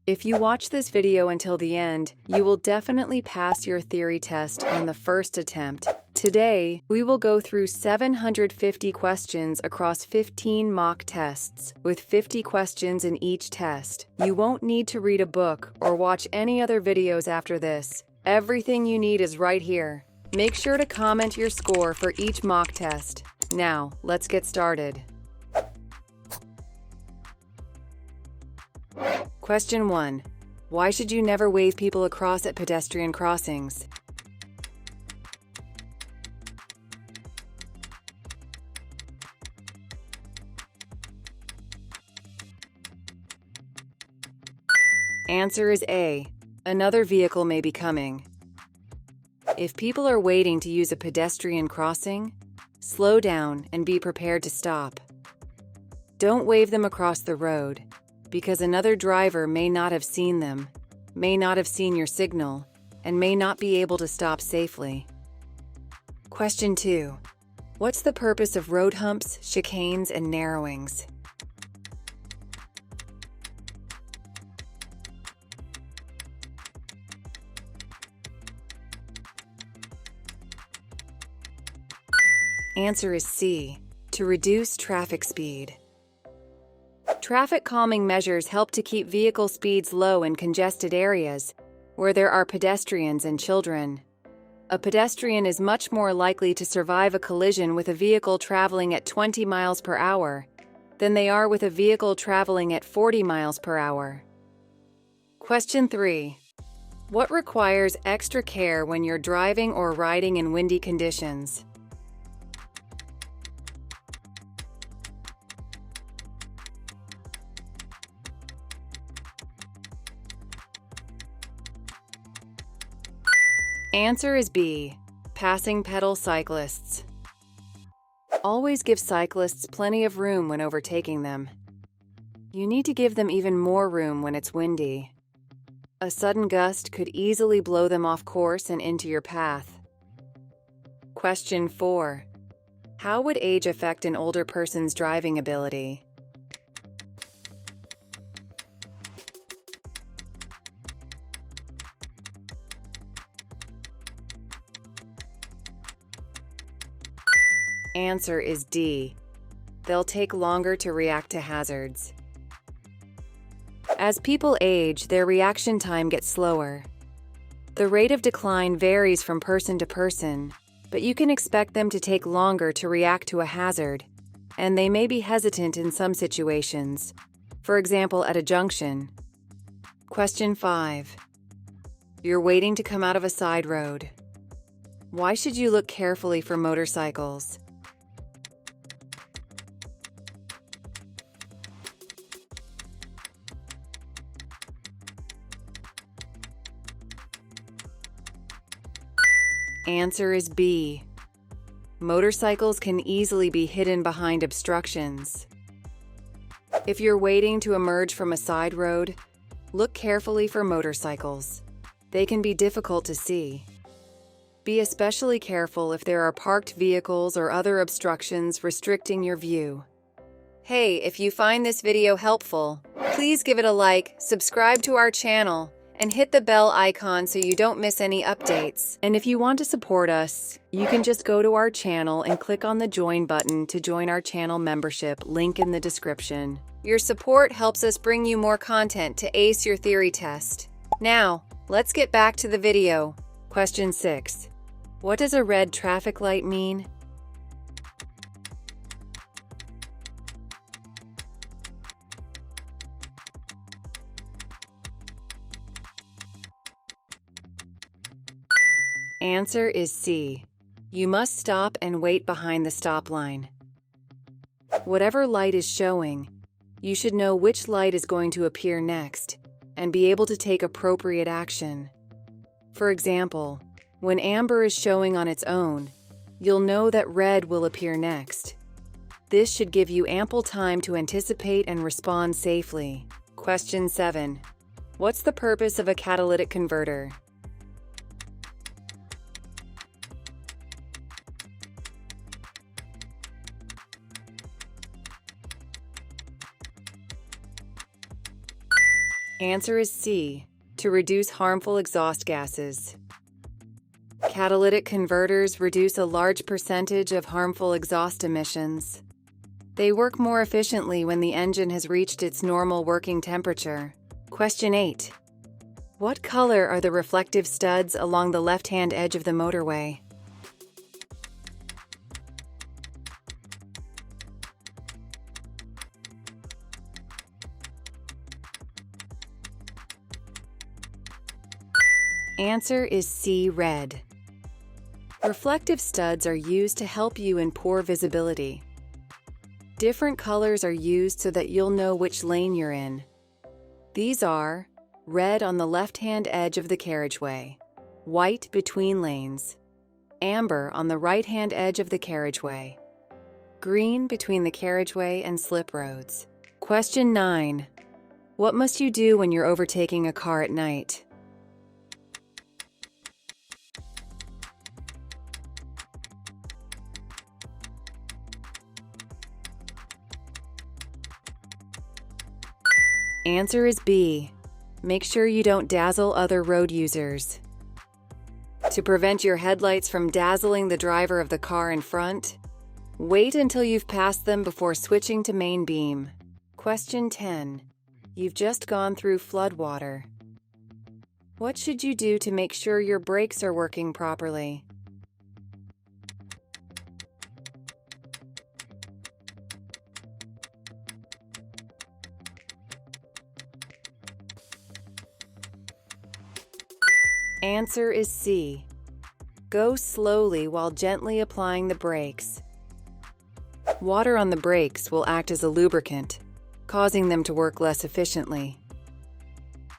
If you watch this video until the end, you will definitely pass your theory test on the first attempt. Today, we will go through 750 questions across 15 mock tests, with 50 questions in each test. You won't need to read a book or watch any other videos after this. Everything you need is right here. Make sure to comment your score for each mock test. Now, let's get started. Question 1. Why should you never wave people across at pedestrian crossings? Answer is A. Another vehicle may be coming. If people are waiting to use a pedestrian crossing, slow down and be prepared to stop. Don't wave them across the road, because another driver may not have seen them, may not have seen your signal, and may not be able to stop safely. Question 2. What's the purpose of road humps, chicanes, and narrowings? Answer is C. To reduce traffic speed. Traffic calming measures help to keep vehicle speeds low in congested areas where there are pedestrians and children. A pedestrian is much more likely to survive a collision with a vehicle traveling at 20 miles per hour than they are with a vehicle traveling at 40 miles per hour. Question 3. What requires extra care when you're driving or riding in windy conditions? Answer is B. Passing pedal cyclists. Always give cyclists plenty of room when overtaking them. You need to give them even more room when it's windy. A sudden gust could easily blow them off course and into your path. Question 4. How would age affect an older person's driving ability? Answer is D. They'll take longer to react to hazards. As people age, their reaction time gets slower. The rate of decline varies from person to person, but you can expect them to take longer to react to a hazard, and they may be hesitant in some situations, for example at a junction. Question 5. You're waiting to come out of a side road. Why should you look carefully for motorcycles? Answer is B. Motorcycles can easily be hidden behind obstructions. If you're waiting to emerge from a side road, look carefully for motorcycles. They can be difficult to see. Be especially careful if there are parked vehicles or other obstructions restricting your view. Hey, if you find this video helpful, please give it a like, subscribe to our channel, and hit the bell icon so you don't miss any updates. And if you want to support us, you can just go to our channel and click on the join button to join our channel membership, link in the description. Your support helps us bring you more content to ace your theory test. Now, let's get back to the video. Question 6. What does a red traffic light mean? Answer is C. You must stop and wait behind the stop line. Whatever light is showing, you should know which light is going to appear next and be able to take appropriate action. For example, when amber is showing on its own, you'll know that red will appear next. This should give you ample time to anticipate and respond safely. Question 7. What's the purpose of a catalytic converter? Answer is C, to reduce harmful exhaust gases. Catalytic converters reduce a large percentage of harmful exhaust emissions. They work more efficiently when the engine has reached its normal working temperature. Question 8. What color are the reflective studs along the left-hand edge of the motorway? Answer is C, red. Reflective studs are used to help you in poor visibility. Different colors are used so that you'll know which lane you're in. These are red on the left-hand edge of the carriageway, white between lanes, amber on the right-hand edge of the carriageway, green between the carriageway and slip roads. Question 9. What must you do when you're overtaking a car at night? Answer is B. Make sure you don't dazzle other road users. To prevent your headlights from dazzling the driver of the car in front, wait until you've passed them before switching to main beam. Question 10. You've just gone through floodwater. What should you do to make sure your brakes are working properly? Answer is C. Go slowly while gently applying the brakes. Water on the brakes will act as a lubricant, causing them to work less efficiently.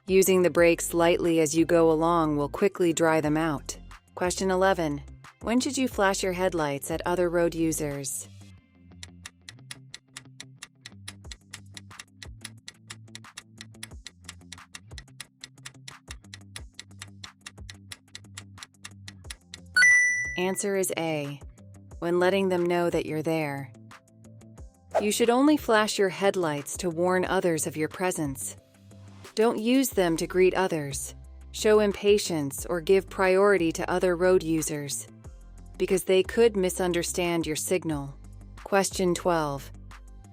Using the brakes lightly as you go along will quickly dry them out. Question 11. When should you flash your headlights at other road users? Answer is A, when letting them know that you're there. You should only flash your headlights to warn others of your presence. Don't use them to greet others, show impatience, or give priority to other road users, because they could misunderstand your signal. Question 12.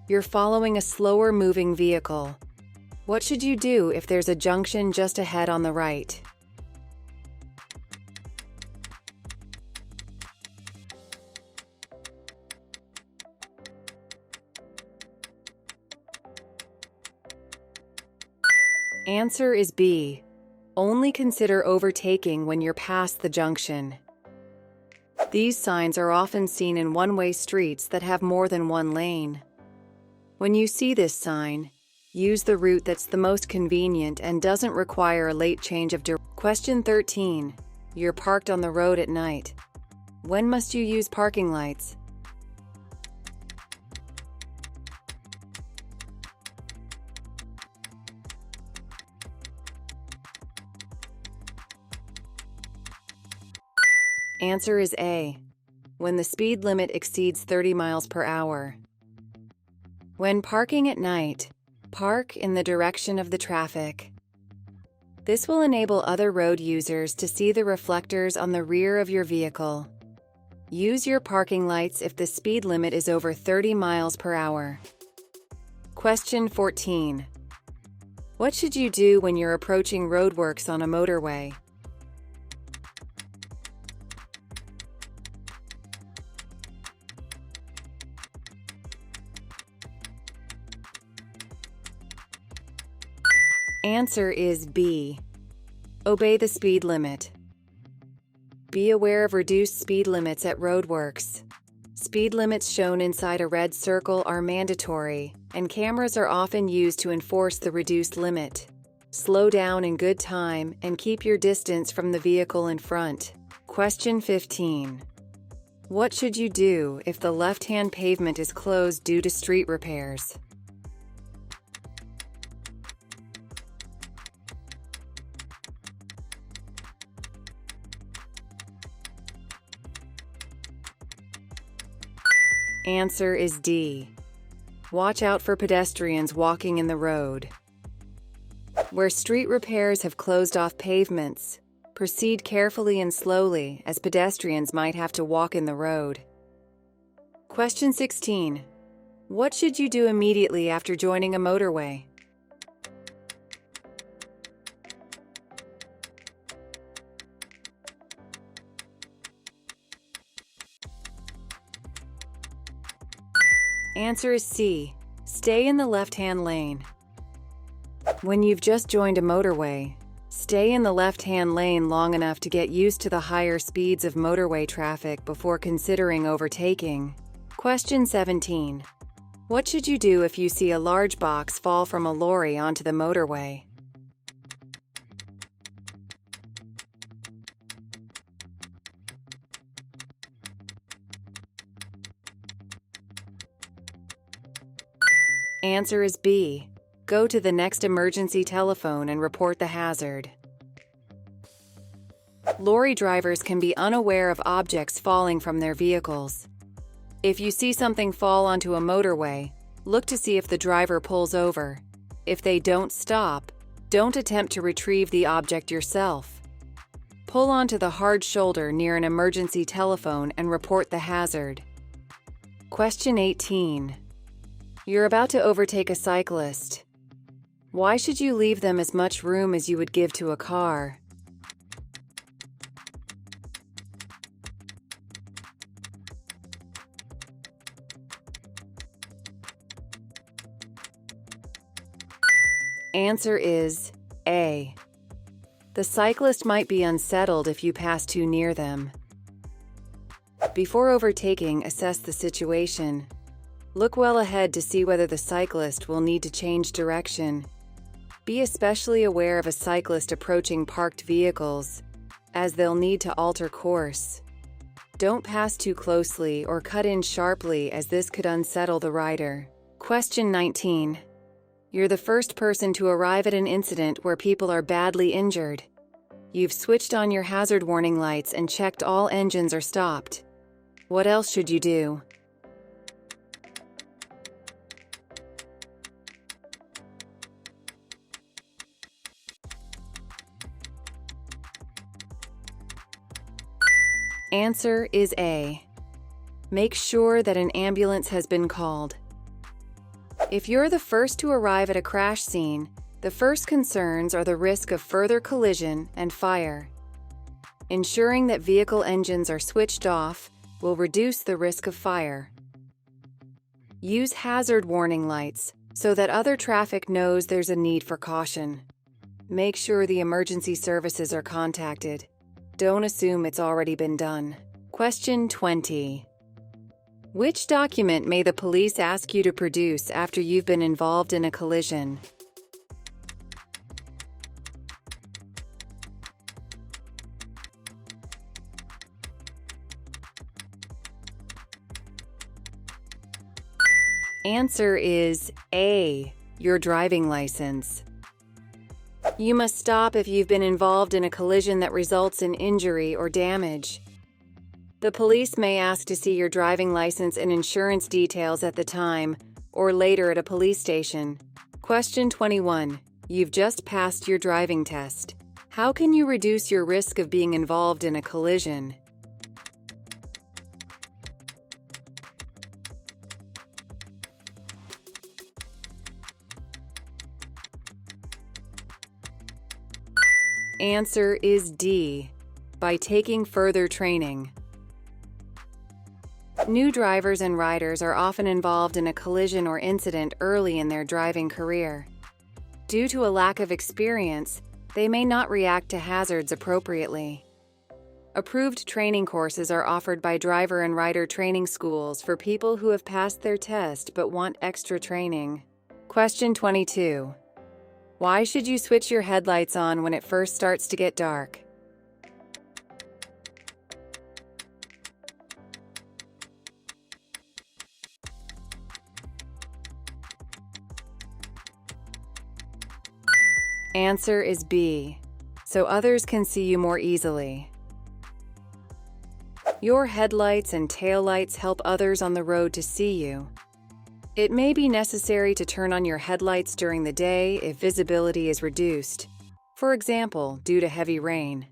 You're following a slower moving vehicle. What should you do if there's a junction just ahead on the right? Answer is B. Only consider overtaking when you're past the junction. These signs are often seen in one-way streets that have more than one lane. When you see this sign, use the route that's the most convenient and doesn't require a late change of direction. Question 13. You're parked on the road at night. When must you use parking lights? Answer is A, when the speed limit exceeds 30 miles per hour. When parking at night, park in the direction of the traffic. This will enable other road users to see the reflectors on the rear of your vehicle. Use your parking lights if the speed limit is over 30 miles per hour. Question 14. What should you do when you're approaching roadworks on a motorway? Answer is B. Obey the speed limit. Be aware of reduced speed limits at roadworks. Speed limits shown inside a red circle are mandatory, and cameras are often used to enforce the reduced limit. Slow down in good time and keep your distance from the vehicle in front. Question 15. What should you do if the left-hand pavement is closed due to street repairs? Answer is D. Watch out for pedestrians walking in the road. Where street repairs have closed off pavements, proceed carefully and slowly, as pedestrians might have to walk in the road. Question 16. What should you do immediately after joining a motorway? Answer is C. Stay in the left-hand lane. When you've just joined a motorway, stay in the left-hand lane long enough to get used to the higher speeds of motorway traffic before considering overtaking. Question 17. What should you do if you see a large box fall from a lorry onto the motorway? Answer is B. Go to the next emergency telephone and report the hazard. Lorry drivers can be unaware of objects falling from their vehicles. If you see something fall onto a motorway, look to see if the driver pulls over. If they don't stop, don't attempt to retrieve the object yourself. Pull onto the hard shoulder near an emergency telephone and report the hazard. Question 18. You're about to overtake a cyclist. Why should you leave them as much room as you would give to a car? Answer is A. The cyclist might be unsettled if you pass too near them. Before overtaking, assess the situation. Look well ahead to see whether the cyclist will need to change direction. Be especially aware of a cyclist approaching parked vehicles, as they'll need to alter course. Don't pass too closely or cut in sharply, as this could unsettle the rider. Question 19. You're the first person to arrive at an incident where people are badly injured. You've switched on your hazard warning lights and checked all engines are stopped. What else should you do? Answer is A. Make sure that an ambulance has been called. If you're the first to arrive at a crash scene, the first concerns are the risk of further collision and fire. Ensuring that vehicle engines are switched off will reduce the risk of fire. Use hazard warning lights so that other traffic knows there's a need for caution. Make sure the emergency services are contacted. Don't assume it's already been done. Question 20. Which document may the police ask you to produce after you've been involved in a collision? Answer is A. Your driving license. You must stop if you've been involved in a collision that results in injury or damage. The police may ask to see your driving license and insurance details at the time, or later at a police station. Question 21. You've just passed your driving test. How can you reduce your risk of being involved in a collision? Answer is D. By taking further training. New drivers and riders are often involved in a collision or incident early in their driving career. Due to a lack of experience, they may not react to hazards appropriately. Approved training courses are offered by driver and rider training schools for people who have passed their test but want extra training. Question 22. Why should you switch your headlights on when it first starts to get dark? Answer is B. So others can see you more easily. Your headlights and taillights help others on the road to see you. It may be necessary to turn on your headlights during the day if visibility is reduced, for example, due to heavy rain.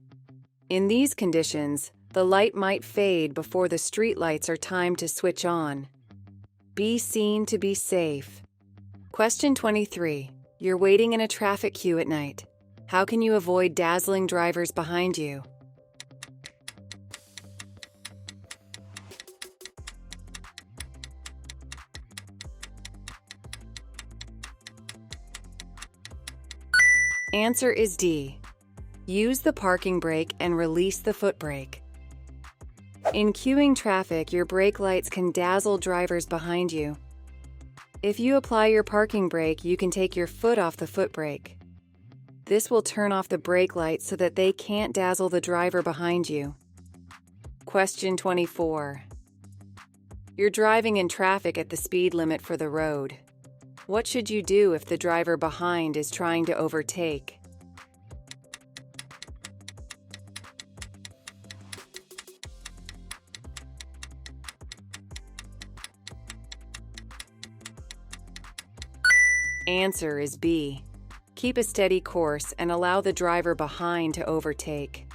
In these conditions, the light might fade before the street lights are timed to switch on. Be seen to be safe. Question 23. You're waiting in a traffic queue at night. How can you avoid dazzling drivers behind you? Answer is D. Use the parking brake and release the foot brake. In queuing traffic, your brake lights can dazzle drivers behind you. If you apply your parking brake, you can take your foot off the foot brake. This will turn off the brake lights so that they can't dazzle the driver behind you. Question 24. You're driving in traffic at the speed limit for the road. What should you do if the driver behind is trying to overtake? Answer is B. Keep a steady course and allow the driver behind to overtake.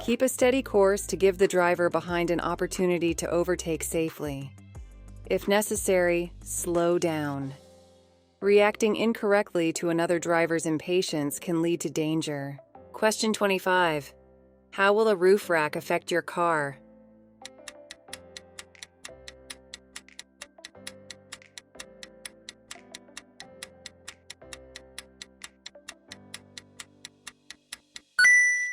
Keep a steady course to give the driver behind an opportunity to overtake safely. If necessary, slow down. Reacting incorrectly to another driver's impatience can lead to danger. Question 25. How will a roof rack affect your car?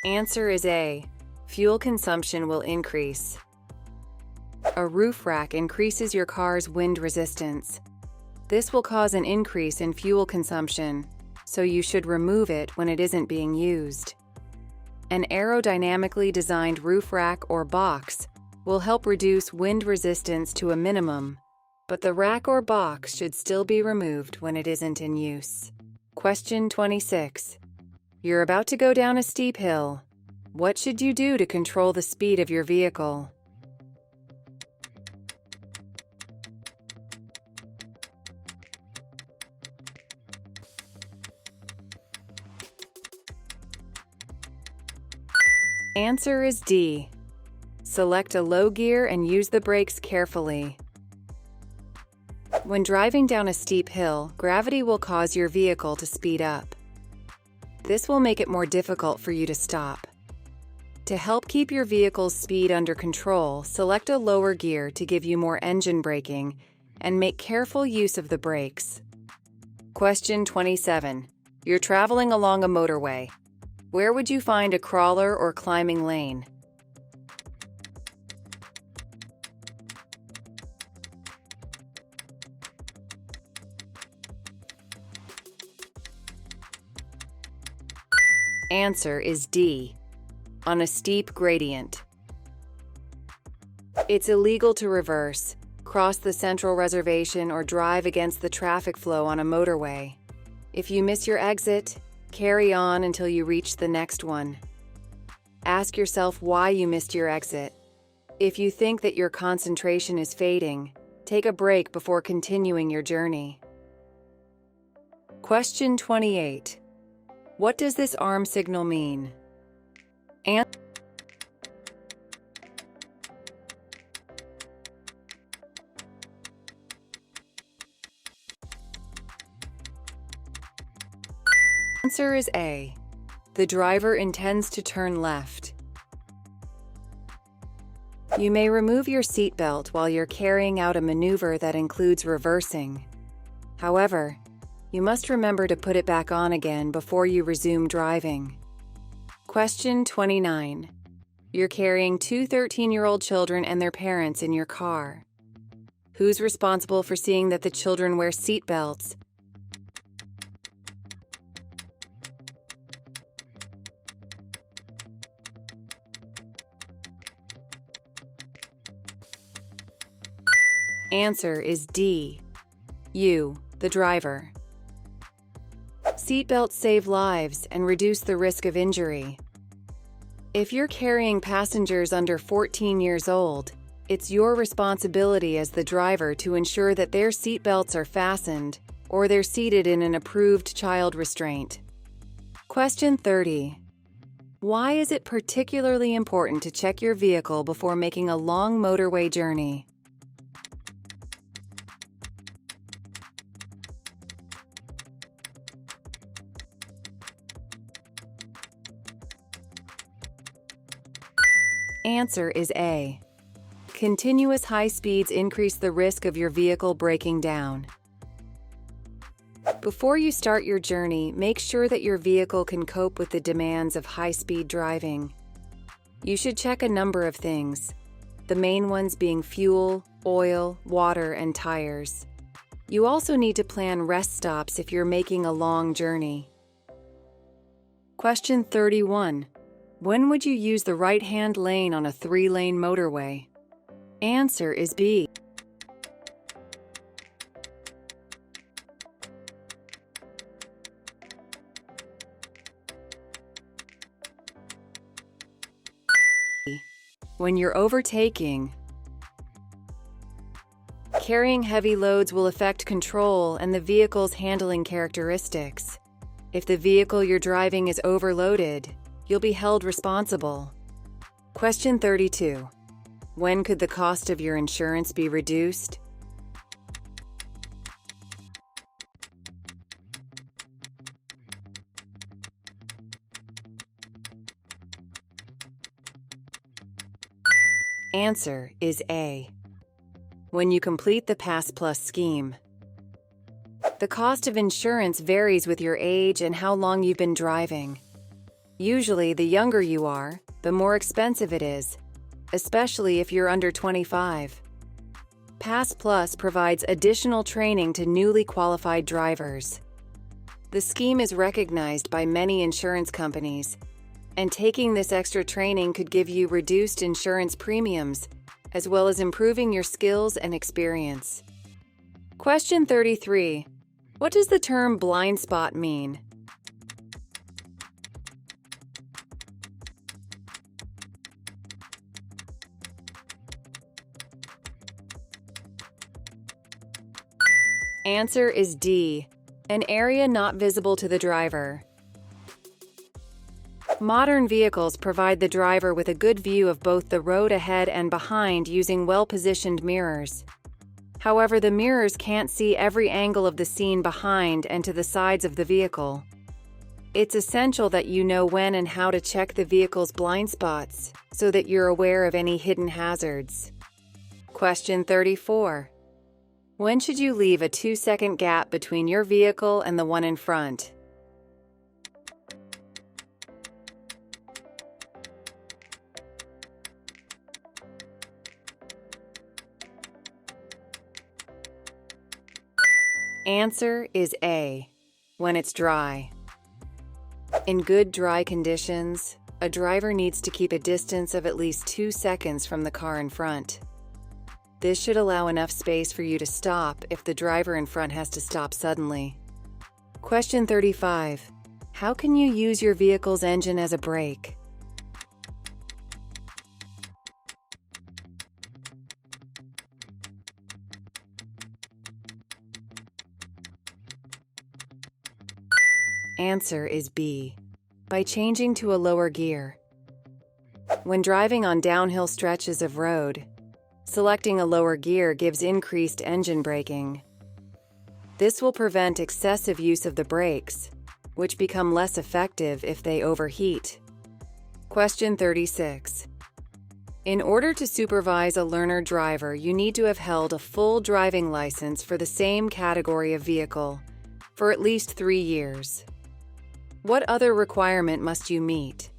Answer is A. Fuel consumption will increase. A roof rack increases your car's wind resistance. This will cause an increase in fuel consumption, so you should remove it when it isn't being used. An aerodynamically designed roof rack or box will help reduce wind resistance to a minimum, but the rack or box should still be removed when it isn't in use. Question 26. You're about to go down a steep hill. What should you do to control the speed of your vehicle? Answer is D. Select a low gear and use the brakes carefully. When driving down a steep hill, gravity will cause your vehicle to speed up. This will make it more difficult for you to stop. To help keep your vehicle's speed under control, select a lower gear to give you more engine braking and make careful use of the brakes. Question 27. You're traveling along a motorway. Where would you find a crawler or climbing lane? Answer is D. On a steep gradient. It's illegal to reverse, cross the central reservation, or drive against the traffic flow on a motorway. If you miss your exit, carry on until you reach the next one. Ask yourself why you missed your exit. If you think that your concentration is fading, take a break before continuing your journey. Question 28. What does this arm signal mean? Answer is A. The driver intends to turn left. You may remove your seatbelt while you're carrying out a maneuver that includes reversing. However, you must remember to put it back on again before you resume driving. Question 29. You're carrying two 13-year-old children and their parents in your car. Who's responsible for seeing that the children wear seatbelts? Answer is D. You, the driver. Seatbelts save lives and reduce the risk of injury. If you're carrying passengers under 14 years old, It's your responsibility as the driver to ensure that their seat belts are fastened or they're seated in an approved child restraint. Question 30. Why is it particularly important to check your vehicle before making a long motorway journey? Answer is A. Continuous high speeds increase the risk of your vehicle breaking down. Before you start your journey, make sure that your vehicle can cope with the demands of high-speed driving. You should check a number of things, the main ones being fuel, oil, water, and tires. You also need to plan rest stops if you're making a long journey. Question 31. When would you use the right-hand lane on a 3-lane motorway? Answer is B. When you're overtaking. Carrying heavy loads will affect control and the vehicle's handling characteristics. If the vehicle you're driving is overloaded, you'll be held responsible. Question 32. When could the cost of your insurance be reduced? Answer is A. When you complete the Pass Plus scheme. The cost of insurance varies with your age and how long you've been driving. Usually, the younger you are, the more expensive it is, especially if you're under 25. Pass Plus provides additional training to newly qualified drivers. The scheme is recognized by many insurance companies, and taking this extra training could give you reduced insurance premiums, as well as improving your skills and experience. Question 33. What does the term blind spot mean? Answer is D. An area not visible to the driver. Modern vehicles provide the driver with a good view of both the road ahead and behind using well-positioned mirrors. However, the mirrors can't see every angle of the scene behind and to the sides of the vehicle. It's essential that you know when and how to check the vehicle's blind spots so that you're aware of any hidden hazards. Question 34. When should you leave a 2-second gap between your vehicle and the one in front? Answer is A. When it's dry. In good dry conditions, a driver needs to keep a distance of at least 2 seconds from the car in front. This should allow enough space for you to stop if the driver in front has to stop suddenly. Question 35. How can you use your vehicle's engine as a brake? Answer is B. By changing to a lower gear. When driving on downhill stretches of road, selecting a lower gear gives increased engine braking. This will prevent excessive use of the brakes, which become less effective if they overheat. Question 36. In order to supervise a learner driver, you need to have held a full driving license for the same category of vehicle for at least 3 years. What other requirement must you meet?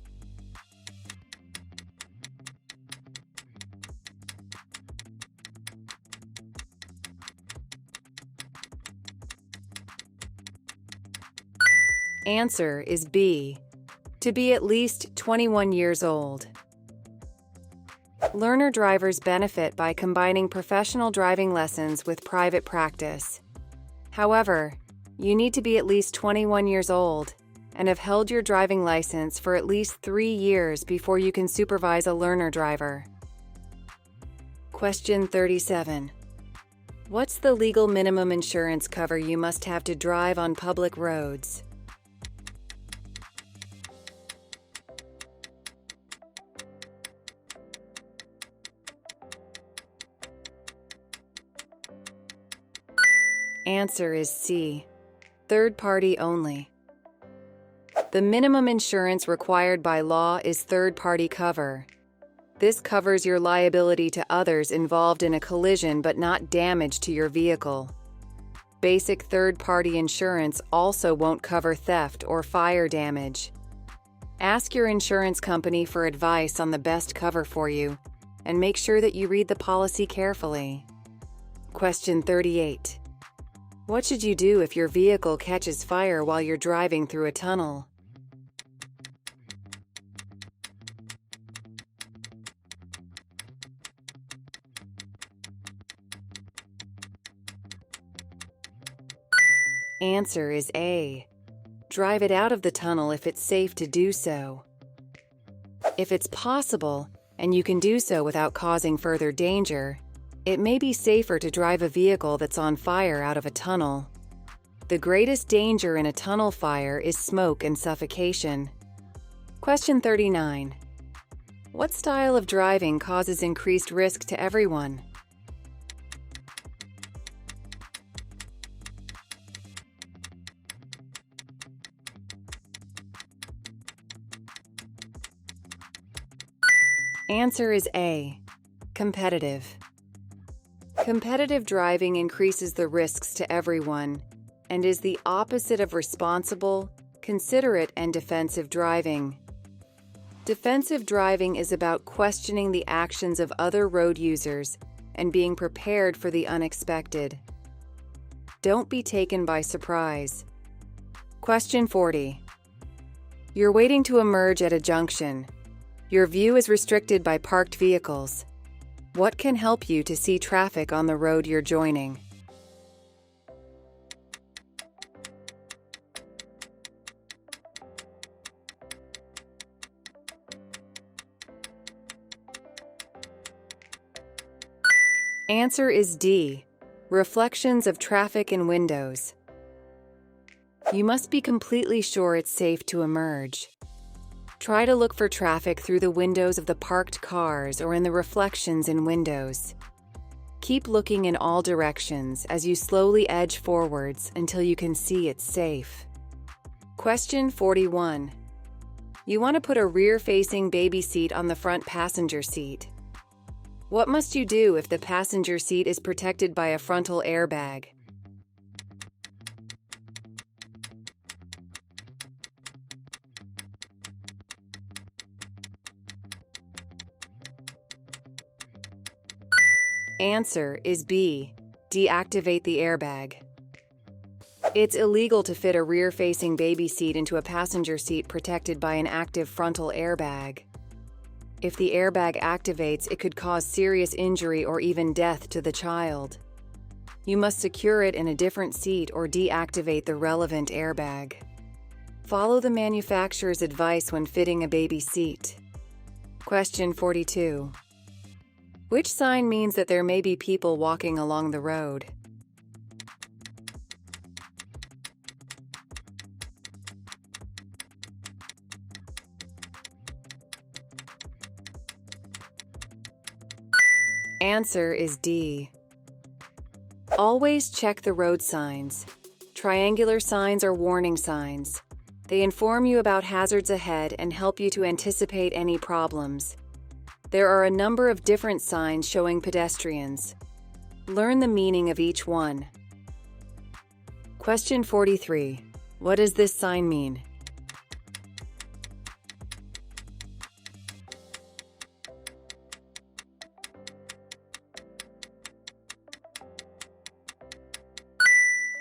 Answer is B. To be at least 21 years old. Learner drivers benefit by combining professional driving lessons with private practice. However, you need to be at least 21 years old and have held your driving license for at least 3 years before you can supervise a learner driver. Question 37. What's the legal minimum insurance cover you must have to drive on public roads? Answer is C. Third party only. The minimum insurance required by law is third-party cover. This covers your liability to others involved in a collision but not damage to your vehicle. Basic third-party insurance also won't cover theft or fire damage. Ask your insurance company for advice on the best cover for you, and make sure that you read the policy carefully. Question 38. What should you do if your vehicle catches fire while you're driving through a tunnel? Answer is A. Drive it out of the tunnel if it's safe to do so. If it's possible, and you can do so without causing further danger, it may be safer to drive a vehicle that's on fire out of a tunnel. The greatest danger in a tunnel fire is smoke and suffocation. Question 39. What style of driving causes increased risk to everyone? Answer is A. Competitive. Competitive driving increases the risks to everyone and is the opposite of responsible, considerate, and defensive driving. Defensive driving is about questioning the actions of other road users and being prepared for the unexpected. Don't be taken by surprise. Question 40. You're waiting to emerge at a junction. Your view is restricted by parked vehicles. What can help you to see traffic on the road you're joining? Answer is D. Reflections of traffic in windows. You must be completely sure it's safe to emerge. Try to look for traffic through the windows of the parked cars or in the reflections in windows. Keep looking in all directions as you slowly edge forwards until you can see it's safe. Question 41. You want to put a rear-facing baby seat on the front passenger seat. What must you do if the passenger seat is protected by a frontal airbag? Answer is B. Deactivate the airbag. It's illegal to fit a rear-facing baby seat into a passenger seat protected by an active frontal airbag. If the airbag activates, it could cause serious injury or even death to the child. You must secure it in a different seat or deactivate the relevant airbag. Follow the manufacturer's advice when fitting a baby seat. Question 42. Which sign means that there may be people walking along the road? Answer is D. Always check the road signs. Triangular signs are warning signs. They inform you about hazards ahead and help you to anticipate any problems. There are a number of different signs showing pedestrians. Learn the meaning of each one. Question 43. What does this sign mean?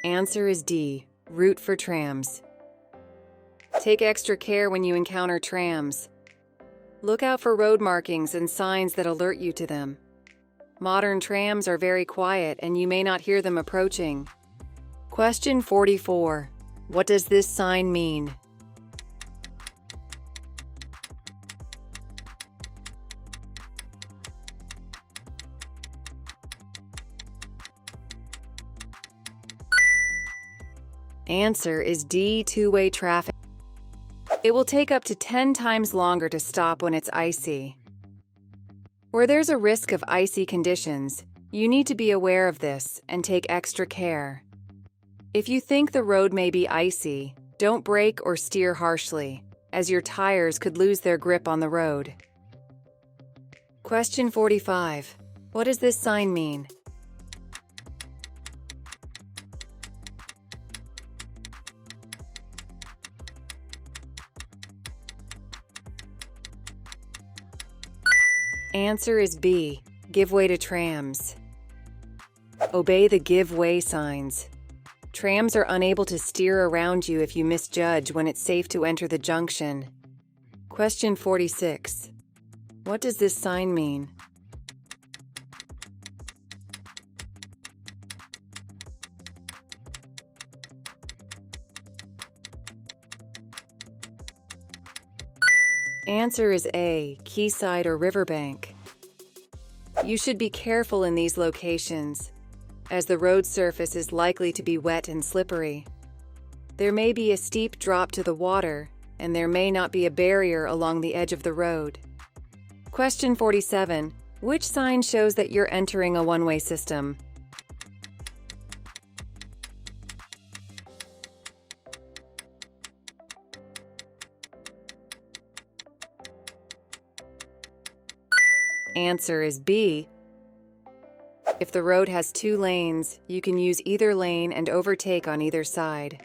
Answer is D. Route for trams. Take extra care when you encounter trams. Look out for road markings and signs that alert you to them. Modern trams are very quiet and you may not hear them approaching. Question 44. What does this sign mean? Answer is D, two-way traffic. It will take up to 10 times longer to stop when it's icy. Where there's a risk of icy conditions, you need to be aware of this and take extra care. If you think the road may be icy, don't brake or steer harshly, as your tires could lose their grip on the road. Question 45. What does this sign mean? Answer is B, give way to trams. Obey the give way signs. Trams are unable to steer around you if you misjudge when it's safe to enter the junction. Question 46. What does this sign mean? Answer is A, quayside or riverbank. You should be careful in these locations, as the road surface is likely to be wet and slippery. There may be a steep drop to the water, and there may not be a barrier along the edge of the road. Question 47. Which sign shows that you're entering a one-way system? Answer is B. If the road has 2 lanes, you can use either lane and overtake on either side.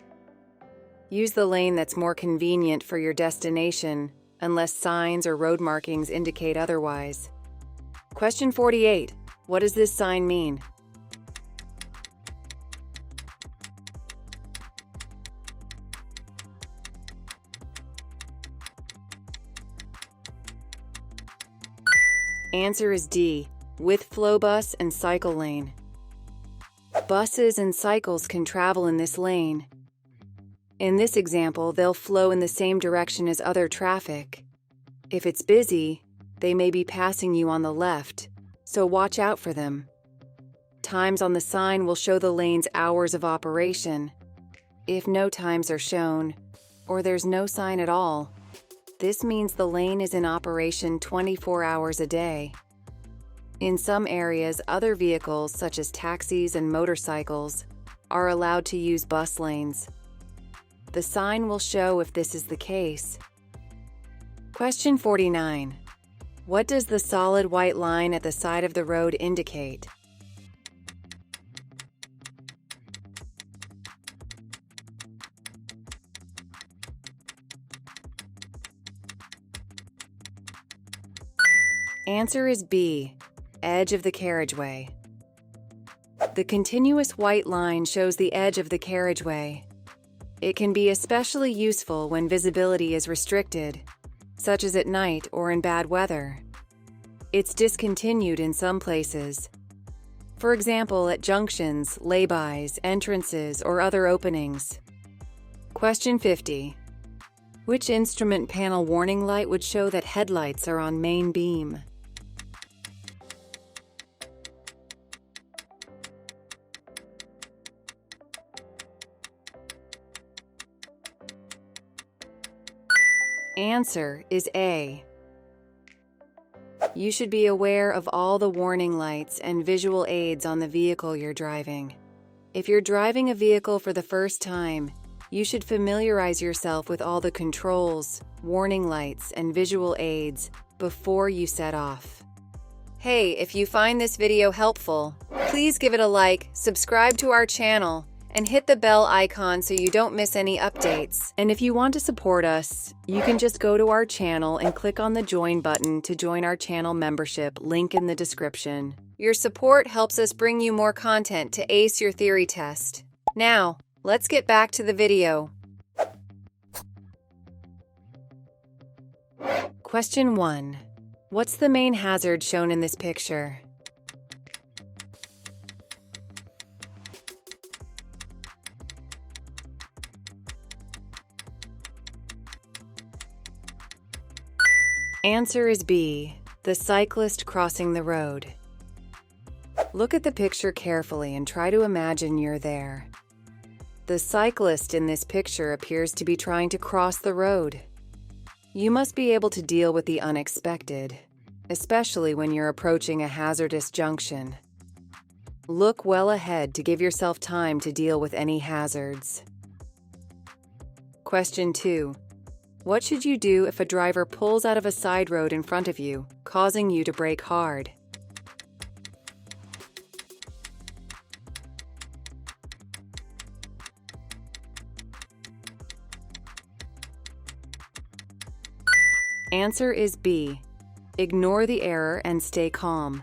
Use the lane that's more convenient for your destination, unless signs or road markings indicate otherwise. Question 48. What does this sign mean? Answer is D, with flow bus and cycle lane. Buses and cycles can travel in this lane. In this example, they'll flow in the same direction as other traffic. If it's busy, they may be passing you on the left, so watch out for them. Times on the sign will show the lane's hours of operation. If no times are shown, or there's no sign at all, this means the lane is in operation 24 hours a day. In some areas, other vehicles, such as taxis and motorcycles, are allowed to use bus lanes. The sign will show if this is the case. Question 49. What does the solid white line at the side of the road indicate? Answer is B, edge of the carriageway. The continuous white line shows the edge of the carriageway. It can be especially useful when visibility is restricted, such as at night or in bad weather. It's discontinued in some places. For example, at junctions, laybys, entrances, or other openings. Question 50. Which instrument panel warning light would show that headlights are on main beam? Answer is A. You should be aware of all the warning lights and visual aids on the vehicle you're driving. If you're driving a vehicle for the first time, you should familiarize yourself with all the controls, warning lights, and visual aids before you set off. Hey, if you find this video helpful, please give it a like, subscribe to our channel, and hit the bell icon so you don't miss any updates. And if you want to support us, you can just go to our channel and click on the join button to join our channel membership, link in the description. Your support helps us bring you more content to ace your theory test. Now, let's get back to the video. Question 1. What's the main hazard shown in this picture? Answer is B, the cyclist crossing the road. Look at the picture carefully and try to imagine you're there. The cyclist in this picture appears to be trying to cross the road. You must be able to deal with the unexpected, especially when you're approaching a hazardous junction. Look well ahead to give yourself time to deal with any hazards. Question 2. What should you do if a driver pulls out of a side road in front of you, causing you to brake hard? Answer is B. Ignore the error and stay calm.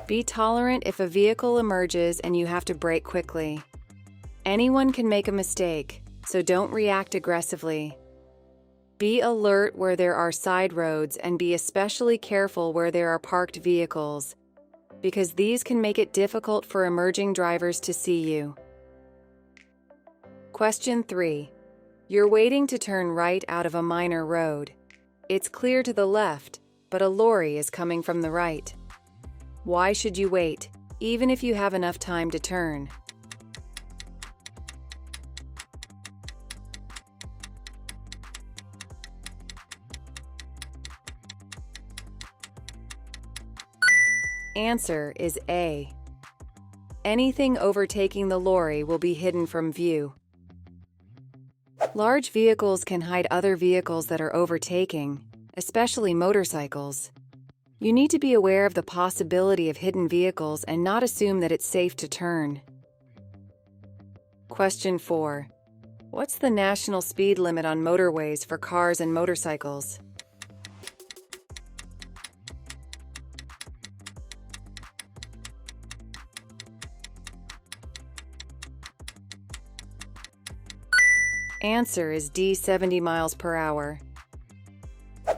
Be tolerant if a vehicle emerges and you have to brake quickly. Anyone can make a mistake, so don't react aggressively. Be alert where there are side roads and be especially careful where there are parked vehicles, because these can make it difficult for emerging drivers to see you. Question 3. You're waiting to turn right out of a minor road. It's clear to the left, but a lorry is coming from the right. Why should you wait, even if you have enough time to turn? Answer is A. Anything overtaking the lorry will be hidden from view. Large vehicles can hide other vehicles that are overtaking, especially motorcycles. You need to be aware of the possibility of hidden vehicles and not assume that it's safe to turn. Question 4. What's the national speed limit on motorways for cars and motorcycles? Answer is D, 70 miles per hour.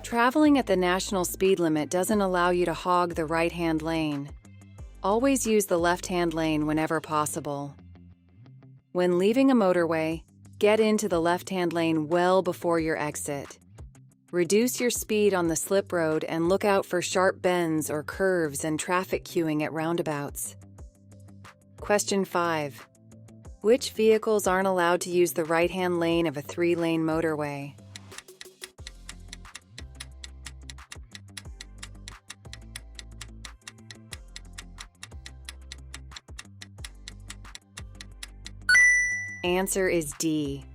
Traveling at the national speed limit doesn't allow you to hog the right-hand lane. Always use the left-hand lane whenever possible. When leaving a motorway, get into the left-hand lane well before your exit. Reduce your speed on the slip road and look out for sharp bends or curves and traffic queuing at roundabouts. Question 5. Which vehicles aren't allowed to use the right-hand lane of a 3-lane motorway? Answer is D.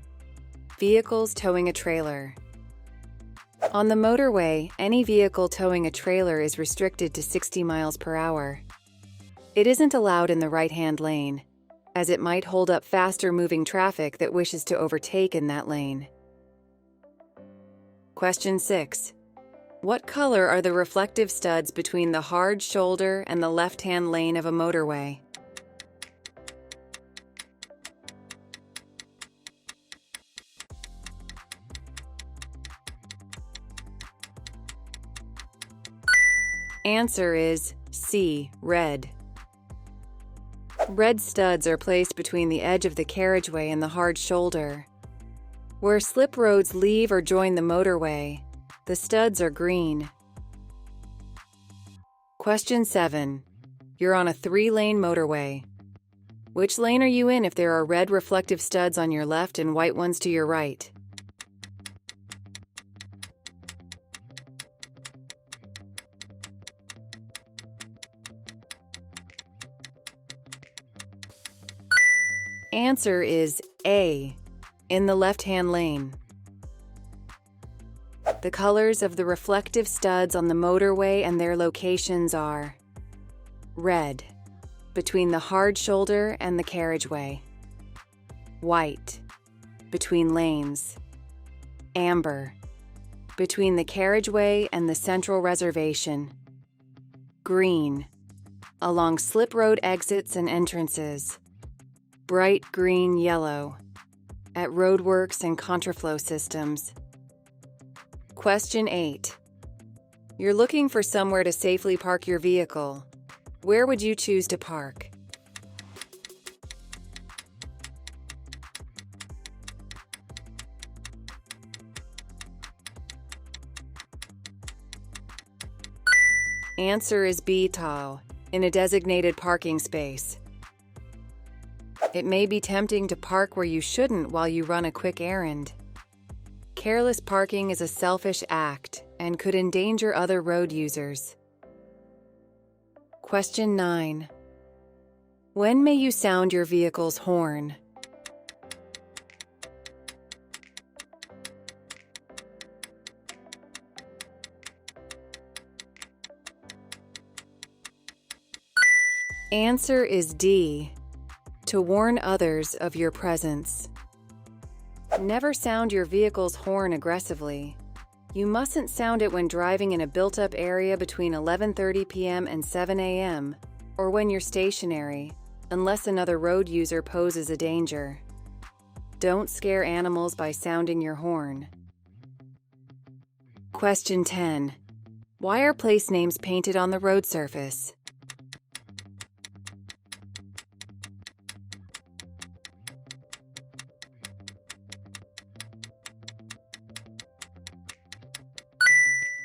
Vehicles towing a trailer. On the motorway, any vehicle towing a trailer is restricted to 60 miles per hour. It isn't allowed in the right-hand lane, as it might hold up faster-moving traffic that wishes to overtake in that lane. Question 6. What color are the reflective studs between the hard shoulder and the left-hand lane of a motorway? Answer is C, red. Red studs are placed between the edge of the carriageway and the hard shoulder. Where slip roads leave or join the motorway, the studs are green. Question 7. You're on a 3-lane motorway. Which lane are you in if there are red reflective studs on your left and white ones to your right? Answer is A, in the left-hand lane. The colors of the reflective studs on the motorway and their locations are red, between the hard shoulder and the carriageway; white, between lanes; amber, between the carriageway and the central reservation; green, along slip road exits and entrances; bright green-yellow, at roadworks and contraflow systems. Question 8. You're looking for somewhere to safely park your vehicle. Where would you choose to park? Answer is B, tall, in a designated parking space. It may be tempting to park where you shouldn't while you run a quick errand. Careless parking is a selfish act and could endanger other road users. Question 9. When may you sound your vehicle's horn? Answer is D. To warn others of your presence. Never sound your vehicle's horn aggressively. You mustn't sound it when driving in a built-up area between 11:30 p.m. and 7 a.m. or when you're stationary, unless another road user poses a danger. Don't scare animals by sounding your horn. Question 10. Why are place names painted on the road surface?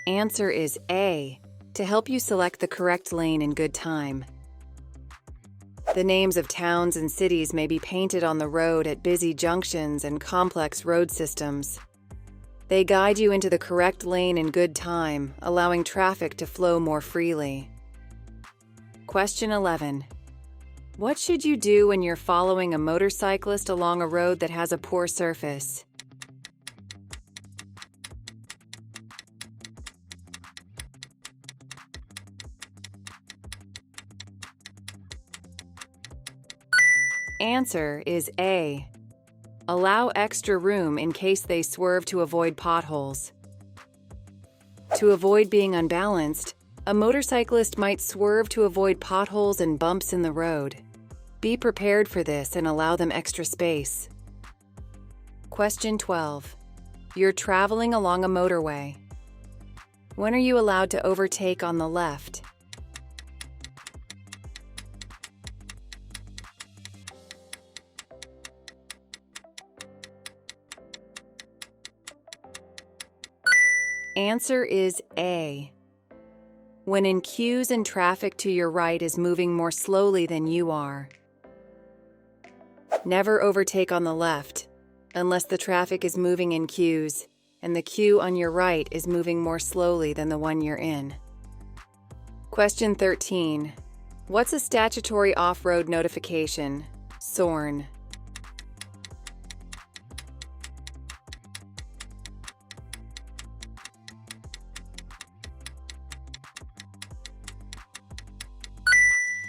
Answer is A. To help you select the correct lane in good time. The names of towns and cities may be painted on the road at busy junctions and complex road systems. They guide you into the correct lane in good time, allowing traffic to flow more freely. Question 11. What should you do when you're following a motorcyclist along a road that has a poor surface? Answer is A. Allow extra room in case they swerve to avoid potholes. To avoid being unbalanced, a motorcyclist might swerve to avoid potholes and bumps in the road. Be prepared for this and allow them extra space. Question 12. You're traveling along a motorway. When are you allowed to overtake on the left? Answer is A. When in queues and traffic to your right is moving more slowly than you are. Never overtake on the left, unless the traffic is moving in queues and the queue on your right is moving more slowly than the one you're in. Question 13. What's a statutory off-road notification? SORN.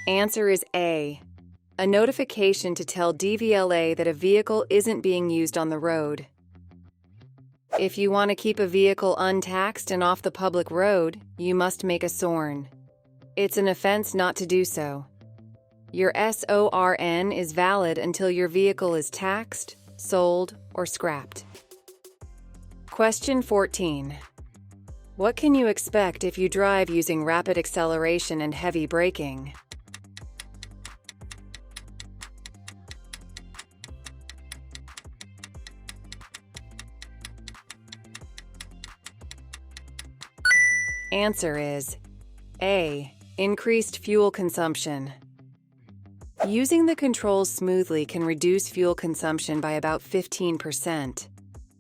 Answer is A. A notification to tell DVLA that a vehicle isn't being used on the road. If you want to keep a vehicle untaxed and off the public road, you must make a SORN. It's an offense not to do so. Your SORN is valid until your vehicle is taxed, sold, or scrapped. Question 14. What can you expect if you drive using rapid acceleration and heavy braking? Answer is A. Increased fuel consumption. Using the controls smoothly can reduce fuel consumption by about 15%,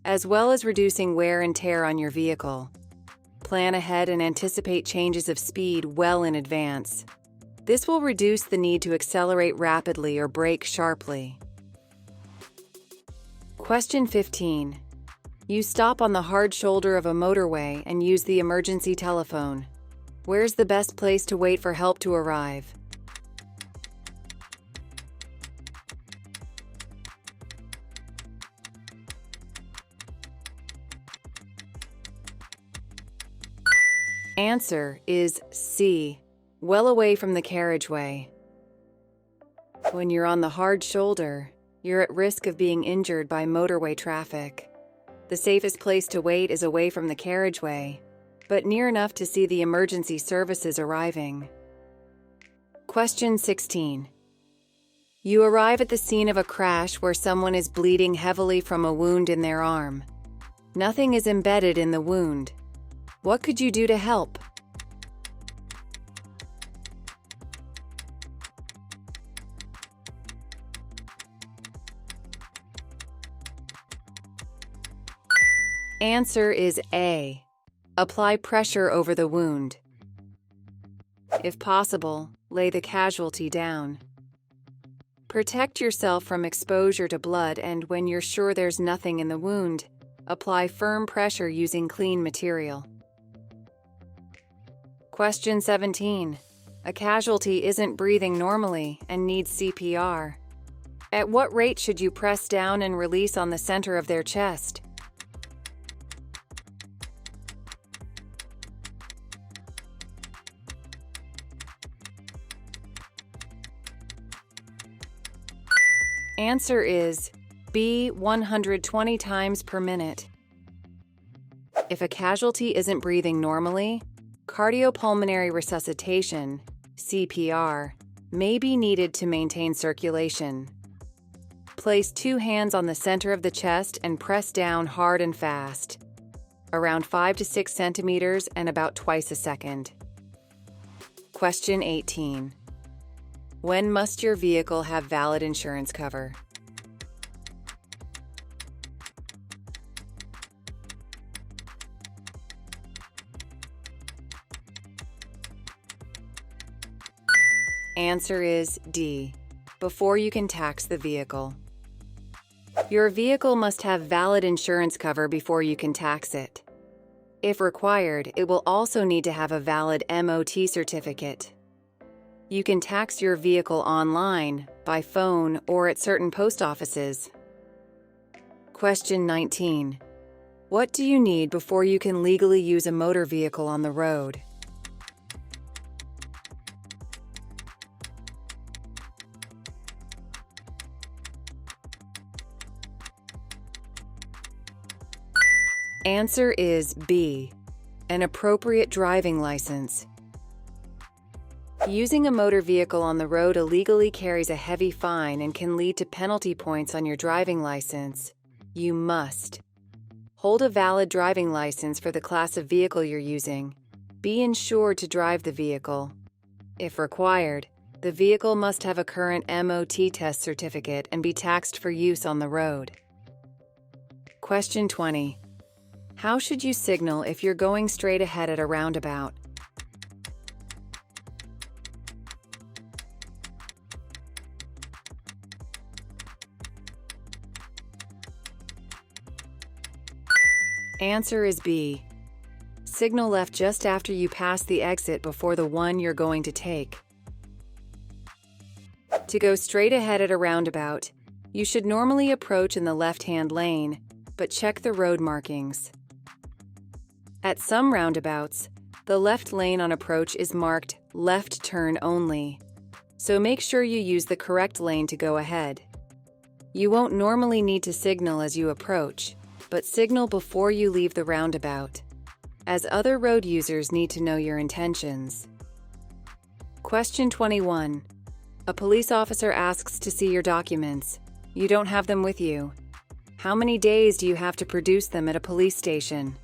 as well as reducing wear and tear on your vehicle. Plan ahead and anticipate changes of speed well in advance. This will reduce the need to accelerate rapidly or brake sharply. Question 15. You stop on the hard shoulder of a motorway and use the emergency telephone. Where's the best place to wait for help to arrive? Answer is C. Well away from the carriageway. When you're on the hard shoulder, you're at risk of being injured by motorway traffic. The safest place to wait is away from the carriageway, but near enough to see the emergency services arriving. Question 16. You arrive at the scene of a crash where someone is bleeding heavily from a wound in their arm. Nothing is embedded in the wound. What could you do to help? Answer is A. Apply pressure over the wound. If possible, lay the casualty down. Protect yourself from exposure to blood, and when you're sure there's nothing in the wound, apply firm pressure using clean material. Question 17. A casualty isn't breathing normally and needs CPR. At what rate should you press down and release on the center of their chest? Answer is B. 120 times per minute. If a casualty isn't breathing normally, cardiopulmonary resuscitation, CPR, may be needed to maintain circulation. Place 2 hands on the center of the chest and press down hard and fast, around 5 to 6 centimeters and about twice a second. Question 18. When must your vehicle have valid insurance cover? Answer is D. Before you can tax the vehicle. Your vehicle must have valid insurance cover before you can tax it. If required, it will also need to have a valid MOT certificate. You can tax your vehicle online, by phone, or at certain post offices. Question 19. What do you need before you can legally use a motor vehicle on the road? Answer is B. An appropriate driving license. Using a motor vehicle on the road illegally carries a heavy fine and can lead to penalty points on your driving license. You must hold a valid driving license for the class of vehicle you're using. Be insured to drive the vehicle. If required, the vehicle must have a current MOT test certificate and be taxed for use on the road. Question 20. How should you signal if you're going straight ahead at a roundabout? Answer is B. Signal left just after you pass the exit before the one you're going to take. To go straight ahead at a roundabout, you should normally approach in the left-hand lane, but check the road markings. At some roundabouts, the left lane on approach is marked left turn only, so make sure you use the correct lane to go ahead. You won't normally need to signal as you approach, but signal before you leave the roundabout, as other road users need to know your intentions. Question 21. A police officer asks to see your documents. You don't have them with you. How many days do you have to produce them at a police station?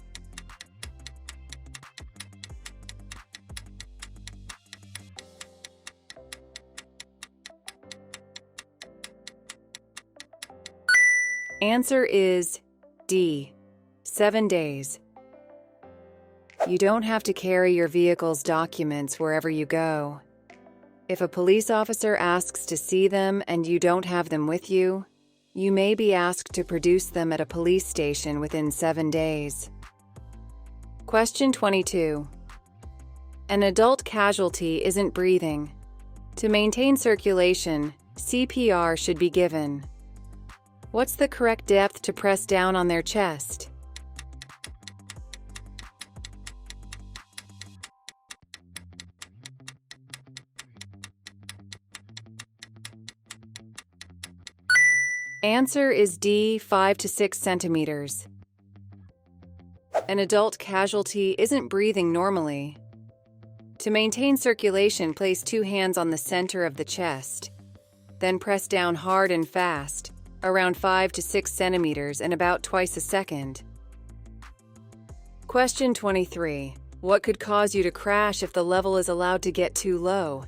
Answer is D. 7 days. You don't have to carry your vehicle's documents wherever you go. If a police officer asks to see them and you don't have them with you, you may be asked to produce them at a police station within 7 days. Question 22. An adult casualty isn't breathing. To maintain circulation, CPR should be given. What's the correct depth to press down on their chest? Answer is D. 5 to 6 centimeters. An adult casualty isn't breathing normally. To maintain circulation, place 2 hands on the center of the chest. Then press down hard and fast, around 5 to 6 centimeters and about twice a second. Question 23. What could cause you to crash if the level is allowed to get too low?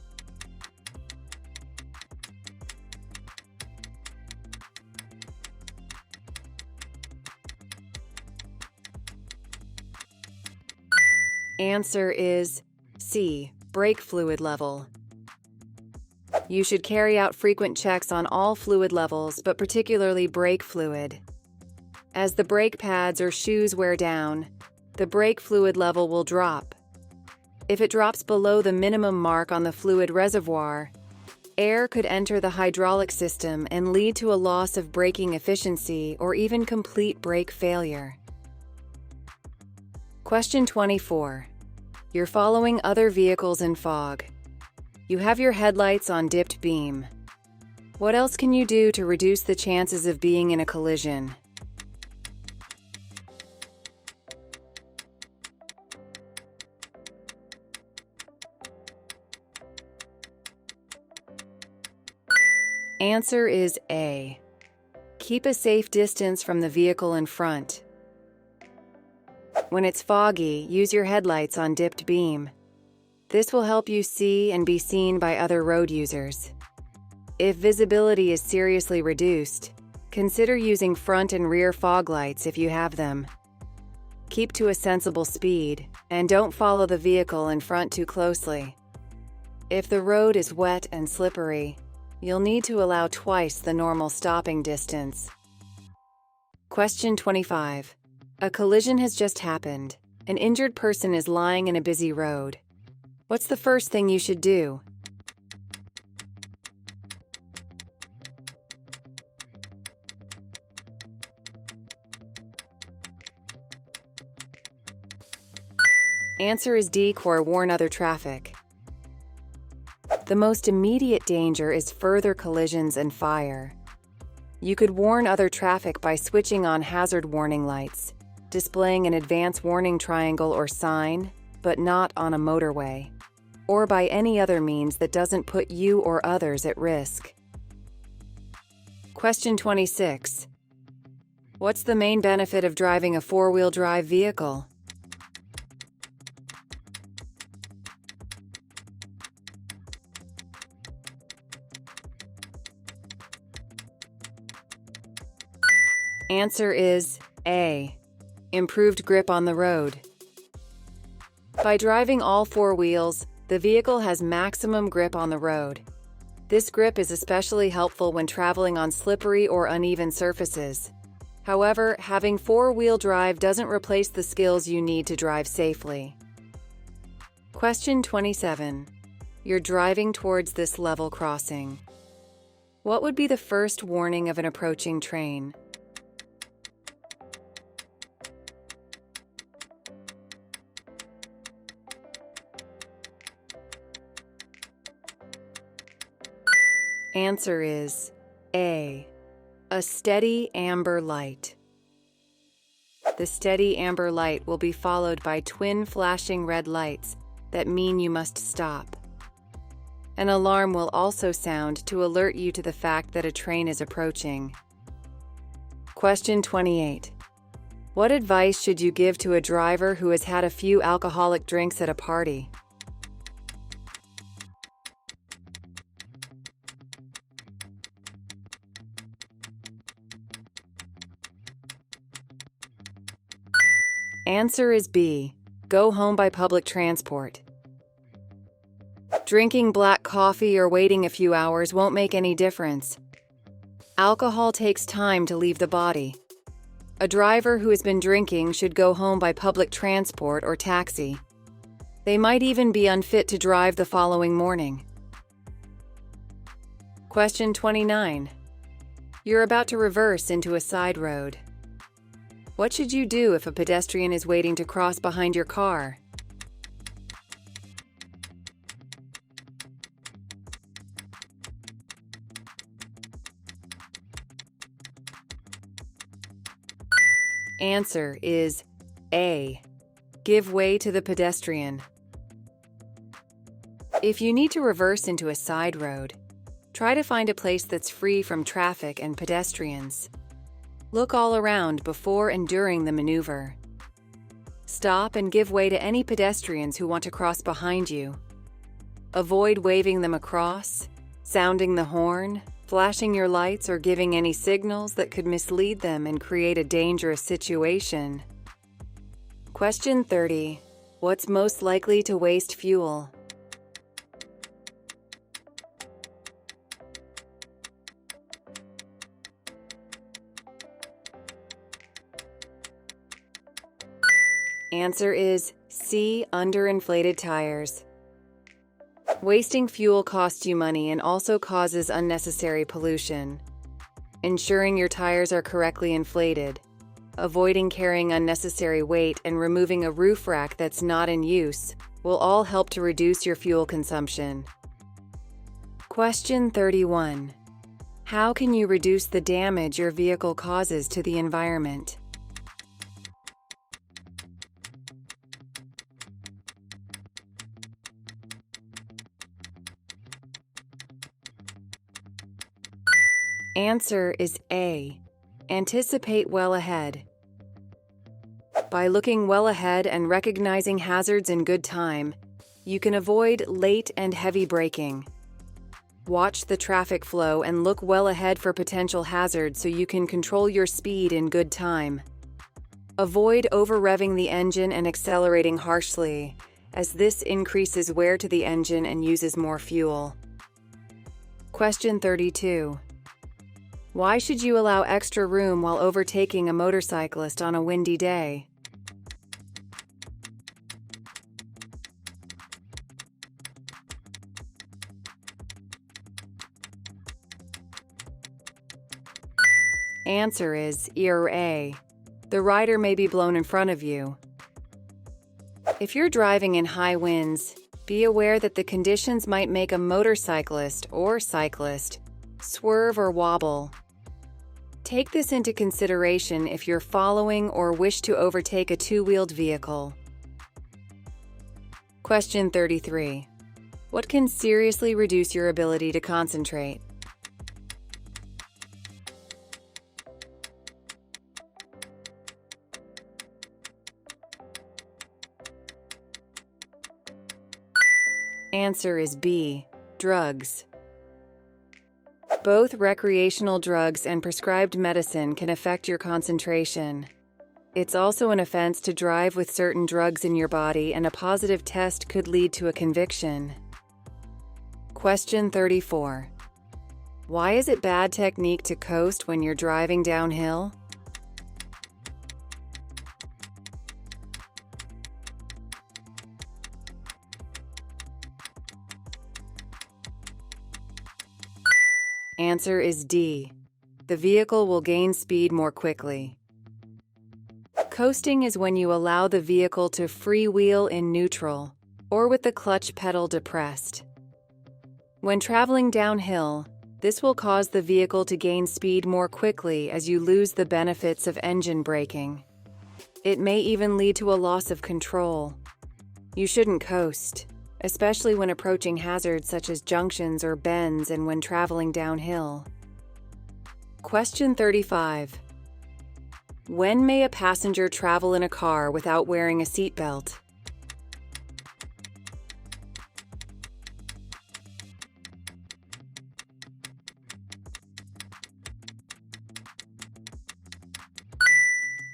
Answer is C. Brake fluid level. You should carry out frequent checks on all fluid levels, but particularly brake fluid. As the brake pads or shoes wear down, the brake fluid level will drop. If it drops below the minimum mark on the fluid reservoir, air could enter the hydraulic system and lead to a loss of braking efficiency or even complete brake failure. Question 24. You're following other vehicles in fog. You have your headlights on dipped beam. What else can you do to reduce the chances of being in a collision? Answer is A. Keep a safe distance from the vehicle in front. When it's foggy, use your headlights on dipped beam. This will help you see and be seen by other road users. If visibility is seriously reduced, consider using front and rear fog lights if you have them. Keep to a sensible speed, and don't follow the vehicle in front too closely. If the road is wet and slippery, you'll need to allow twice the normal stopping distance. Question 25. A collision has just happened. An injured person is lying in a busy road. What's the first thing you should do? Answer is D. Warn other traffic. The most immediate danger is further collisions and fire. You could warn other traffic by switching on hazard warning lights, displaying an advance warning triangle or sign, but not on a motorway, or by any other means that doesn't put you or others at risk. Question 26. What's the main benefit of driving a four-wheel drive vehicle? Answer is A. Improved grip on the road. By driving all four wheels, the vehicle has maximum grip on the road. This grip is especially helpful when traveling on slippery or uneven surfaces. However, having four-wheel drive doesn't replace the skills you need to drive safely. Question 27. You're driving towards this level crossing. What would be the first warning of an approaching train? Answer is A. A steady amber light. The steady amber light will be followed by twin flashing red lights that mean you must stop. An alarm will also sound to alert you to the fact that a train is approaching. Question 28. What advice should you give to a driver who has had a few alcoholic drinks at a party? Answer is B. Go home by public transport. Drinking black coffee or waiting a few hours won't make any difference. Alcohol takes time to leave the body. A driver who has been drinking should go home by public transport or taxi. They might even be unfit to drive the following morning. Question 29. You're about to reverse into a side road. What should you do if a pedestrian is waiting to cross behind your car? Answer is A. Give way to the pedestrian. If you need to reverse into a side road, try to find a place that's free from traffic and pedestrians. Look all around before and during the maneuver. Stop and give way to any pedestrians who want to cross behind you. Avoid waving them across, sounding the horn, flashing your lights, or giving any signals that could mislead them and create a dangerous situation. Question 30. What's most likely to waste fuel? Answer is C, underinflated tires. Wasting fuel costs you money and also causes unnecessary pollution. Ensuring your tires are correctly inflated, avoiding carrying unnecessary weight, and removing a roof rack that's not in use will all help to reduce your fuel consumption. Question 31. How can you reduce the damage your vehicle causes to the environment? Answer is A. Anticipate well ahead. By looking well ahead and recognizing hazards in good time, you can avoid late and heavy braking. Watch the traffic flow and look well ahead for potential hazards so you can control your speed in good time. Avoid over-revving the engine and accelerating harshly, as this increases wear to the engine and uses more fuel. Question 32. Why should you allow extra room while overtaking a motorcyclist on a windy day? Answer is A. The rider may be blown in front of you. If you're driving in high winds, be aware that the conditions might make a motorcyclist or cyclist swerve or wobble. Take this into consideration if you're following or wish to overtake a two-wheeled vehicle. Question 33. What can seriously reduce your ability to concentrate? Answer is B. Drugs. Both recreational drugs and prescribed medicine can affect your concentration. It's also an offense to drive with certain drugs in your body, and a positive test could lead to a conviction. Question 34. Why is it bad technique to coast when you're driving downhill? Answer is D. The vehicle will gain speed more quickly. Coasting is when you allow the vehicle to freewheel in neutral, or with the clutch pedal depressed. When traveling downhill, this will cause the vehicle to gain speed more quickly as you lose the benefits of engine braking. It may even lead to a loss of control. You shouldn't coast, especially when approaching hazards such as junctions or bends and when traveling downhill. Question 35. When may a passenger travel in a car without wearing a seatbelt?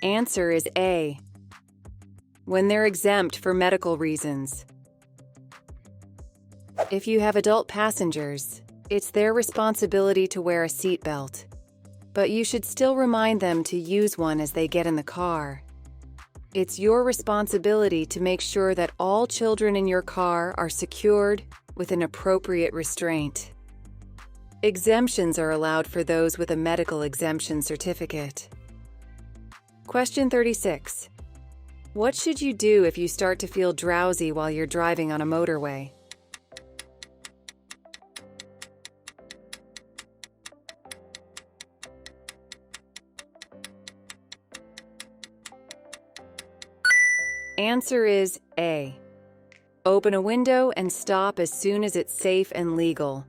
Answer is A. When they're exempt for medical reasons. If you have adult passengers, it's their responsibility to wear a seatbelt, but you should still remind them to use one as they get in the car. It's your responsibility to make sure that all children in your car are secured with an appropriate restraint. Exemptions are allowed for those with a medical exemption certificate. Question 36. What should you do if you start to feel drowsy while you're driving on a motorway? Answer is A. Open a window and stop as soon as it's safe and legal.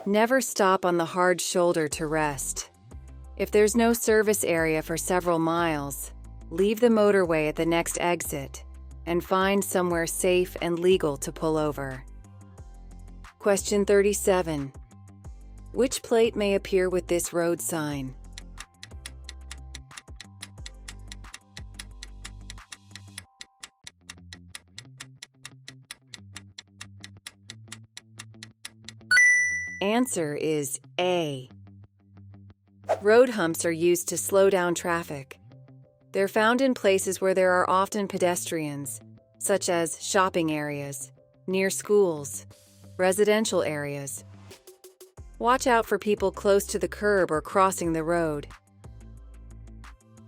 Never stop on the hard shoulder to rest. If there's no service area for several miles, leave the motorway at the next exit and find somewhere safe and legal to pull over. Question 37. Which plate may appear with this road sign? Answer is A. Road humps are used to slow down traffic. They're found in places where there are often pedestrians, such as shopping areas, near schools, residential areas. Watch out for people close to the curb or crossing the road.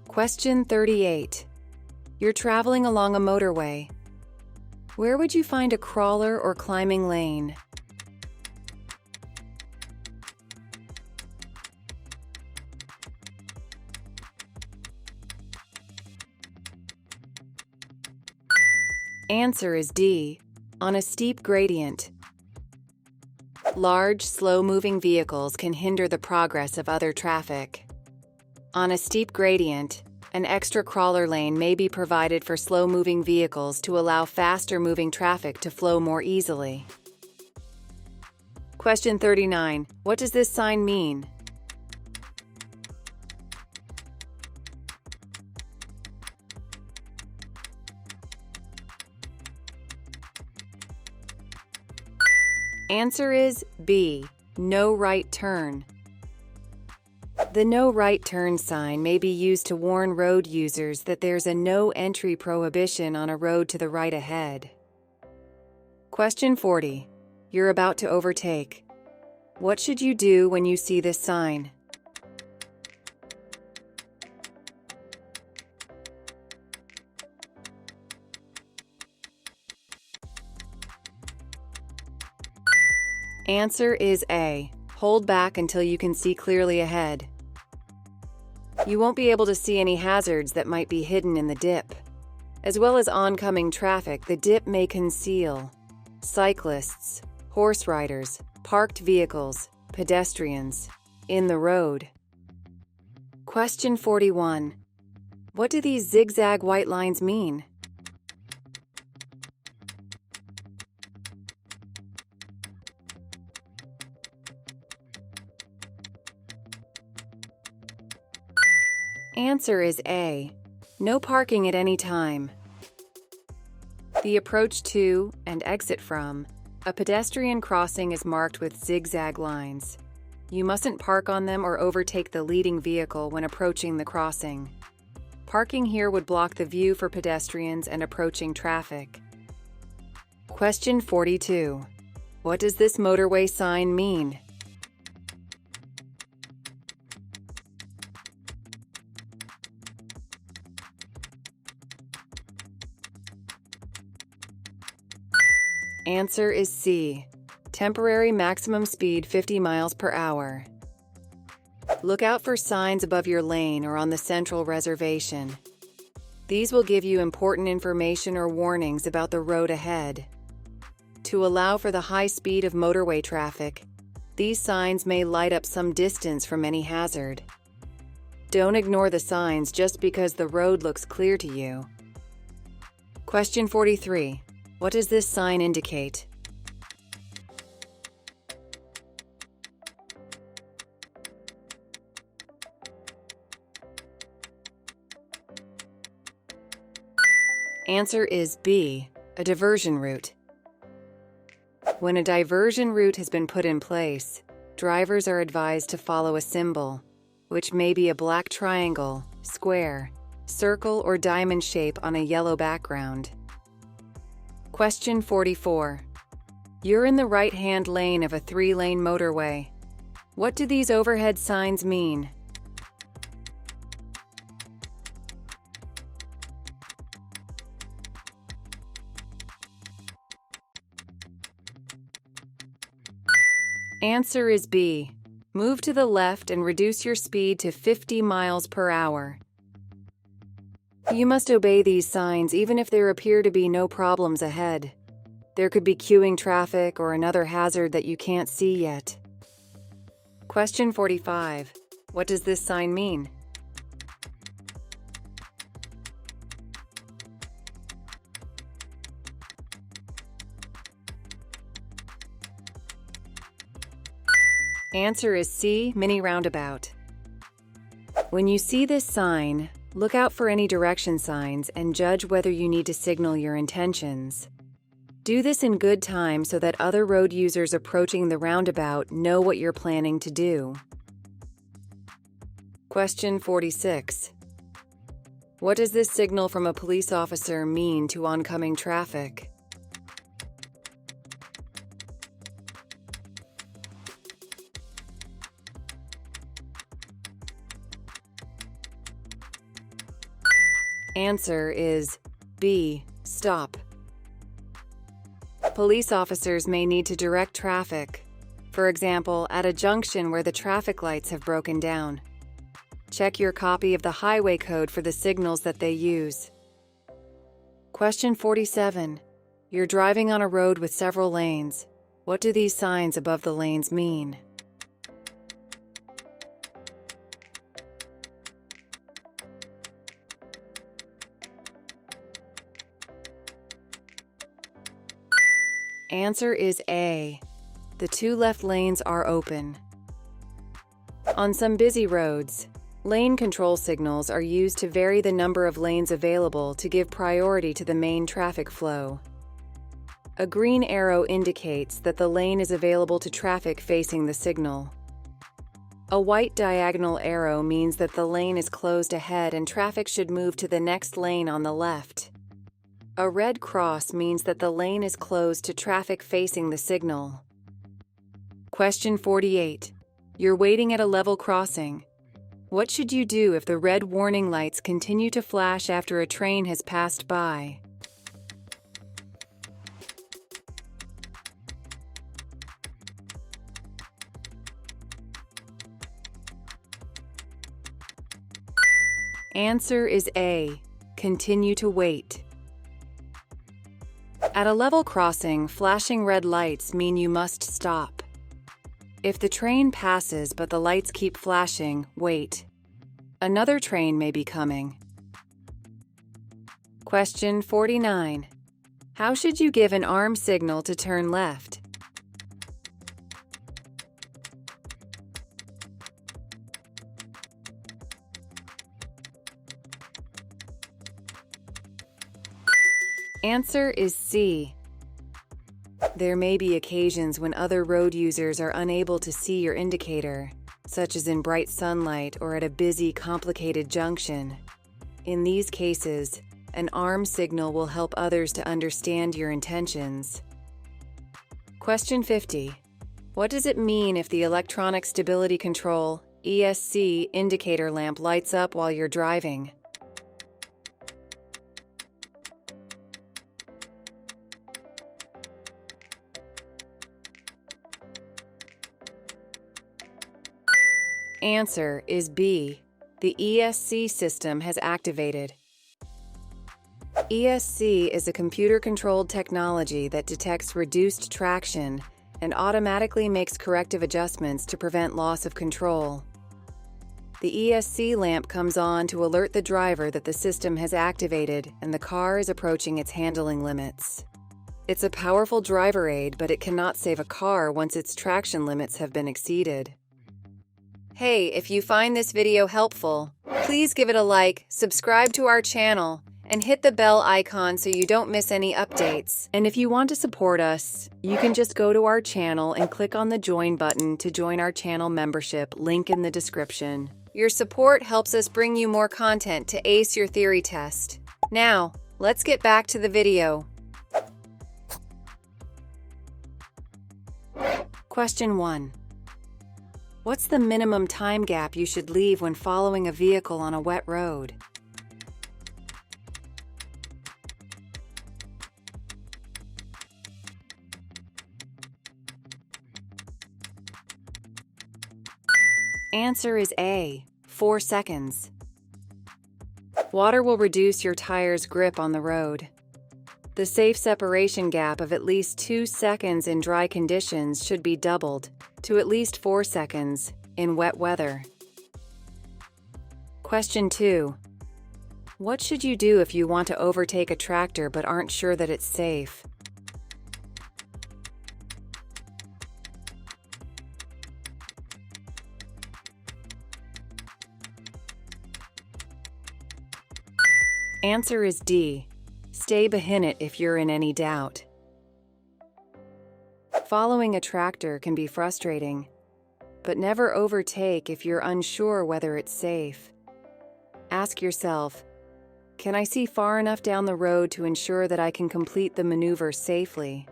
Question 38. You're traveling along a motorway. Where would you find a crawler or climbing lane? Answer is D. On a steep gradient. Large, slow-moving vehicles can hinder the progress of other traffic. On a steep gradient, an extra crawler lane may be provided for slow-moving vehicles to allow faster-moving traffic to flow more easily. Question 39. What does this sign mean? Answer is B. No right turn. The no right turn sign may be used to warn road users that there's a no entry prohibition on a road to the right ahead. Question 40. You're about to overtake. What should you do when you see this sign? Answer is A. Hold back until you can see clearly ahead. You won't be able to see any hazards that might be hidden in the dip. As well as oncoming traffic, the dip may conceal cyclists, horse riders, parked vehicles, pedestrians in the road. Question 41. What do these zigzag white lines mean? Answer is A. No parking at any time. The approach to and exit from a pedestrian crossing is marked with zigzag lines. You mustn't park on them or overtake the leading vehicle when approaching the crossing. Parking here would block the view for pedestrians and approaching traffic. Question 42. What does this motorway sign mean? Answer is C. Temporary maximum speed 50 miles per hour. Look out for signs above your lane or on the central reservation. These will give you important information or warnings about the road ahead. To allow for the high speed of motorway traffic, these signs may light up some distance from any hazard. Don't ignore the signs just because the road looks clear to you. Question 43. What does this sign indicate? Answer is B. A diversion route. When a diversion route has been put in place, drivers are advised to follow a symbol, which may be a black triangle, square, circle, or diamond shape on a yellow background. Question 44. You're in the right-hand lane of a 3-lane motorway. What do these overhead signs mean? Answer is B. Move to the left and reduce your speed to 50 miles per hour. You must obey these signs even if there appear to be no problems ahead. There could be queuing traffic or another hazard that you can't see yet. Question 45. What does this sign mean? Answer is C. Mini roundabout. When you see this sign, look out for any direction signs and judge whether you need to signal your intentions. Do this in good time so that other road users approaching the roundabout know what you're planning to do. Question 46. What does this signal from a police officer mean to oncoming traffic? Answer is B. Stop. Police officers may need to direct traffic, for example, at a junction where the traffic lights have broken down. Check your copy of the highway code for the signals that they use. Question 47. You're driving on a road with several lanes. What do these signs above the lanes mean? Answer is A. The two left lanes are open. On some busy roads, lane control signals are used to vary the number of lanes available to give priority to the main traffic flow. A green arrow indicates that the lane is available to traffic facing the signal. A white diagonal arrow means that the lane is closed ahead and traffic should move to the next lane on the left. A red cross means that the lane is closed to traffic facing the signal. Question 48. You're waiting at a level crossing. What should you do if the red warning lights continue to flash after a train has passed by? Answer is A. Continue to wait. At a level crossing, flashing red lights mean you must stop. If the train passes but the lights keep flashing, wait. Another train may be coming. Question 49. How should you give an arm signal to turn left? Answer is C. There may be occasions when other road users are unable to see your indicator, such as in bright sunlight or at a busy, complicated junction. In these cases, an arm signal will help others to understand your intentions. Question 50. What does it mean if the electronic stability control (ESC) indicator lamp lights up while you're driving? Answer is B. The ESC system has activated. ESC is a computer-controlled technology that detects reduced traction and automatically makes corrective adjustments to prevent loss of control. The ESC lamp comes on to alert the driver that the system has activated and the car is approaching its handling limits. It's a powerful driver aid, but it cannot save a car once its traction limits have been exceeded. Hey, if you find this video helpful, please give it a like, subscribe to our channel, and hit the bell icon so you don't miss any updates. And if you want to support us, you can just go to our channel and click on the join button to join our channel membership, link in the description. Your support helps us bring you more content to ace your theory test. Now, let's get back to the video. Question 1. What's the minimum time gap you should leave when following a vehicle on a wet road? Answer is A. 4 seconds. Water will reduce your tire's grip on the road. The safe separation gap of at least 2 seconds in dry conditions should be doubled to at least 4 seconds in wet weather. Question 2. What should you do if you want to overtake a tractor but aren't sure that it's safe? Answer is D. Stay behind it if you're in any doubt. Following a tractor can be frustrating, but never overtake if you're unsure whether it's safe. Ask yourself, can I see far enough down the road to ensure that I can complete the maneuver safely?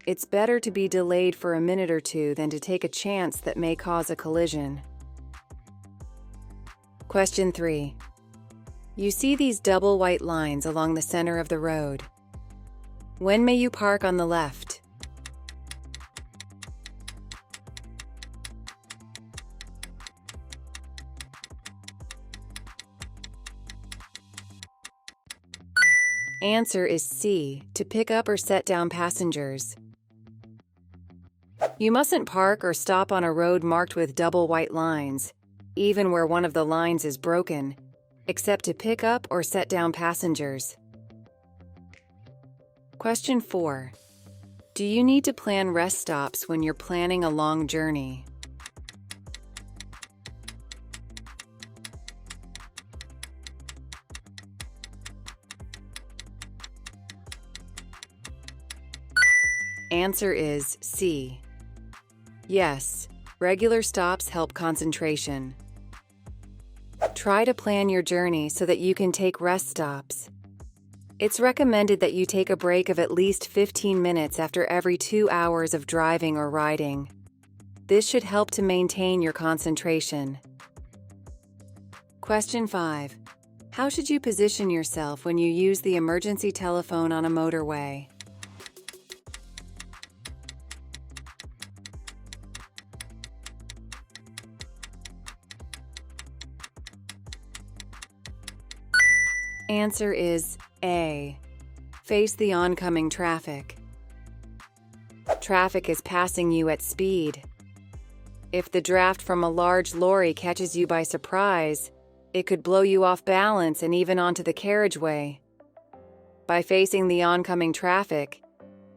It's better to be delayed for a minute or two than to take a chance that may cause a collision. Question 3. You see these double white lines along the center of the road. When may you park on the left? Answer is C, to pick up or set down passengers. You mustn't park or stop on a road marked with double white lines, even where one of the lines is broken, except to pick up or set down passengers. Question 4. Do you need to plan rest stops when you're planning a long journey? Answer is C. Yes, regular stops help concentration. Try to plan your journey so that you can take rest stops. It's recommended that you take a break of at least 15 minutes after every 2 hours of driving or riding. This should help to maintain your concentration. Question 5. How should you position yourself when you use the emergency telephone on a motorway? Answer is A. Face the oncoming traffic. Traffic is passing you at speed. If the draft from a large lorry catches you by surprise, it could blow you off balance and even onto the carriageway. By facing the oncoming traffic,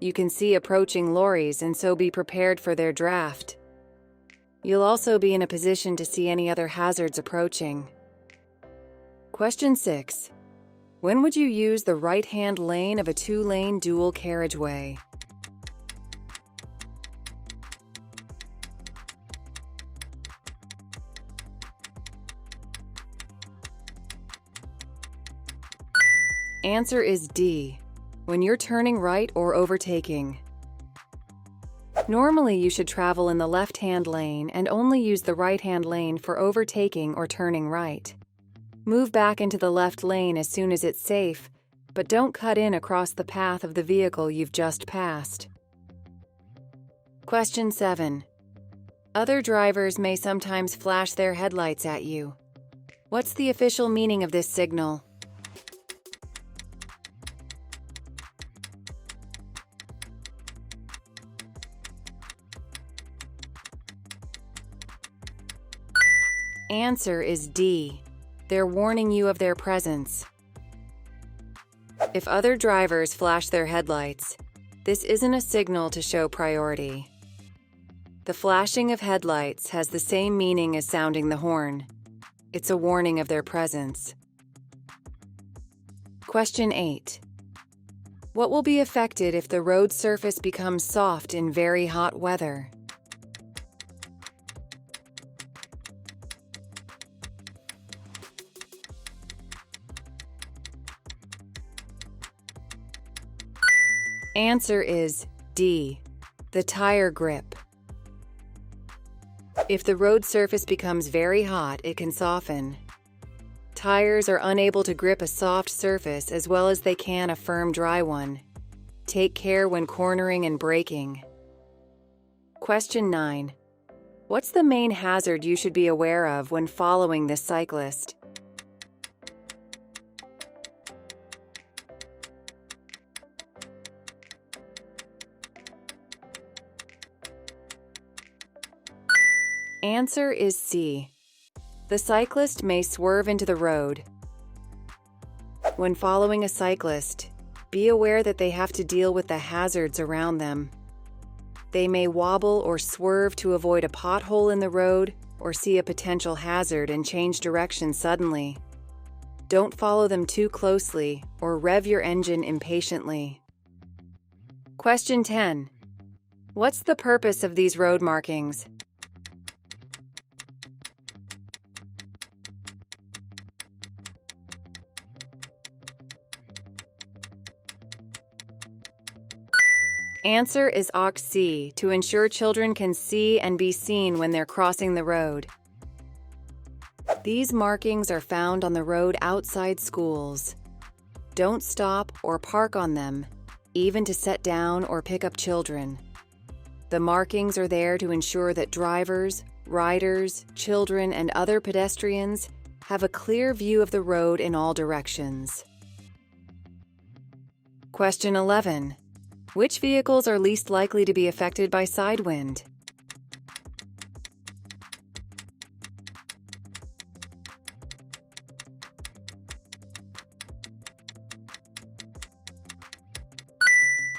you can see approaching lorries and so be prepared for their draft. You'll also be in a position to see any other hazards approaching. Question 6. When would you use the right-hand lane of a 2-lane dual carriageway? Answer is D. When you're turning right or overtaking. Normally, you should travel in the left-hand lane and only use the right-hand lane for overtaking or turning right. Move back into the left lane as soon as it's safe, but don't cut in across the path of the vehicle you've just passed. Question 7. Other drivers may sometimes flash their headlights at you. What's the official meaning of this signal? Answer is D. They're warning you of their presence. If other drivers flash their headlights, this isn't a signal to show priority. The flashing of headlights has the same meaning as sounding the horn. It's a warning of their presence. Question 8. What will be affected if the road surface becomes soft in very hot weather? Answer is D. The tire grip. If the road surface becomes very hot, it can soften. Tires are unable to grip a soft surface as well as they can a firm, dry one. Take care when cornering and braking. Question 9. What's the main hazard you should be aware of when following this cyclist? Answer is C. The cyclist may swerve into the road. When following a cyclist, be aware that they have to deal with the hazards around them. They may wobble or swerve to avoid a pothole in the road or see a potential hazard and change direction suddenly. Don't follow them too closely or rev your engine impatiently. Question 10. What's the purpose of these road markings? Answer is Ox C, to ensure children can see and be seen when they're crossing the road. These markings are found on the road outside schools. Don't stop or park on them, even to set down or pick up children. The markings are there to ensure that drivers, riders, children, and other pedestrians have a clear view of the road in all directions. Question 11. Which vehicles are least likely to be affected by side wind?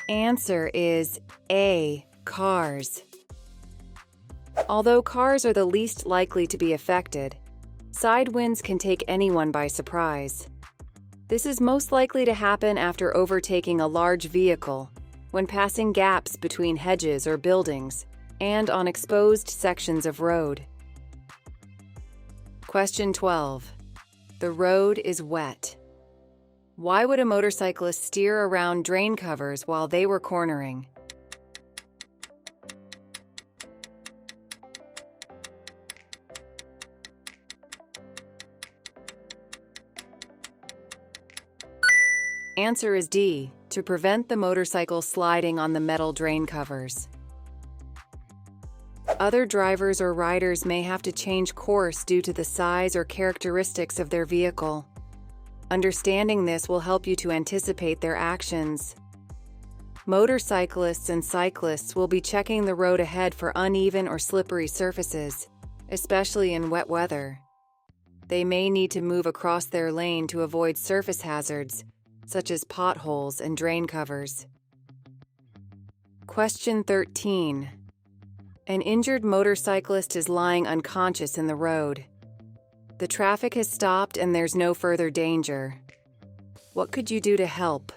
Answer is A, cars. Although cars are the least likely to be affected, side winds can take anyone by surprise. This is most likely to happen after overtaking a large vehicle, when passing gaps between hedges or buildings, and on exposed sections of road. Question 12. The road is wet. Why would a motorcyclist steer around drain covers while they were cornering? Answer is D, to prevent the motorcycle sliding on the metal drain covers. Other drivers or riders may have to change course due to the size or characteristics of their vehicle. Understanding this will help you to anticipate their actions. Motorcyclists and cyclists will be checking the road ahead for uneven or slippery surfaces, especially in wet weather. They may need to move across their lane to avoid surface hazards, such as potholes and drain covers. Question 13. An injured motorcyclist is lying unconscious in the road. The traffic has stopped and there's no further danger. What could you do to help?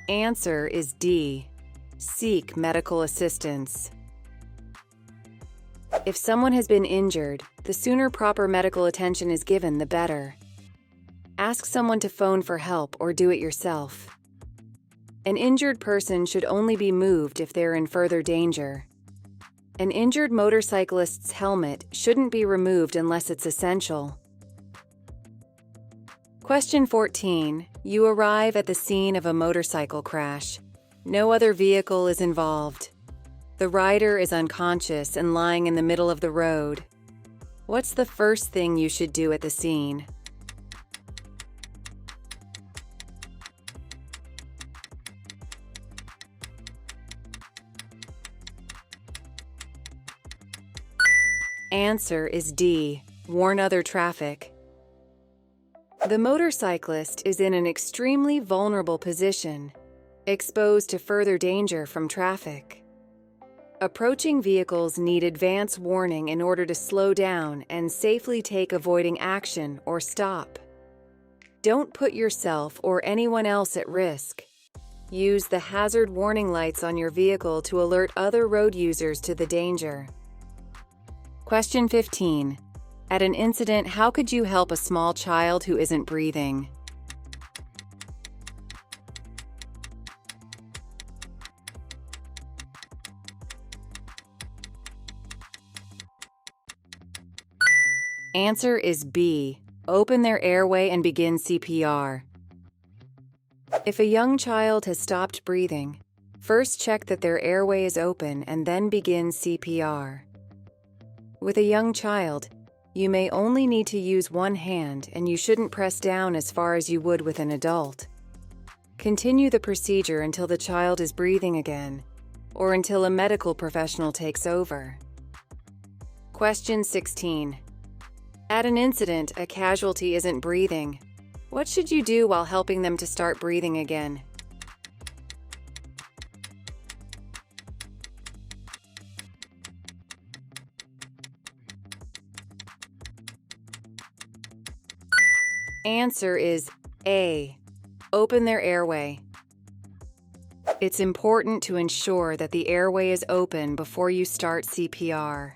Answer is D. Seek medical assistance. If someone has been injured, the sooner proper medical attention is given, the better. Ask someone to phone for help or do it yourself. An injured person should only be moved if they're in further danger. An injured motorcyclist's helmet shouldn't be removed unless it's essential. Question 14. You arrive at the scene of a motorcycle crash. No other vehicle is involved. The rider is unconscious and lying in the middle of the road. What's the first thing you should do at the scene? Answer is D. Warn other traffic. The motorcyclist is in an extremely vulnerable position, exposed to further danger from traffic. Approaching vehicles need advance warning in order to slow down and safely take avoiding action or stop. Don't put yourself or anyone else at risk. Use the hazard warning lights on your vehicle to alert other road users to the danger. Question 15. At an incident, how could you help a small child who isn't breathing? Answer is B. Open their airway and begin CPR. If a young child has stopped breathing, first check that their airway is open and then begin CPR. With a young child, you may only need to use one hand and you shouldn't press down as far as you would with an adult. Continue the procedure until the child is breathing again, or until a medical professional takes over. Question 16. At an incident, a casualty isn't breathing. What should you do while helping them to start breathing again? Answer is A. Open their airway. It's important to ensure that the airway is open before you start CPR.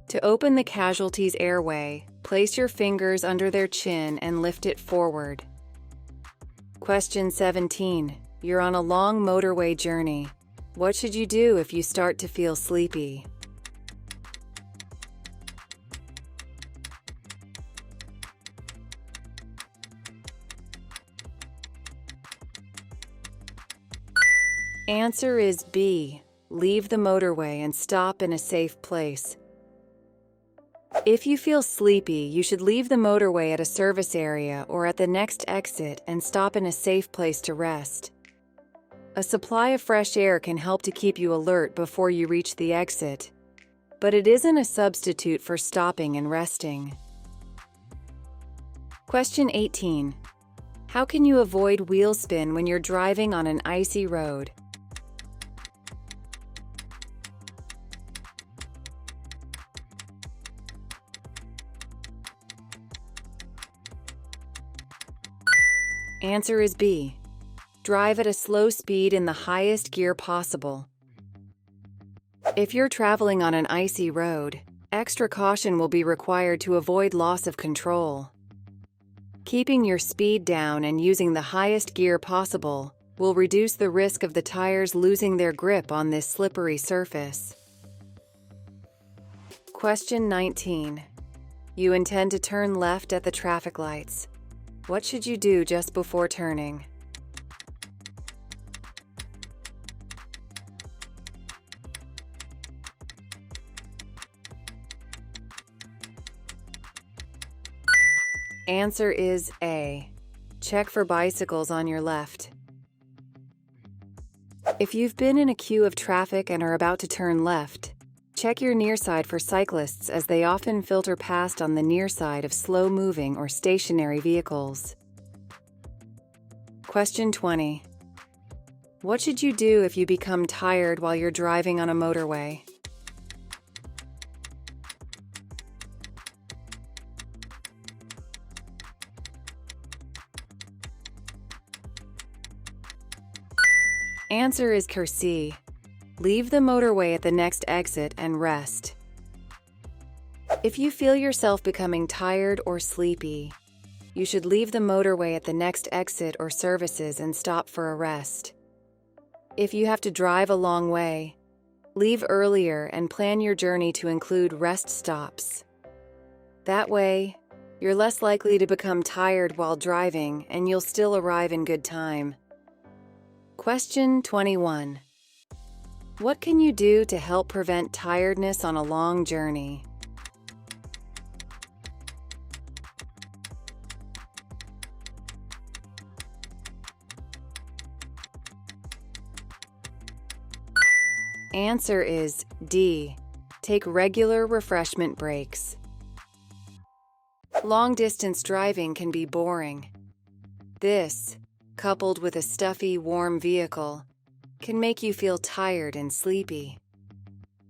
To open the casualty's airway, place your fingers under their chin and lift it forward. Question 17. You're on a long motorway journey. What should you do if you start to feel sleepy? Answer is B. Leave the motorway and stop in a safe place. If you feel sleepy, you should leave the motorway at a service area or at the next exit and stop in a safe place to rest. A supply of fresh air can help to keep you alert before you reach the exit, but it isn't a substitute for stopping and resting. Question 18. How can you avoid wheel spin when you're driving on an icy road? Answer is B. Drive at a slow speed in the highest gear possible. If you're traveling on an icy road, extra caution will be required to avoid loss of control. Keeping your speed down and using the highest gear possible will reduce the risk of the tires losing their grip on this slippery surface. Question 19. You intend to turn left at the traffic lights. What should you do just before turning? Answer is A. Check for bicycles on your left. If you've been in a queue of traffic and are about to turn left, check your near side for cyclists as they often filter past on the near side of slow-moving or stationary vehicles. Question 20. What should you do if you become tired while you're driving on a motorway? Answer is C. Leave the motorway at the next exit and rest. If you feel yourself becoming tired or sleepy, you should leave the motorway at the next exit or services and stop for a rest. If you have to drive a long way, leave earlier and plan your journey to include rest stops. That way, you're less likely to become tired while driving and you'll still arrive in good time. Question 21. What can you do to help prevent tiredness on a long journey? Answer is D. Take regular refreshment breaks. Long-distance driving can be boring. This, coupled with a stuffy, warm vehicle, can make you feel tired and sleepy.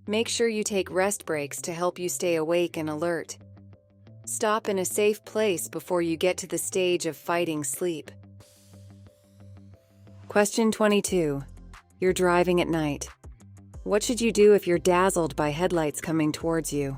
Make sure you take rest breaks to help you stay awake and alert. Stop in a safe place before you get to the stage of fighting sleep. Question 22. You're driving at night. What should you do if you're dazzled by headlights coming towards you?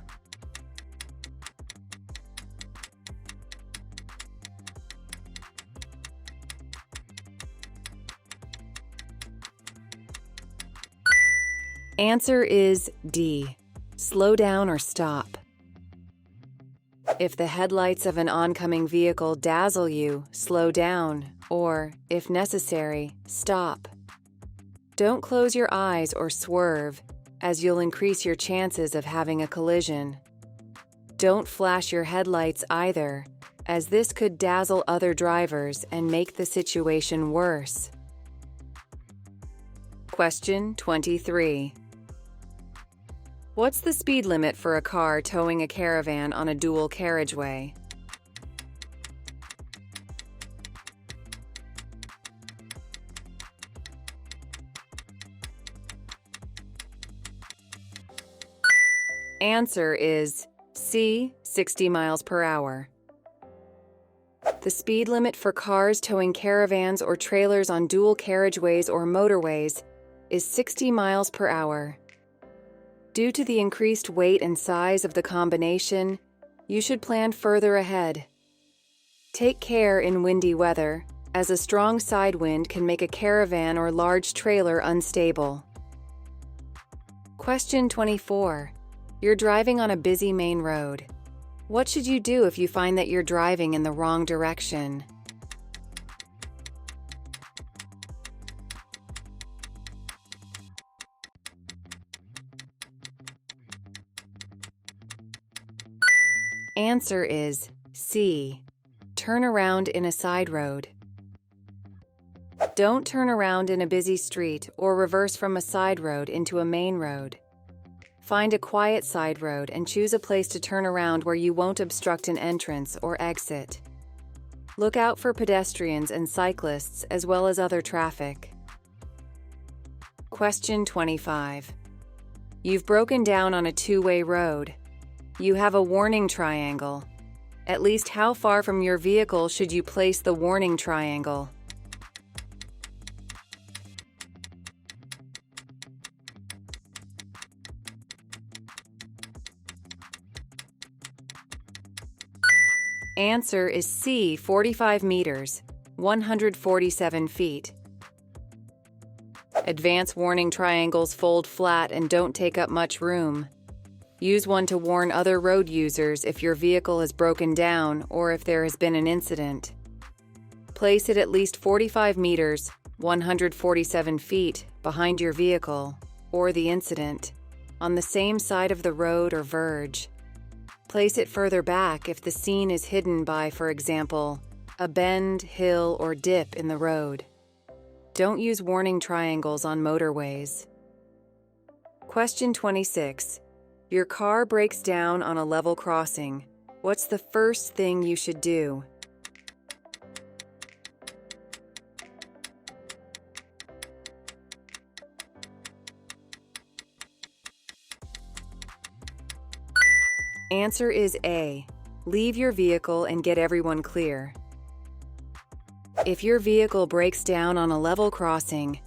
Answer is D. Slow down or stop. If the headlights of an oncoming vehicle dazzle you, slow down, or, if necessary, stop. Don't close your eyes or swerve, as you'll increase your chances of having a collision. Don't flash your headlights either, as this could dazzle other drivers and make the situation worse. Question 23. What's the speed limit for a car towing a caravan on a dual carriageway? Answer is C, 60 miles per hour. The speed limit for cars towing caravans or trailers on dual carriageways or motorways is 60 miles per hour. Due to the increased weight and size of the combination, you should plan further ahead. Take care in windy weather, as a strong side wind can make a caravan or large trailer unstable. Question 24. You're driving on a busy main road. What should you do if you find that you're driving in the wrong direction? Answer is C. Turn around in a side road. Don't turn around in a busy street or reverse from a side road into a main road. Find a quiet side road and choose a place to turn around where you won't obstruct an entrance or exit. Look out for pedestrians and cyclists as well as other traffic. Question 25. You've broken down on a two-way road. You have a warning triangle. At least how far from your vehicle should you place the warning triangle? Answer is C, 45 meters, 147 feet. Advance warning triangles fold flat and don't take up much room. Use one to warn other road users if your vehicle has broken down or if there has been an incident. Place it at least 45 meters, 147 feet, behind your vehicle, or the incident, on the same side of the road or verge. Place it further back if the scene is hidden by, for example, a bend, hill, or dip in the road. Don't use warning triangles on motorways. Question 26. Your car breaks down on a level crossing. What's the first thing you should do? Answer is A. Leave your vehicle and get everyone clear. If your vehicle breaks down on a level crossing,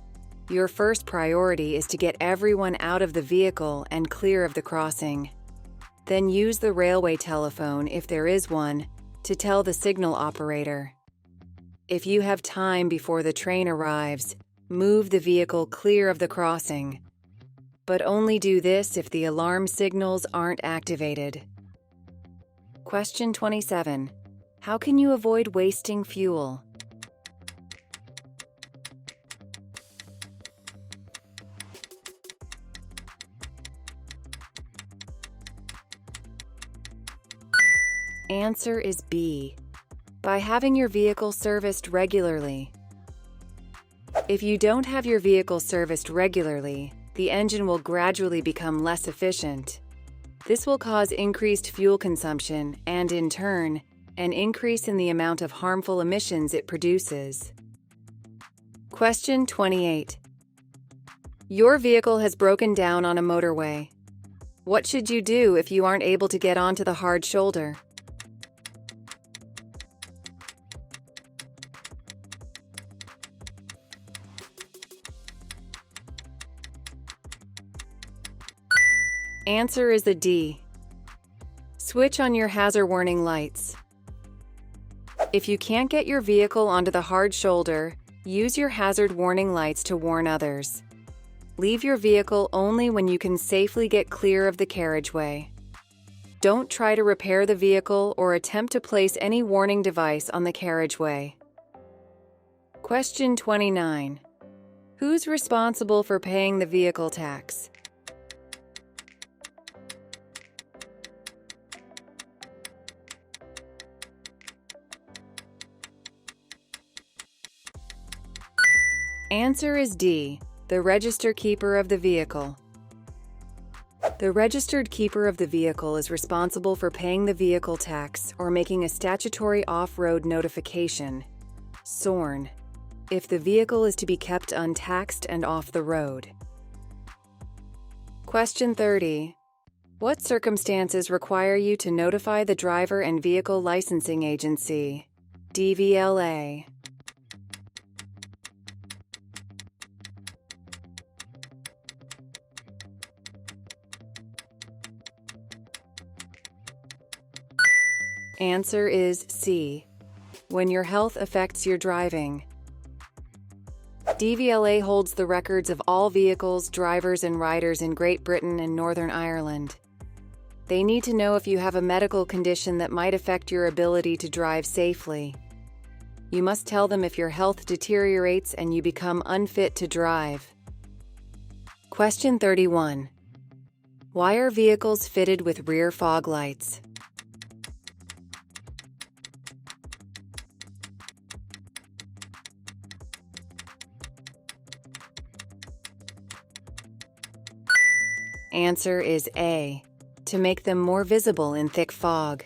your first priority is to get everyone out of the vehicle and clear of the crossing. Then use the railway telephone, if there is one, to tell the signal operator. If you have time before the train arrives, move the vehicle clear of the crossing. But only do this if the alarm signals aren't activated. Question 27. How can you avoid wasting fuel? Answer is B. By having your vehicle serviced regularly. If you don't have your vehicle serviced regularly, the engine will gradually become less efficient. This will cause increased fuel consumption and, in turn, an increase in the amount of harmful emissions it produces. Question 28. Your vehicle has broken down on a motorway. What should you do if you aren't able to get onto the hard shoulder? Answer is the D. Switch on your hazard warning lights. If you can't get your vehicle onto the hard shoulder, use your hazard warning lights to warn others. Leave your vehicle only when you can safely get clear of the carriageway. Don't try to repair the vehicle or attempt to place any warning device on the carriageway. Question 29. Who's responsible for paying the vehicle tax? Answer is D. The register keeper of the vehicle. The registered keeper of the vehicle is responsible for paying the vehicle tax or making a statutory off-road notification, SORN, if the vehicle is to be kept untaxed and off the road. Question 30. What circumstances require you to notify the driver and vehicle licensing agency? DVLA. Answer is C. When your health affects your driving. DVLA holds the records of all vehicles, drivers, and riders in Great Britain and Northern Ireland. They need to know if you have a medical condition that might affect your ability to drive safely. You must tell them if your health deteriorates and you become unfit to drive. Question 31. Why are vehicles fitted with rear fog lights? Answer is A. To make them more visible in thick fog.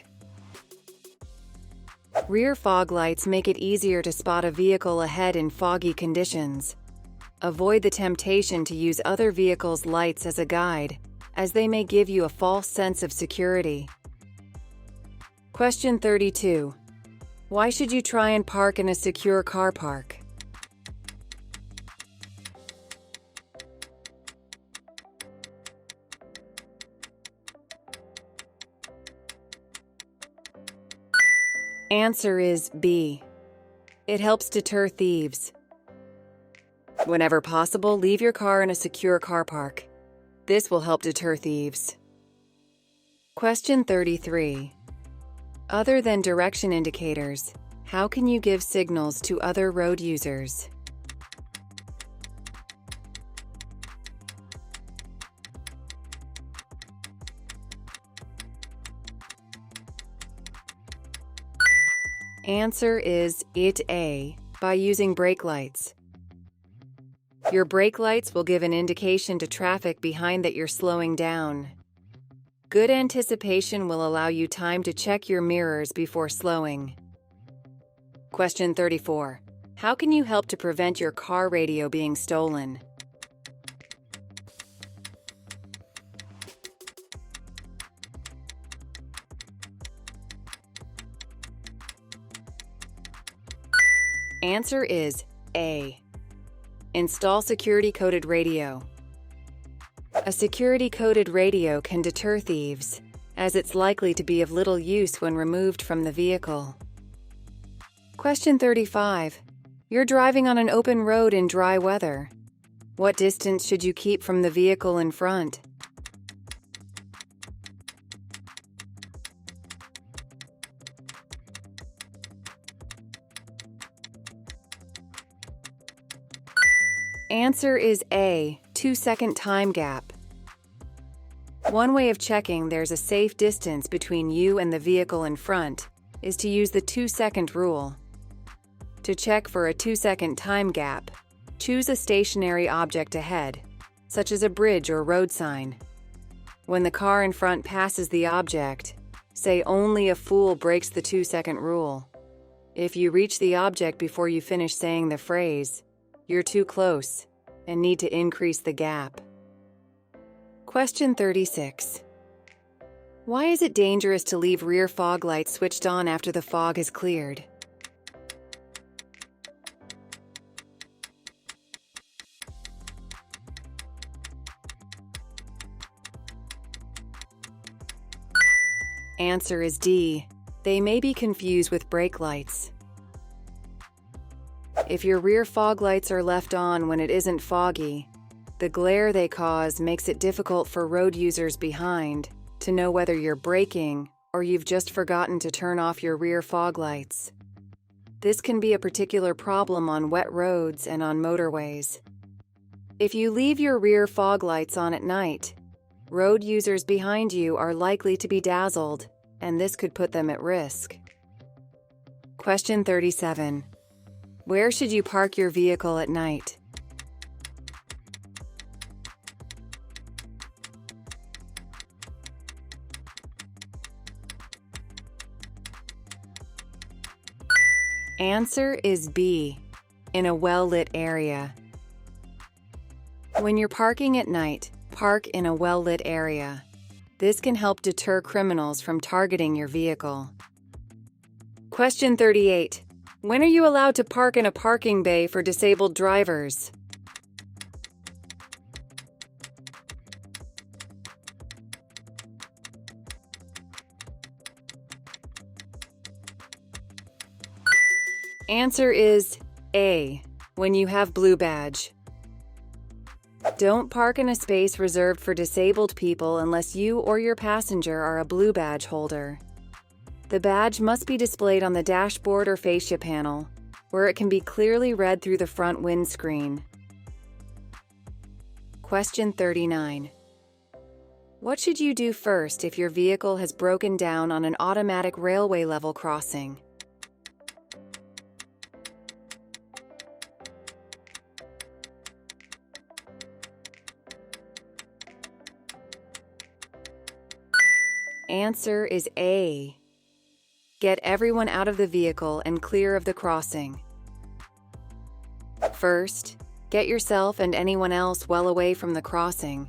Rear fog lights make it easier to spot a vehicle ahead in foggy conditions. Avoid the temptation to use other vehicles' lights as a guide, as they may give you a false sense of security. Question 32. Why should you try and park in a secure car park? Answer is B. It helps deter thieves. Whenever possible, leave your car in a secure car park. This will help deter thieves. Question 33. Other than direction indicators, how can you give signals to other road users? Answer is A. By using brake lights. Your brake lights will give an indication to traffic behind that you're slowing down. Good anticipation will allow you time to check your mirrors before slowing. Question 34. How can you help to prevent your car radio being stolen? Answer is A. Install security-coded radio. A security-coded radio can deter thieves, as it's likely to be of little use when removed from the vehicle. Question 35. You're driving on an open road in dry weather. What distance should you keep from the vehicle in front? Answer is A. 2-second time gap. One way of checking there's a safe distance between you and the vehicle in front is to use the 2-second rule. To check for a 2-second time gap, choose a stationary object ahead, such as a bridge or road sign. When the car in front passes the object, say only a fool breaks the 2-second rule. If you reach the object before you finish saying the phrase, you're too close and need to increase the gap. Question 36. Why is it dangerous to leave rear fog lights switched on after the fog has cleared? Answer is D. They may be confused with brake lights. If your rear fog lights are left on when it isn't foggy, the glare they cause makes it difficult for road users behind to know whether you're braking or you've just forgotten to turn off your rear fog lights. This can be a particular problem on wet roads and on motorways. If you leave your rear fog lights on at night, road users behind you are likely to be dazzled, and this could put them at risk. Question 37. Where should you park your vehicle at night? Answer is B. In a well-lit area. When you're parking at night, park in a well-lit area. This can help deter criminals from targeting your vehicle. Question 38. When are you allowed to park in a parking bay for disabled drivers? Answer is A, when you have blue badge. Don't park in a space reserved for disabled people unless you or your passenger are a blue badge holder. The badge must be displayed on the dashboard or fascia panel, where it can be clearly read through the front windscreen. Question 39. What should you do first if your vehicle has broken down on an automatic railway level crossing? Answer is A. Get everyone out of the vehicle and clear of the crossing. First, get yourself and anyone else well away from the crossing.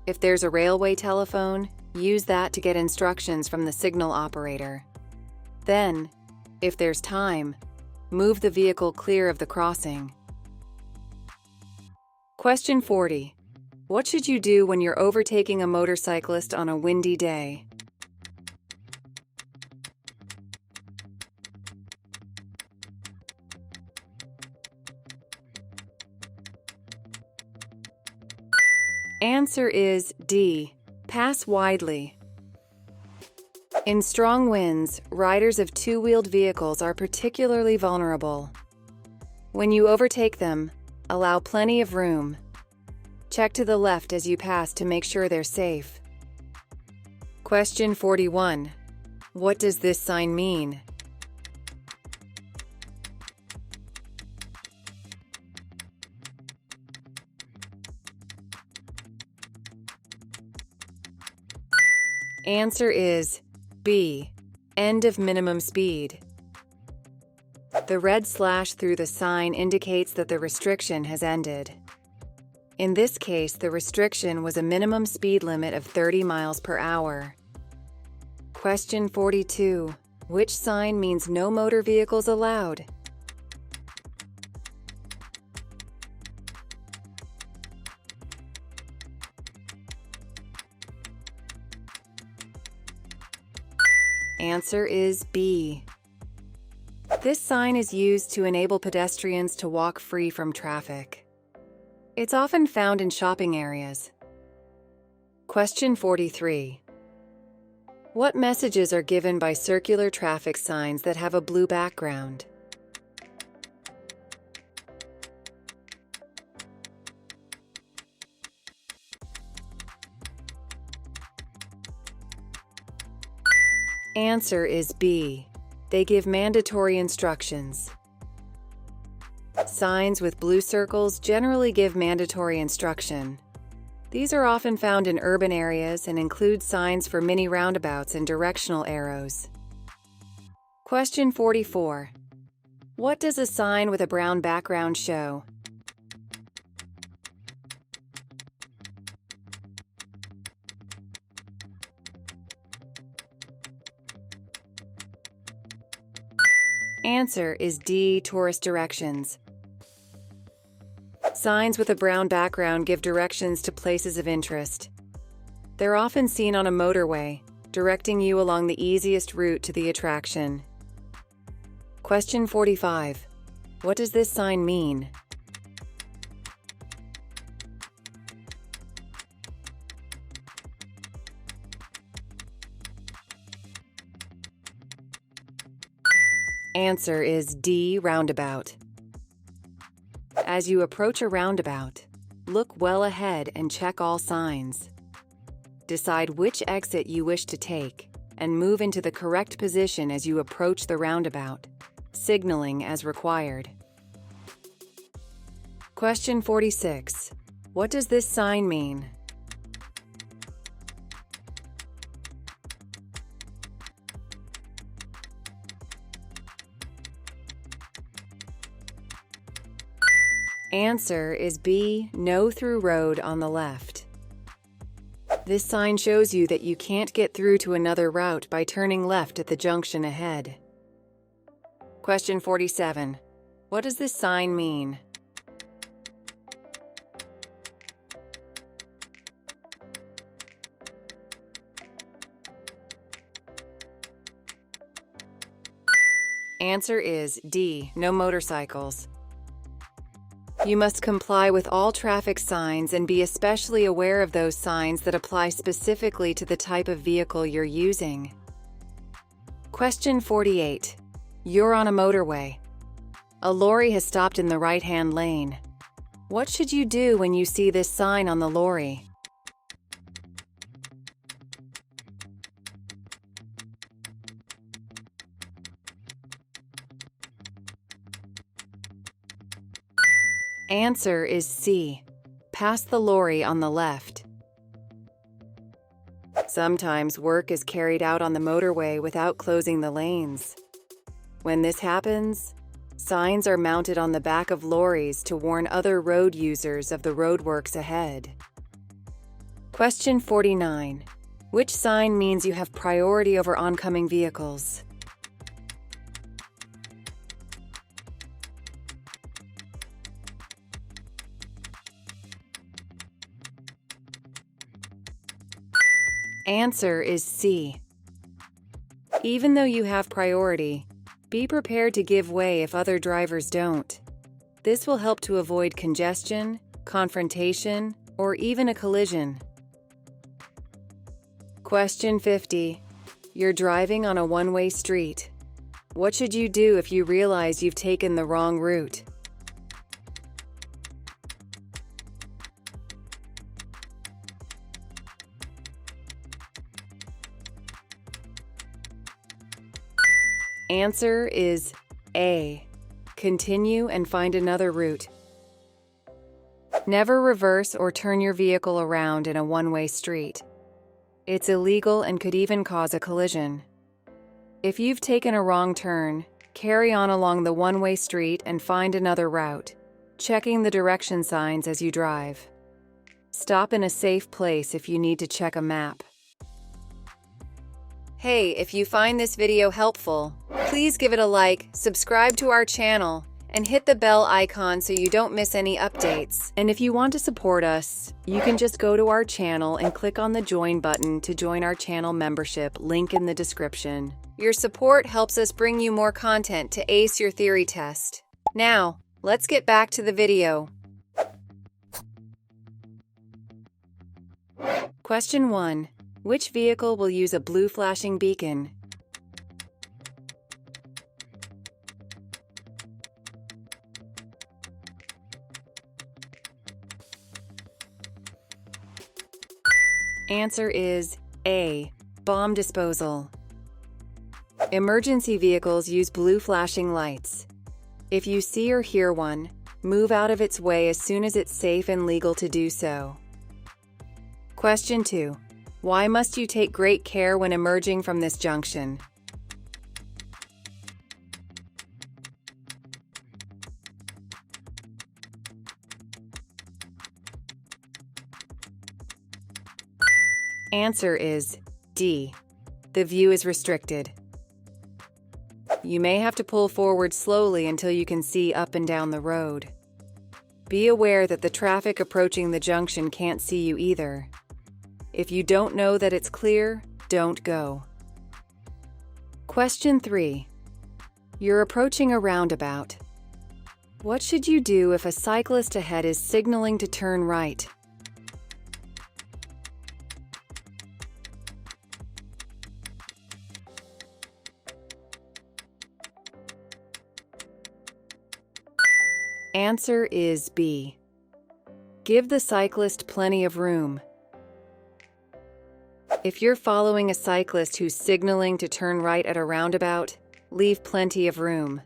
If there's a railway telephone, use that to get instructions from the signal operator. Then, if there's time, move the vehicle clear of the crossing. Question 40. What should you do when you're overtaking a motorcyclist on a windy day? Answer is D. Pass widely. In strong winds, riders of two-wheeled vehicles are particularly vulnerable. When you overtake them, allow plenty of room. Check to the left as you pass to make sure they're safe. Question 41. What does this sign mean? Answer is B. End of minimum speed. The red slash through the sign indicates that the restriction has ended. In this case, the restriction was a minimum speed limit of 30 miles per hour. Question 42. Which sign means no motor vehicles allowed? Answer is B. This sign is used to enable pedestrians to walk free from traffic. It's often found in shopping areas. Question 43. What messages are given by circular traffic signs that have a blue background? Answer is B. They give mandatory instructions. Signs with blue circles generally give mandatory instruction. These are often found in urban areas and include signs for mini roundabouts and directional arrows. Question 44. What does a sign with a brown background show? Answer is D. Tourist directions. Signs with a brown background give directions to places of interest. They're often seen on a motorway, directing you along the easiest route to the attraction. Question 45. What does this sign mean? Answer is D. Roundabout. As you approach a roundabout, look well ahead and check all signs. Decide which exit you wish to take and move into the correct position as you approach the roundabout, signaling as required. Question 46. What does this sign mean? Answer is B. No through road on the left. This sign shows you that you can't get through to another route by turning left at the junction ahead. Question 47. What does this sign mean? Answer is D, no motorcycles. You must comply with all traffic signs and be especially aware of those signs that apply specifically to the type of vehicle you're using. Question 48. You're on a motorway. A lorry has stopped in the right-hand lane. What should you do when you see this sign on the lorry? Answer is C. Pass the lorry on the left. Sometimes work is carried out on the motorway without closing the lanes. When this happens, signs are mounted on the back of lorries to warn other road users of the roadworks ahead. Question 49. Which sign means you have priority over oncoming vehicles? Answer is C. Even though you have priority, be prepared to give way if other drivers don't. This will help to avoid congestion, confrontation, or even a collision. Question 50. You're driving on a one-way street. What should you do if you realize you've taken the wrong route? Answer is A. Continue and find another route. Never reverse or turn your vehicle around in a one-way street. It's illegal and could even cause a collision. If you've taken a wrong turn, carry on along the one-way street and find another route, checking the direction signs as you drive. Stop in a safe place if you need to check a map. Hey, if you find this video helpful, please give it a like, subscribe to our channel, and hit the bell icon so you don't miss any updates. And if you want to support us, you can just go to our channel and click on the join button to join our channel membership, link in the description. Your support helps us bring you more content to ace your theory test. Now, let's get back to the video. Question 1. Which vehicle will use a blue flashing beacon? Answer is A. Bomb disposal. Emergency vehicles use blue flashing lights. If you see or hear one, move out of its way as soon as it's safe and legal to do so. Question 2. Why must you take great care when emerging from this junction? Answer is D. The view is restricted. You may have to pull forward slowly until you can see up and down the road. Be aware that the traffic approaching the junction can't see you either. If you don't know that it's clear, don't go. Question 3. You're approaching a roundabout. What should you do if a cyclist ahead is signaling to turn right? Answer is B. Give the cyclist plenty of room. If you're following a cyclist who's signaling to turn right at a roundabout, leave plenty of room.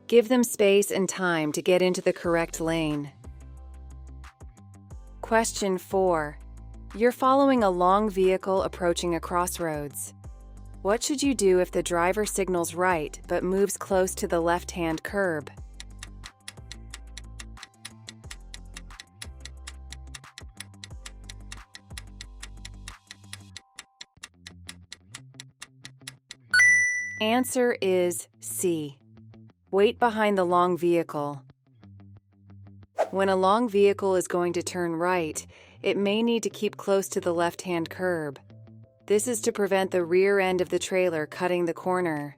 Give them space and time to get into the correct lane. Question 4. You're following a long vehicle approaching a crossroads. What should you do if the driver signals right but moves close to the left-hand curb? Answer is C. Wait behind the long vehicle. When a long vehicle is going to turn right, it may need to keep close to the left-hand curb. This is to prevent the rear end of the trailer cutting the corner.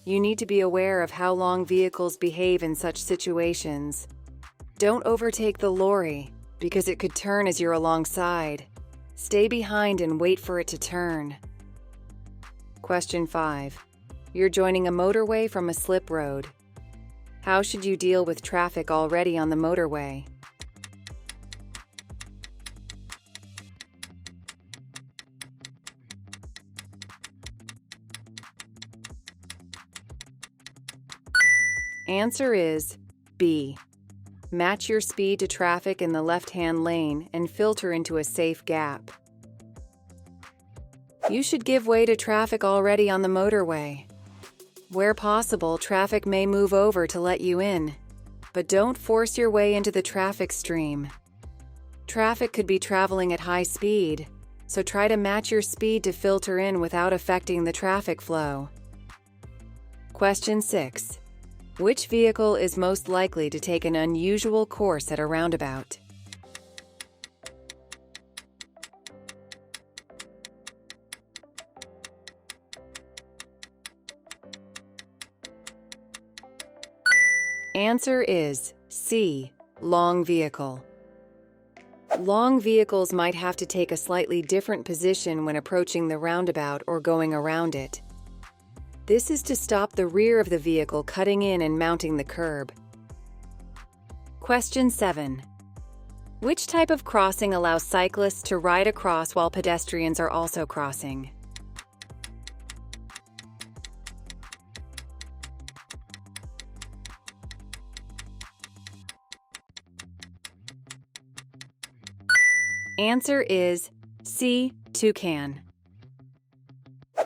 You need to be aware of how long vehicles behave in such situations. Don't overtake the lorry, because it could turn as you're alongside. Stay behind and wait for it to turn. Question 5. You're joining a motorway from a slip road. How should you deal with traffic already on the motorway? Answer is B. Match your speed to traffic in the left-hand lane and filter into a safe gap. You should give way to traffic already on the motorway. Where possible, traffic may move over to let you in, but don't force your way into the traffic stream. Traffic could be traveling at high speed, so try to match your speed to filter in without affecting the traffic flow. Question 6. Which vehicle is most likely to take an unusual course at a roundabout? Answer is C. Long vehicle. Long vehicles might have to take a slightly different position when approaching the roundabout or going around it. This is to stop the rear of the vehicle cutting in and mounting the curb. Question 7. Which type of crossing allows cyclists to ride across while pedestrians are also crossing? Answer is C. Toucan.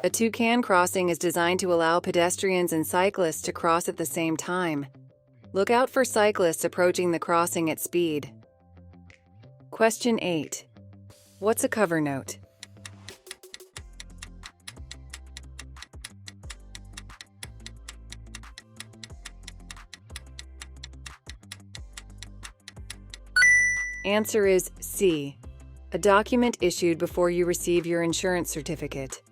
A toucan crossing is designed to allow pedestrians and cyclists to cross at the same time. Look out for cyclists approaching the crossing at speed. Question 8. What's a cover note? Answer is C. A document issued before you receive your insurance certificate.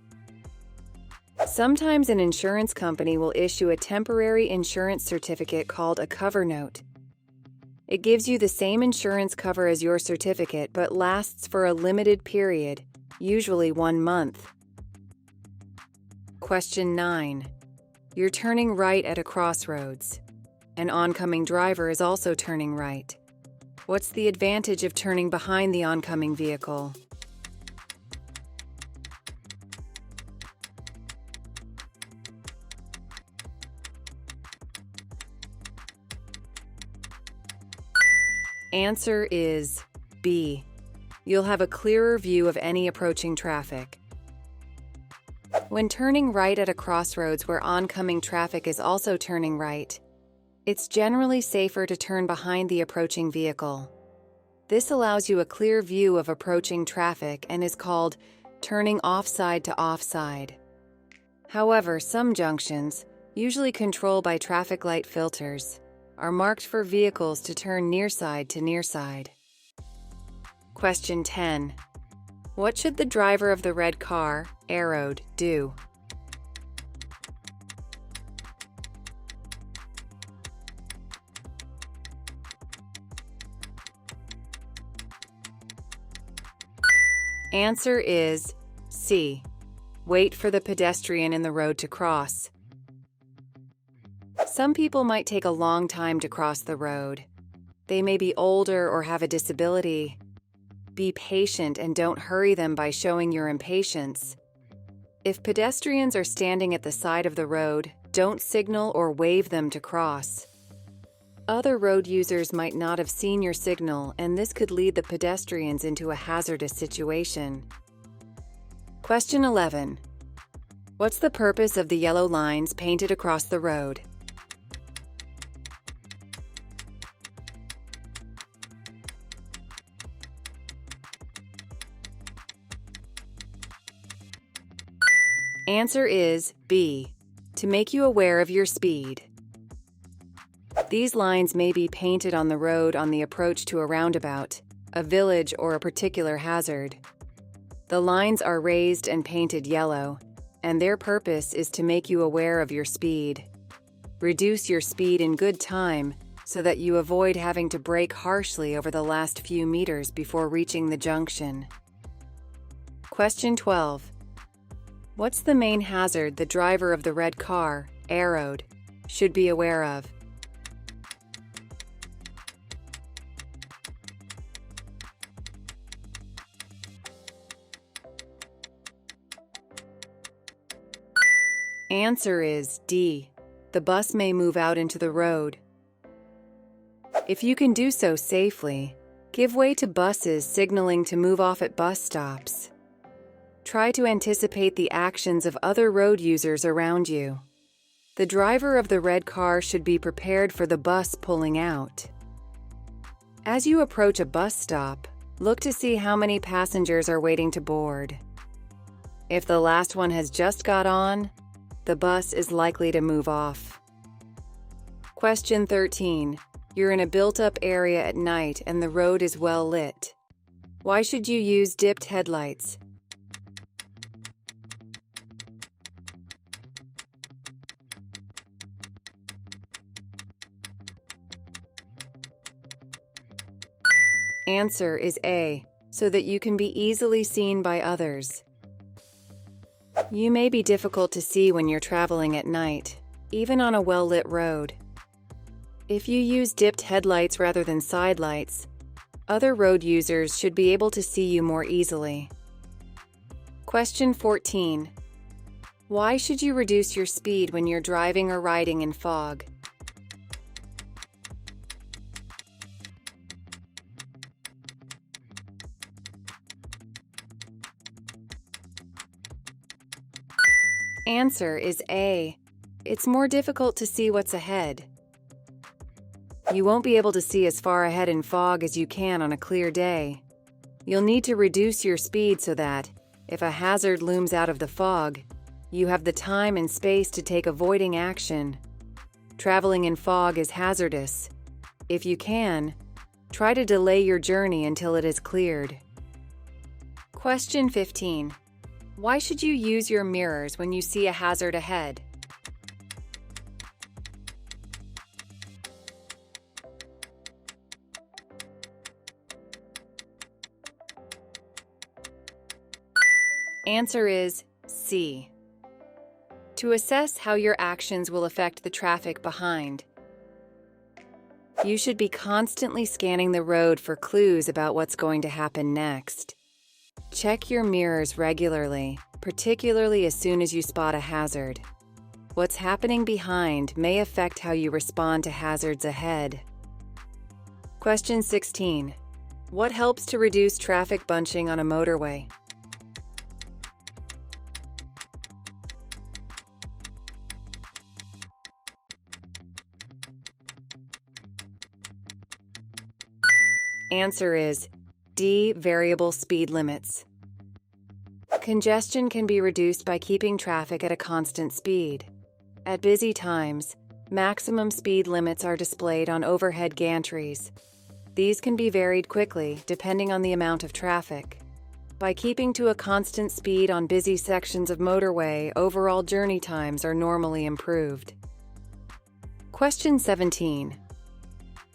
Sometimes an insurance company will issue a temporary insurance certificate called a cover note. It gives you the same insurance cover as your certificate but lasts for a limited period, usually 1 month. Question 9. You're turning right at a crossroads. An oncoming driver is also turning right. What's the advantage of turning behind the oncoming vehicle? Answer is B. You'll have a clearer view of any approaching traffic. When turning right at a crossroads where oncoming traffic is also turning right, it's generally safer to turn behind the approaching vehicle. This allows you a clear view of approaching traffic and is called turning offside to offside. However, some junctions, usually controlled by traffic light filters, are marked for vehicles to turn near side to near side. Question 10. What should the driver of the red car, arrowed, do? Answer is C. Wait for the pedestrian in the road to cross. Some people might take a long time to cross the road. They may be older or have a disability. Be patient and don't hurry them by showing your impatience. If pedestrians are standing at the side of the road, don't signal or wave them to cross. Other road users might not have seen your signal, and this could lead the pedestrians into a hazardous situation. Question 11. What's the purpose of the yellow lines painted across the road? Answer is B. To make you aware of your speed. These lines may be painted on the road on the approach to a roundabout, a village, or a particular hazard. The lines are raised and painted yellow, and their purpose is to make you aware of your speed. Reduce your speed in good time so that you avoid having to brake harshly over the last few meters before reaching the junction. Question 12. What's the main hazard the driver of the red car, arrowed, should be aware of? Answer is D. The bus may move out into the road. If you can do so safely, give way to buses signaling to move off at bus stops. Try to anticipate the actions of other road users around you. The driver of the red car should be prepared for the bus pulling out. As you approach a bus stop, look to see how many passengers are waiting to board. If the last one has just got on, the bus is likely to move off. Question 13. You're in a built-up area at night and the road is well lit. Why should you use dipped headlights? Answer is A, so that you can be easily seen by others. You may be difficult to see when you're traveling at night, even on a well-lit road. If you use dipped headlights rather than side lights, other road users should be able to see you more easily. Question 14. Why should you reduce your speed when you're driving or riding in fog? Answer is A. It's more difficult to see what's ahead. You won't be able to see as far ahead in fog as you can on a clear day. You'll need to reduce your speed so that, if a hazard looms out of the fog, you have the time and space to take avoiding action. Traveling in fog is hazardous. If you can, try to delay your journey until it is cleared. Question 15. Why should you use your mirrors when you see a hazard ahead? Answer is C. To assess how your actions will affect the traffic behind. You should be constantly scanning the road for clues about what's going to happen next. Check your mirrors regularly, particularly as soon as you spot a hazard. What's happening behind may affect how you respond to hazards ahead. Question 16. What helps to reduce traffic bunching on a motorway? Answer is D. Variable speed limits. Congestion can be reduced by keeping traffic at a constant speed. At busy times, maximum speed limits are displayed on overhead gantries. These can be varied quickly depending on the amount of traffic. By keeping to a constant speed on busy sections of motorway, overall journey times are normally improved. Question 17.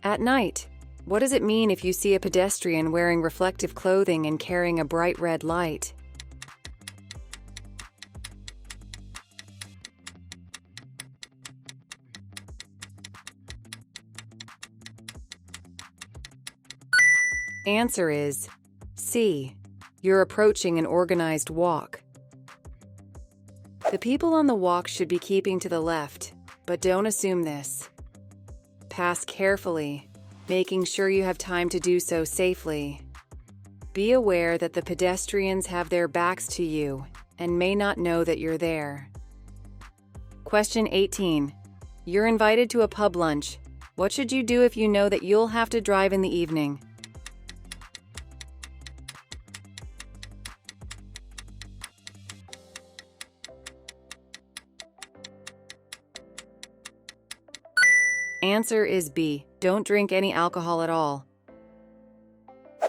At night, what does it mean if you see a pedestrian wearing reflective clothing and carrying a bright red light? Answer is C. You're approaching an organized walk. The people on the walk should be keeping to the left, but don't assume this. Pass carefully, making sure you have time to do so safely. Be aware that the pedestrians have their backs to you and may not know that you're there. Question 18. You're invited to a pub lunch. What should you do if you know that you'll have to drive in the evening? Answer is B. Don't drink any alcohol at all.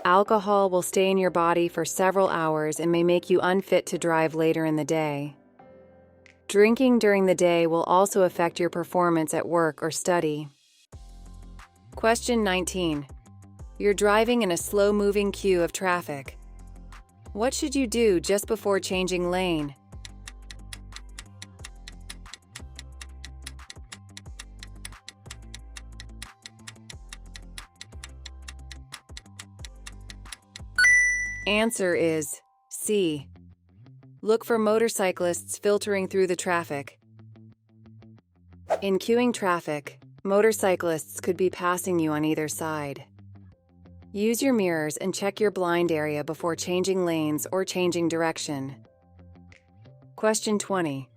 Alcohol will stay in your body for several hours and may make you unfit to drive later in the day. Drinking during the day will also affect your performance at work or study. Question 19. You're driving in a slow-moving queue of traffic. What should you do just before changing lane? Answer is C. Look for motorcyclists filtering through the traffic. In queuing traffic, motorcyclists could be passing you on either side. Use your mirrors and check your blind area before changing lanes or changing direction. Question 20.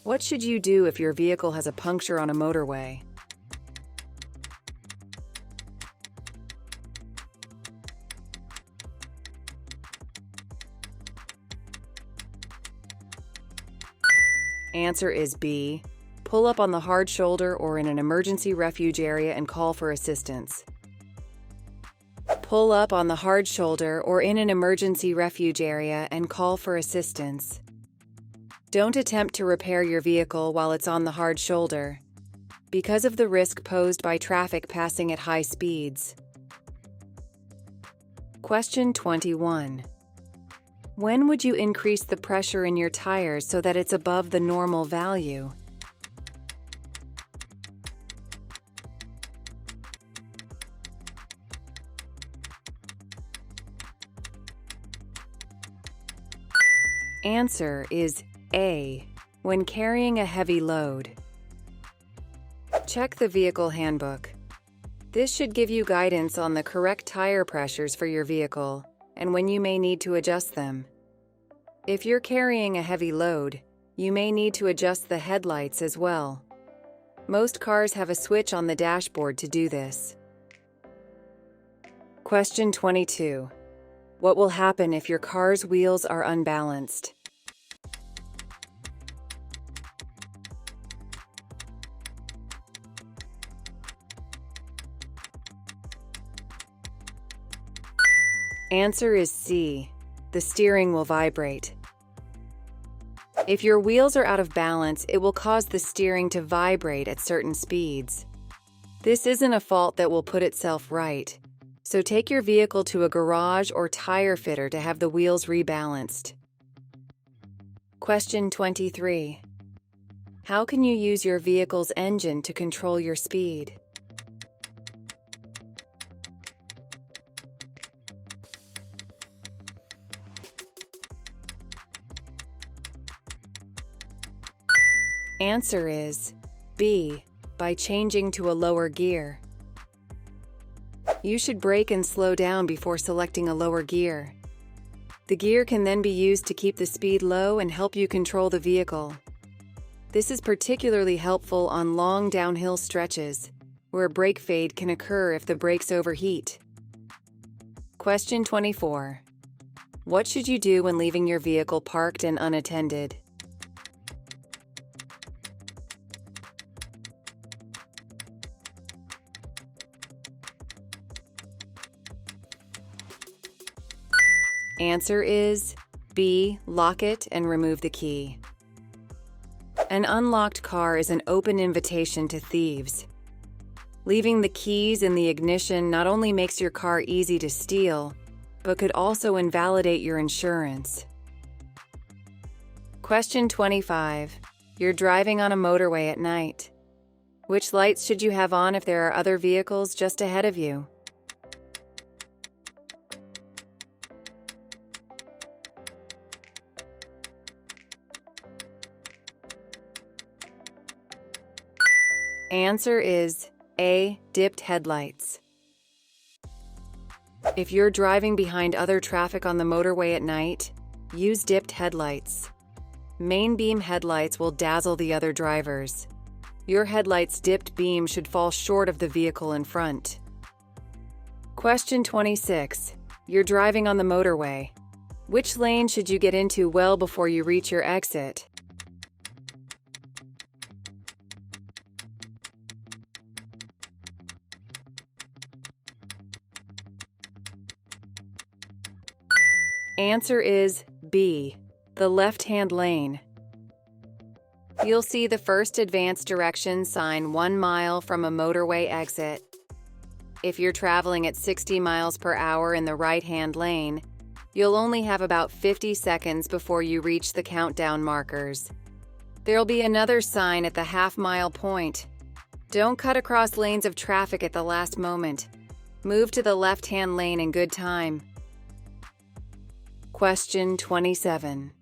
What should you do if your vehicle has a puncture on a motorway? Answer is B. Pull up on the hard shoulder or in an emergency refuge area and call for assistance. Pull up on the hard shoulder or in an emergency refuge area and call for assistance. Don't attempt to repair your vehicle while it's on the hard shoulder, because of the risk posed by traffic passing at high speeds. Question 21. When would you increase the pressure in your tires so that it's above the normal value? Answer is A. When carrying a heavy load. Check the vehicle handbook. This should give you guidance on the correct tire pressures for your vehicle and when you may need to adjust them. If you're carrying a heavy load, you may need to adjust the headlights as well. Most cars have a switch on the dashboard to do this. Question 22. What will happen if your car's wheels are unbalanced? Answer is C. The steering will vibrate. If your wheels are out of balance, it will cause the steering to vibrate at certain speeds. This isn't a fault that will put itself right, so take your vehicle to a garage or tire fitter to have the wheels rebalanced. Question 23. How can you use your vehicle's engine to control your speed? Answer is B. By changing to a lower gear. You should brake and slow down before selecting a lower gear. The gear can then be used to keep the speed low and help you control the vehicle. This is particularly helpful on long downhill stretches, where brake fade can occur if the brakes overheat. Question 24. What should you do when leaving your vehicle parked and unattended? Answer is B. Lock it and remove the key. An unlocked car is an open invitation to thieves. Leaving the keys in the ignition not only makes your car easy to steal, but could also invalidate your insurance. Question 25. You're driving on a motorway at night. Which lights should you have on if there are other vehicles just ahead of you? Answer is A. Dipped headlights. If you're driving behind other traffic on the motorway at night, use dipped headlights. Main beam headlights will dazzle the other drivers. Your headlight's dipped beam should fall short of the vehicle in front. Question 26. You're driving on the motorway. Which lane should you get into well before you reach your exit? . Answer is B, the left-hand lane. You'll see the first advanced direction sign 1 mile from a motorway exit. If you're traveling at 60 miles per hour in the right-hand lane, you'll only have about 50 seconds before you reach the countdown markers. There'll be another sign at the half-mile point. Don't cut across lanes of traffic at the last moment. Move to the left-hand lane in good time. Question 27.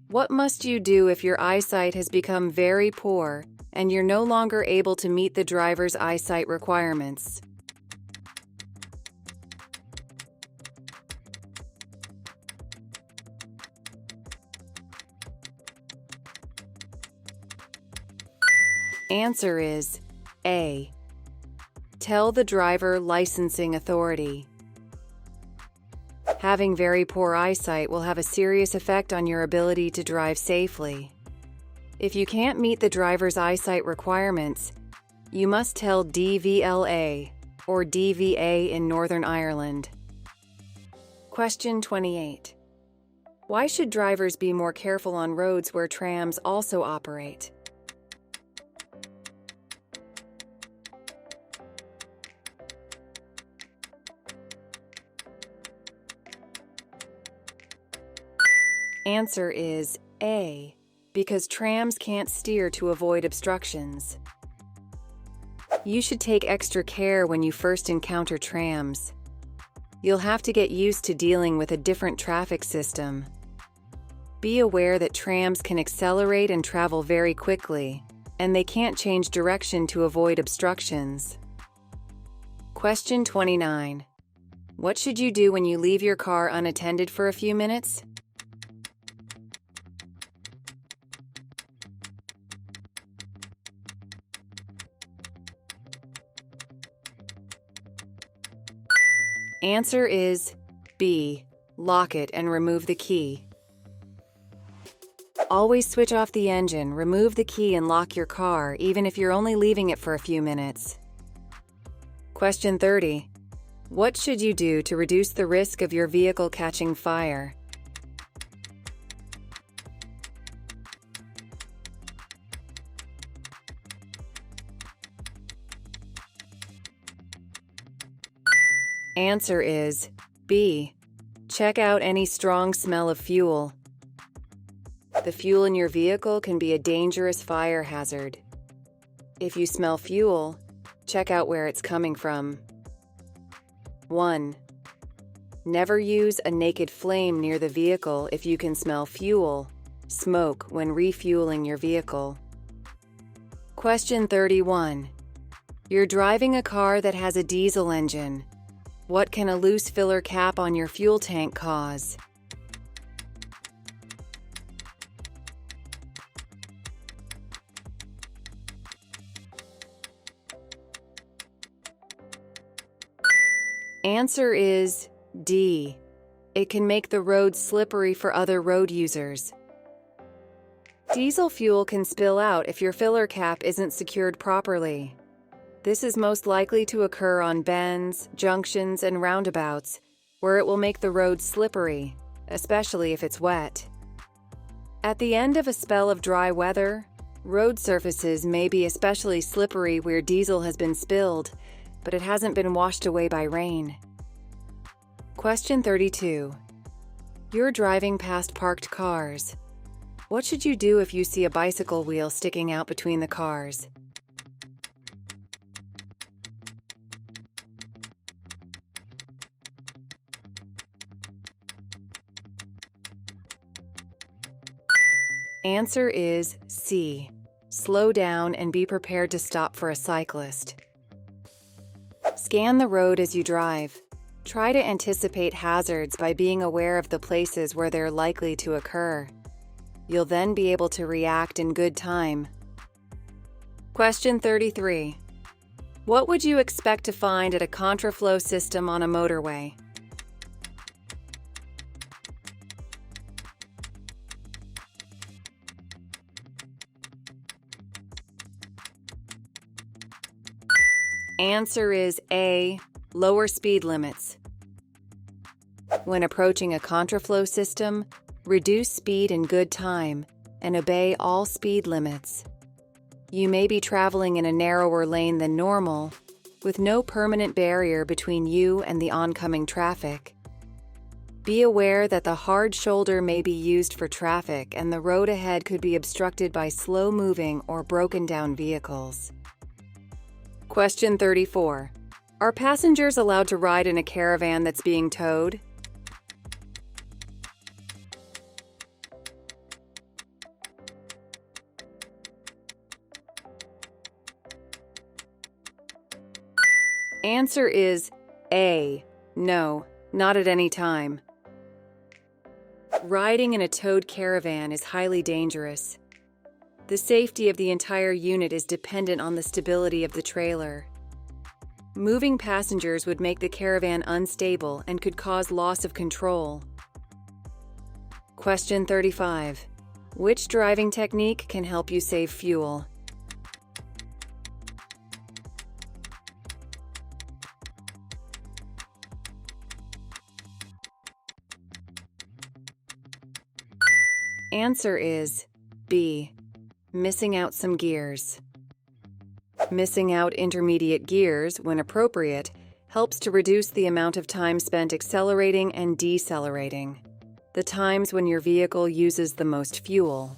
What must you do if your eyesight has become very poor and you're no longer able to meet the driver's eyesight requirements? Answer is A, tell the driver licensing authority. Having very poor eyesight will have a serious effect on your ability to drive safely. If you can't meet the driver's eyesight requirements, you must tell DVLA or DVA in Northern Ireland. Question 28. Why should drivers be more careful on roads where trams also operate? Answer is A, because trams can't steer to avoid obstructions. You should take extra care when you first encounter trams. You'll have to get used to dealing with a different traffic system. Be aware that trams can accelerate and travel very quickly, and they can't change direction to avoid obstructions. Question 29. What should you do when you leave your car unattended for a few minutes? Answer is B, lock it and remove the key. Always switch off the engine, remove the key and lock your car, even if you're only leaving it for a few minutes. Question 30. What should you do to reduce the risk of your vehicle catching fire? Answer is B, check out any strong smell of fuel. The fuel in your vehicle can be a dangerous fire hazard. If you smell fuel, check out where it's coming from. 1. Never use a naked flame near the vehicle if you can smell fuel, smoke when refueling your vehicle. Question 31. You're driving a car that has a diesel engine. What can a loose filler cap on your fuel tank cause? Answer is D. It can make the road slippery for other road users. Diesel fuel can spill out if your filler cap isn't secured properly. This is most likely to occur on bends, junctions, and roundabouts, where it will make the road slippery, especially if it's wet. At the end of a spell of dry weather, road surfaces may be especially slippery where diesel has been spilled, but it hasn't been washed away by rain. Question 32. You're driving past parked cars. What should you do if you see a bicycle wheel sticking out between the cars? Answer is C. Slow down and be prepared to stop for a cyclist. Scan the road as you drive. Try to anticipate hazards by being aware of the places where they're likely to occur. You'll then be able to react in good time. Question 33. What would you expect to find at a contraflow system on a motorway? Answer is A, lower speed limits. When approaching a contraflow system, reduce speed in good time and obey all speed limits. You may be traveling in a narrower lane than normal, with no permanent barrier between you and the oncoming traffic. Be aware that the hard shoulder may be used for traffic and the road ahead could be obstructed by slow-moving or broken-down vehicles. Question 34. Are passengers allowed to ride in a caravan that's being towed? Answer is A. No, not at any time. Riding in a towed caravan is highly dangerous. The safety of the entire unit is dependent on the stability of the trailer. Moving passengers would make the caravan unstable and could cause loss of control. Question 35. Which driving technique can help you save fuel? Answer is B. Missing out some gears. Missing out intermediate gears, when appropriate, helps to reduce the amount of time spent accelerating and decelerating, the times when your vehicle uses the most fuel.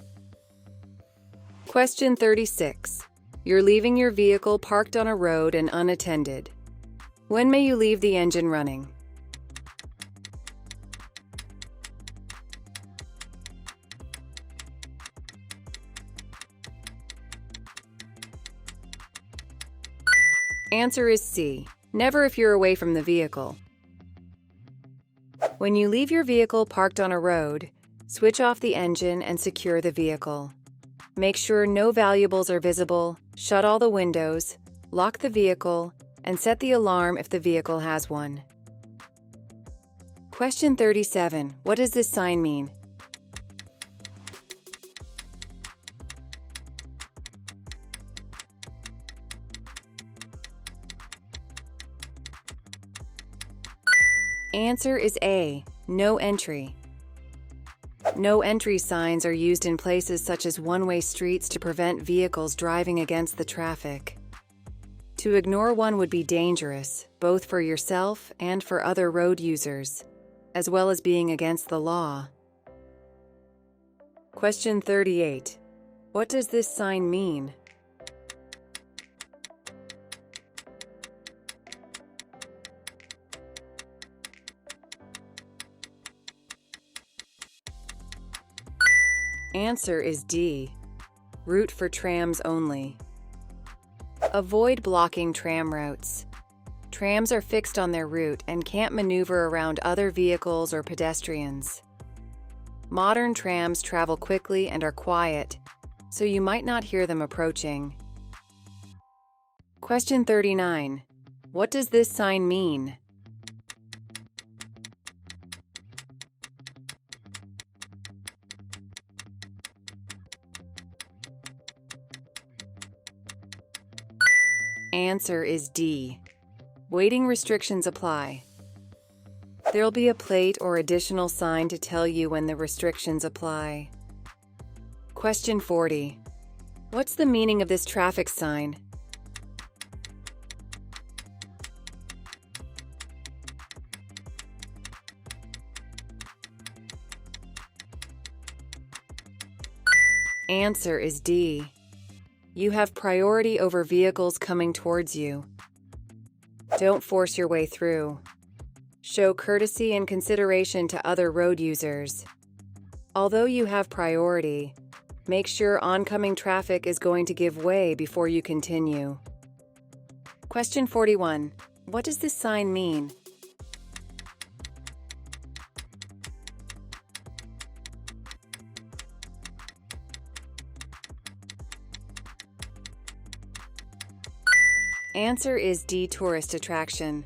Question 36. You're leaving your vehicle parked on a road and unattended. When may you leave the engine running? Answer is C. Never if you're away from the vehicle. When you leave your vehicle parked on a road, switch off the engine and secure the vehicle. Make sure no valuables are visible, shut all the windows, lock the vehicle, and set the alarm if the vehicle has one. Question 37. What does this sign mean? Answer is A. No entry. No entry signs are used in places such as one-way streets to prevent vehicles driving against the traffic. To ignore one would be dangerous, both for yourself and for other road users, as well as being against the law. Question 38. What does this sign mean? Answer is D. Route for trams only. Avoid blocking tram routes. Trams are fixed on their route and can't maneuver around other vehicles or pedestrians. Modern trams travel quickly and are quiet, so you might not hear them approaching. Question 39. What does this sign mean? Answer is D. Waiting restrictions apply. There'll be a plate or additional sign to tell you when the restrictions apply. Question 40. What's the meaning of this traffic sign? Answer is D. You have priority over vehicles coming towards you. Don't force your way through. Show courtesy and consideration to other road users. Although you have priority, make sure oncoming traffic is going to give way before you continue. Question 41. What does this sign mean? Answer is D. Tourist attraction.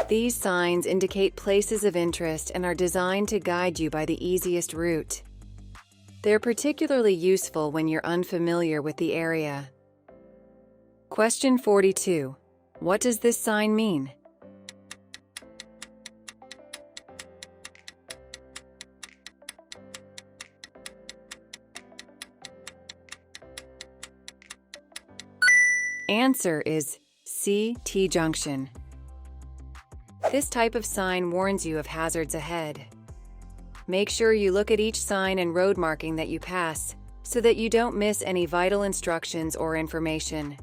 These signs indicate places of interest and are designed to guide you by the easiest route. They're particularly useful when you're unfamiliar with the area. Question 42. What does this sign mean? Answer is C, T-junction. This type of sign warns you of hazards ahead. Make sure you look at each sign and road marking that you pass so that you don't miss any vital instructions or information.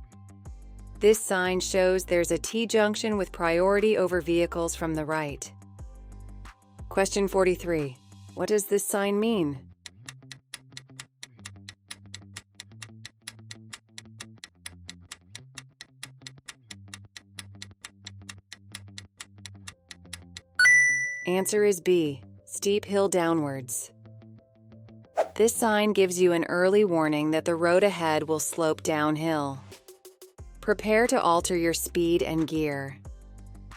This sign shows there's a T-junction with priority over vehicles from the right. Question 43. What does this sign mean? Answer is B, steep hill downwards. This sign gives you an early warning that the road ahead will slope downhill. Prepare to alter your speed and gear.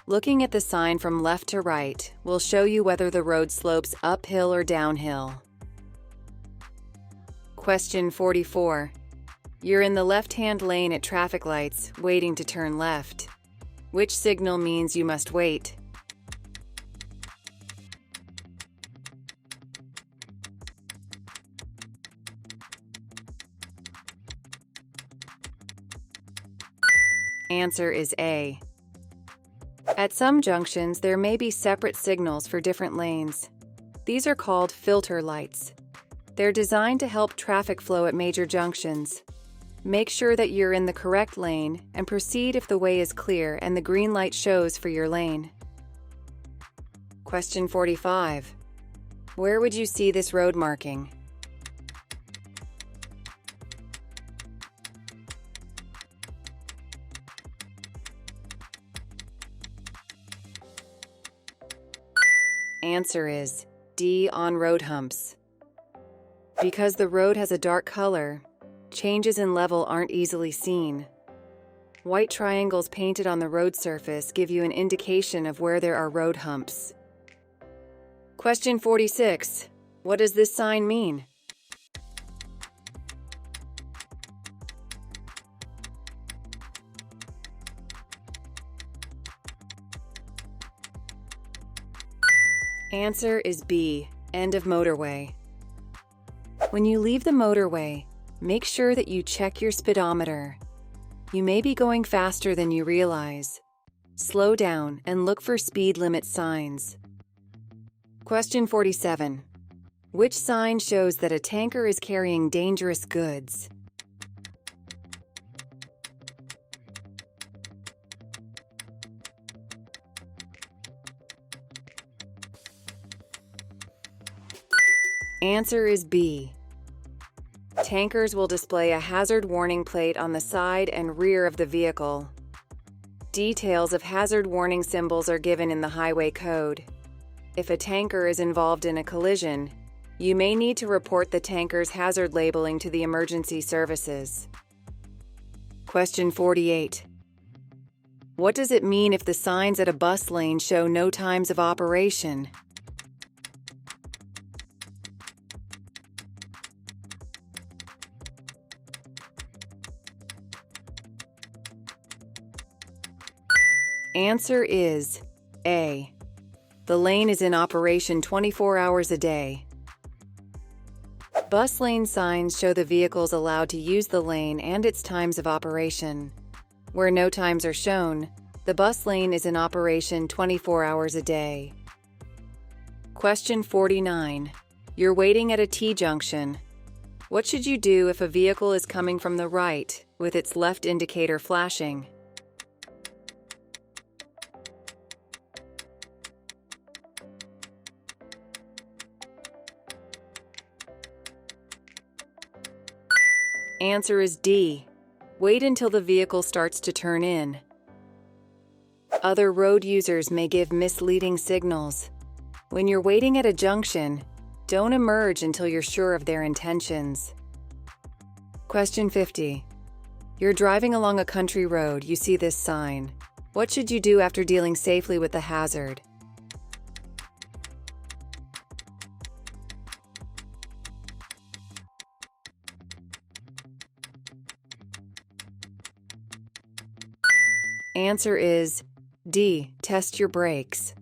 Looking at the sign from left to right will show you whether the road slopes uphill or downhill. Question 44. You're in the left-hand lane at traffic lights, waiting to turn left. Which signal means you must wait? Answer is A. At some junctions, there may be separate signals for different lanes. These are called filter lights. They're designed to help traffic flow at major junctions. Make sure that you're in the correct lane and proceed if the way is clear and the green light shows for your lane. Question 45. Where would you see this road marking? Answer is D, on road humps. Because the road has a dark color, changes in level aren't easily seen. White triangles painted on the road surface give you an indication of where there are road humps. Question 46. What does this sign mean? Answer is B, end of motorway. When you leave the motorway, make sure that you check your speedometer. You may be going faster than you realize. Slow down and look for speed limit signs. Question 47. Which sign shows that a tanker is carrying dangerous goods? Answer is B. Tankers will display a hazard warning plate on the side and rear of the vehicle. Details of hazard warning symbols are given in the highway code. If a tanker is involved in a collision, you may need to report the tanker's hazard labeling to the emergency services. Question 48. What does it mean if the signs at a bus lane show no times of operation? Answer is A. The lane is in operation 24 hours a day. Bus lane signs show the vehicles allowed to use the lane and its times of operation. Where no times are shown, the bus lane is in operation 24 hours a day. Question 49. You're waiting at a T-junction. What should you do if a vehicle is coming from the right with its left indicator flashing? Answer is D. Wait until the vehicle starts to turn in. Other road users may give misleading signals. When you're waiting at a junction, don't emerge until you're sure of their intentions. Question 50. You're driving along a country road, you see this sign. What should you do after dealing safely with the hazard? Answer is D. Test your brakes.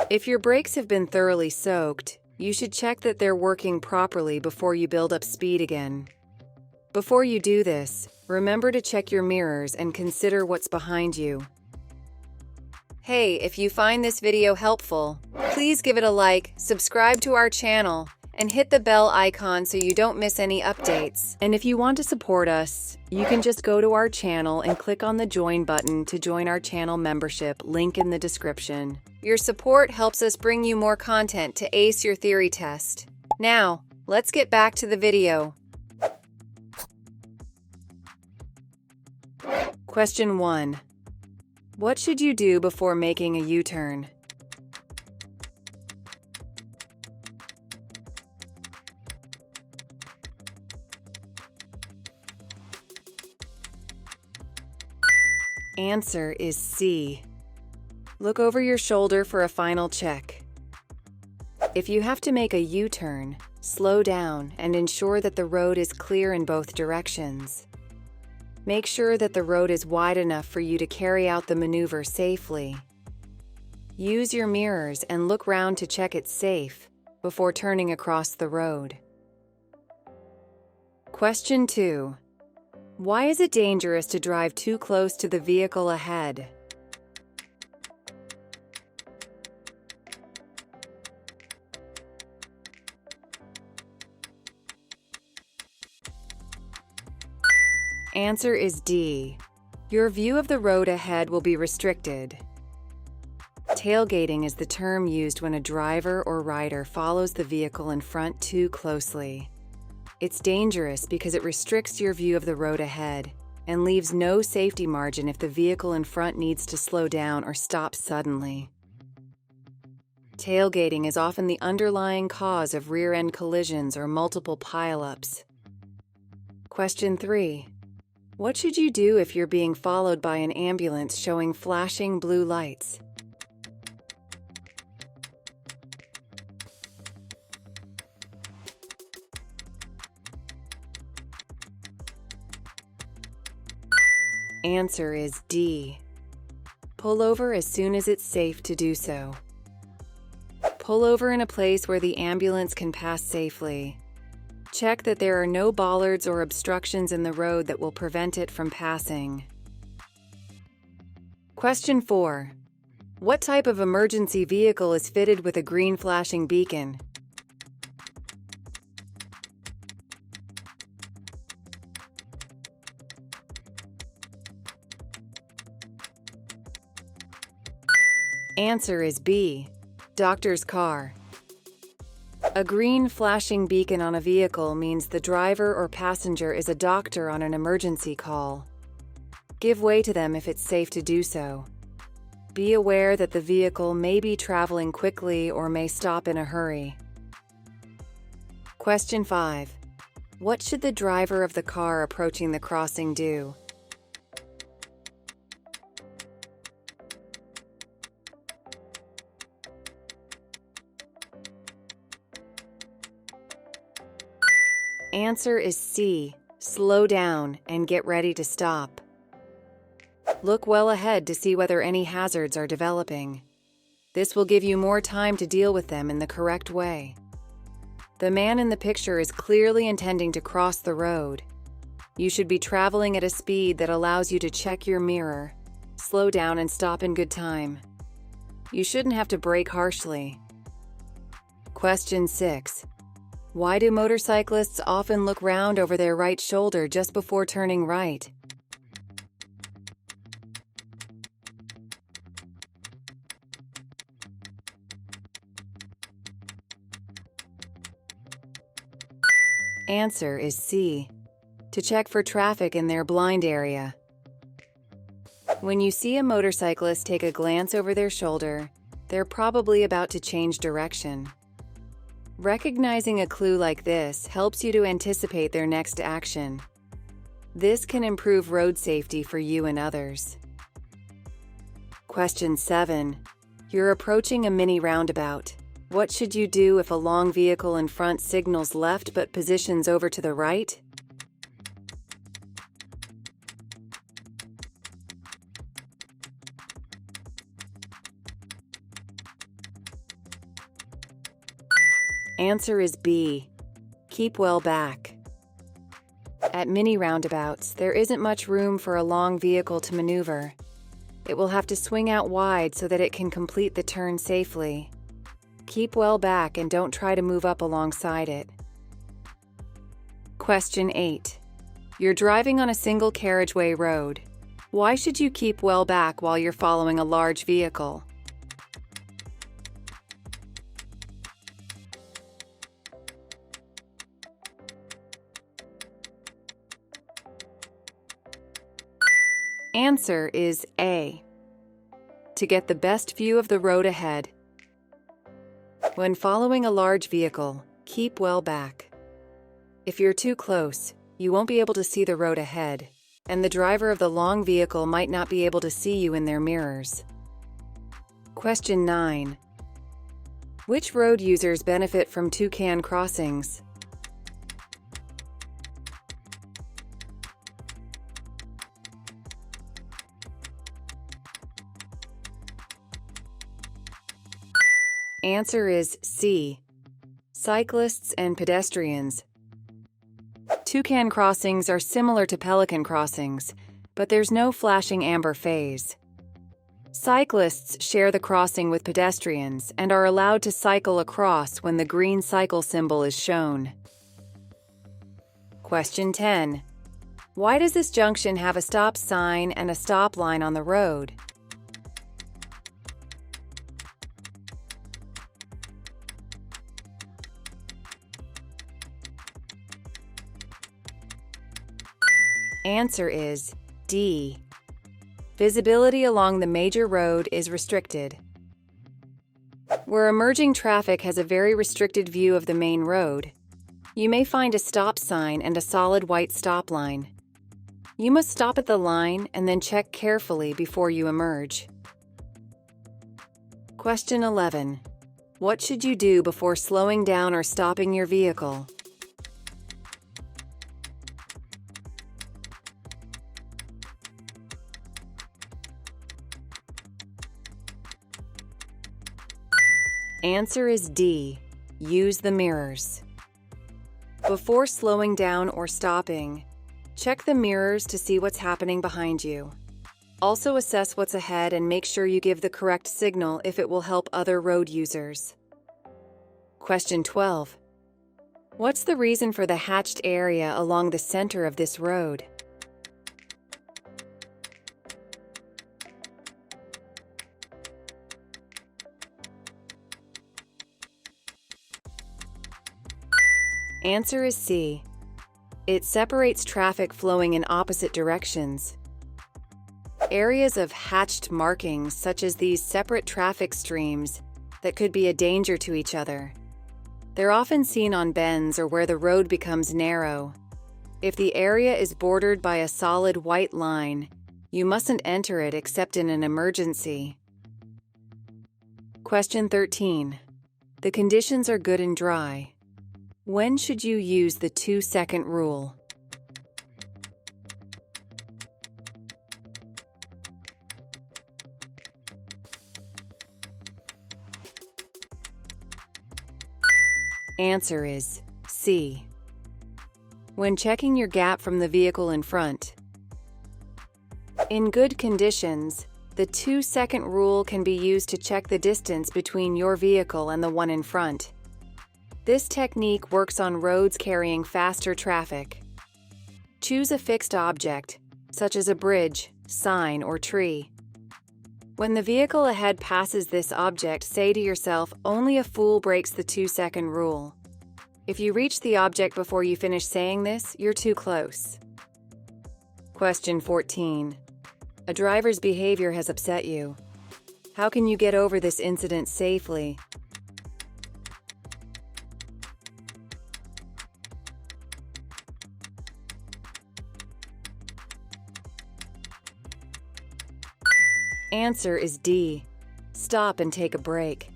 If your brakes have been thoroughly soaked, you should check that they're working properly before you build up speed again. Before you do this, remember to check your mirrors and consider what's behind you. Hey, if you find this video helpful, please give it a like, subscribe to our channel, and hit the bell icon so you don't miss any updates. And if you want to support us, you can just go to our channel and click on the join button to join our channel membership, link in the description. Your support helps us bring you more content to ace your theory test. Now, let's get back to the video. Question 1. What should you do before making a U-turn? Answer is C. Look over your shoulder for a final check. If you have to make a U-turn, slow down and ensure that the road is clear in both directions. Make sure that the road is wide enough for you to carry out the maneuver safely. Use your mirrors and look round to check it's safe before turning across the road. Question 2. Why is it dangerous to drive too close to the vehicle ahead? Answer is D. Your view of the road ahead will be restricted. Tailgating is the term used when a driver or rider follows the vehicle in front too closely. It's dangerous because it restricts your view of the road ahead and leaves no safety margin if the vehicle in front needs to slow down or stop suddenly. Tailgating is often the underlying cause of rear-end collisions or multiple pileups. Question 3. What should you do if you're being followed by an ambulance showing flashing blue lights? Answer is D. Pull over as soon as it's safe to do so. Pull over in a place where the ambulance can pass safely. Check that there are no bollards or obstructions in the road that will prevent it from passing. Question 4. What type of emergency vehicle is fitted with a green flashing beacon? Answer is B. Doctor's car. A green flashing beacon on a vehicle means the driver or passenger is a doctor on an emergency call. Give way to them if it's safe to do so. Be aware that the vehicle may be traveling quickly or may stop in a hurry. Question 5. What should the driver of the car approaching the crossing do? Answer is C. Slow down and get ready to stop. Look well ahead to see whether any hazards are developing. This will give you more time to deal with them in the correct way. The man in the picture is clearly intending to cross the road. You should be traveling at a speed that allows you to check your mirror, slow down and stop in good time. You shouldn't have to brake harshly. Question 6. Why do motorcyclists often look round over their right shoulder just before turning right? Answer is C. To check for traffic in their blind area. When you see a motorcyclist take a glance over their shoulder, they're probably about to change direction. Recognizing a clue like this helps you to anticipate their next action. This can improve road safety for you and others. Question 7. You're approaching a mini roundabout. What should you do if a long vehicle in front signals left but positions over to the right? Answer is B. Keep well back. At many roundabouts, there isn't much room for a long vehicle to maneuver. It will have to swing out wide so that it can complete the turn safely. Keep well back and don't try to move up alongside it. Question 8. You're driving on a single carriageway road. Why should you keep well back while you're following a large vehicle? Answer is A. To get the best view of the road ahead. When following a large vehicle, keep well back. If you're too close, you won't be able to see the road ahead, and the driver of the long vehicle might not be able to see you in their mirrors. Question 9. Which road users benefit from toucan crossings? Answer is C. Cyclists and pedestrians. Toucan crossings are similar to pelican crossings, but there's no flashing amber phase. Cyclists share the crossing with pedestrians and are allowed to cycle across when the green cycle symbol is shown. Question 10. Why does this junction have a stop sign and a stop line on the road? Answer is D. Visibility along the major road is restricted. Where emerging traffic has a very restricted view of the main road, you may find a stop sign and a solid white stop line. You must stop at the line and then check carefully before you emerge. Question 11. What should you do before slowing down or stopping your vehicle? Answer is D. Use the mirrors. Before slowing down or stopping, check the mirrors to see what's happening behind you. Also assess what's ahead and make sure you give the correct signal if it will help other road users. Question 12. What's the reason for the hatched area along the center of this road? Answer is C. It separates traffic flowing in opposite directions. Areas of hatched markings such as these separate traffic streams that could be a danger to each other. They're often seen on bends or where the road becomes narrow. If the area is bordered by a solid white line, you mustn't enter it except in an emergency. Question 13. The conditions are good and dry. When should you use the 2-second rule? Answer is C. When checking your gap from the vehicle in front. In good conditions, the 2-second rule can be used to check the distance between your vehicle and the one in front. This technique works on roads carrying faster traffic. Choose a fixed object, such as a bridge, sign, or tree. When the vehicle ahead passes this object, say to yourself, "Only a fool breaks the 2-second rule." If you reach the object before you finish saying this, you're too close. Question 14. A driver's behavior has upset you. How can you get over this incident safely? Answer is D. Stop and take a break.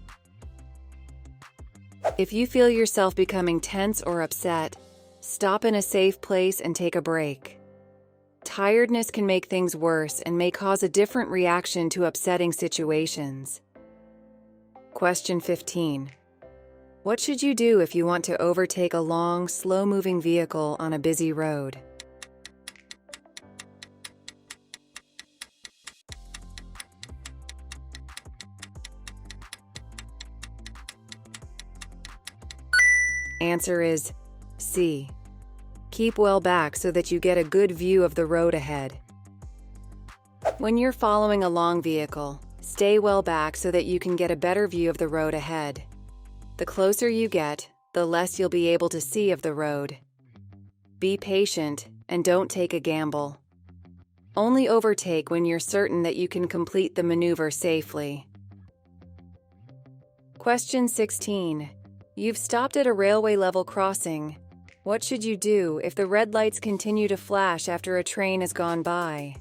If you feel yourself becoming tense or upset, stop in a safe place and take a break. Tiredness can make things worse and may cause a different reaction to upsetting situations. Question 15. What should you do if you want to overtake a long, slow-moving vehicle on a busy road? Answer is C. Keep well back so that you get a good view of the road ahead. When you're following a long vehicle, stay well back so that you can get a better view of the road ahead. The closer you get, the less you'll be able to see of the road. Be patient and don't take a gamble. Only overtake when you're certain that you can complete the maneuver safely. Question 16. You've stopped at a railway level crossing. What should you do if the red lights continue to flash after a train has gone by?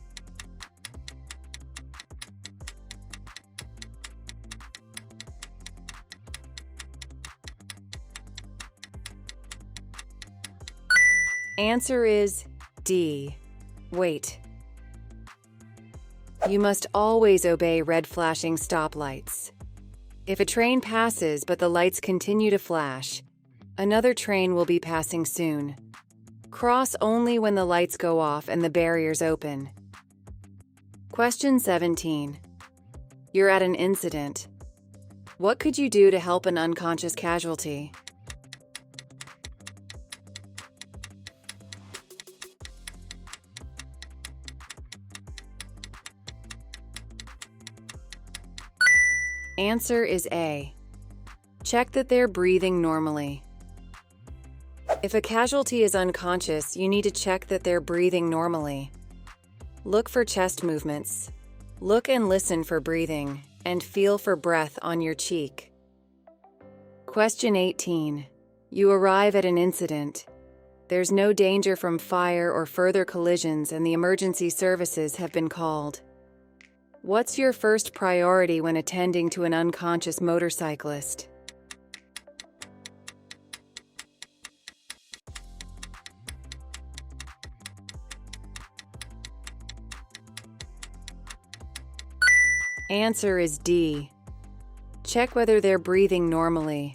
Answer is D. Wait. You must always obey red flashing stoplights. If a train passes but the lights continue to flash, another train will be passing soon. Cross only when the lights go off and the barriers open. Question 17. You're at an incident. What could you do to help an unconscious casualty? Answer is A. Check that they're breathing normally. If a casualty is unconscious, you need to check that they're breathing normally. Look for chest movements. Look and listen for breathing, and feel for breath on your cheek. Question 18. You arrive at an incident. There's no danger from fire or further collisions, and the emergency services have been called. What's your first priority when attending to an unconscious motorcyclist? Answer is D. Check whether they're breathing normally.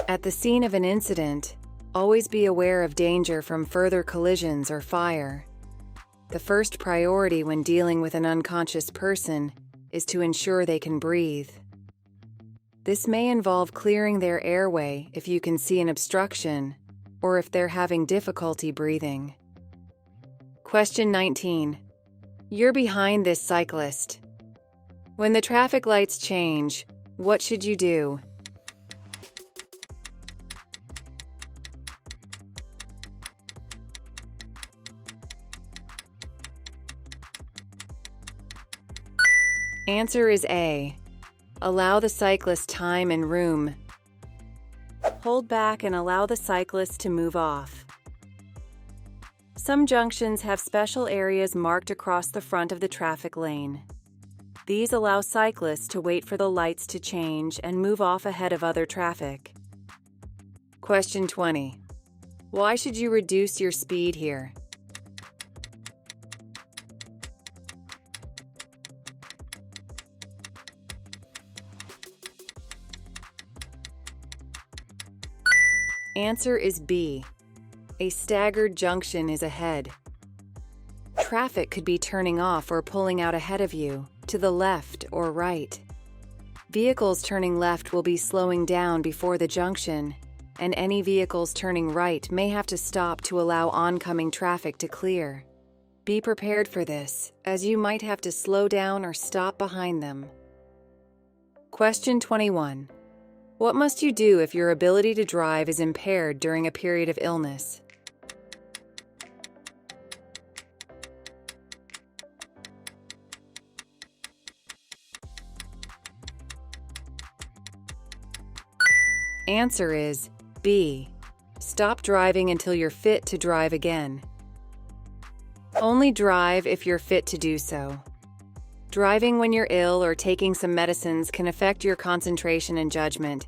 At the scene of an incident, always be aware of danger from further collisions or fire. The first priority when dealing with an unconscious person is to ensure they can breathe. This may involve clearing their airway if you can see an obstruction or if they're having difficulty breathing. Question 19. You're behind this cyclist. When the traffic lights change, what should you do? Answer is A. Allow the cyclist time and room. Hold back and allow the cyclist to move off. Some junctions have special areas marked across the front of the traffic lane. These allow cyclists to wait for the lights to change and move off ahead of other traffic. Question 20. Why should you reduce your speed here? Answer is B. A staggered junction is ahead. Traffic could be turning off or pulling out ahead of you, to the left or right. Vehicles turning left will be slowing down before the junction, and any vehicles turning right may have to stop to allow oncoming traffic to clear. Be prepared for this, as you might have to slow down or stop behind them. Question 21. What must you do if your ability to drive is impaired during a period of illness? Answer is B. Stop driving until you're fit to drive again. Only drive if you're fit to do so. Driving when you're ill or taking some medicines can affect your concentration and judgment.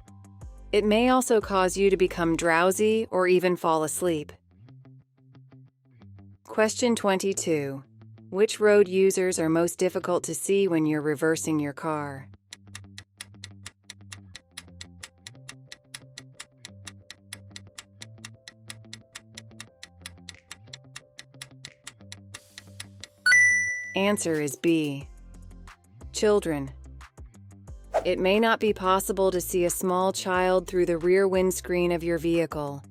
It may also cause you to become drowsy or even fall asleep. Question 22. Which road users are most difficult to see when you're reversing your car? Answer is B. Children. It may not be possible to see a small child through the rear windscreen of your vehicle.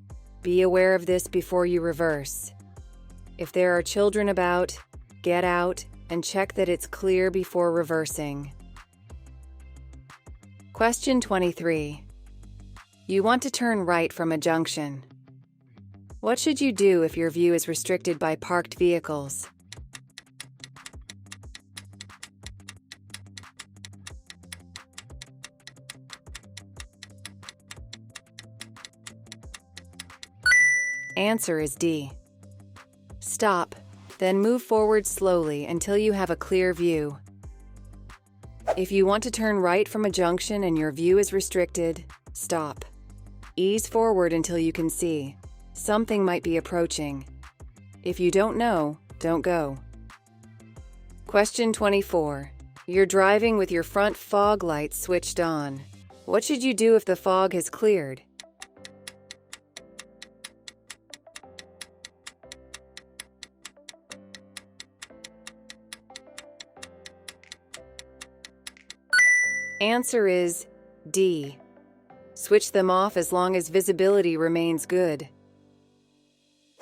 Be aware of this before you reverse. If there are children about, get out and check that it's clear before reversing. Question 23. You want to turn right from a junction. What should you do if your view is restricted by parked vehicles? Answer is D. Stop, then move forward slowly until you have a clear view. If you want to turn right from a junction and your view is restricted, stop. Ease forward until you can see. Something might be approaching. If you don't know, don't go. Question 24. You're driving with your front fog lights switched on. What should you do if the fog has cleared? Answer is D. Switch them off as long as visibility remains good.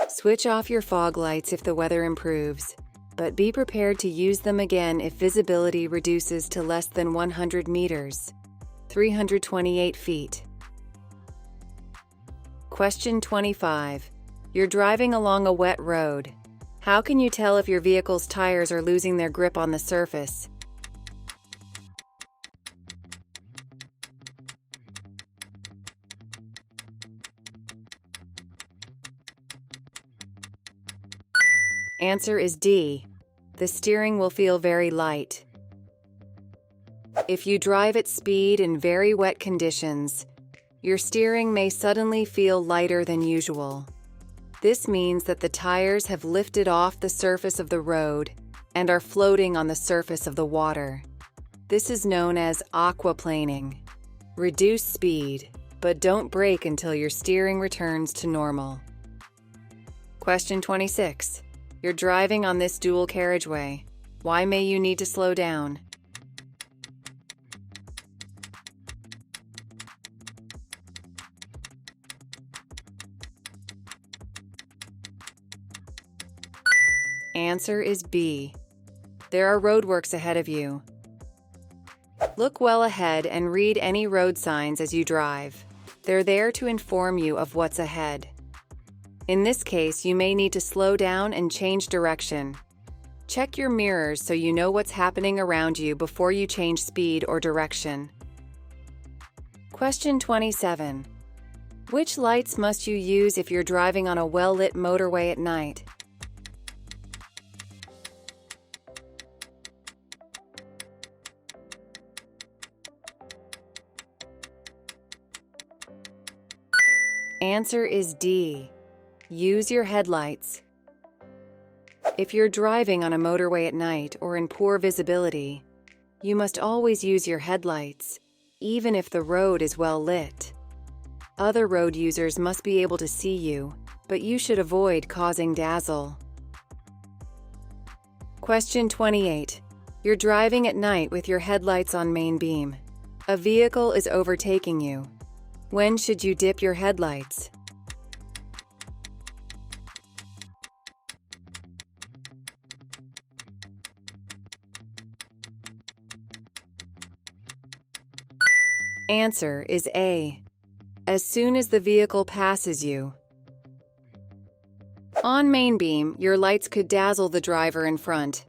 Switch off your fog lights if the weather improves, but be prepared to use them again if visibility reduces to less than 100 meters, 328 feet. Question 25. You're driving along a wet road. How can you tell if your vehicle's tires are losing their grip on the surface? Answer is D. The steering will feel very light. If you drive at speed in very wet conditions, your steering may suddenly feel lighter than usual. This means that the tires have lifted off the surface of the road and are floating on the surface of the water. This is known as aquaplaning. Reduce speed, but don't brake until your steering returns to normal. Question 26. You're driving on this dual carriageway. Why may you need to slow down? Answer is B. There are roadworks ahead of you. Look well ahead and read any road signs as you drive. They're there to inform you of what's ahead. In this case, you may need to slow down and change direction. Check your mirrors so you know what's happening around you before you change speed or direction. Question 27. Which lights must you use if you're driving on a well-lit motorway at night? Answer is D. Use your headlights. If you're driving on a motorway at night or in poor visibility, you must always use your headlights, even if the road is well lit. Other road users must be able to see you, but you should avoid causing dazzle. Question 28. You're driving at night with your headlights on main beam. A vehicle is overtaking you. When should you dip your headlights? Answer is A. As soon as the vehicle passes you. On main beam, your lights could dazzle the driver in front.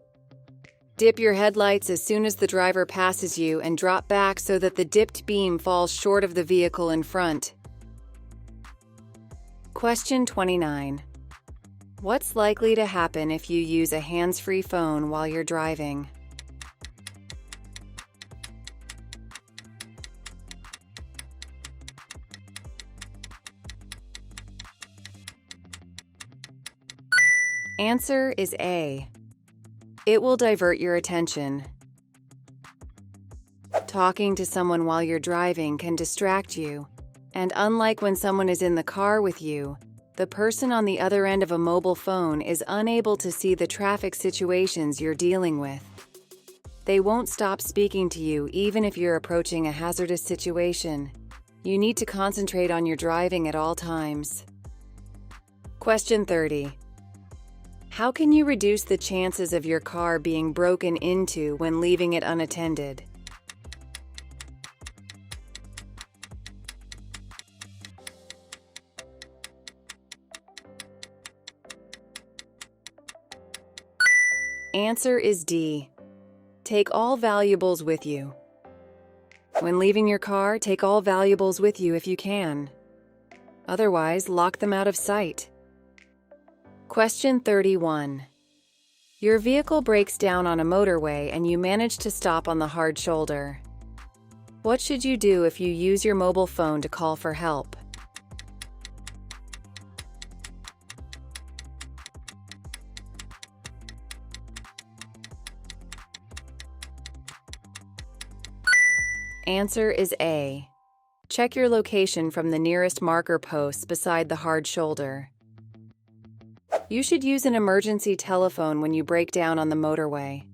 Dip your headlights as soon as the driver passes you and drop back so that the dipped beam falls short of the vehicle in front. Question 29. What's likely to happen if you use a hands-free phone while you're driving? Answer is A. It will divert your attention. Talking to someone while you're driving can distract you, and unlike when someone is in the car with you, the person on the other end of a mobile phone is unable to see the traffic situations you're dealing with. They won't stop speaking to you even if you're approaching a hazardous situation. You need to concentrate on your driving at all times. Question 30. How can you reduce the chances of your car being broken into when leaving it unattended? Answer is D. Take all valuables with you. When leaving your car, take all valuables with you if you can. Otherwise, lock them out of sight. Question 31. Your vehicle breaks down on a motorway and you manage to stop on the hard shoulder. What should you do if you use your mobile phone to call for help? Answer is A. Check your location from the nearest marker posts beside the hard shoulder. You should use an emergency telephone when you break down on the motorway.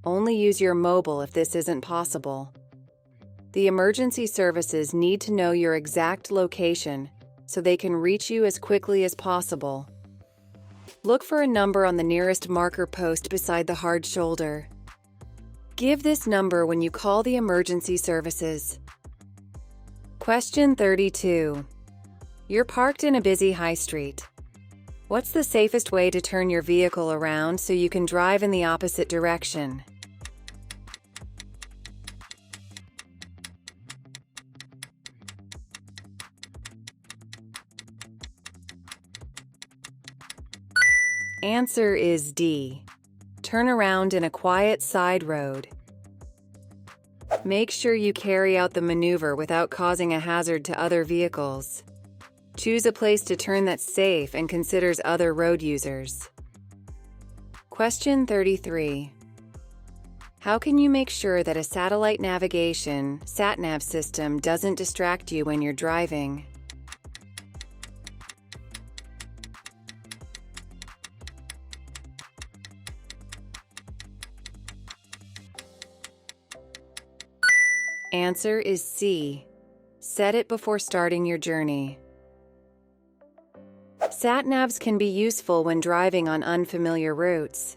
Only use your mobile if this isn't possible. The emergency services need to know your exact location so they can reach you as quickly as possible. Look for a number on the nearest marker post beside the hard shoulder. Give this number when you call the emergency services. Question 32. You're parked in a busy high street. What's the safest way to turn your vehicle around so you can drive in the opposite direction? Answer is D. Turn around in a quiet side road. Make sure you carry out the maneuver without causing a hazard to other vehicles. Choose a place to turn that's safe and considers other road users. Question 33. How can you make sure that a satellite navigation (sat-nav) system doesn't distract you when you're driving? Answer is C. Set it before starting your journey. Sat-navs can be useful when driving on unfamiliar routes.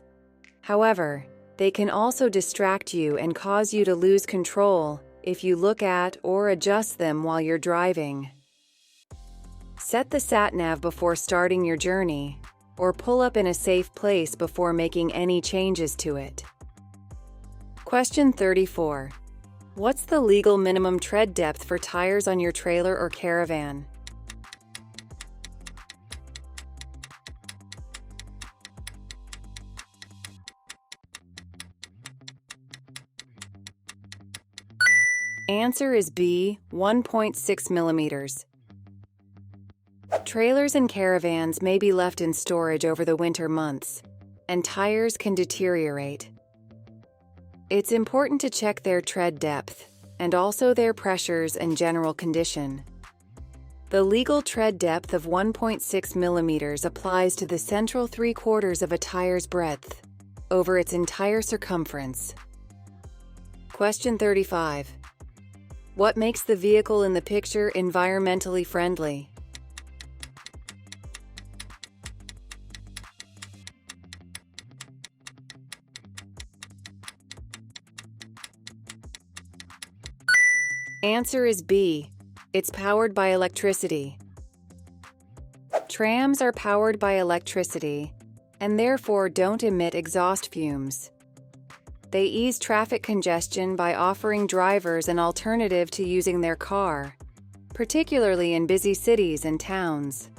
However, they can also distract you and cause you to lose control if you look at or adjust them while you're driving. Set the sat-nav before starting your journey, or pull up in a safe place before making any changes to it. Question 34. What's the legal minimum tread depth for tires on your trailer or caravan? Answer is B, 1.6 millimeters. Trailers and caravans may be left in storage over the winter months, and tires can deteriorate. It's important to check their tread depth and also their pressures and general condition. The legal tread depth of 1.6 millimeters applies to the central 3/4 of a tire's breadth over its entire circumference. Question 35. What makes the vehicle in the picture environmentally friendly? Answer is B. It's powered by electricity. Trams are powered by electricity and therefore don't emit exhaust fumes. They ease traffic congestion by offering drivers an alternative to using their car, particularly in busy cities and towns.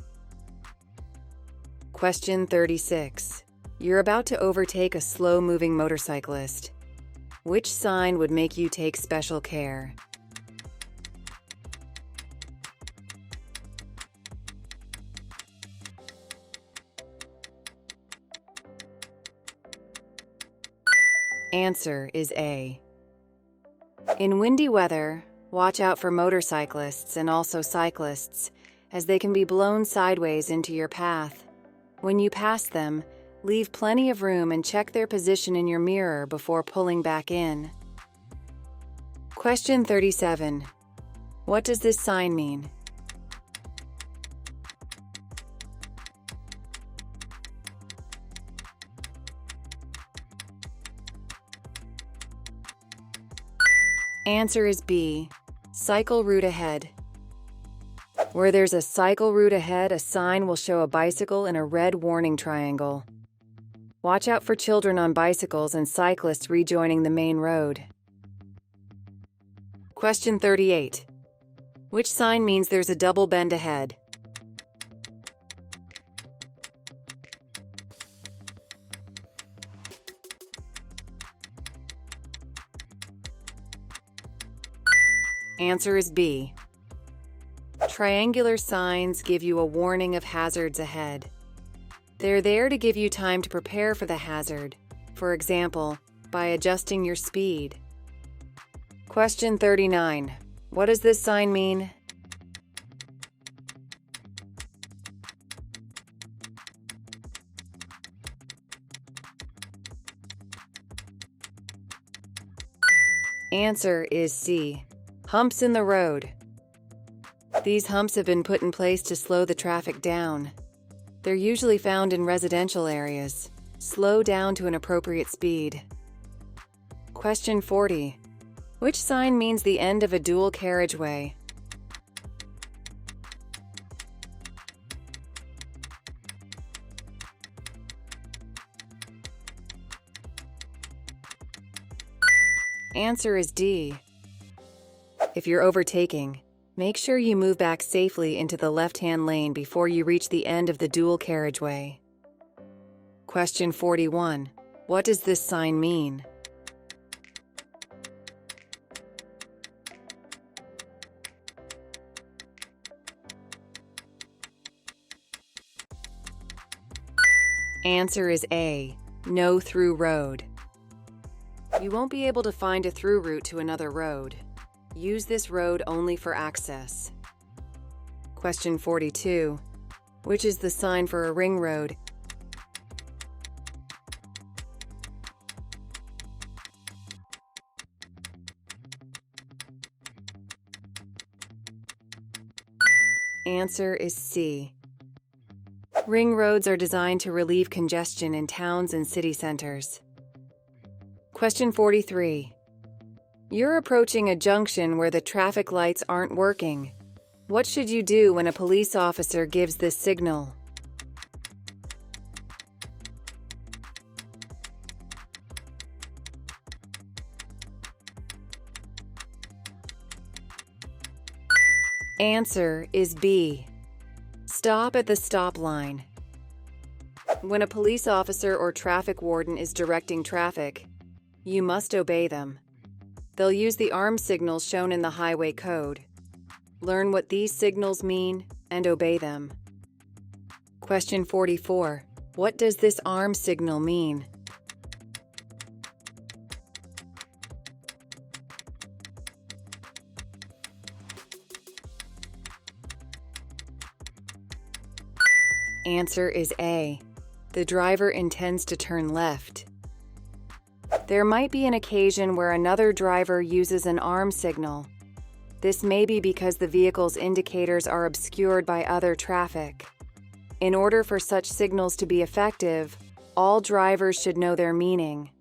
Question 36. You're about to overtake a slow-moving motorcyclist. Which sign would make you take special care? Answer is A. In windy weather, watch out for motorcyclists and also cyclists, as they can be blown sideways into your path. When you pass them, Leave plenty of room and check their position in your mirror before pulling back in. Question 37. What does this sign mean? Answer is B. Cycle route ahead. Where there's a cycle route ahead, a sign will show a bicycle in a red warning triangle. Watch out for children on bicycles and cyclists rejoining the main road. Question 38. Which sign means there's a double bend ahead? Answer is B. Triangular signs give you a warning of hazards ahead. They're there to give you time to prepare for the hazard, for example, by adjusting your speed. Question 39. What does this sign mean? Answer is C. Humps in the road. These humps have been put in place to slow the traffic down. They're usually found in residential areas. Slow down to an appropriate speed. Question 40. Which sign means the end of a dual carriageway? Answer is D. If you're overtaking, make sure you move back safely into the left-hand lane before you reach the end of the dual carriageway. Question 41. What does this sign mean? Answer is A. No through road. You won't be able to find a through route to another road. Use this road only for access. Question 42. Which is the sign for a ring road? Answer is C. Ring roads are designed to relieve congestion in towns and city centers. Question 43. You're approaching a junction where the traffic lights aren't working. What should you do when a police officer gives this signal? Answer is B. Stop at the stop line. When a police officer or traffic warden is directing traffic, you must obey them. They'll use the arm signals shown in the highway code. Learn what these signals mean and obey them. Question 44. What does this arm signal mean? Answer is A. The driver intends to turn left. There might be an occasion where another driver uses an arm signal. This may be because the vehicle's indicators are obscured by other traffic. In order for such signals to be effective, all drivers should know their meaning.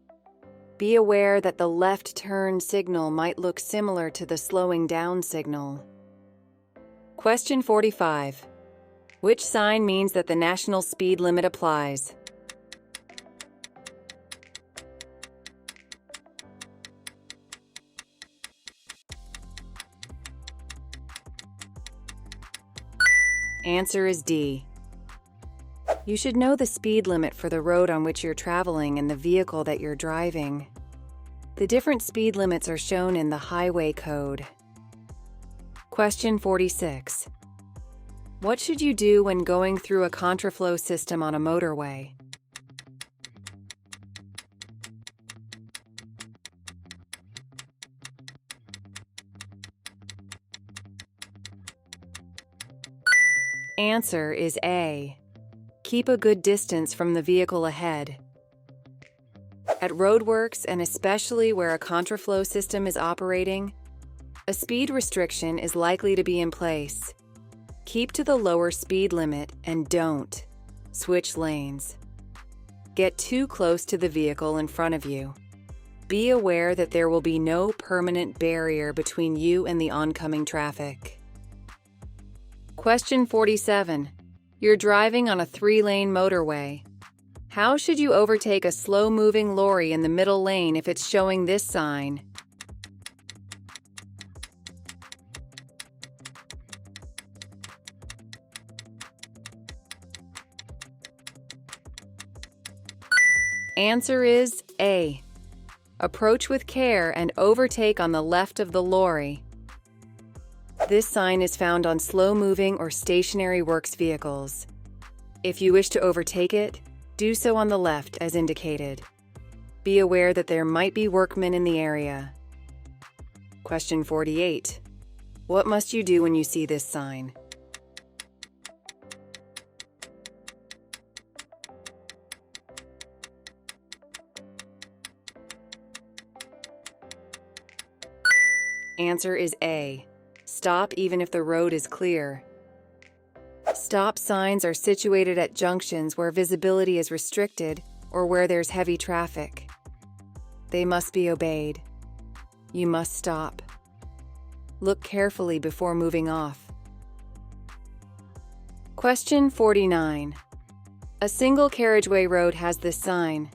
Be aware that the left turn signal might look similar to the slowing down signal. Question 45. Which sign means that the national speed limit applies? Answer is D. You should know the speed limit for the road on which you're traveling and the vehicle that you're driving. The different speed limits are shown in the highway code. Question 46. What should you do when going through a contraflow system on a motorway? Answer is A. Keep a good distance from the vehicle ahead. At roadworks, and especially where a contraflow system is operating, a speed restriction is likely to be in place. Keep to the lower speed limit and don't switch lanes. Get too close to the vehicle in front of you. Be aware that there will be no permanent barrier between you and the oncoming traffic. Question 47. You're driving on a 3-lane motorway. How should you overtake a slow-moving lorry in the middle lane if it's showing this sign? Answer is A. Approach with care and overtake on the left of the lorry. This sign is found on slow-moving or stationary works vehicles. If you wish to overtake it, do so on the left as indicated. Be aware that there might be workmen in the area. Question 48. What must you do when you see this sign? Answer is A. Stop even if the road is clear. Stop signs are situated at junctions where visibility is restricted or where there's heavy traffic. They must be obeyed. You must stop. Look carefully before moving off. Question 49. A single carriageway road has this sign.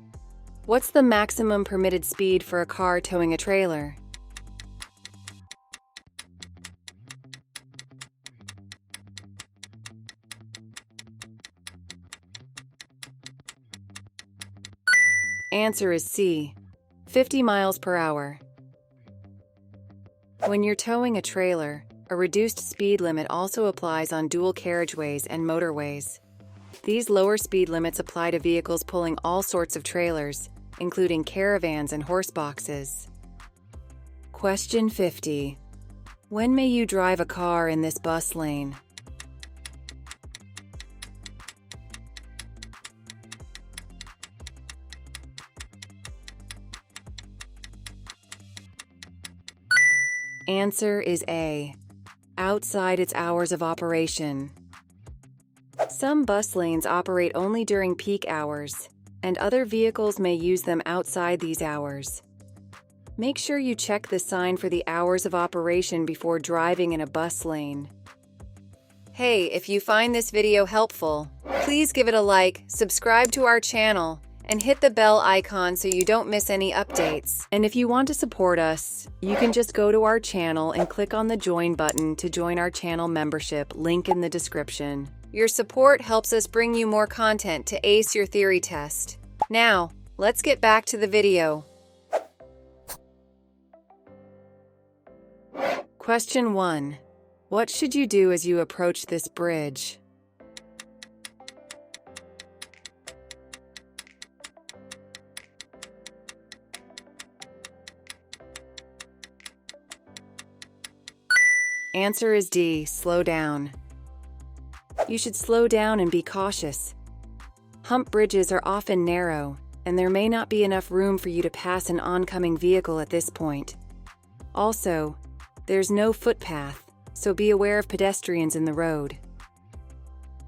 What's the maximum permitted speed for a car towing a trailer? Answer is C. 50 miles per hour. When you're towing a trailer, a reduced speed limit also applies on dual carriageways and motorways. These lower speed limits apply to vehicles pulling all sorts of trailers, including caravans and horse boxes. Question 50. When may you drive a car in this bus lane? Answer is A. Outside its hours of operation. Some bus lanes operate only during peak hours, and other vehicles may use them outside these hours. Make sure you check the sign for the hours of operation before driving in a bus lane. Hey, if you find this video helpful, please give it a like, subscribe to our channel, and hit the bell icon so you don't miss any updates. And if you want to support us, you can just go to our channel and click on the join button to join our channel membership, link in the description. Your support helps us bring you more content to ace your theory test. Now, let's get back to the video. Question 1. What should you do as you approach this bridge? Answer is D. Slow down. You should slow down and be cautious. Hump bridges are often narrow, and there may not be enough room for you to pass an oncoming vehicle at this point. Also, there's no footpath, so be aware of pedestrians in the road.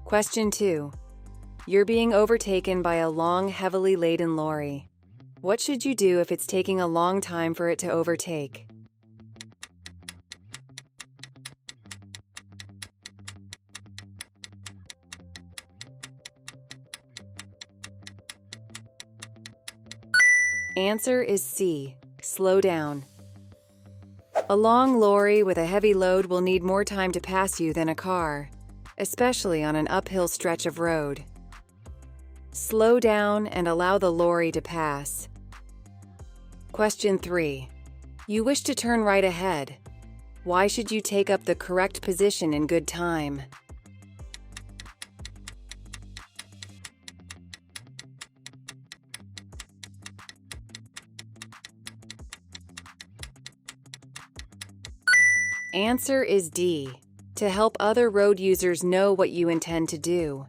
Question 2. You're being overtaken by a long, heavily laden lorry. What should you do if it's taking a long time for it to overtake? Answer is C. Slow down. A long lorry with a heavy load will need more time to pass you than a car, especially on an uphill stretch of road. Slow down and allow the lorry to pass. Question 3. You wish to turn right ahead. Why should you take up the correct position in good time? Answer is D. To help other road users know what you intend to do.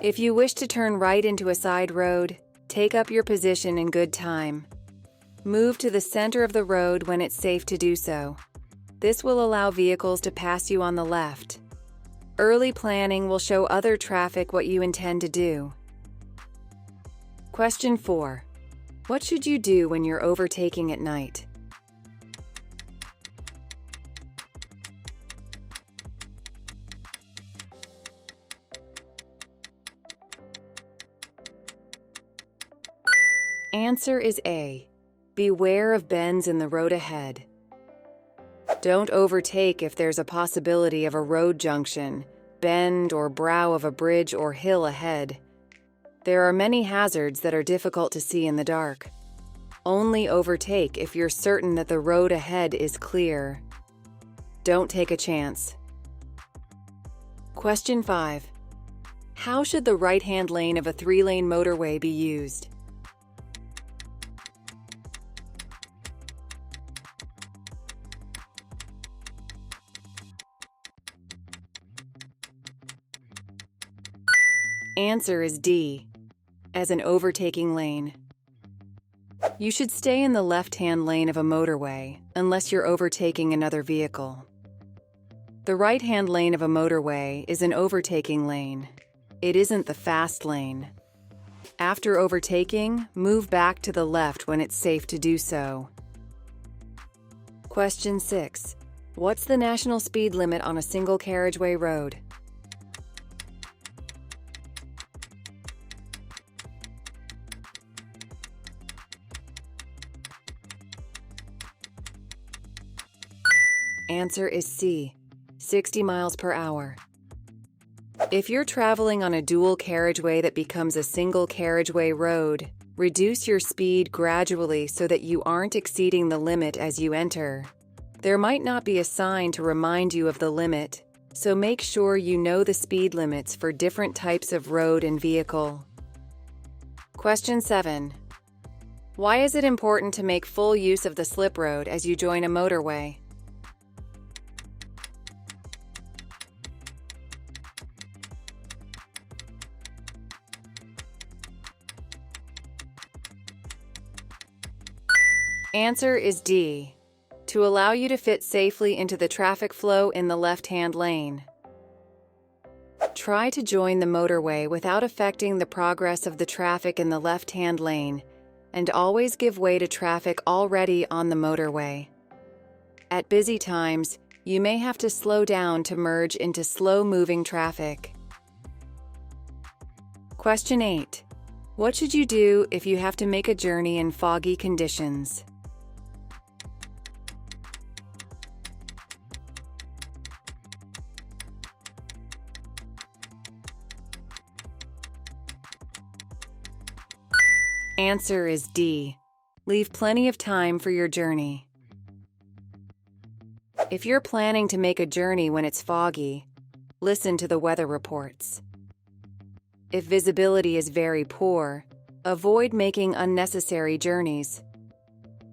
If you wish to turn right into a side road, take up your position in good time. Move to the center of the road when it's safe to do so. This will allow vehicles to pass you on the left. Early planning will show other traffic what you intend to do. Question 4. What should you do when you're overtaking at night? Answer is A. Beware of bends in the road ahead. Don't overtake if there's a possibility of a road junction, bend, or brow of a bridge or hill ahead. There are many hazards that are difficult to see in the dark. Only overtake if you're certain that the road ahead is clear. Don't take a chance. Question 5. How should the right-hand lane of a 3-lane motorway be used? Answer is D, as an overtaking lane. You should stay in the left-hand lane of a motorway unless you're overtaking another vehicle. The right-hand lane of a motorway is an overtaking lane. It isn't the fast lane. After overtaking, move back to the left when it's safe to do so. Question 6. What's the national speed limit on a single carriageway road? Answer is C, 60 miles per hour. If you're traveling on a dual carriageway that becomes a single carriageway road, reduce your speed gradually so that you aren't exceeding the limit as you enter. There might not be a sign to remind you of the limit, so make sure you know the speed limits for different types of road and vehicle. Question 7. Why is it important to make full use of the slip road as you join a motorway? Answer is D, to allow you to fit safely into the traffic flow in the left-hand lane. Try to join the motorway without affecting the progress of the traffic in the left-hand lane, and always give way to traffic already on the motorway. At busy times, you may have to slow down to merge into slow-moving traffic. Question 8. What should you do if you have to make a journey in foggy conditions? Answer is D. Leave plenty of time for your journey. If you're planning to make a journey when it's foggy, listen to the weather reports. If visibility is very poor, avoid making unnecessary journeys.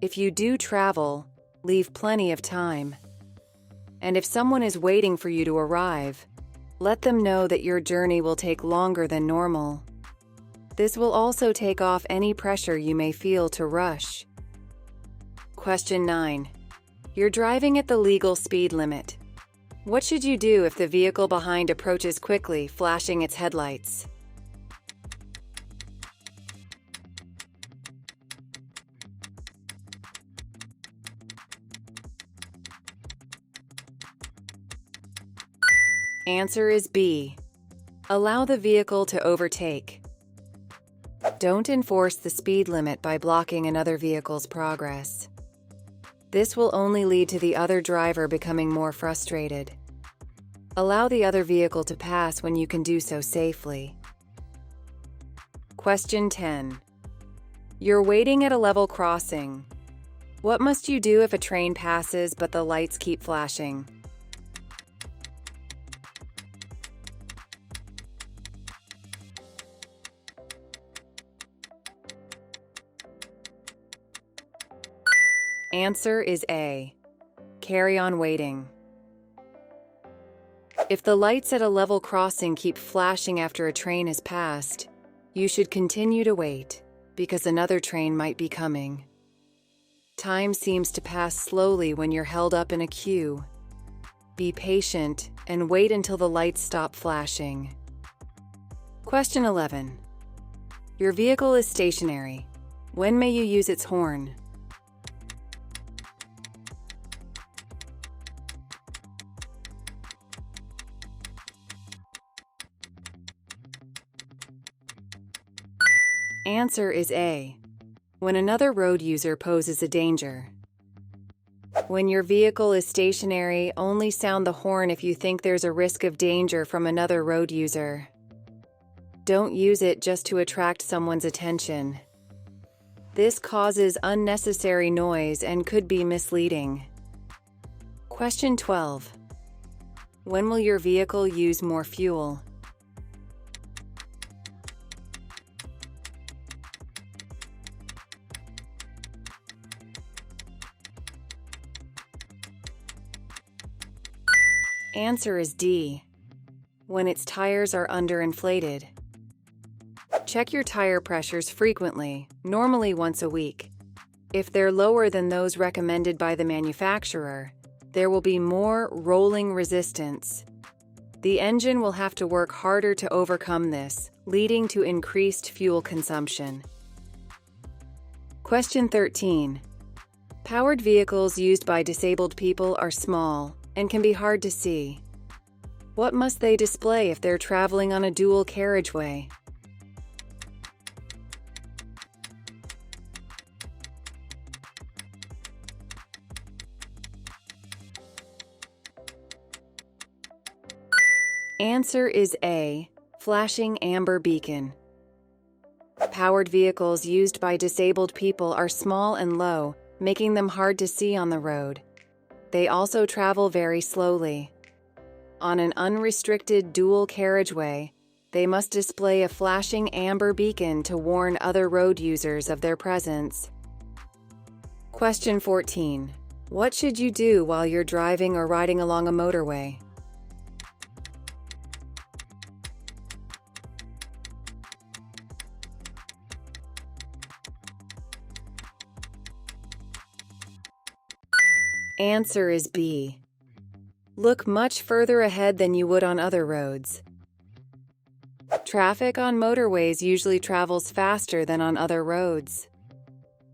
If you do travel, leave plenty of time. And if someone is waiting for you to arrive, let them know that your journey will take longer than normal. This will also take off any pressure you may feel to rush. Question 9. You're driving at the legal speed limit. What should you do if the vehicle behind approaches quickly, flashing its headlights? Answer is B. Allow the vehicle to overtake. Don't enforce the speed limit by blocking another vehicle's progress. This will only lead to the other driver becoming more frustrated. Allow the other vehicle to pass when you can do so safely. Question 10. You're waiting at a level crossing. What must you do if a train passes but the lights keep flashing? Answer is A. Carry on waiting. If the lights at a level crossing keep flashing after a train has passed, you should continue to wait, because another train might be coming. Time seems to pass slowly when you're held up in a queue. Be patient and wait until the lights stop flashing. Question 11. Your vehicle is stationary. When may you use its horn? Answer is A. When another road user poses a danger. When your vehicle is stationary, only sound the horn if you think there's a risk of danger from another road user. Don't use it just to attract someone's attention. This causes unnecessary noise and could be misleading. Question 12. When will your vehicle use more fuel? Answer is D. When its tires are underinflated. Check your tire pressures frequently, normally once a week. If they're lower than those recommended by the manufacturer, there will be more rolling resistance. The engine will have to work harder to overcome this, leading to increased fuel consumption. Question 13. Powered vehicles used by disabled people are small and can be hard to see. What must they display if they're traveling on a dual carriageway? Answer is A. Flashing amber beacon. Powered vehicles used by disabled people are small and low, making them hard to see on the road. They also travel very slowly. On an unrestricted dual carriageway, they must display a flashing amber beacon to warn other road users of their presence. Question 14. What should you do while you're driving or riding along a motorway? Answer is B. Look much further ahead than you would on other roads. Traffic on motorways usually travels faster than on other roads.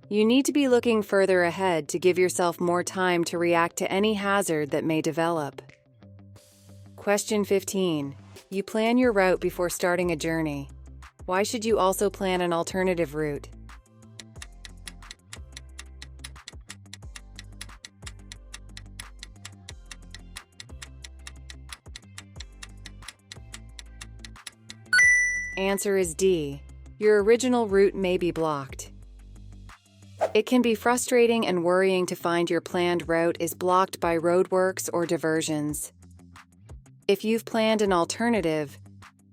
You need to be looking further ahead to give yourself more time to react to any hazard that may develop. Question 15. You plan your route before starting a journey. Why should you also plan an alternative route? Answer is D. Your original route may be blocked. It can be frustrating and worrying to find your planned route is blocked by roadworks or diversions. If you've planned an alternative,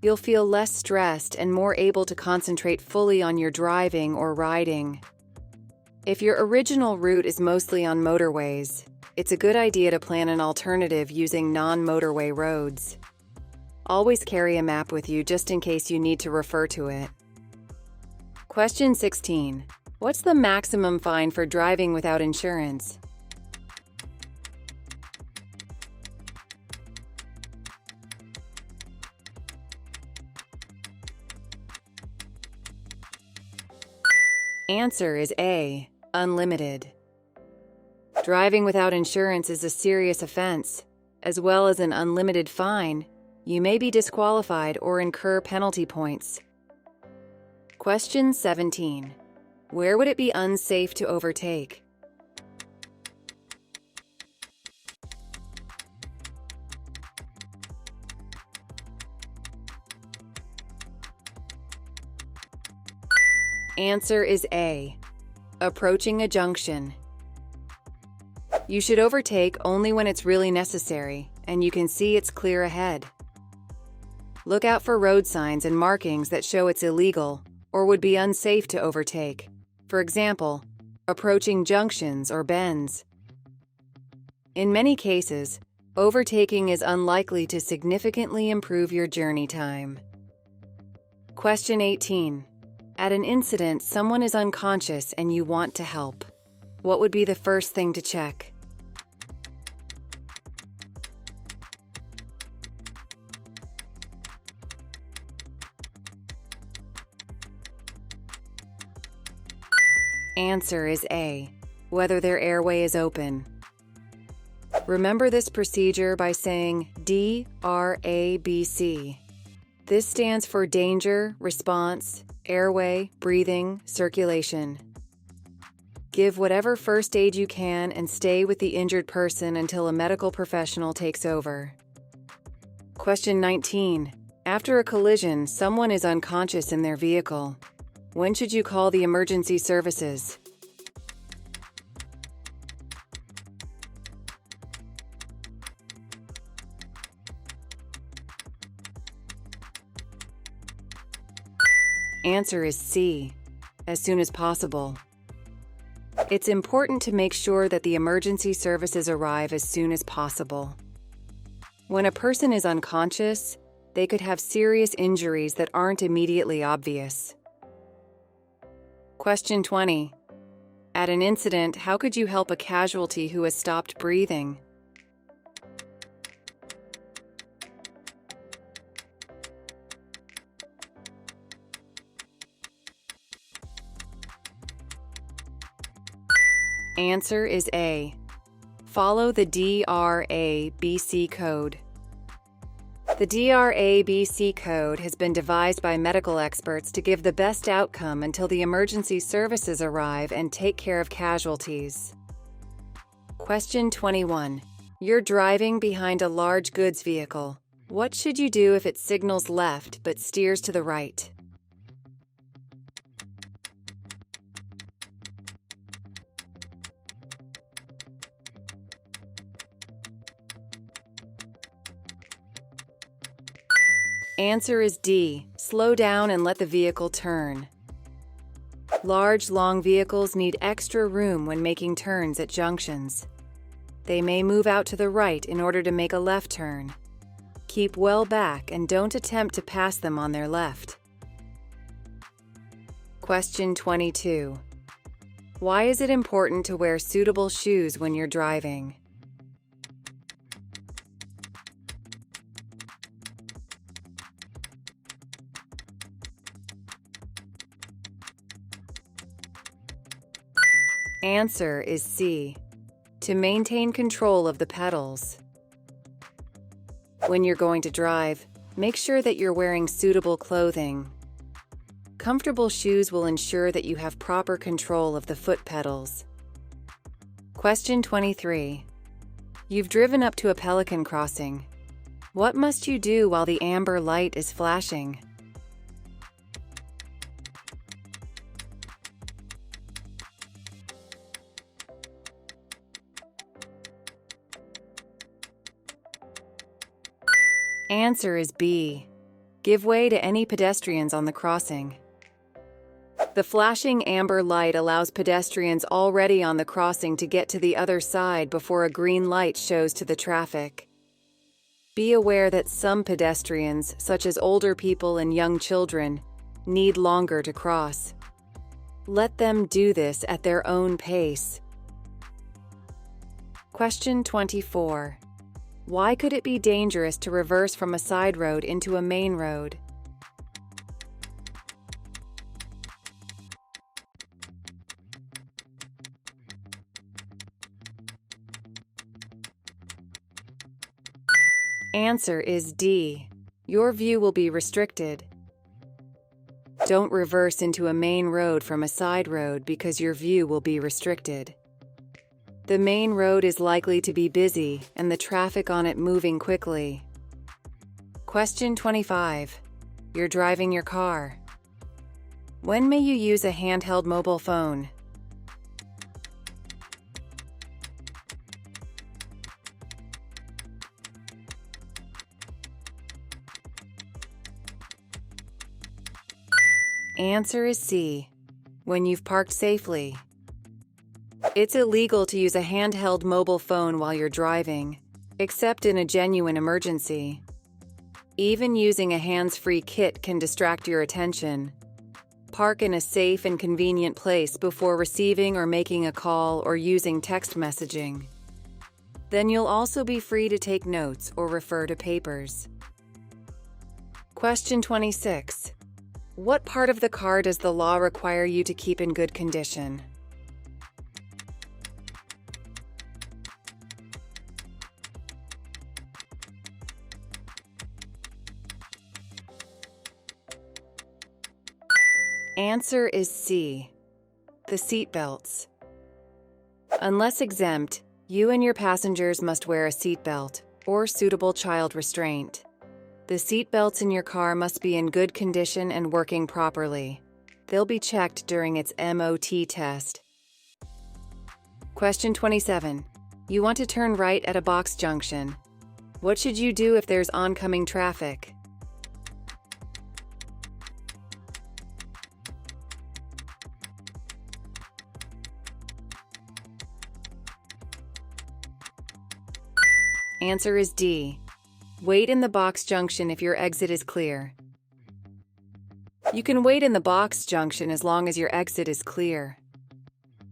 you'll feel less stressed and more able to concentrate fully on your driving or riding. If your original route is mostly on motorways, it's a good idea to plan an alternative using non-motorway roads. Always carry a map with you just in case you need to refer to it. Question 16. What's the maximum fine for driving without insurance? Answer is A. Unlimited. Driving without insurance is a serious offense, as well as an unlimited fine. You may be disqualified or incur penalty points. Question 17. Where would it be unsafe to overtake? Answer is A. Approaching a junction. You should overtake only when it's really necessary and you can see it's clear ahead. Look out for road signs and markings that show it's illegal or would be unsafe to overtake. For example, approaching junctions or bends. In many cases, Overtaking is unlikely to significantly improve your journey time. Question 18. At an incident, someone is unconscious and you want to help. What would be the first thing to check? Answer is A. Whether their airway is open. Remember this procedure by saying DRABC. This stands for danger, response, airway, breathing, circulation. Give whatever first aid you can and stay with the injured person until a medical professional takes over. Question 19. After a collision, someone is unconscious in their vehicle. When should you call the emergency services? Answer is C. As soon as possible. It's important to make sure that the emergency services arrive as soon as possible. When a person is unconscious, they could have serious injuries that aren't immediately obvious. Question 20. At an incident, how could you help a casualty who has stopped breathing? Answer is A. Follow the DRABC code. The DRABC code has been devised by medical experts to give the best outcome until the emergency services arrive and take care of casualties. Question 21. You're driving behind a large goods vehicle. What should you do if it signals left but steers to the right? Answer is D. Slow down and let the vehicle turn. Large, long vehicles need extra room when making turns at junctions. They may move out to the right in order to make a left turn. Keep well back and don't attempt to pass them on their left. Question 22. Why is it important to wear suitable shoes when you're driving? Answer is C. To maintain control of the pedals. When you're going to drive, make sure that you're wearing suitable clothing. Comfortable shoes will ensure that you have proper control of the foot pedals. Question 23. You've driven up to a pelican crossing. What must you do while the amber light is flashing? Answer is B. Give way to any pedestrians on the crossing. The flashing amber light allows pedestrians already on the crossing to get to the other side before a green light shows to the traffic. Be aware that some pedestrians, such as older people and young children, need longer to cross. Let them do this at their own pace. Question 24. Why could it be dangerous to reverse from a side road into a main road? Answer is D. Your view will be restricted. Don't reverse into a main road from a side road because your view will be restricted. The main road is likely to be busy and the traffic on it moving quickly. Question 25. You're driving your car. When may you use a handheld mobile phone? Answer is C. When you've parked safely. It's illegal to use a handheld mobile phone while you're driving. except in a genuine emergency. Even using a hands-free kit can distract your attention. Park in a safe and convenient place before receiving or making a call or using text messaging. Then you'll also be free to take notes or refer to papers. Question 26. What part of the car does the law require you to keep in good condition? Answer is C, the seat belts. Unless exempt, you and your passengers must wear a seatbelt or suitable child restraint. The seat belts in your car must be in good condition and working properly. They'll be checked during its MOT test. Question 27. You want to turn right at a box junction. What should you do if there's oncoming traffic? Answer is D. Wait in the box junction if your exit is clear. You can wait in the box junction as long as your exit is clear.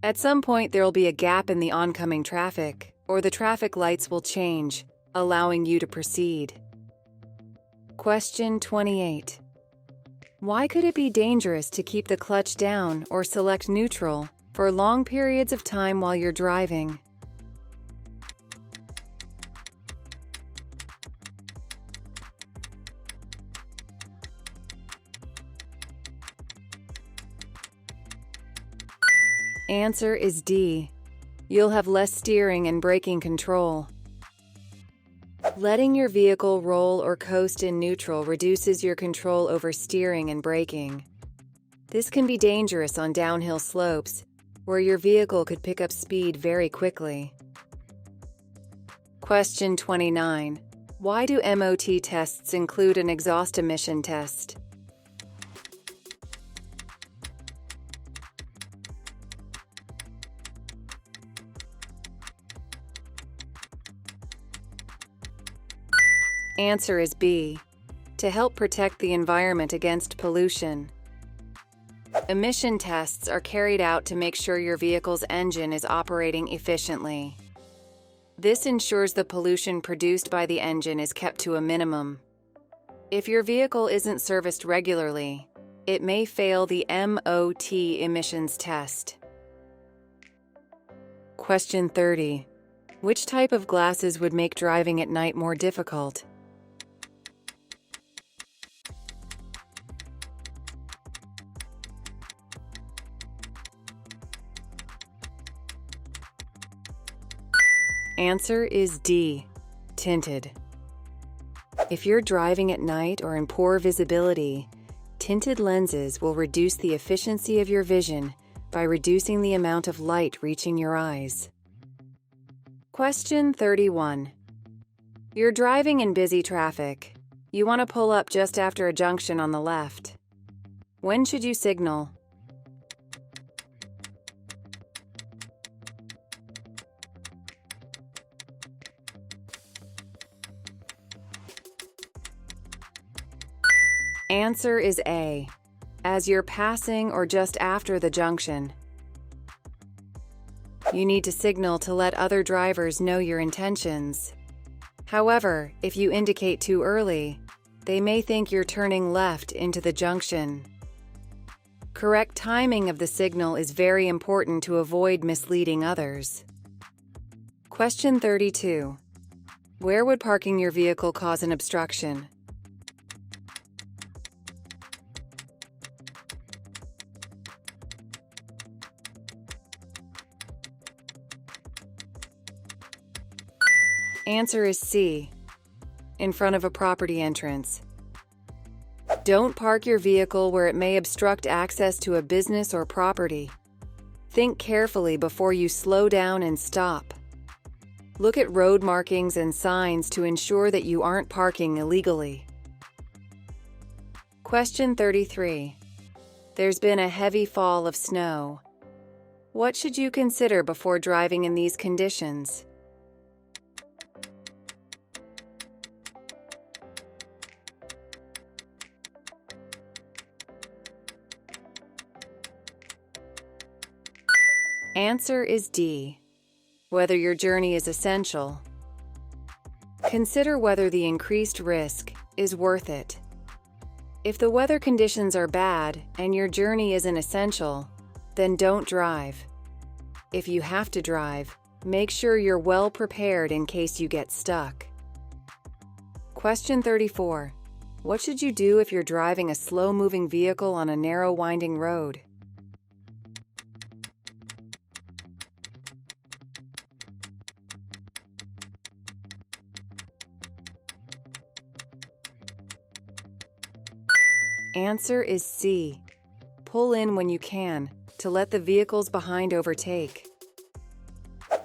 At some point, there will be a gap in the oncoming traffic, or the traffic lights will change, allowing you to proceed. Question 28. Why could it be dangerous to keep the clutch down or select neutral for long periods of time while you're driving? Answer is D. You'll have less steering and braking control. Letting your vehicle roll or coast in neutral reduces your control over steering and braking. This can be dangerous on downhill slopes, where your vehicle could pick up speed very quickly. Question 29. Why do MOT tests include an exhaust emission test? Answer is B. To help protect the environment against pollution. Emission tests are carried out to make sure your vehicle's engine is operating efficiently. This ensures the pollution produced by the engine is kept to a minimum. If your vehicle isn't serviced regularly, it may fail the MOT emissions test. Question 30. Which type of glasses would make driving at night more difficult? Answer is D. Tinted. If you're driving at night or in poor visibility, tinted lenses will reduce the efficiency of your vision by reducing the amount of light reaching your eyes. Question 31. You're driving in busy traffic. You want to pull up just after a junction on the left. When should you signal? Answer is A. As you're passing or just after the junction. You need to signal to let other drivers know your intentions. However, if you indicate too early, they may think you're turning left into the junction. Correct timing of the signal is very important to avoid misleading others. Question 32. Where would parking your vehicle cause an obstruction? Answer is C. In front of a property entrance. Don't park your vehicle where it may obstruct access to a business or property. Think carefully before you slow down and stop. Look at road markings and signs to ensure that you aren't parking illegally. Question 33. There's been a heavy fall of snow. What should you consider before driving in these conditions? Answer is D. Whether your journey is essential. Consider whether the increased risk is worth it. If the weather conditions are bad and your journey isn't essential, then don't drive. If you have to drive, make sure you're well prepared in case you get stuck. Question 34. What should you do if you're driving a slow-moving vehicle on a narrow, winding road? Answer is C. Pull in when you can to let the vehicles behind overtake.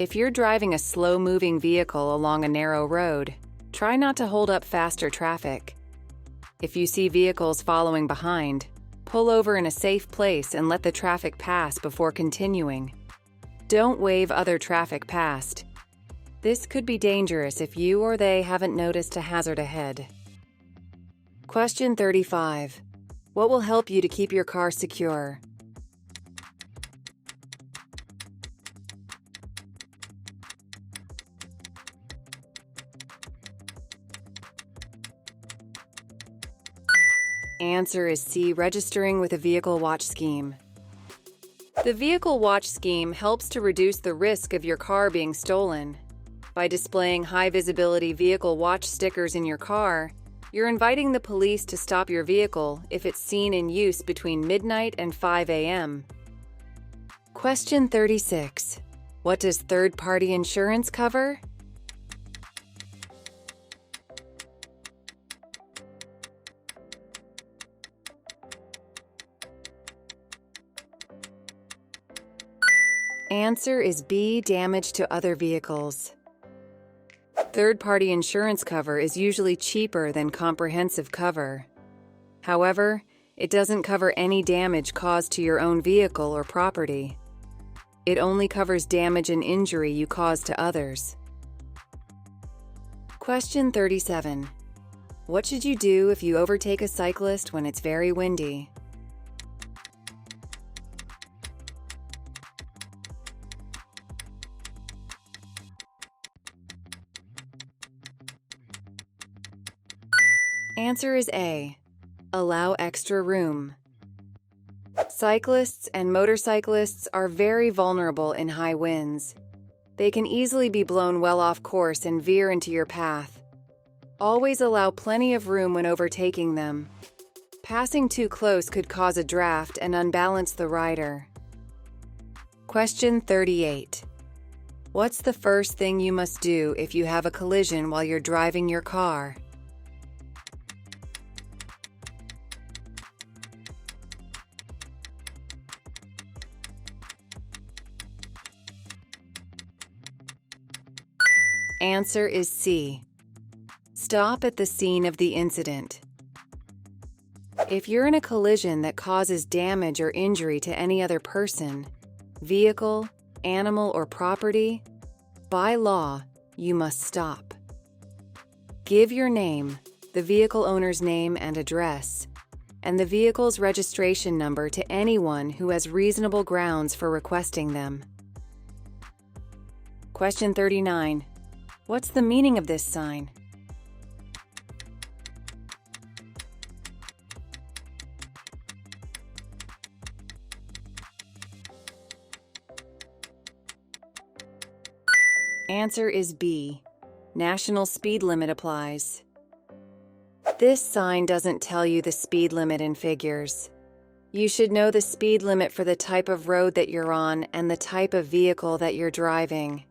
If you're driving a slow-moving vehicle along a narrow road, try not to hold up faster traffic. If you see vehicles following behind, pull over in a safe place and let the traffic pass before continuing. Don't wave other traffic past. This could be dangerous if you or they haven't noticed a hazard ahead. Question 35. What will help you to keep your car secure? Answer is C. Registering with a vehicle watch scheme. The vehicle watch scheme helps to reduce the risk of your car being stolen. By displaying high-visibility vehicle watch stickers in your car, you're inviting the police to stop your vehicle if it's seen in use between midnight and 5 a.m. Question 36. What does third-party insurance cover? Answer is B. Damage to other vehicles. Third-party insurance cover is usually cheaper than comprehensive cover. However, it doesn't cover any damage caused to your own vehicle or property. It only covers damage and injury you cause to others. Question 37. What should you do if you overtake a cyclist when it's very windy? Answer is A. Allow extra room. Cyclists and motorcyclists are very vulnerable in high winds. They can easily be blown well off course and veer into your path. Always allow plenty of room when overtaking them. Passing too close could cause a draft and unbalance the rider. Question 38. What's the first thing you must do if you have a collision while you're driving your car? Answer is C. Stop at the scene of the incident. If you're in a collision that causes damage or injury to any other person, vehicle, animal, or property, by law, you must stop. Give your name, the vehicle owner's name and address, and the vehicle's registration number to anyone who has reasonable grounds for requesting them. Question 39. What's the meaning of this sign? Answer is B. National speed limit applies. This sign doesn't tell you the speed limit in figures. You should know the speed limit for the type of road that you're on and the type of vehicle that you're driving.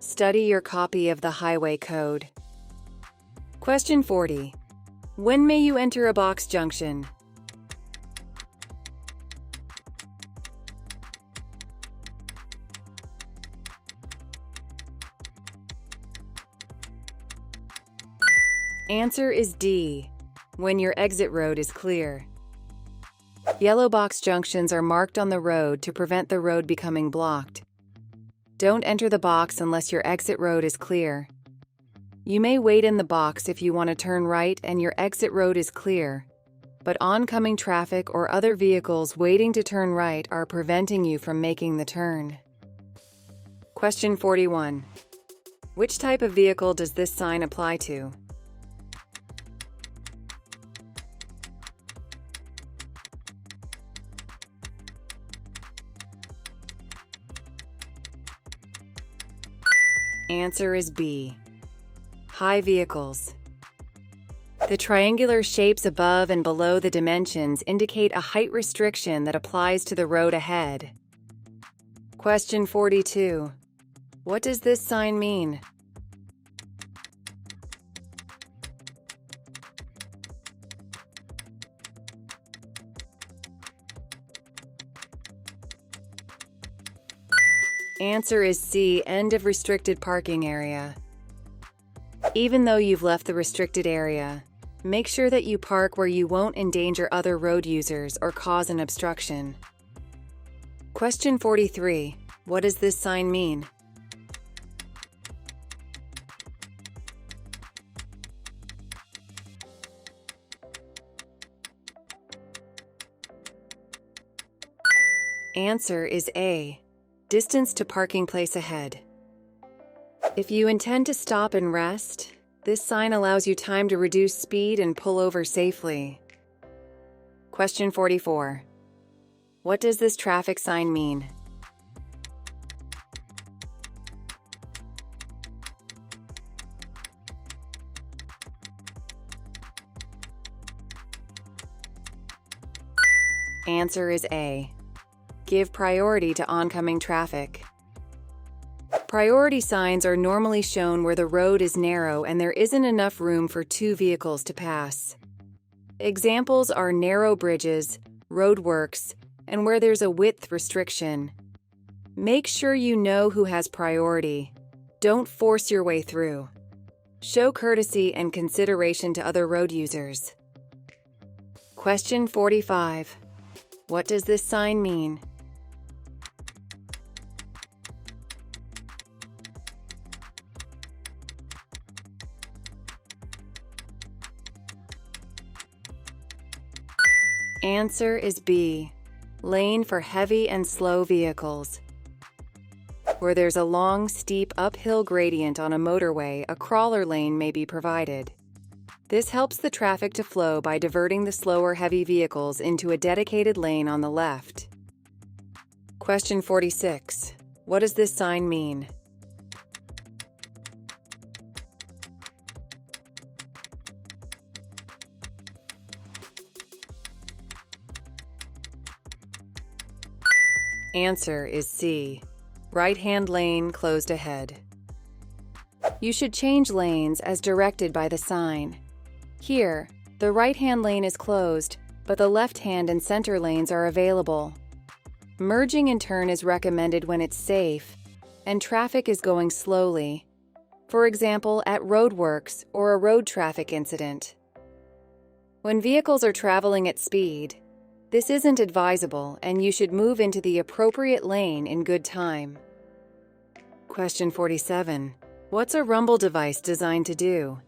Study your copy of the highway code. Question 40. When may you enter a box junction? Answer is D. When your exit road is clear. Yellow box junctions are marked on the road to prevent the road becoming blocked. Don't enter the box unless your exit road is clear. You may wait in the box if you want to turn right and your exit road is clear, but oncoming traffic or other vehicles waiting to turn right are preventing you from making the turn. Question 41. Which type of vehicle does this sign apply to? Answer is B. High vehicles. The triangular shapes above and below the dimensions indicate a height restriction that applies to the road ahead. Question 42. What does this sign mean? Answer is C, end of restricted parking area. Even though you've left the restricted area, make sure that you park where you won't endanger other road users or cause an obstruction. Question 43. What does this sign mean? Answer is A. Distance to parking place ahead. If you intend to stop and rest, this sign allows you time to reduce speed and pull over safely. Question 44. What does this traffic sign mean? Answer is A. Give priority to oncoming traffic. Priority signs are normally shown where the road is narrow and there isn't enough room for two vehicles to pass. Examples are narrow bridges, roadworks, and where there's a width restriction. Make sure you know who has priority. Don't force your way through. Show courtesy and consideration to other road users. Question 45. What does this sign mean? Answer is B. Lane for heavy and slow vehicles. Where there's a long, steep uphill gradient on a motorway, a crawler lane may be provided. This helps the traffic to flow by diverting the slower heavy vehicles into a dedicated lane on the left. Question 46. What does this sign mean? Answer is C. Right-hand lane closed ahead. You should change lanes as directed by the sign. Here, the right-hand lane is closed, but the left-hand and center lanes are available. Merging in turn is recommended when it's safe and traffic is going slowly, for example, at roadworks or a road traffic incident. When vehicles are traveling at speed, this isn't advisable and you should move into the appropriate lane in good time. Question 47. What's a rumble device designed to do?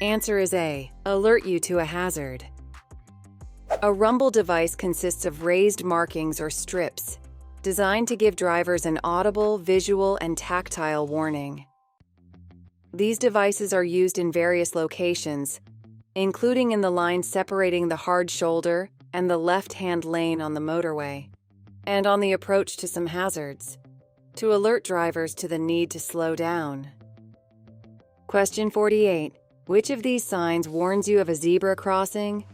Answer is A. Alert you to a hazard. A rumble device consists of raised markings or strips designed to give drivers an audible, visual, and tactile warning. These devices are used in various locations, including in the line separating the hard shoulder and the left-hand lane on the motorway, and on the approach to some hazards, to alert drivers to the need to slow down. Question 48. Which of these signs warns you of a zebra crossing?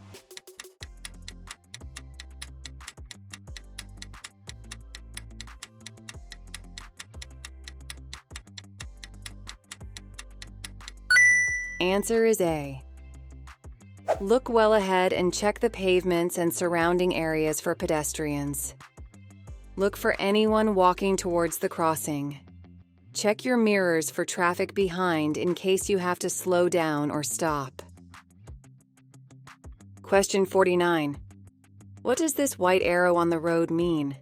Answer is A. Look well ahead and check the pavements and surrounding areas for pedestrians. Look for anyone walking towards the crossing. Check your mirrors for traffic behind in case you have to slow down or stop. Question 49. What does this white arrow on the road mean?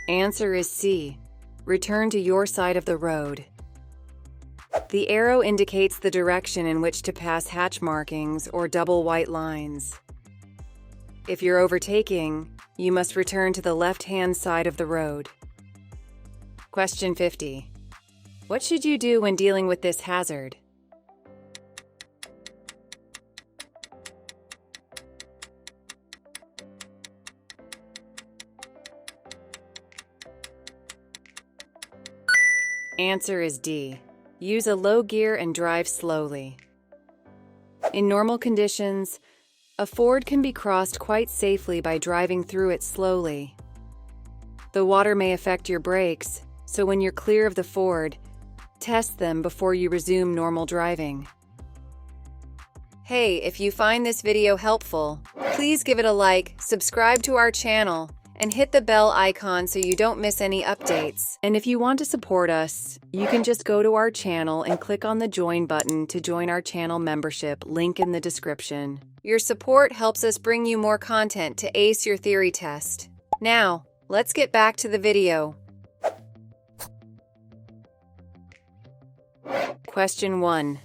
Answer is C. Return to your side of the road. The arrow indicates the direction in which to pass hatch markings or double white lines. If you're overtaking, you must return to the left-hand side of the road. Question 50. What should you do when dealing with this hazard? Answer is D. Use a low gear and drive slowly. In normal conditions, a ford can be crossed quite safely by driving through it slowly. The water may affect your brakes, so when you're clear of the ford, test them before you resume normal driving. Hey, if you find this video helpful, please give it a like, subscribe to our channel, and hit the bell icon so you don't miss any updates. And if you want to support us, you can just go to our channel and click on the join button to join our channel membership, link in the description. Your support helps us bring you more content to ace your theory test. Now, let's get back to the video. Question 1.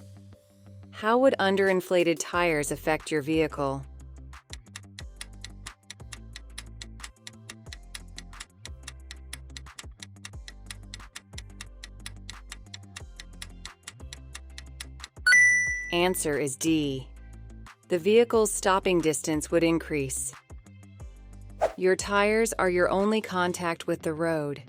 How would underinflated tires affect your vehicle? Answer is D. The vehicle's stopping distance would increase. Your tires are your only contact with the road.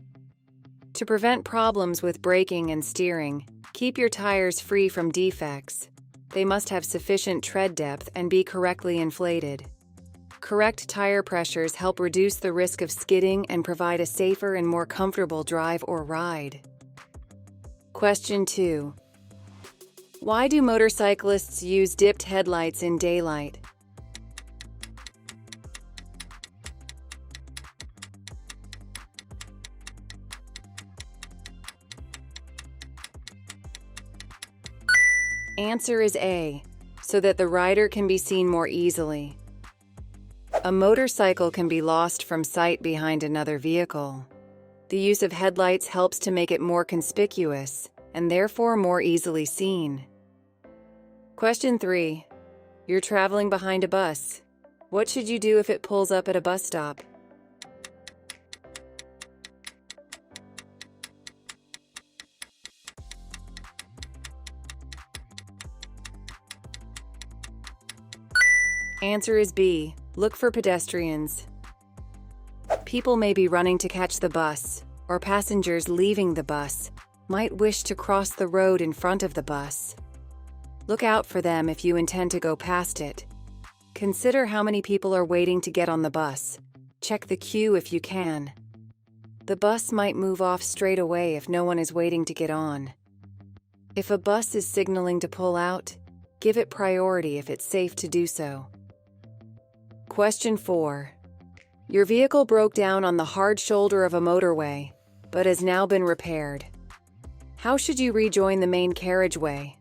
To prevent problems with braking and steering, keep your tires free from defects. They must have sufficient tread depth and be correctly inflated. Correct tire pressures help reduce the risk of skidding and provide a safer and more comfortable drive or ride. Question 2. Why do motorcyclists use dipped headlights in daylight? Answer is A, so that the rider can be seen more easily. A motorcycle can be lost from sight behind another vehicle. The use of headlights helps to make it more conspicuous and therefore more easily seen. Question 3. You're traveling behind a bus. What should you do if it pulls up at a bus stop? Answer is B. Look for pedestrians. People may be running to catch the bus, or passengers leaving the bus might wish to cross the road in front of the bus. Look out for them if you intend to go past it. Consider how many people are waiting to get on the bus. Check the queue if you can. The bus might move off straight away if no one is waiting to get on. If a bus is signaling to pull out, give it priority if it's safe to do so. Question 4. Your vehicle broke down on the hard shoulder of a motorway, but has now been repaired. How should you rejoin the main carriageway?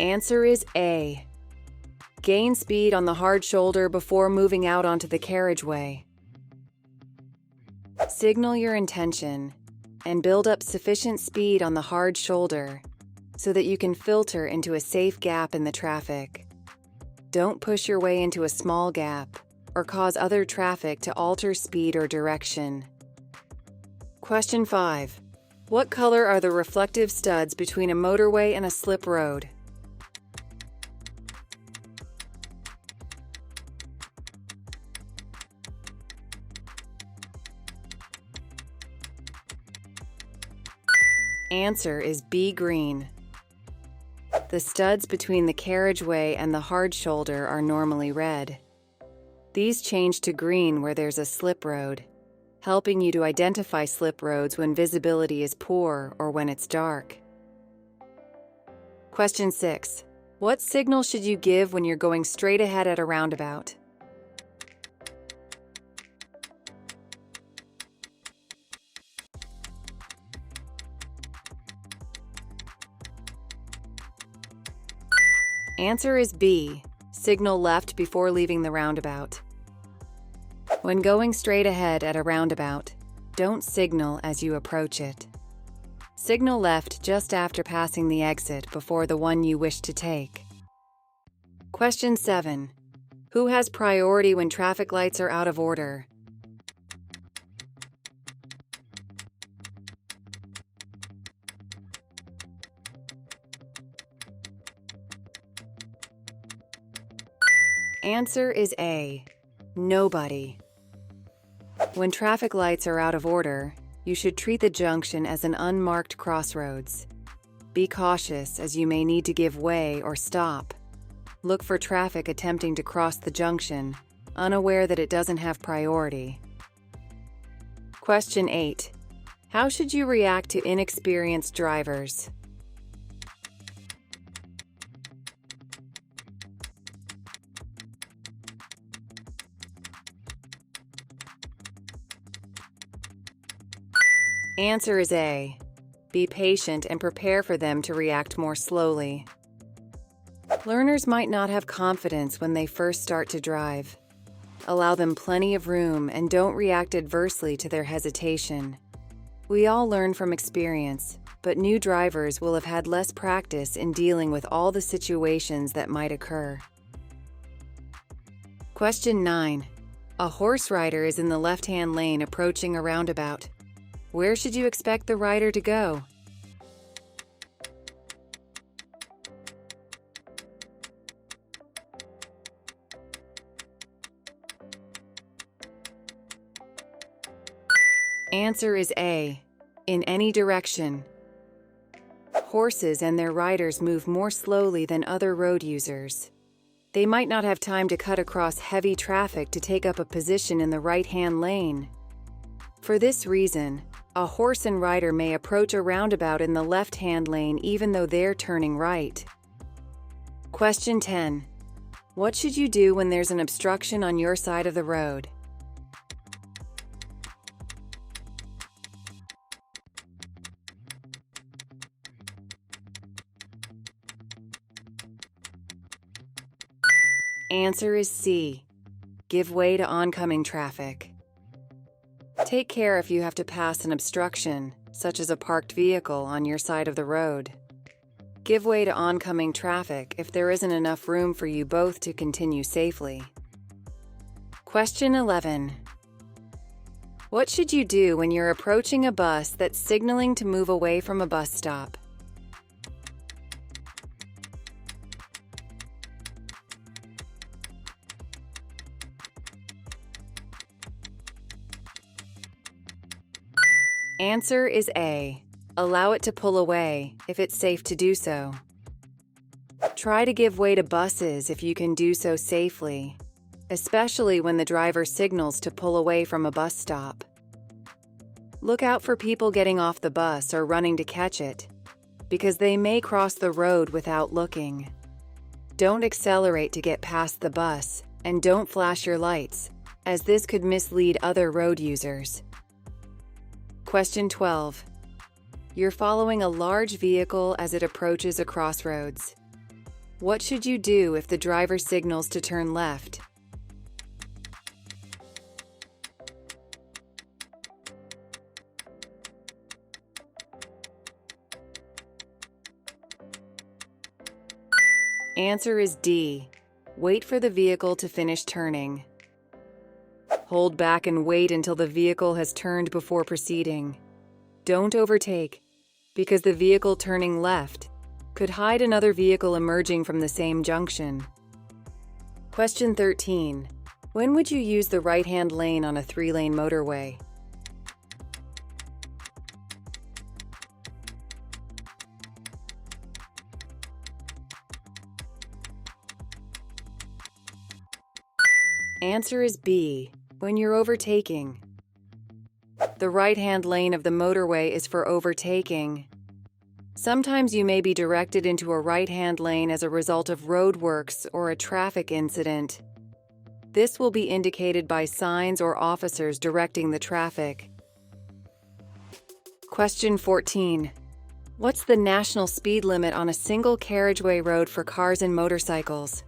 Answer is A. Gain speed on the hard shoulder before moving out onto the carriageway. Signal your intention and build up sufficient speed on the hard shoulder so that you can filter into a safe gap in the traffic. Don't push your way into a small gap or cause other traffic to alter speed or direction. Question 5. What color are the reflective studs between a motorway and a slip road? Answer is B, green. The studs between the carriageway and the hard shoulder are normally red. These change to green where there's a slip road, helping you to identify slip roads when visibility is poor or when it's dark. Question 6. What signal should you give when you're going straight ahead at a roundabout? Answer is B. Signal left before leaving the roundabout. When going straight ahead at a roundabout, don't signal as you approach it. Signal left just after passing the exit before the one you wish to take. Question 7. Who has priority when traffic lights are out of order? Answer is A. Nobody. When traffic lights are out of order, you should treat the junction as an unmarked crossroads. Be cautious as you may need to give way or stop. Look for traffic attempting to cross the junction, unaware that it doesn't have priority. Question 8. How should you react to inexperienced drivers? Answer is A. Be patient and prepare for them to react more slowly. Learners might not have confidence when they first start to drive. Allow them plenty of room and don't react adversely to their hesitation. We all learn from experience, but new drivers will have had less practice in dealing with all the situations that might occur. Question 9. A horse rider is in the left-hand lane approaching a roundabout. Where should you expect the rider to go? Answer is A. In any direction. Horses and their riders move more slowly than other road users. They might not have time to cut across heavy traffic to take up a position in the right-hand lane. For this reason, a horse and rider may approach a roundabout in the left-hand lane even though they're turning right. Question 10. What should you do when there's an obstruction on your side of the road? Answer is C. Give way to oncoming traffic. Take care if you have to pass an obstruction, such as a parked vehicle on your side of the road. Give way to oncoming traffic if there isn't enough room for you both to continue safely. Question 11. What should you do when you're approaching a bus that's signaling to move away from a bus stop? Answer is A. Allow it to pull away if it's safe to do so. Try to give way to buses if you can do so safely, especially when the driver signals to pull away from a bus stop. Look out for people getting off the bus or running to catch it, because they may cross the road without looking. Don't accelerate to get past the bus, and don't flash your lights, as this could mislead other road users. Question 12. You're following a large vehicle as it approaches a crossroads. What should you do if the driver signals to turn left? Answer is D. Wait for the vehicle to finish turning. Hold back and wait until the vehicle has turned before proceeding. Don't overtake, because the vehicle turning left could hide another vehicle emerging from the same junction. Question 13. When would you use the right-hand lane on a 3-lane motorway? Answer is B. When you're overtaking. The right-hand lane of the motorway is for overtaking. Sometimes you may be directed into a right-hand lane as a result of roadworks or a traffic incident. This will be indicated by signs or officers directing the traffic. Question 14. What's the national speed limit on a single carriageway road for cars and motorcycles?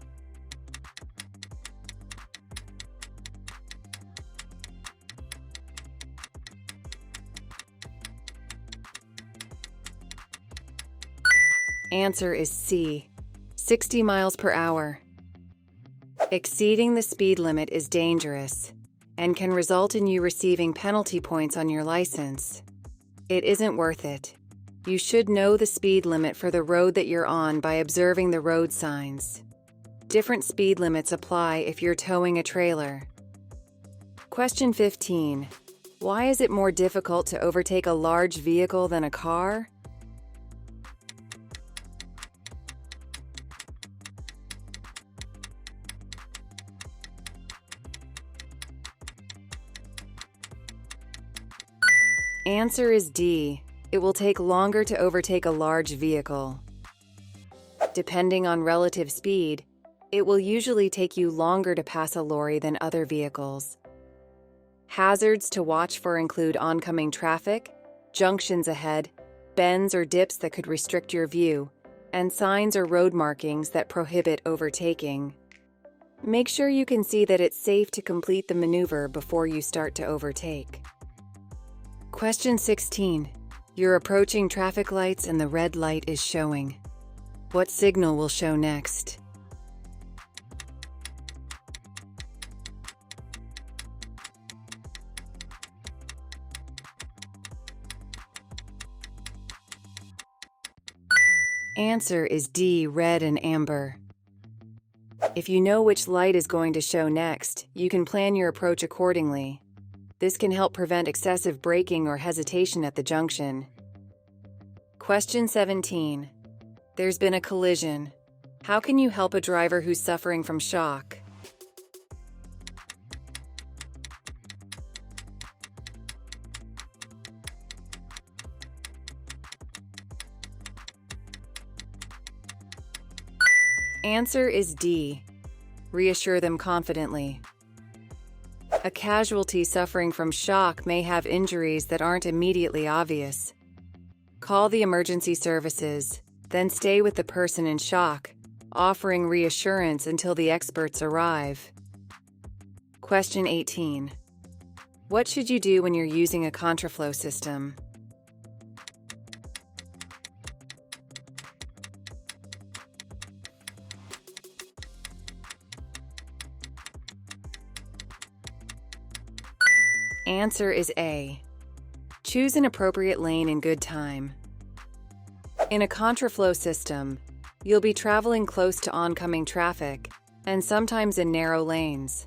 Answer is C, 60 miles per hour. Exceeding the speed limit is dangerous and can result in you receiving penalty points on your license. It isn't worth it. You should know the speed limit for the road that you're on by observing the road signs. Different speed limits apply if you're towing a trailer. Question 15. Why is it more difficult to overtake a large vehicle than a car? Answer is D. It will take longer to overtake a large vehicle. Depending on relative speed, it will usually take you longer to pass a lorry than other vehicles. Hazards to watch for include oncoming traffic, junctions ahead, bends or dips that could restrict your view, and signs or road markings that prohibit overtaking. Make sure you can see that it's safe to complete the maneuver before you start to overtake. Question 16. You're approaching traffic lights and the red light is showing. What signal will show next? Answer is D, red and amber. If you know which light is going to show next, you can plan your approach accordingly. This can help prevent excessive braking or hesitation at the junction. Question 17. There's been a collision. How can you help a driver who's suffering from shock? Answer is D. Reassure them confidently. A casualty suffering from shock may have injuries that aren't immediately obvious. Call the emergency services, then stay with the person in shock, offering reassurance until the experts arrive. Question 18. What should you do when you're using a contraflow system? Answer is A. Choose an appropriate lane in good time. In a contraflow system, you'll be traveling close to oncoming traffic and sometimes in narrow lanes.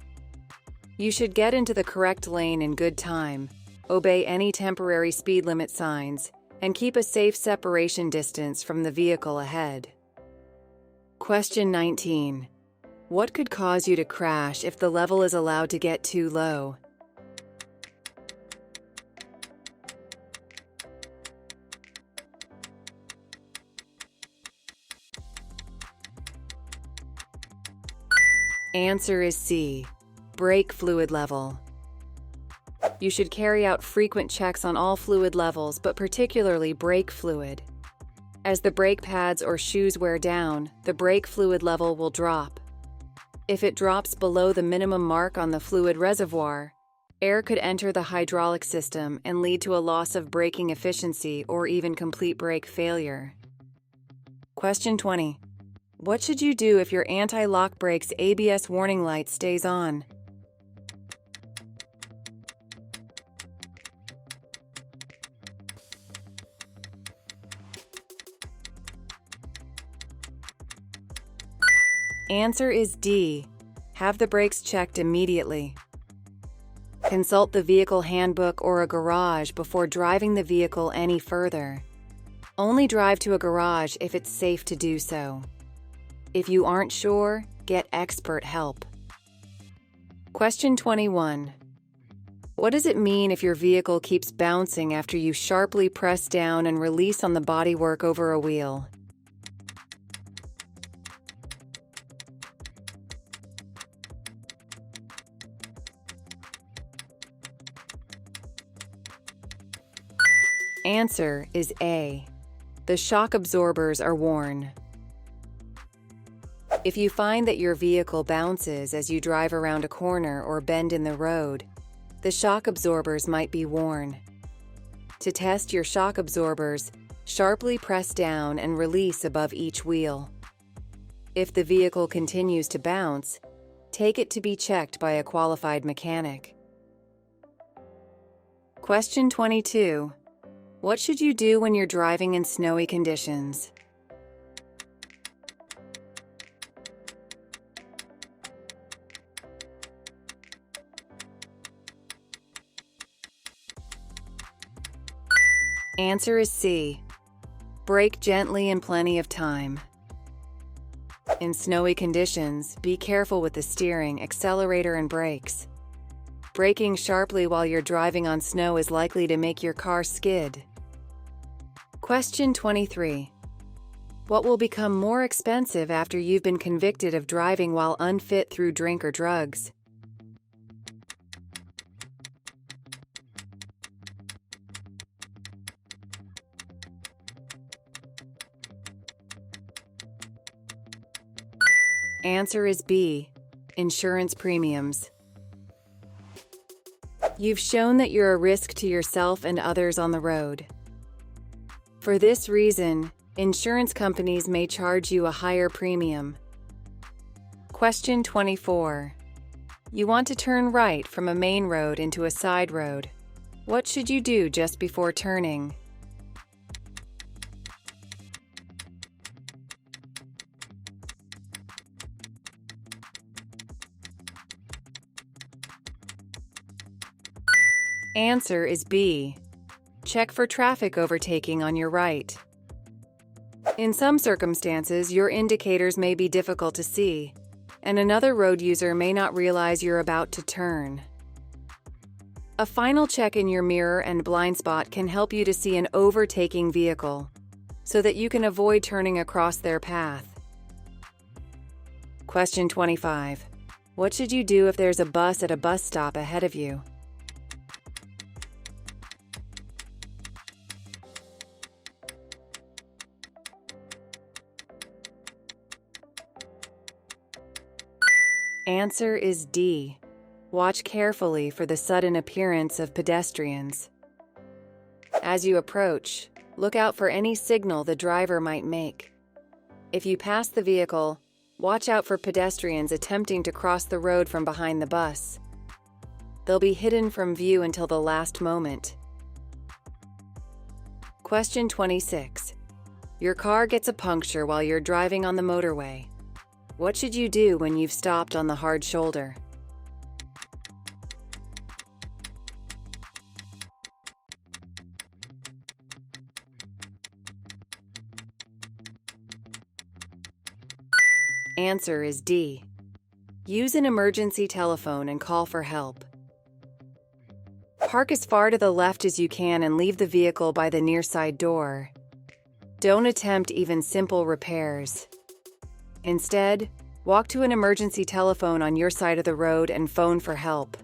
You should get into the correct lane in good time, obey any temporary speed limit signs, and keep a safe separation distance from the vehicle ahead. Question 19. What could cause you to crash if the level is allowed to get too low? Answer is C. Brake fluid level. You should carry out frequent checks on all fluid levels, but particularly brake fluid. As the brake pads or shoes wear down, the brake fluid level will drop. If it drops below the minimum mark on the fluid reservoir, air could enter the hydraulic system and lead to a loss of braking efficiency or even complete brake failure. Question 20. What should you do if your anti-lock brake's ABS warning light stays on? Answer is D. Have the brakes checked immediately. Consult the vehicle handbook or a garage before driving the vehicle any further. Only drive to a garage if it's safe to do so. If you aren't sure, get expert help. Question 21. What does it mean if your vehicle keeps bouncing after you sharply press down and release on the bodywork over a wheel? Answer is A. The shock absorbers are worn. If you find that your vehicle bounces as you drive around a corner or bend in the road, the shock absorbers might be worn. To test your shock absorbers, sharply press down and release above each wheel. If the vehicle continues to bounce, take it to be checked by a qualified mechanic. Question 22. What should you do when you're driving in snowy conditions? Answer is C. Brake gently in plenty of time. In snowy conditions, be careful with the steering, accelerator, and brakes. Braking sharply while you're driving on snow is likely to make your car skid. Question 23. What will become more expensive after you've been convicted of driving while unfit through drink or drugs? Answer is B. Insurance premiums. You've shown that you're a risk to yourself and others on the road. For this reason, insurance companies may charge you a higher premium. Question 24. You want to turn right from a main road into a side road. What should you do just before turning? Answer is B. Check for traffic overtaking on your right. In some circumstances, your indicators may be difficult to see, and another road user may not realize you're about to turn. A final check in your mirror and blind spot can help you to see an overtaking vehicle, so that you can avoid turning across their path. Question 25. What should you do if there's a bus at a bus stop ahead of you? Answer is D. Watch carefully for the sudden appearance of pedestrians. As you approach, look out for any signal the driver might make. If you pass the vehicle, watch out for pedestrians attempting to cross the road from behind the bus. They'll be hidden from view until the last moment. Question 26. Your car gets a puncture while you're driving on the motorway. What should you do when you've stopped on the hard shoulder? Answer is D. Use an emergency telephone and call for help. Park as far to the left as you can and leave the vehicle by the near side door. Don't attempt even simple repairs. Instead, walk to an emergency telephone on your side of the road and phone for help.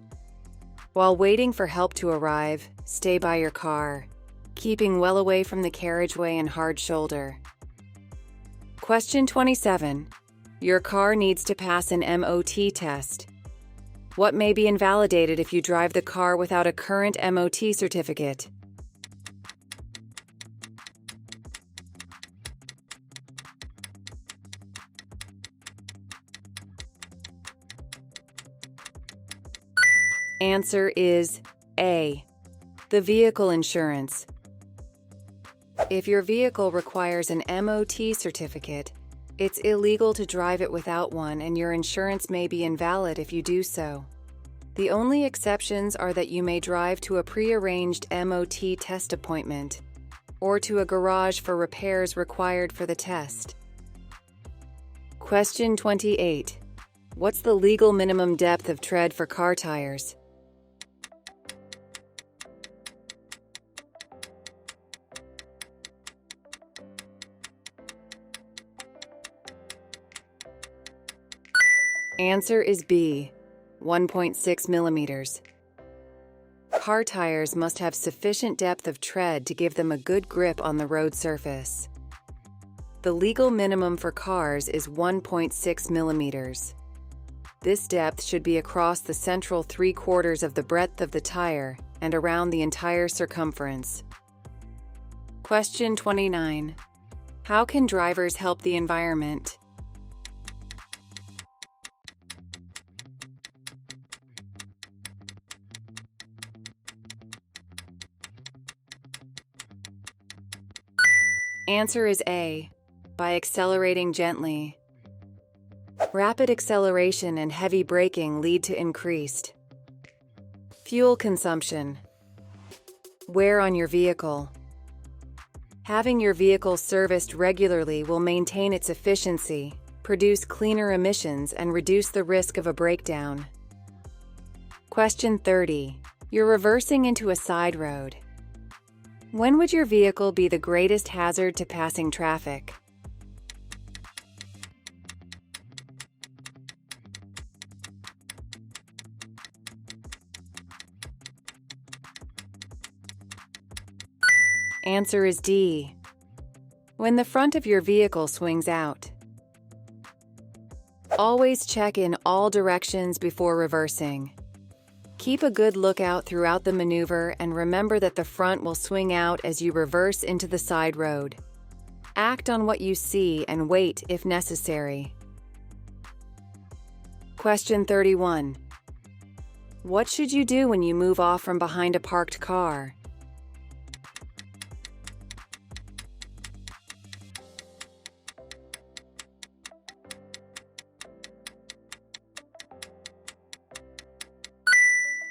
While waiting for help to arrive, stay by your car, keeping well away from the carriageway and hard shoulder. Question 27. Your car needs to pass an MOT test. What may be invalidated if you drive the car without a current MOT certificate? Answer is A. The vehicle insurance. If your vehicle requires an MOT certificate, it's illegal to drive it without one, and your insurance may be invalid if you do so. The only exceptions are that you may drive to a pre-arranged MOT test appointment or to a garage for repairs required for the test. Question 28. What's the legal minimum depth of tread for car tires? Answer is B. 1.6 millimeters. Car tires must have sufficient depth of tread to give them a good grip on the road surface. The legal minimum for cars is 1.6 millimeters. This depth should be across the central 3/4 of the breadth of the tire and around the entire circumference. Question 29. How can drivers help the environment? Answer is A, by accelerating gently. Rapid acceleration and heavy braking lead to increased fuel consumption. Wear on your vehicle. Having your vehicle serviced regularly will maintain its efficiency, produce cleaner emissions, and reduce the risk of a breakdown. Question 30. You're reversing into a side road. When would your vehicle be the greatest hazard to passing traffic? Answer is D, when the front of your vehicle swings out. Always check in all directions before reversing. Keep a good lookout throughout the maneuver and remember that the front will swing out as you reverse into the side road. Act on what you see and wait if necessary. Question 31. What should you do when you move off from behind a parked car?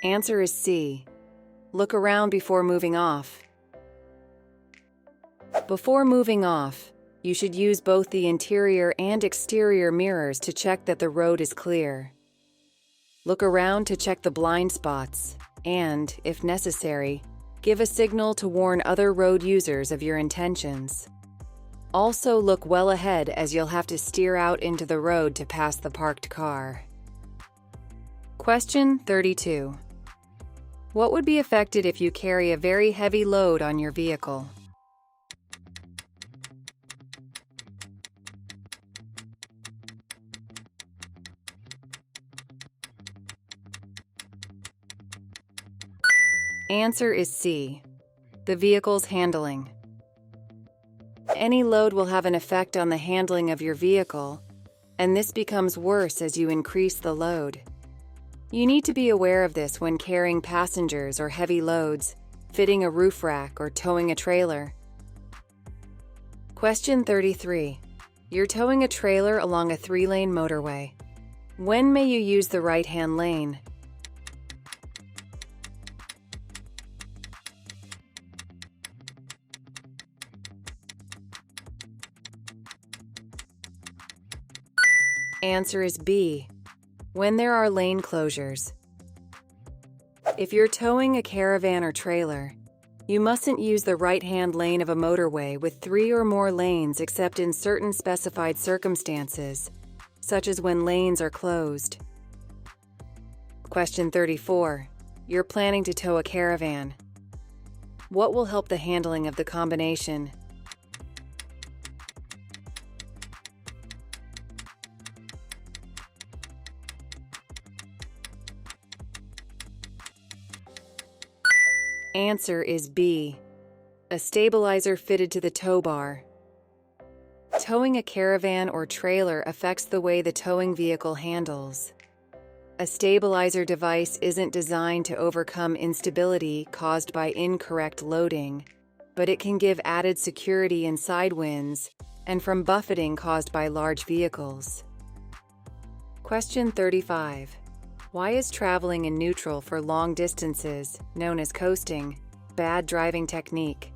Answer is C. Look around before moving off. Before moving off, you should use both the interior and exterior mirrors to check that the road is clear. Look around to check the blind spots and, if necessary, give a signal to warn other road users of your intentions. Also look well ahead as you'll have to steer out into the road to pass the parked car. Question 32. What would be affected if you carry a very heavy load on your vehicle? Answer is C, the vehicle's handling. Any load will have an effect on the handling of your vehicle, and this becomes worse as you increase the load. You need to be aware of this when carrying passengers or heavy loads, fitting a roof rack, or towing a trailer. Question 33. You're towing a trailer along a 3-lane motorway. When may you use the right-hand lane? Answer is B, when there are lane closures. If you're towing a caravan or trailer, you mustn't use the right-hand lane of a motorway with 3 or more lanes except in certain specified circumstances, such as when lanes are closed. Question 34. You're planning to tow a caravan. What will help the handling of the combination? Answer is B, a stabilizer fitted to the tow bar. Towing a caravan or trailer affects the way the towing vehicle handles. A stabilizer device isn't designed to overcome instability caused by incorrect loading, but it can give added security in side winds and from buffeting caused by large vehicles. Question 35. Why is traveling in neutral for long distances, known as coasting, bad driving technique?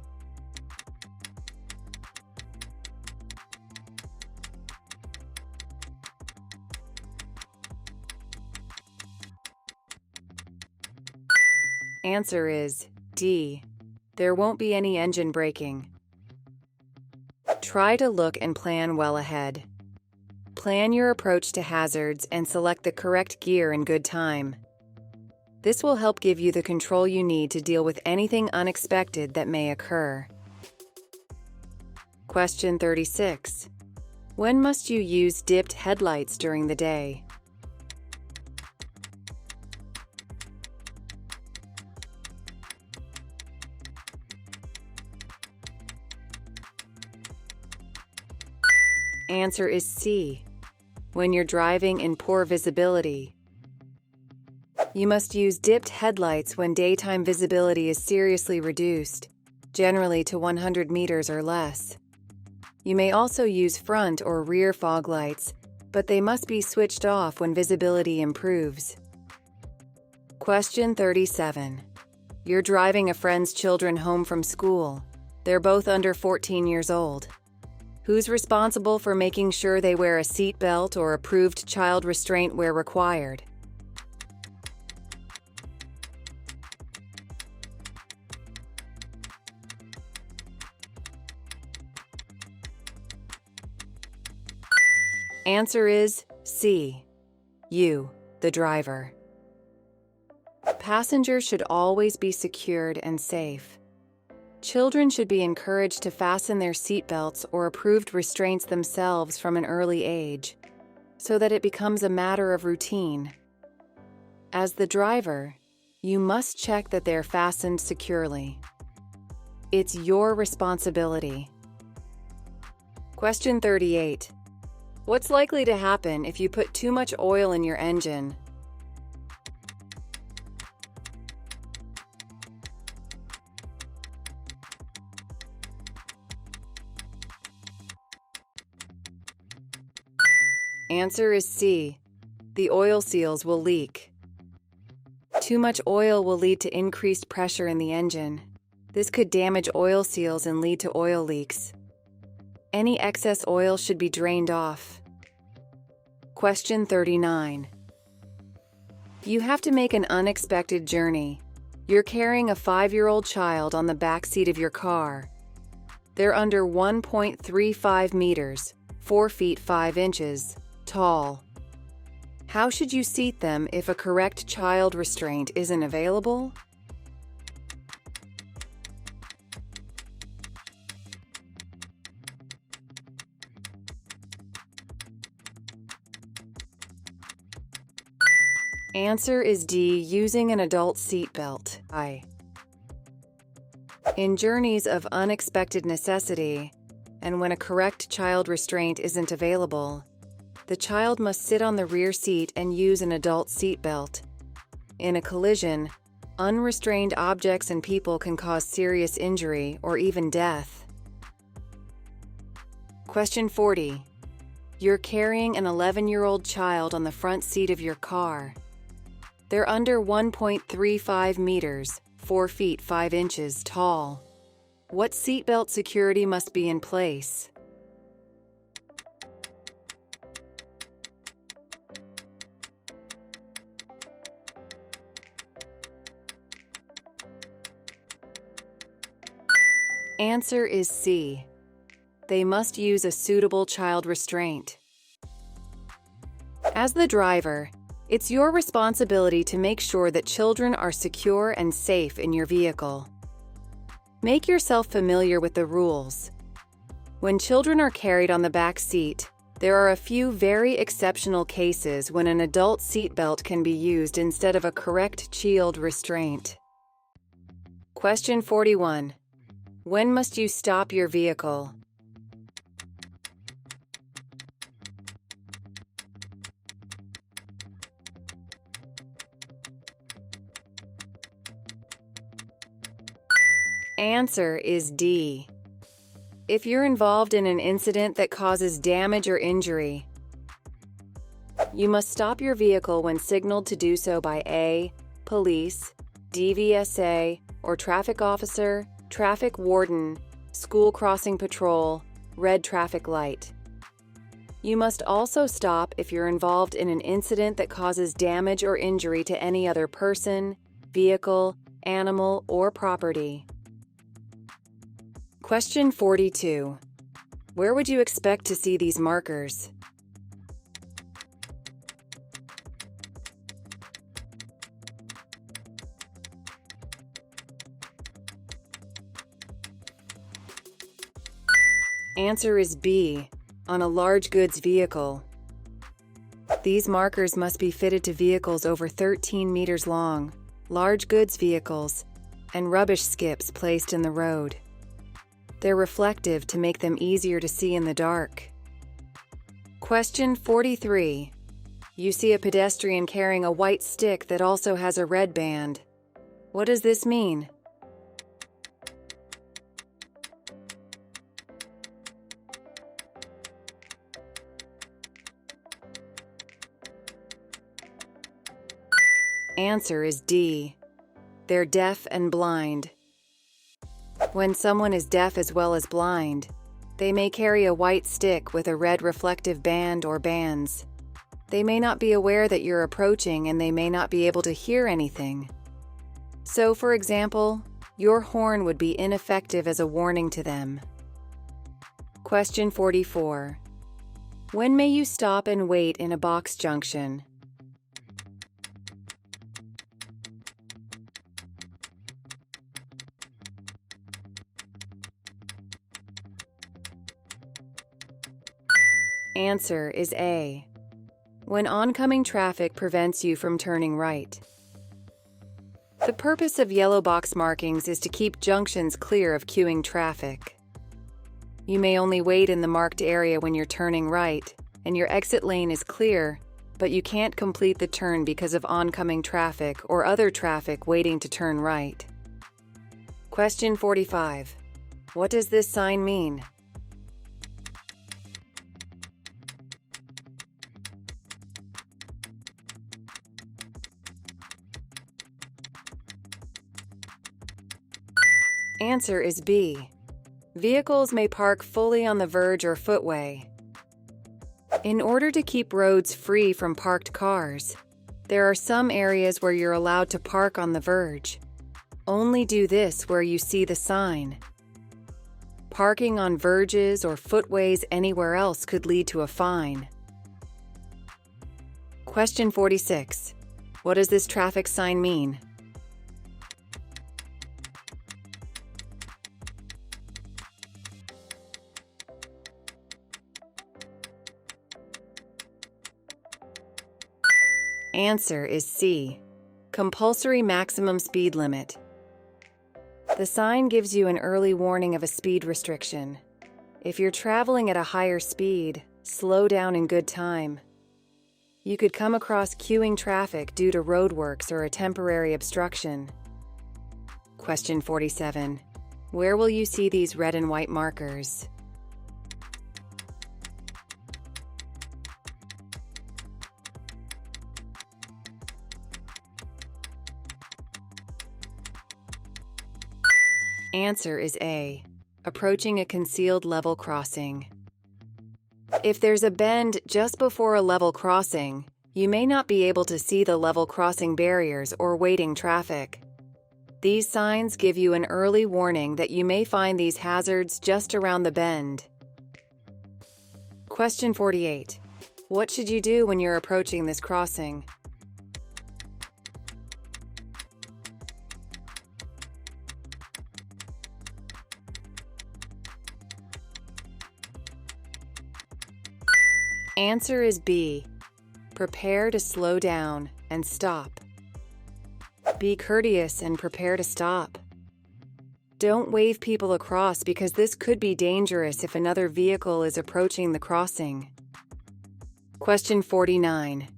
Answer is D. There won't be any engine braking. Try to look and plan well ahead. Plan your approach to hazards and select the correct gear in good time. This will help give you the control you need to deal with anything unexpected that may occur. Question 36. When must you use dipped headlights during the day? Answer is C. When you're driving in poor visibility. You must use dipped headlights when daytime visibility is seriously reduced, generally to 100 meters or less. You may also use front or rear fog lights, but they must be switched off when visibility improves. Question 37. You're driving a friend's children home from school. They're both under 14 years old. Who's responsible for making sure they wear a seat belt or approved child restraint where required? Answer is C. You, the driver. Passengers should always be secured and safe. Children should be encouraged to fasten their seatbelts or approved restraints themselves from an early age, so that it becomes a matter of routine. As the driver, you must check that they're fastened securely. It's your responsibility. Question 38. What's likely to happen if you put too much oil in your engine? Answer is C. The oil seals will leak. Too much oil will lead to increased pressure in the engine. This could damage oil seals and lead to oil leaks. Any excess oil should be drained off. Question 39. You have to make an unexpected journey. You're carrying a 5-year-old child on the back seat of your car. They're under 1.35 meters, 4 feet 5 inches, tall. How should you seat them if a correct child restraint isn't available? Answer is D. Using an adult seatbelt. In journeys of unexpected necessity, and when a correct child restraint isn't available, the child must sit on the rear seat and use an adult seatbelt. In a collision, unrestrained objects and people can cause serious injury or even death. Question 40. You're carrying an 11-year-old child on the front seat of your car. They're under 1.35 meters, 4 feet 5 inches tall. What seatbelt security must be in place? Answer is C. They must use a suitable child restraint. As the driver, it's your responsibility to make sure that children are secure and safe in your vehicle. Make yourself familiar with the rules. When children are carried on the back seat, there are a few very exceptional cases when an adult seatbelt can be used instead of a correct child restraint. Question 41. When must you stop your vehicle? Answer is D. If you're involved in an incident that causes damage or injury, you must stop your vehicle when signaled to do so by A. Police, DVSA, or traffic officer, traffic warden, school crossing patrol, red traffic light. You must also stop if you're involved in an incident that causes damage or injury to any other person, vehicle, animal, or property. Question 42. Where would you expect to see these markers? Answer is B, on a large goods vehicle. These markers must be fitted to vehicles over 13 meters long, large goods vehicles, and rubbish skips placed in the road. They're reflective to make them easier to see in the dark. Question 43. You see a pedestrian carrying a white stick that also has a red band. What does this mean? Answer is D. They're deaf and blind. When someone is deaf as well as blind, they may carry a white stick with a red reflective band or bands. They may not be aware that you're approaching and they may not be able to hear anything. So, for example, your horn would be ineffective as a warning to them. Question 44. When may you stop and wait in a box junction? Answer is A. When oncoming traffic prevents you from turning right. The purpose of yellow box markings is to keep junctions clear of queuing traffic. You may only wait in the marked area when you're turning right, and your exit lane is clear, but you can't complete the turn because of oncoming traffic or other traffic waiting to turn right. Question 45. What does this sign mean? Answer is B. Vehicles may park fully on the verge or footway. In order to keep roads free from parked cars, there are some areas where you're allowed to park on the verge. Only do this where you see the sign. Parking on verges or footways anywhere else could lead to a fine. Question 46. What does this traffic sign mean? Answer is C. Compulsory maximum speed limit. The sign gives you an early warning of a speed restriction. If you're traveling at a higher speed, slow down in good time. You could come across queuing traffic due to roadworks or a temporary obstruction. Question 47. Where will you see these red and white markers? Answer is A. Approaching a concealed level crossing. If there's a bend just before a level crossing, you may not be able to see the level crossing barriers or waiting traffic. These signs give you an early warning that you may find these hazards just around the bend. Question 48. What should you do when you're approaching this crossing? Answer is B. Prepare to slow down and stop. Be courteous and prepare to stop. Don't wave people across because this could be dangerous if another vehicle is approaching the crossing. Question 49.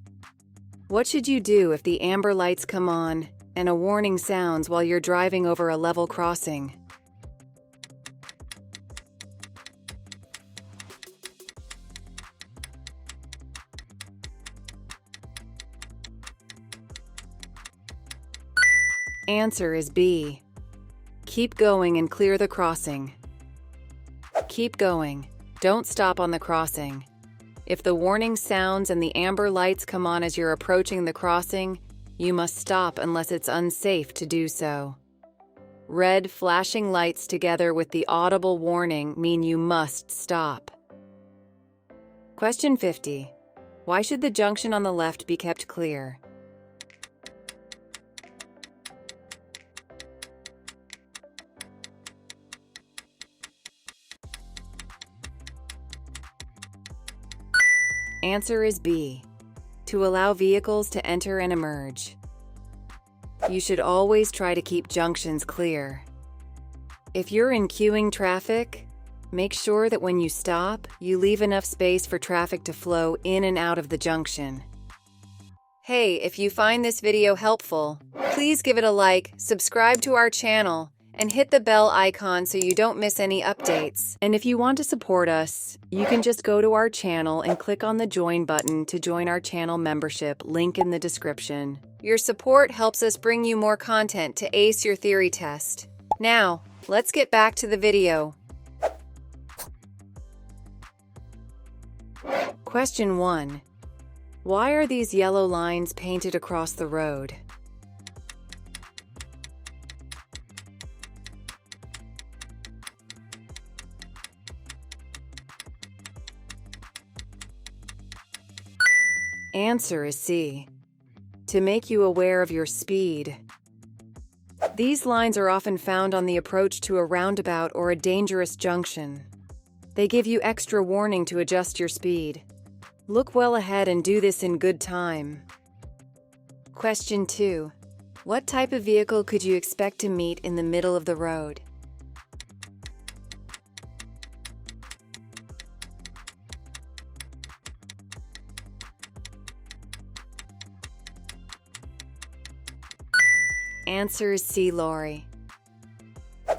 What should you do if the amber lights come on and a warning sounds while you're driving over a level crossing? Answer is B. Keep going and clear the crossing. Keep going. Don't stop on the crossing. If the warning sounds and the amber lights come on as you're approaching the crossing, you must stop unless it's unsafe to do so. Red flashing lights together with the audible warning mean you must stop. Question 50. Why should the junction on the left be kept clear? Answer is B, to allow vehicles to enter and emerge. You should always try to keep junctions clear. If you're in queuing traffic, make sure that when you stop, you leave enough space for traffic to flow in and out of the junction. Hey, if you find this video helpful, please give it a like, subscribe to our channel, and hit the bell icon so you don't miss any updates. And if you want to support us, you can just go to our channel and click on the join button to join our channel membership, link in the description. Your support helps us bring you more content to ace your theory test. Now, let's get back to the video. Question 1. Why are these yellow lines painted across the road? Answer is C, to make you aware of your speed. These lines are often found on the approach to a roundabout or a dangerous junction. They give you extra warning to adjust your speed. Look well ahead and do this in good time. Question 2. What type of vehicle could you expect to meet in the middle of the road? Answer is C, lorry.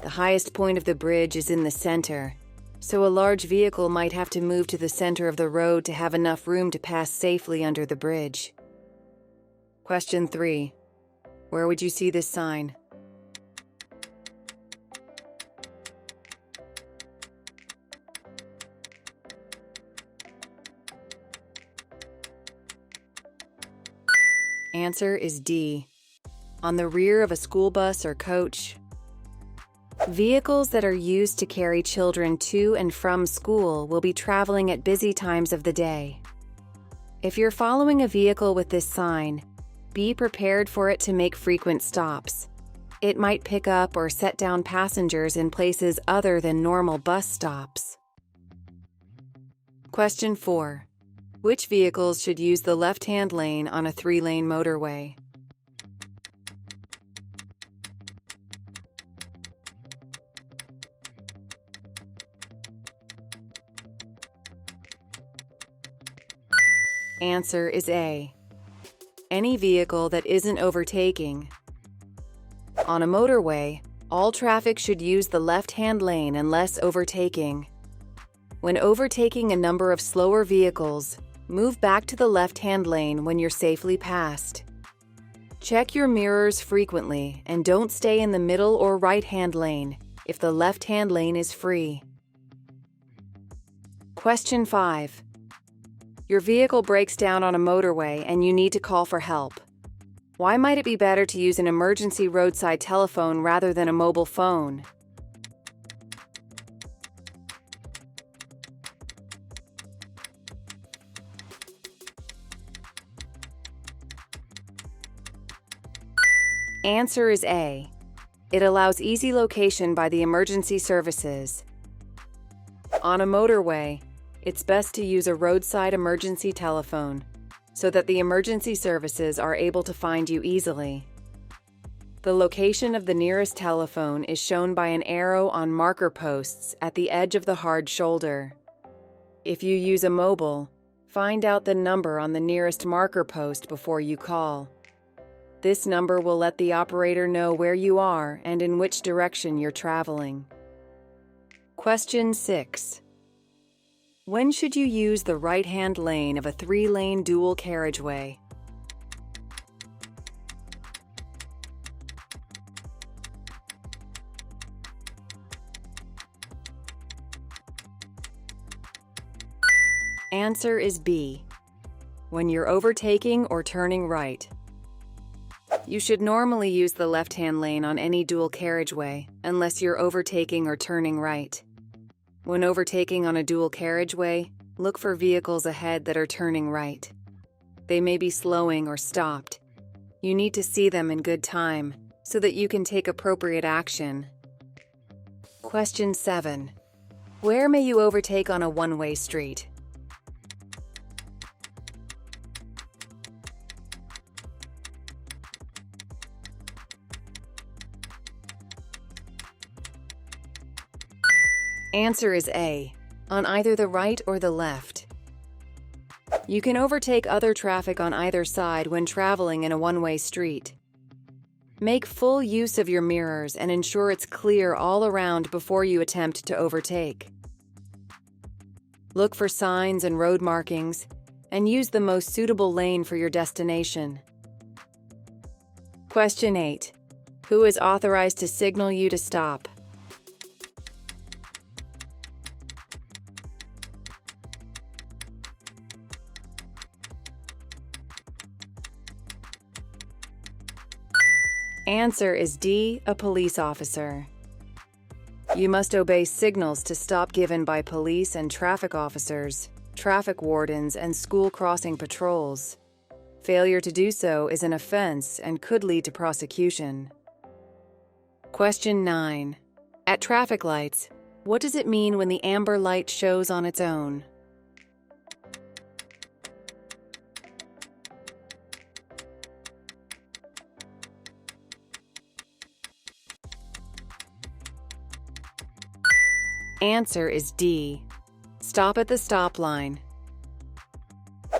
The highest point of the bridge is in the center, so a large vehicle might have to move to the center of the road to have enough room to pass safely under the bridge. Question 3. Where would you see this sign? Answer is D, on the rear of a school bus or coach. Vehicles that are used to carry children to and from school will be traveling at busy times of the day. If you're following a vehicle with this sign, be prepared for it to make frequent stops. It might pick up or set down passengers in places other than normal bus stops. Question 4. Which vehicles should use the left-hand lane on a 3-lane motorway? Answer is A, any vehicle that isn't overtaking. On a motorway, all traffic should use the left-hand lane unless overtaking. When overtaking a number of slower vehicles, move back to the left-hand lane when you're safely passed. Check your mirrors frequently and don't stay in the middle or right-hand lane if the left-hand lane is free. Question 5. Your vehicle breaks down on a motorway and you need to call for help. Why might it be better to use an emergency roadside telephone rather than a mobile phone? Answer is A. It allows easy location by the emergency services. On a motorway, it's best to use a roadside emergency telephone so that the emergency services are able to find you easily. The location of the nearest telephone is shown by an arrow on marker posts at the edge of the hard shoulder. If you use a mobile, find out the number on the nearest marker post before you call. This number will let the operator know where you are and in which direction you're traveling. Question 6. When should you use the right-hand lane of a 3-lane dual carriageway? Answer is B, when you're overtaking or turning right. You should normally use the left-hand lane on any dual carriageway unless you're overtaking or turning right. When overtaking on a dual carriageway, look for vehicles ahead that are turning right. They may be slowing or stopped. You need to see them in good time so that you can take appropriate action. Question 7. Where may you overtake on a one-way street? Answer is A, on either the right or the left. You can overtake other traffic on either side when traveling in a one-way street. Make full use of your mirrors and ensure it's clear all around before you attempt to overtake. Look for signs and road markings, and use the most suitable lane for your destination. Question 8. Who is authorized to signal you to stop? Answer is D, a police officer. You must obey signals to stop given by police and traffic officers, traffic wardens, and school crossing patrols. Failure to do so is an offense and could lead to prosecution. Question 9. At traffic lights, what does it mean when the amber light shows on its own? Answer is D. Stop at the stop line.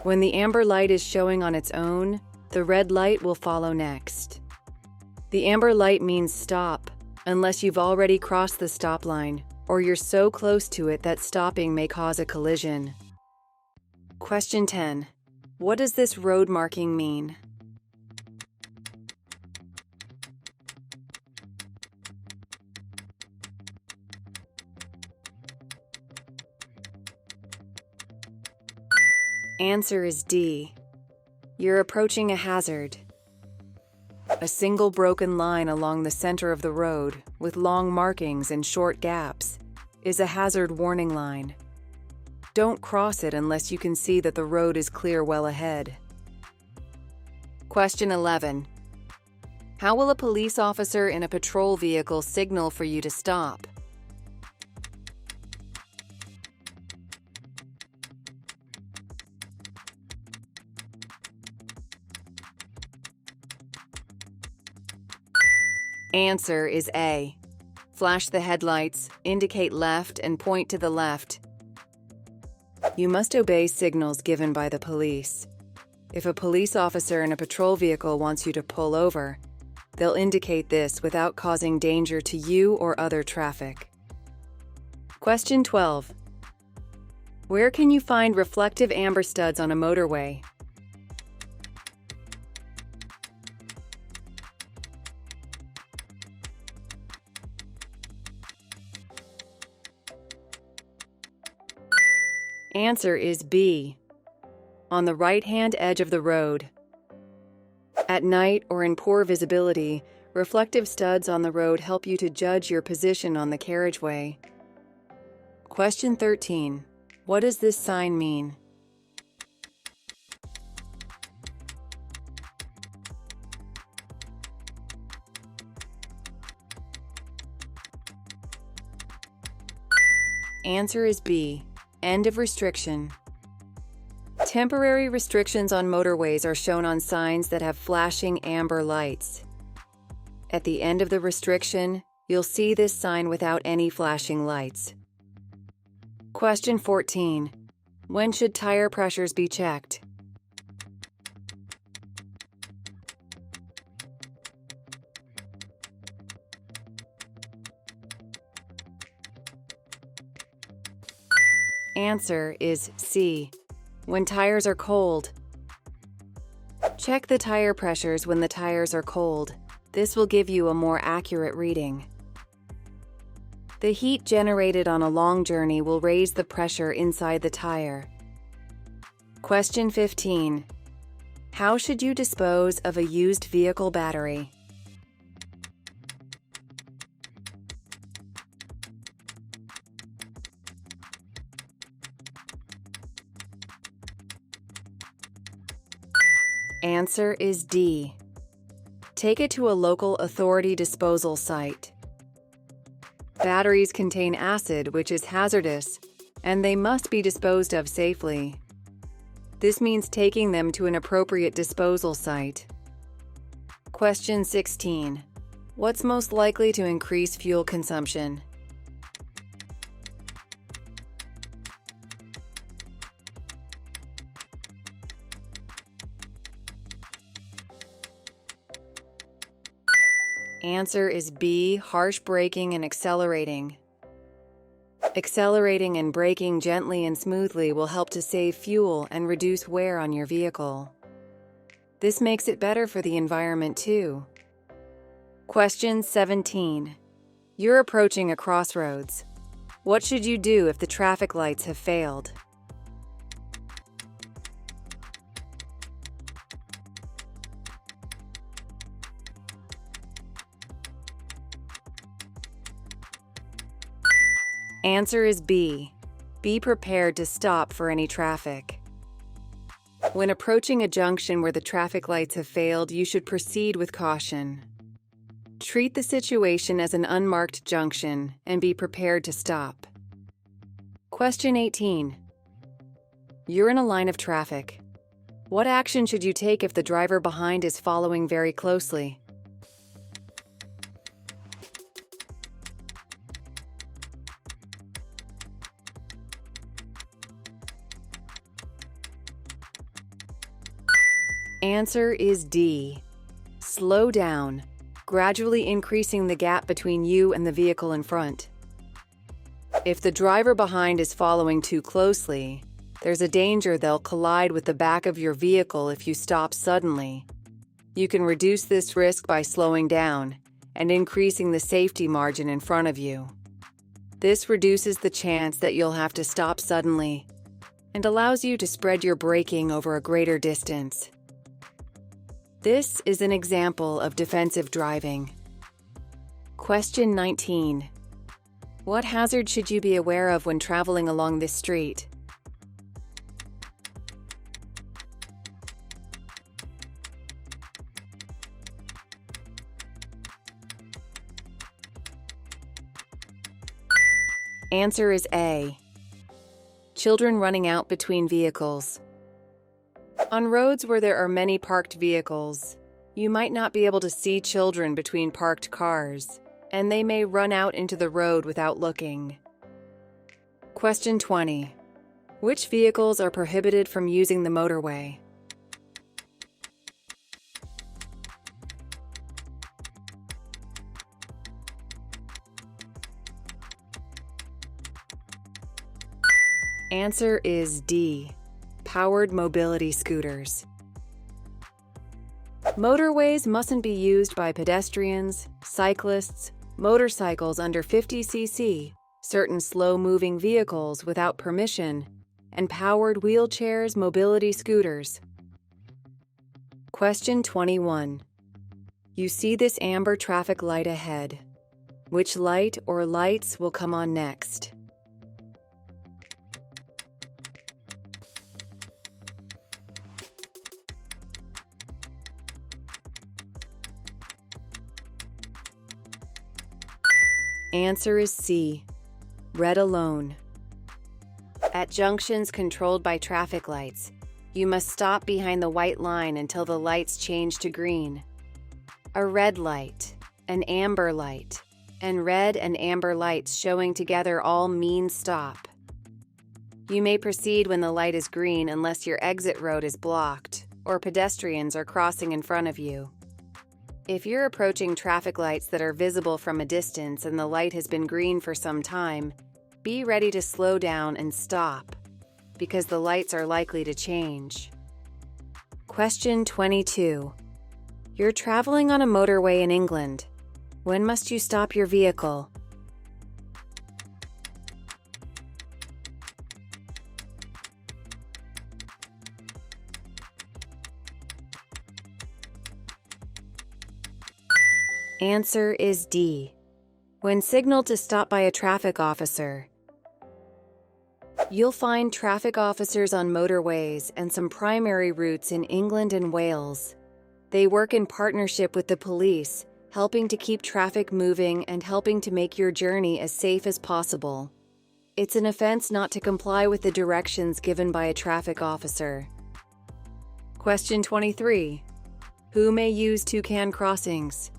When the amber light is showing on its own, the red light will follow next. The amber light means stop, unless you've already crossed the stop line or you're so close to it that stopping may cause a collision. Question 10. What does this road marking mean? Answer is D. You're approaching a hazard. A single broken line along the center of the road, with long markings and short gaps, is a hazard warning line. Don't cross it unless you can see that the road is clear well ahead. Question 11. How will a police officer in a patrol vehicle signal for you to stop? Answer is A. Flash the headlights, indicate left, and point to the left. You must obey signals given by the police. If a police officer in a patrol vehicle wants you to pull over, they'll indicate this without causing danger to you or other traffic. Question 12. Where can you find reflective amber studs on a motorway? Answer is B. On the right-hand edge of the road. At night or in poor visibility, reflective studs on the road help you to judge your position on the carriageway. Question 13. What does this sign mean? Answer is B. End of restriction. Temporary restrictions on motorways are shown on signs that have flashing amber lights. At the end of the restriction, you'll see this sign without any flashing lights. Question 14. When should tire pressures be checked? Answer is C. When tires are cold. Check the tire pressures when the tires are cold. This will give you a more accurate reading. The heat generated on a long journey will raise the pressure inside the tire. Question 15. How should you dispose of a used vehicle battery? Answer is D. Take it to a local authority disposal site. Batteries contain acid, which is hazardous, and they must be disposed of safely. This means taking them to an appropriate disposal site. Question 16. What's most likely to increase fuel consumption? Answer is B, harsh braking and accelerating. Accelerating and braking gently and smoothly will help to save fuel and reduce wear on your vehicle. This makes it better for the environment too. Question 17. You're approaching a crossroads. What should you do if the traffic lights have failed? Answer is B. Be prepared to stop for any traffic. When approaching a junction where the traffic lights have failed, you should proceed with caution. Treat the situation as an unmarked junction and be prepared to stop. Question 18. You're in a line of traffic. What action should you take if the driver behind is following very closely? Answer is D. Slow down, gradually increasing the gap between you and the vehicle in front. If the driver behind is following too closely, there's a danger they'll collide with the back of your vehicle if you stop suddenly. You can reduce this risk by slowing down and increasing the safety margin in front of you. This reduces the chance that you'll have to stop suddenly and allows you to spread your braking over a greater distance. This is an example of defensive driving. Question 19. What hazard should you be aware of when traveling along this street? Answer is A. Children running out between vehicles. On roads where there are many parked vehicles, you might not be able to see children between parked cars, and they may run out into the road without looking. Question 20. Which vehicles are prohibited from using the motorway? Answer is D. Powered mobility scooters. Motorways mustn't be used by pedestrians, cyclists, motorcycles under 50 cc, certain slow-moving vehicles without permission, and powered wheelchairs, mobility scooters. Question 21. You see this amber traffic light ahead. Which light or lights will come on next? Answer is C. Red alone. At junctions controlled by traffic lights, you must stop behind the white line until the lights change to green. A red light, an amber light, and red and amber lights showing together all mean stop. You may proceed when the light is green unless your exit road is blocked or pedestrians are crossing in front of you. If you're approaching traffic lights that are visible from a distance and the light has been green for some time, be ready to slow down and stop, because the lights are likely to change. Question 22. You're traveling on a motorway in England. When must you stop your vehicle? Answer is D. When signaled to stop by a traffic officer. You'll find traffic officers on motorways and some primary routes in England and Wales. They work in partnership with the police, helping to keep traffic moving and helping to make your journey as safe as possible. It's an offense not to comply with the directions given by a traffic officer. Question 23. Who may use toucan crossings?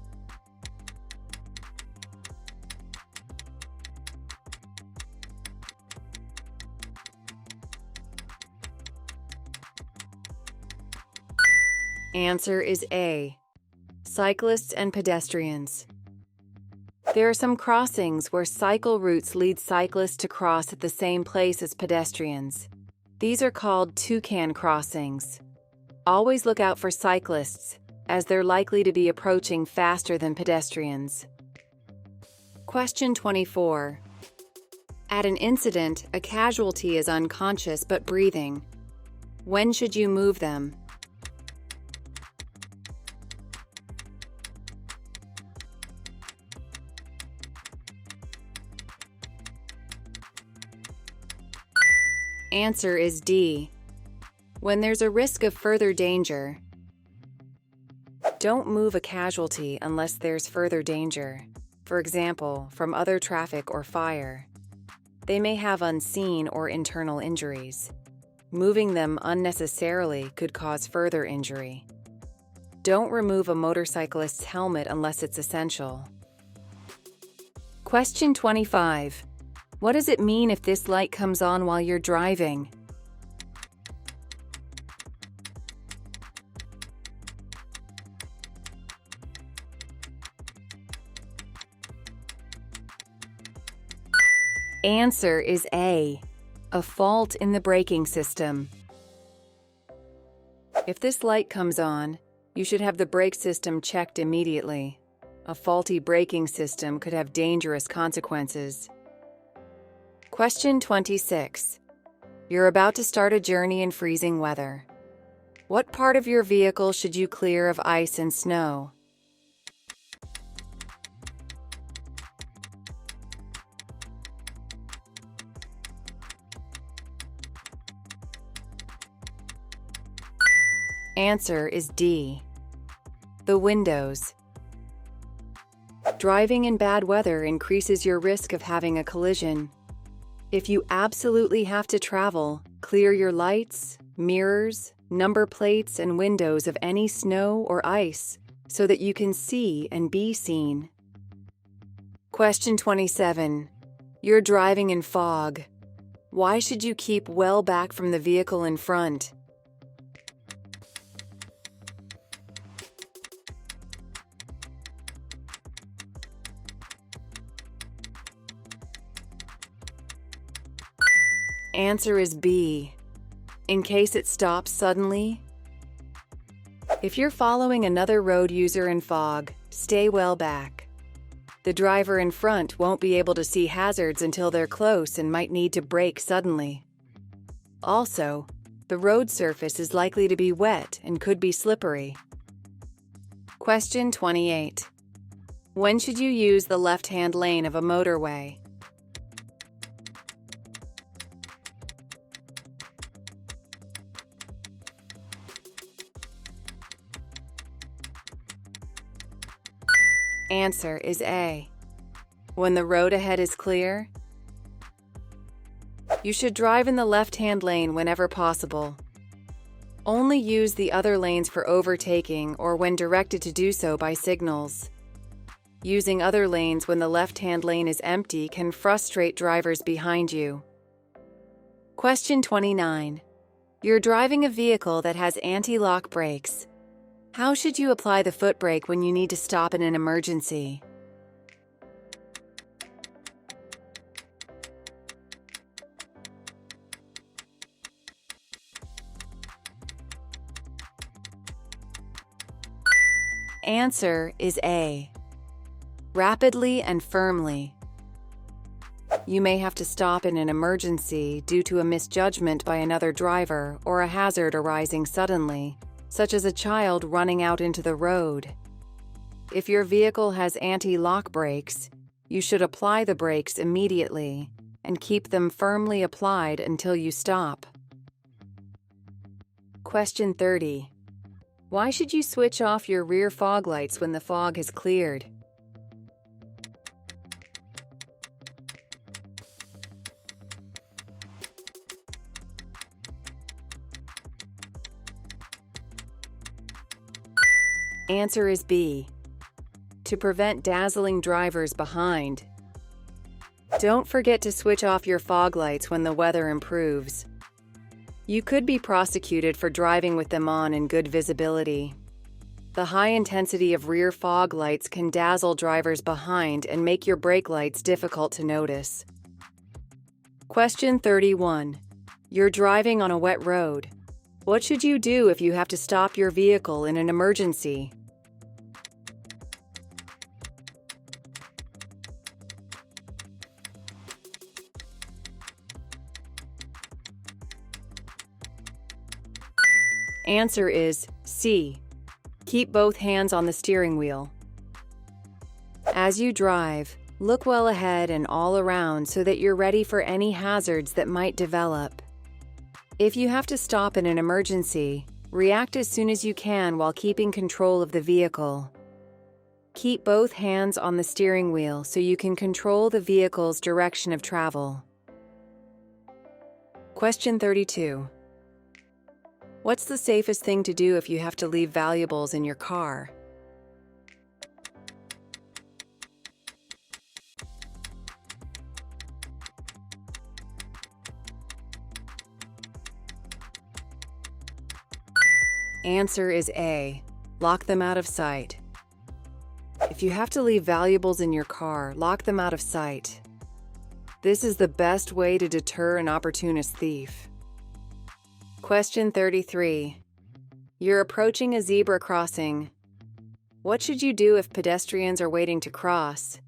Answer is A. Cyclists and pedestrians. There are some crossings where cycle routes lead cyclists to cross at the same place as pedestrians. These are called toucan crossings. Always look out for cyclists, as they're likely to be approaching faster than pedestrians. Question 24. At an incident, a casualty is unconscious but breathing. When should you move them? Answer is D. When there's a risk of further danger. Don't move a casualty unless there's further danger, for example, from other traffic or fire. They may have unseen or internal injuries. Moving them unnecessarily could cause further injury. Don't remove a motorcyclist's helmet unless it's essential. Question 25. What does it mean if this light comes on while you're driving? Answer is A. A fault in the braking system. If this light comes on, you should have the brake system checked immediately. A faulty braking system could have dangerous consequences. Question 26. You're about to start a journey in freezing weather. What part of your vehicle should you clear of ice and snow? Answer is D. The windows. Driving in bad weather increases your risk of having a collision. If you absolutely have to travel, clear your lights, mirrors, number plates, and windows of any snow or ice so that you can see and be seen. Question 27. You're driving in fog. Why should you keep well back from the vehicle in front? Answer is B. In case it stops suddenly. If you're following another road user in fog, stay well back. The driver in front won't be able to see hazards until they're close and might need to brake suddenly. Also, the road surface is likely to be wet and could be slippery. Question 28. When should you use the left-hand lane of a motorway? Answer is A. When the road ahead is clear. You should drive in the left-hand lane whenever possible. Only use the other lanes for overtaking or when directed to do so by signals. Using other lanes when the left-hand lane is empty can frustrate drivers behind you. Question 29. You're driving a vehicle that has anti-lock brakes. How should you apply the foot brake when you need to stop in an emergency? Answer is A. Rapidly and firmly. You may have to stop in an emergency due to a misjudgment by another driver or a hazard arising suddenly, such as a child running out into the road. If your vehicle has anti-lock brakes, you should apply the brakes immediately and keep them firmly applied until you stop. Question 30. Why should you switch off your rear fog lights when the fog has cleared? Answer is B. To prevent dazzling drivers behind. Don't forget to switch off your fog lights when the weather improves. You could be prosecuted for driving with them on in good visibility. The high intensity of rear fog lights can dazzle drivers behind and make your brake lights difficult to notice. Question 31. You're driving on a wet road. What should you do if you have to stop your vehicle in an emergency? Answer is C. Keep both hands on the steering wheel. As you drive, look well ahead and all around so that you're ready for any hazards that might develop. If you have to stop in an emergency, react as soon as you can while keeping control of the vehicle. Keep both hands on the steering wheel so you can control the vehicle's direction of travel. Question 32. What's the safest thing to do if you have to leave valuables in your car? Answer is A. Lock them out of sight. If you have to leave valuables in your car, lock them out of sight. This is the best way to deter an opportunist thief. Question 33. You're approaching a zebra crossing. What should you do if pedestrians are waiting to cross?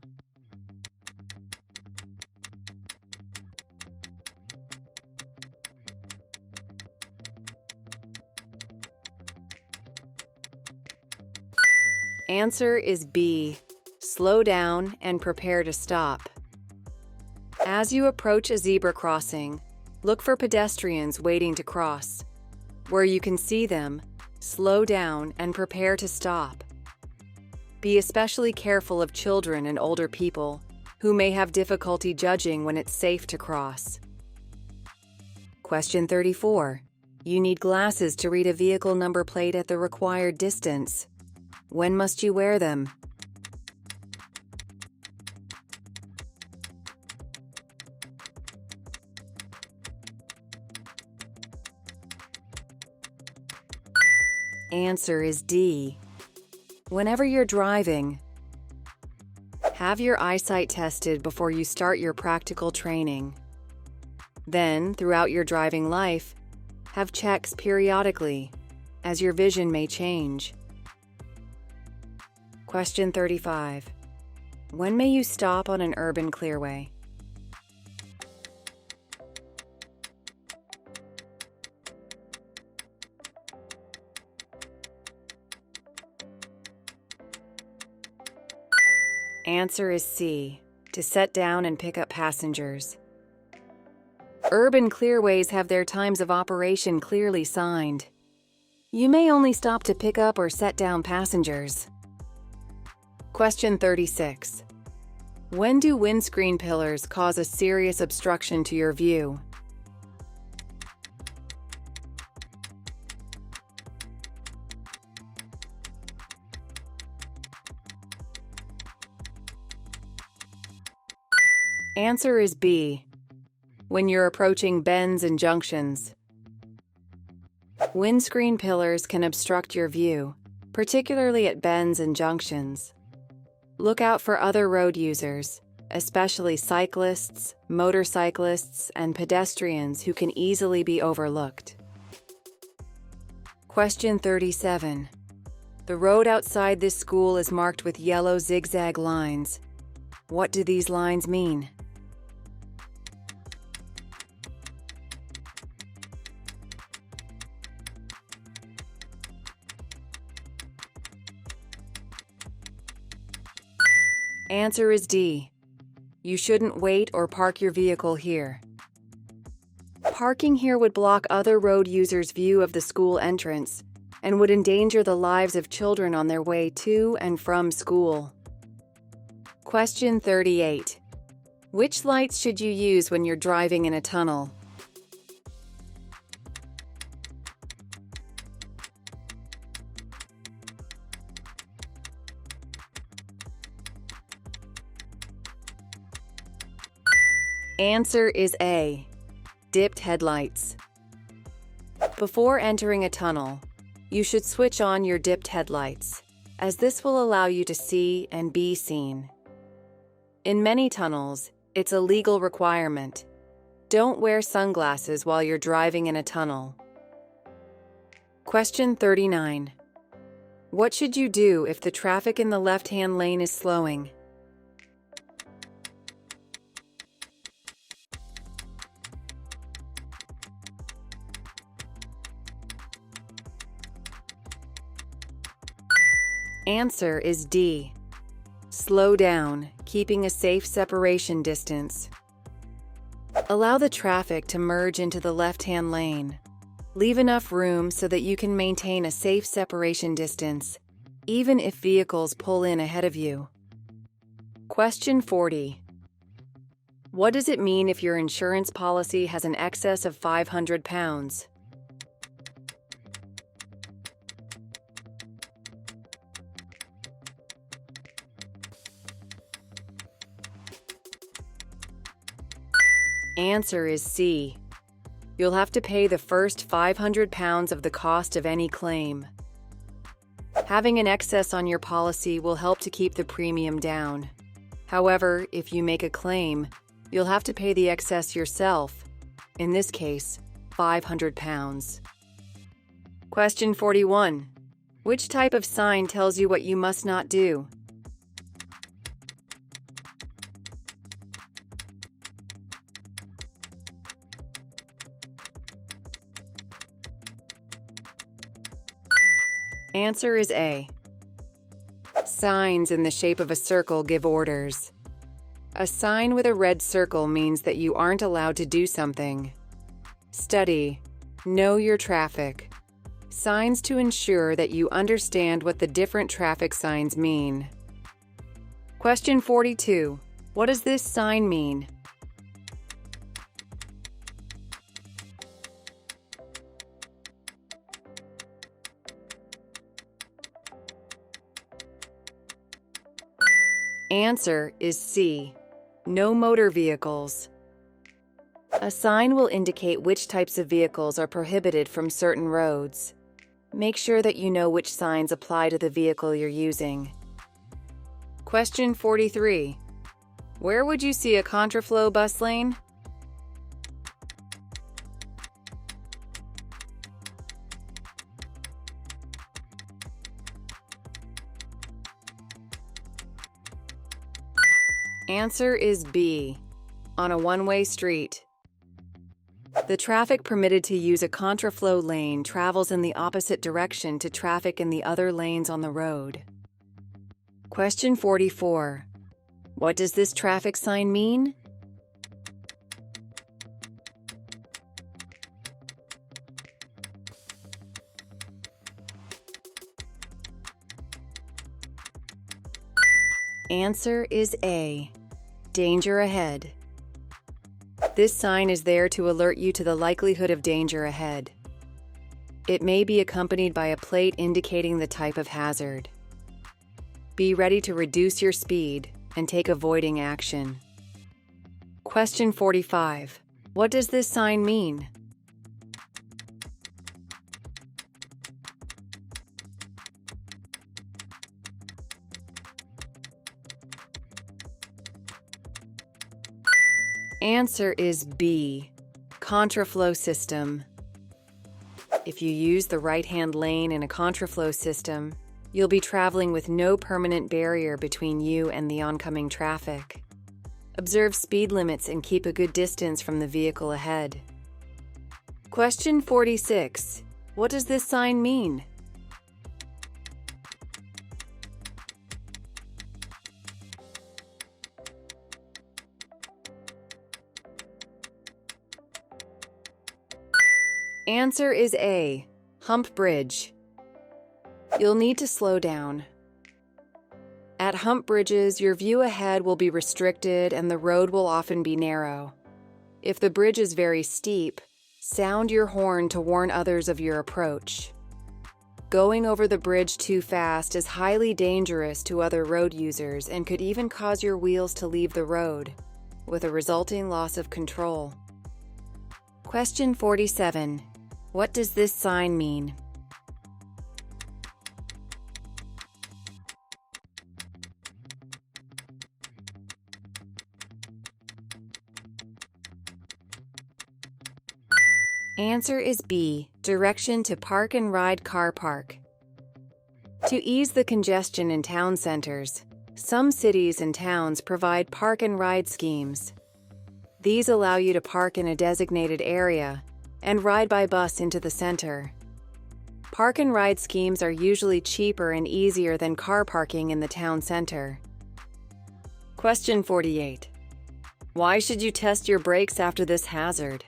Answer is B. Slow down and prepare to stop. As you approach a zebra crossing, look for pedestrians waiting to cross. Where you can see them, slow down and prepare to stop. Be especially careful of children and older people who may have difficulty judging when it's safe to cross. Question 34. You need glasses to read a vehicle number plate at the required distance. When must you wear them? Answer is D. Whenever you're driving. Have your eyesight tested before you start your practical training. Then, throughout your driving life, have checks periodically, as your vision may change. Question 35. When may you stop on an urban clearway? Answer is C. To set down and pick up passengers. Urban clearways have their times of operation clearly signed. You may only stop to pick up or set down passengers. Question 36. When do windscreen pillars cause a serious obstruction to your view? Answer is B. When you're approaching bends and junctions. Windscreen pillars can obstruct your view, particularly at bends and junctions. Look out for other road users, especially cyclists, motorcyclists, and pedestrians who can easily be overlooked. Question 37. The road outside this school is marked with yellow zigzag lines. What do these lines mean? Answer is D. You shouldn't wait or park your vehicle here. Parking here would block other road users' view of the school entrance and would endanger the lives of children on their way to and from school. Question 38. Which lights should you use when you're driving in a tunnel? Answer is A. Dipped headlights. Before entering a tunnel, You should switch on your dipped headlights, as this will allow you to see and be seen. In many tunnels, it's a legal requirement. Don't wear sunglasses while you're driving in a tunnel. Question 39. What should you do if the traffic in the left-hand lane is slowing? Answer is D. Slow down, keeping a safe separation distance. Allow the traffic to merge into the left-hand lane. Leave enough room so that you can maintain a safe separation distance, even if vehicles pull in ahead of you. Question 40. What does it mean if your insurance policy has an excess of £500? Answer is C. You'll have to pay the first £500 of the cost of any claim. Having an excess on your policy will help to keep the premium down. However, if you make a claim, you'll have to pay the excess yourself, in this case, £500. Question 41. Which type of sign tells you what you must not do? Answer is A. Signs in the shape of a circle give orders. A sign with a red circle means that you aren't allowed to do something. Study. Know your traffic. Signs to ensure that you understand what the different traffic signs mean. Question 42. What does this sign mean? Answer is C. No motor vehicles. A sign will indicate which types of vehicles are prohibited from certain roads. Make sure that you know which signs apply to the vehicle you're using. Question 43. Where would you see a contraflow bus lane? Answer is B. On a one-way street. The traffic permitted to use a contraflow lane travels in the opposite direction to traffic in the other lanes on the road. Question 44. What does this traffic sign mean? Answer is A. Danger ahead. This sign is there to alert you to the likelihood of danger ahead. It may be accompanied by a plate indicating the type of hazard. Be ready to reduce your speed and take avoiding action. Question 45. What does this sign mean? Answer is B. Contraflow system. If you use the right-hand lane in a contraflow system, you'll be traveling with no permanent barrier between you and the oncoming traffic. Observe speed limits and keep a good distance from the vehicle ahead. Question 46. What does this sign mean? Answer is A. Hump bridge. You'll need to slow down. At hump bridges, your view ahead will be restricted and the road will often be narrow. If the bridge is very steep, sound your horn to warn others of your approach. Going over the bridge too fast is highly dangerous to other road users and could even cause your wheels to leave the road, with a resulting loss of control. Question 47. What does this sign mean? Answer is B, direction to park and ride car park. To ease the congestion in town centers, some cities and towns provide park and ride schemes. These allow you to park in a designated area and ride by bus into the center. Park and ride schemes are usually cheaper and easier than car parking in the town center. Question 48. Why should you test your brakes after this hazard?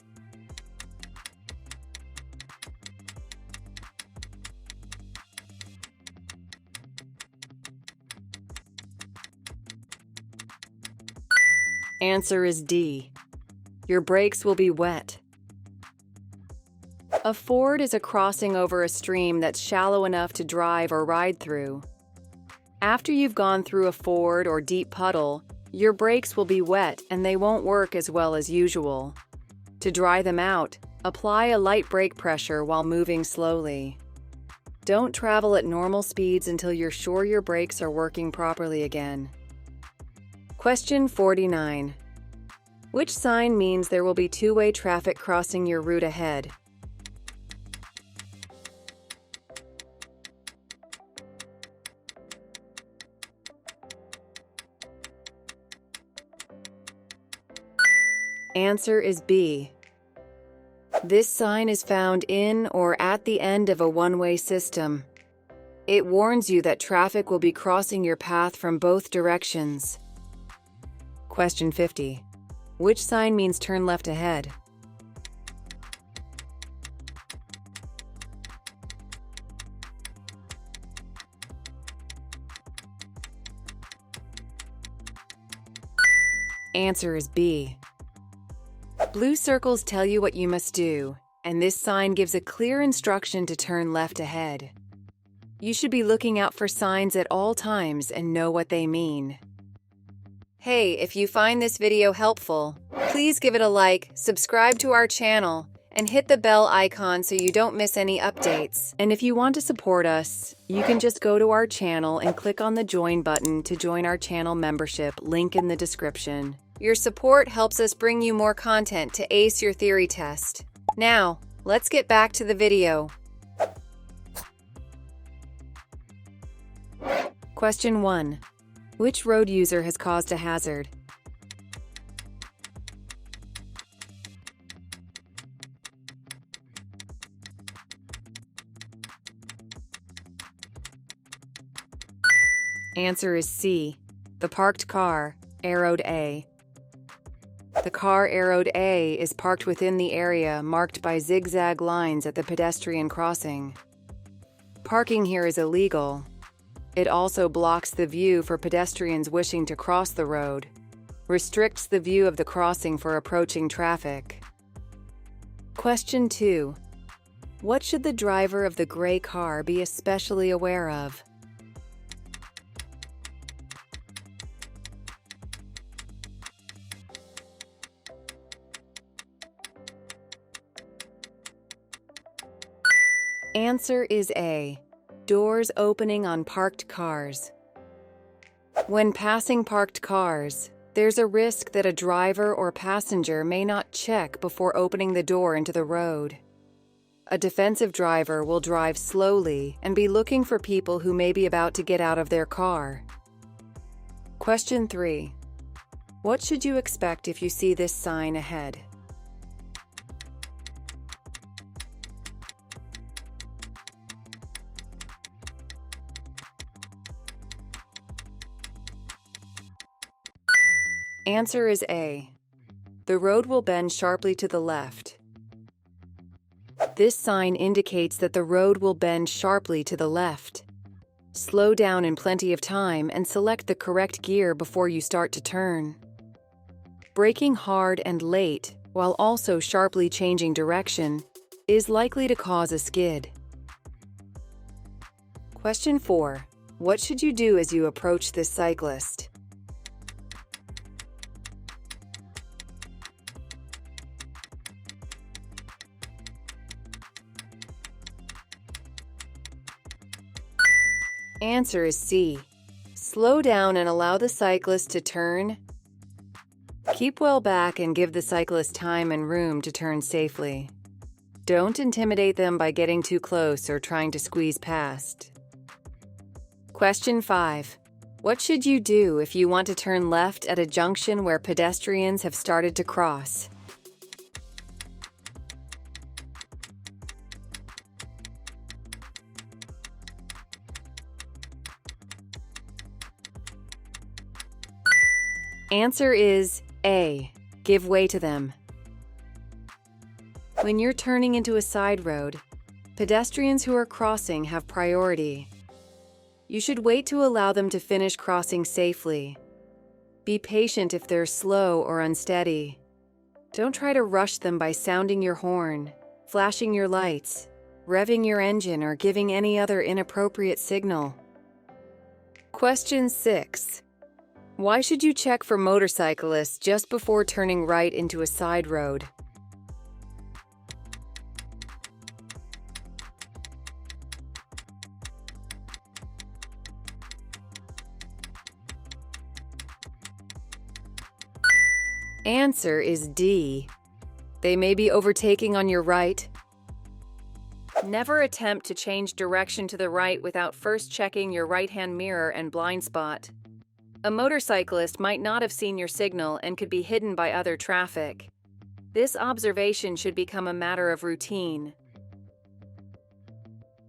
Answer is D. Your brakes will be wet. A ford is a crossing over a stream that's shallow enough to drive or ride through. After you've gone through a ford or deep puddle, your brakes will be wet and they won't work as well as usual. To dry them out, apply a light brake pressure while moving slowly. Don't travel at normal speeds until you're sure your brakes are working properly again. Question 49. Which sign means there will be two-way traffic crossing your route ahead? Answer is B. This sign is found in or at the end of a one-way system. It warns you that traffic will be crossing your path from both directions. Question 50. Which sign means turn left ahead? Answer is B. Blue circles tell you what you must do, and this sign gives a clear instruction to turn left ahead. You should be looking out for signs at all times and know what they mean. Hey, if you find this video helpful, please give it a like, subscribe to our channel, and hit the bell icon so you don't miss any updates. And if you want to support us, you can just go to our channel and click on the join button to join our channel membership, link in the description. Your support helps us bring you more content to ace your theory test. Now, let's get back to the video. Question 1. Which road user has caused a hazard? Answer is C. The parked car, arrowed A. The car arrowed A is parked within the area marked by zigzag lines at the pedestrian crossing. Parking here is illegal. It also blocks the view for pedestrians wishing to cross the road, restricts the view of the crossing for approaching traffic. Question 2. What should the driver of the gray car be especially aware of? Answer is A. Doors opening on parked cars. When passing parked cars, there's a risk that a driver or passenger may not check before opening the door into the road. A defensive driver will drive slowly and be looking for people who may be about to get out of their car. Question 3. What should you expect if you see this sign ahead? Answer is A. The road will bend sharply to the left. This sign indicates that the road will bend sharply to the left. Slow down in plenty of time and select the correct gear before you start to turn. Braking hard and late, while also sharply changing direction, is likely to cause a skid. Question 4. What should you do as you approach this cyclist? Answer is C. Slow down and allow the cyclist to turn. Keep well back and give the cyclist time and room to turn safely. Don't intimidate them by getting too close or trying to squeeze past. Question 5. What should you do if you want to turn left at a junction where pedestrians have started to cross? Answer is A. Give way to them. When you're turning into a side road, pedestrians who are crossing have priority. You should wait to allow them to finish crossing safely. Be patient if they're slow or unsteady. Don't try to rush them by sounding your horn, flashing your lights, revving your engine, or giving any other inappropriate signal. Question 6. Why should you check for motorcyclists just before turning right into a side road? Answer is D. They may be overtaking on your right. Never attempt to change direction to the right without first checking your right-hand mirror and blind spot. A motorcyclist might not have seen your signal and could be hidden by other traffic. This observation should become a matter of routine.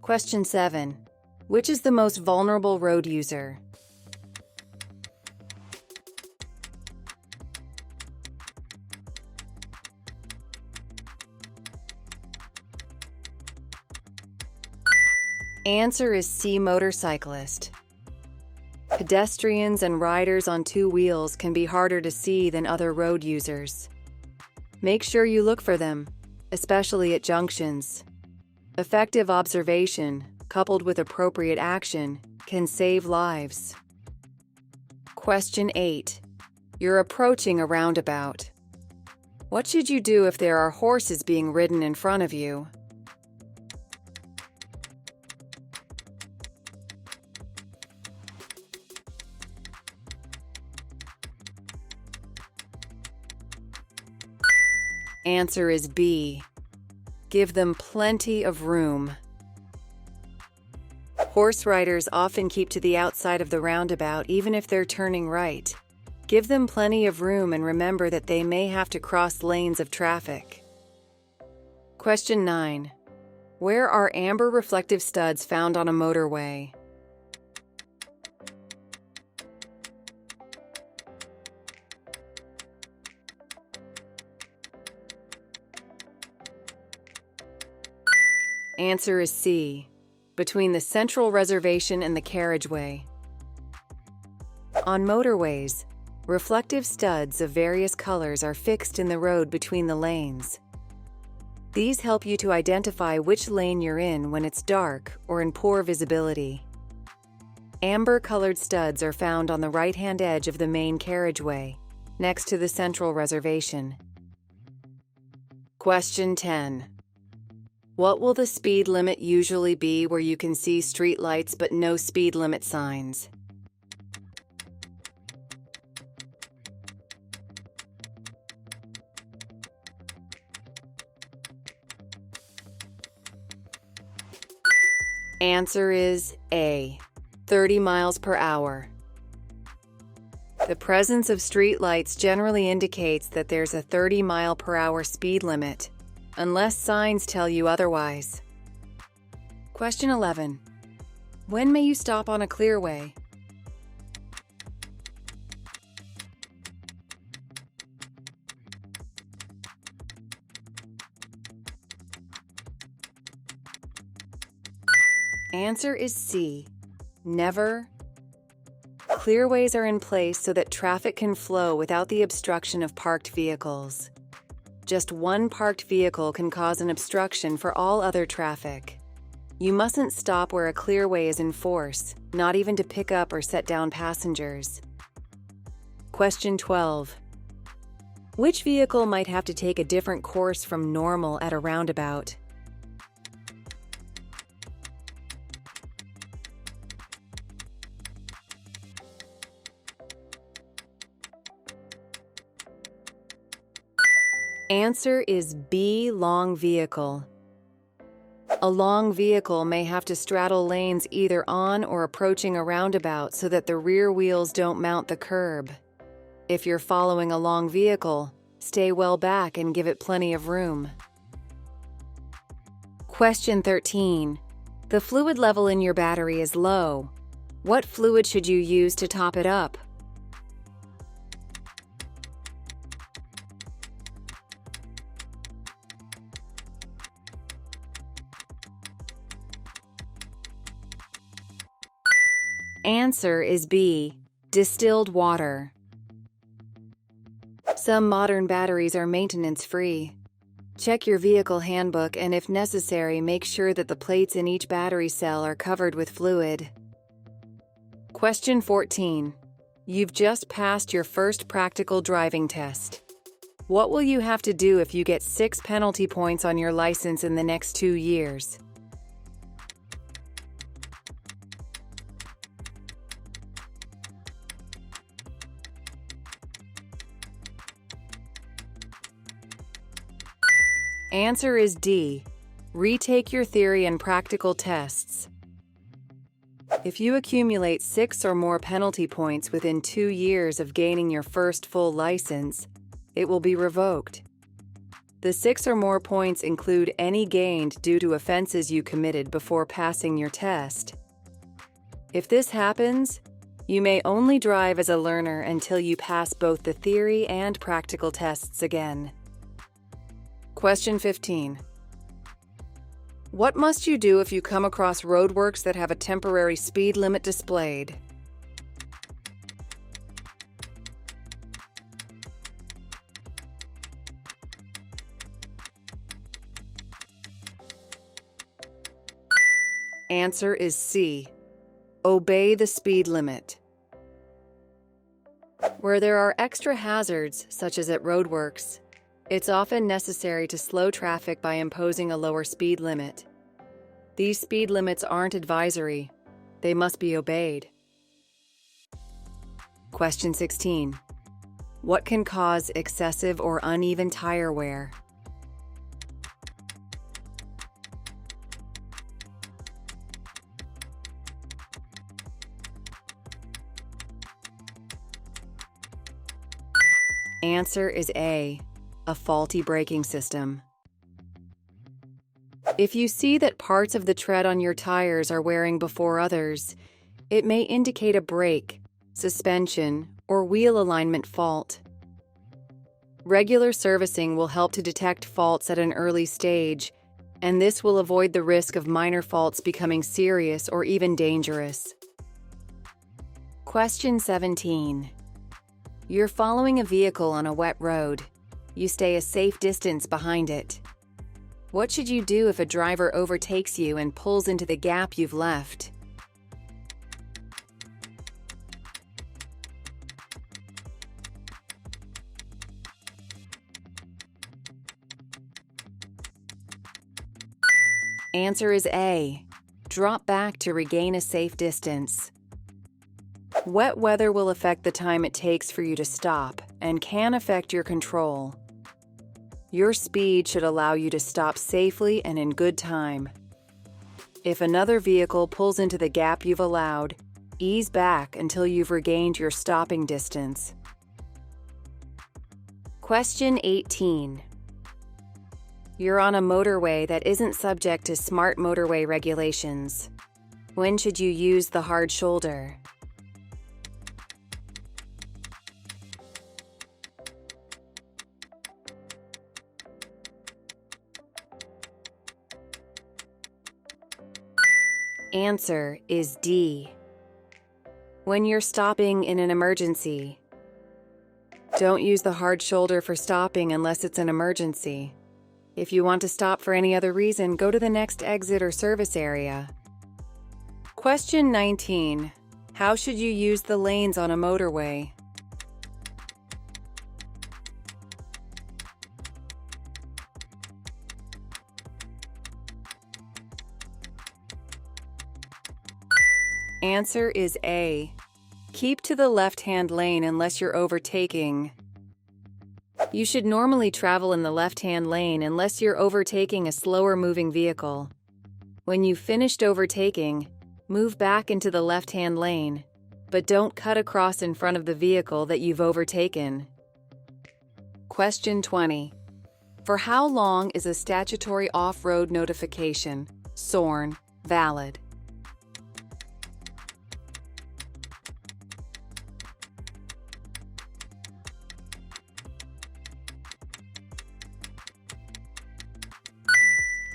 Question 7. Which is the most vulnerable road user? Answer is C. Motorcyclist. Pedestrians and riders on two wheels can be harder to see than other road users. Make sure you look for them, especially at junctions. Effective observation, coupled with appropriate action, can save lives. Question 8. You're approaching a roundabout. What should you do if there are horses being ridden in front of you? Answer is B. Give them plenty of room. Horse riders often keep to the outside of the roundabout even if they're turning right. Give them plenty of room and remember that they may have to cross lanes of traffic. Question 9. Where are amber reflective studs found on a motorway? Answer is C. Between the central reservation and the carriageway. On motorways, reflective studs of various colors are fixed in the road between the lanes. These help you to identify which lane you're in when it's dark or in poor visibility. Amber-colored studs are found on the right-hand edge of the main carriageway, next to the central reservation. Question 10. What will the speed limit usually be where you can see street lights but no speed limit signs? Answer is A. 30 miles per hour. The presence of street lights generally indicates that there's a 30 mile per hour speed limit, unless signs tell you otherwise. Question 11. When may you stop on a clearway? Answer is C. Never. Clearways are in place so that traffic can flow without the obstruction of parked vehicles. Just one parked vehicle can cause an obstruction for all other traffic. You mustn't stop where a clearway is in force, not even to pick up or set down passengers. Question 12. Which vehicle might have to take a different course from normal at a roundabout? Answer is B. Long vehicle. A long vehicle may have to straddle lanes either on or approaching a roundabout so that the rear wheels don't mount the curb. If you're following a long vehicle, stay well back and give it plenty of room. Question 13. The fluid level in your battery is low. What fluid should you use to top it up? Answer is B. Distilled water. Some modern batteries are maintenance-free. Check your vehicle handbook and, if necessary, make sure that the plates in each battery cell are covered with fluid. Question 14. You've just passed your first practical driving test. What will you have to do if you get 6 penalty points on your license in the next 2 years? Answer is D. Retake your theory and practical tests. If you accumulate 6 or more penalty points within 2 years of gaining your first full license, it will be revoked. The 6 or more points include any gained due to offenses you committed before passing your test. If this happens, you may only drive as a learner until you pass both the theory and practical tests again. Question 15. What must you do if you come across roadworks that have a temporary speed limit displayed? Answer is C. Obey the speed limit. Where there are extra hazards, such as at roadworks, it's often necessary to slow traffic by imposing a lower speed limit. These speed limits aren't advisory. They must be obeyed. Question 16. What can cause excessive or uneven tire wear? Answer is A. A faulty braking system. If you see that parts of the tread on your tires are wearing before others, it may indicate a brake, suspension, or wheel alignment fault. Regular servicing will help to detect faults at an early stage, and this will avoid the risk of minor faults becoming serious or even dangerous. Question 17. You're following a vehicle on a wet road. You stay a safe distance behind it. What should you do if a driver overtakes you and pulls into the gap you've left? Answer is A. Drop back to regain a safe distance. Wet weather will affect the time it takes for you to stop and can affect your control. Your speed should allow you to stop safely and in good time. If another vehicle pulls into the gap you've allowed, ease back until you've regained your stopping distance. Question 18. You're on a motorway that isn't subject to smart motorway regulations. When should you use the hard shoulder? Answer is D. When you're stopping in an emergency. Don't use the hard shoulder for stopping unless it's an emergency. If you want to stop for any other reason, go to the next exit or service area. Question 19. How should you use the lanes on a motorway? Answer is A. Keep to the left-hand lane unless you're overtaking. You should normally travel in the left-hand lane unless you're overtaking a slower-moving vehicle. When you've finished overtaking, move back into the left-hand lane, but don't cut across in front of the vehicle that you've overtaken. Question 20. For how long is a statutory off-road notification, SORN, valid?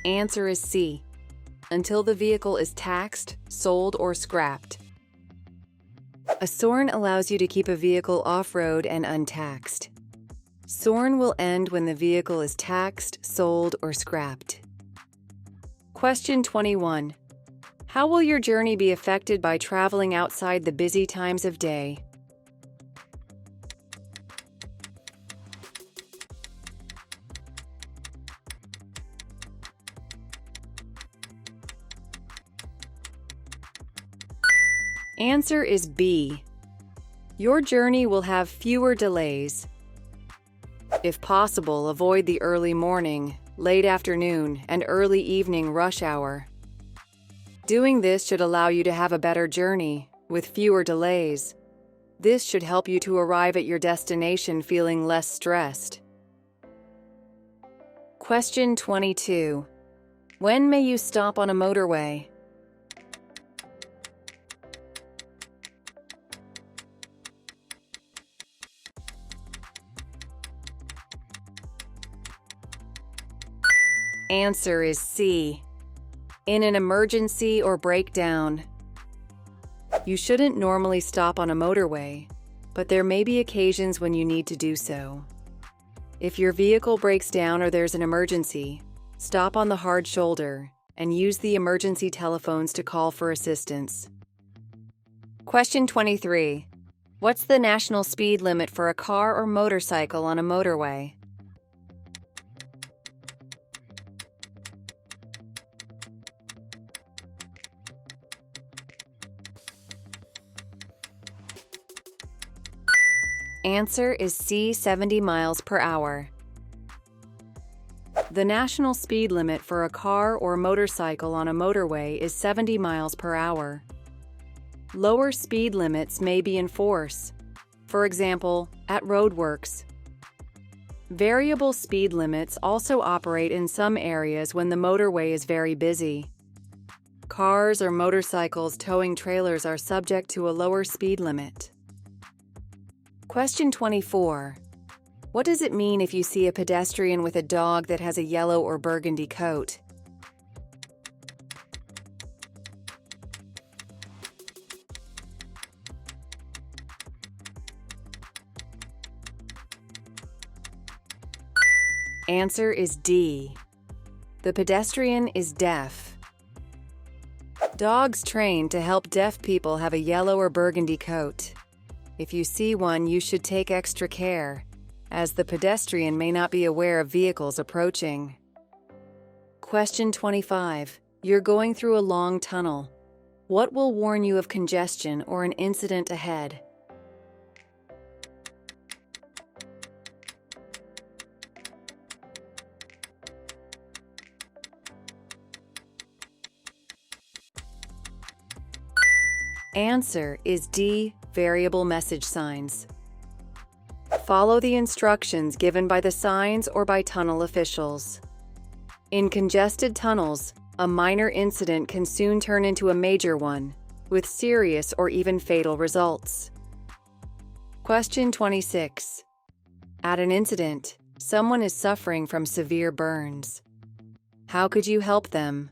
Answer is C. Until the vehicle is taxed, sold, or scrapped. A SORN allows you to keep a vehicle off-road and untaxed. SORN will end when the vehicle is taxed, sold, or scrapped. Question 21. How will your journey be affected by traveling outside the busy times of day? Answer is B. Your journey will have fewer delays. If possible, avoid the early morning, late afternoon, and early evening rush hour. Doing this should allow you to have a better journey, with fewer delays. This should help you to arrive at your destination feeling less stressed. Question 22. When may you stop on a motorway? Answer is C. In an emergency or breakdown. You shouldn't normally stop on a motorway, but there may be occasions when you need to do so. If your vehicle breaks down or there's an emergency, stop on the hard shoulder and use the emergency telephones to call for assistance. Question 23. What's the national speed limit for a car or motorcycle on a motorway? Answer is C, 70 miles per hour. The national speed limit for a car or motorcycle on a motorway is 70 miles per hour. Lower speed limits may be in force, for example, at roadworks. Variable speed limits also operate in some areas when the motorway is very busy. Cars or motorcycles towing trailers are subject to a lower speed limit. Question 24. What does it mean if you see a pedestrian with a dog that has a yellow or burgundy coat? Answer is D. The pedestrian is deaf. Dogs trained to help deaf people have a yellow or burgundy coat. If you see one, you should take extra care, as the pedestrian may not be aware of vehicles approaching. Question 25. You're going through a long tunnel. What will warn you of congestion or an incident ahead? Answer is D, variable message signs. Follow the instructions given by the signs or by tunnel officials. In congested tunnels, a minor incident can soon turn into a major one, with serious or even fatal results. Question 26. At an incident, someone is suffering from severe burns. How could you help them?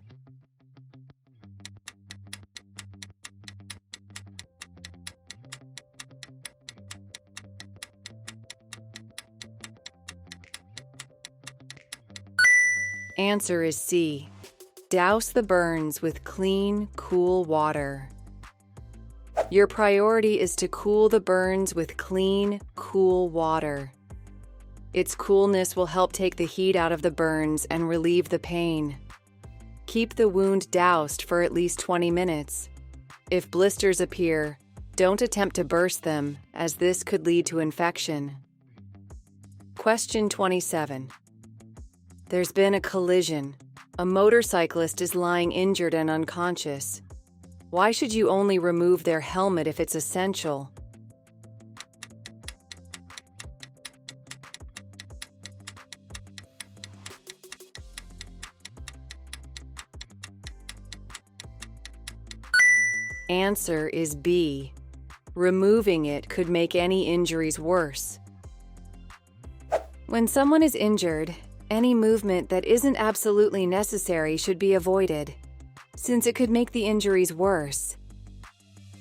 Answer is C. Douse the burns with clean, cool water. Your priority is to cool the burns with clean, cool water. Its coolness will help take the heat out of the burns and relieve the pain. Keep the wound doused for at least 20 minutes. If blisters appear, don't attempt to burst them, as this could lead to infection. Question 27. There's been a collision. A motorcyclist is lying injured and unconscious. Why should you only remove their helmet if it's essential? Answer is B. Removing it could make any injuries worse. When someone is injured, any movement that isn't absolutely necessary should be avoided, since it could make the injuries worse.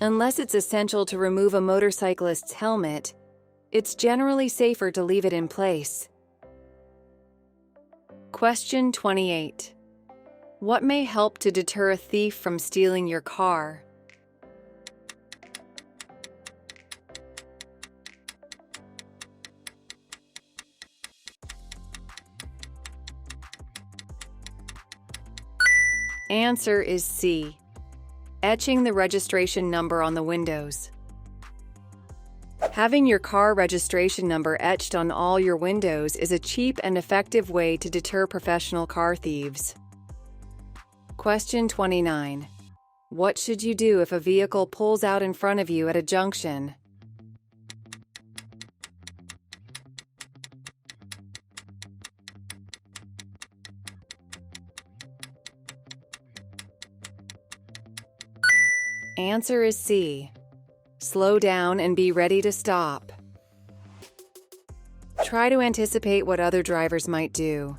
Unless it's essential to remove a motorcyclist's helmet, it's generally safer to leave it in place. Question 28. What may help to deter a thief from stealing your car? Answer is C. Etching the registration number on the windows. Having your car registration number etched on all your windows is a cheap and effective way to deter professional car thieves. Question 29. What should you do if a vehicle pulls out in front of you at a junction? Answer is C. Slow down and be ready to stop. Try to anticipate what other drivers might do.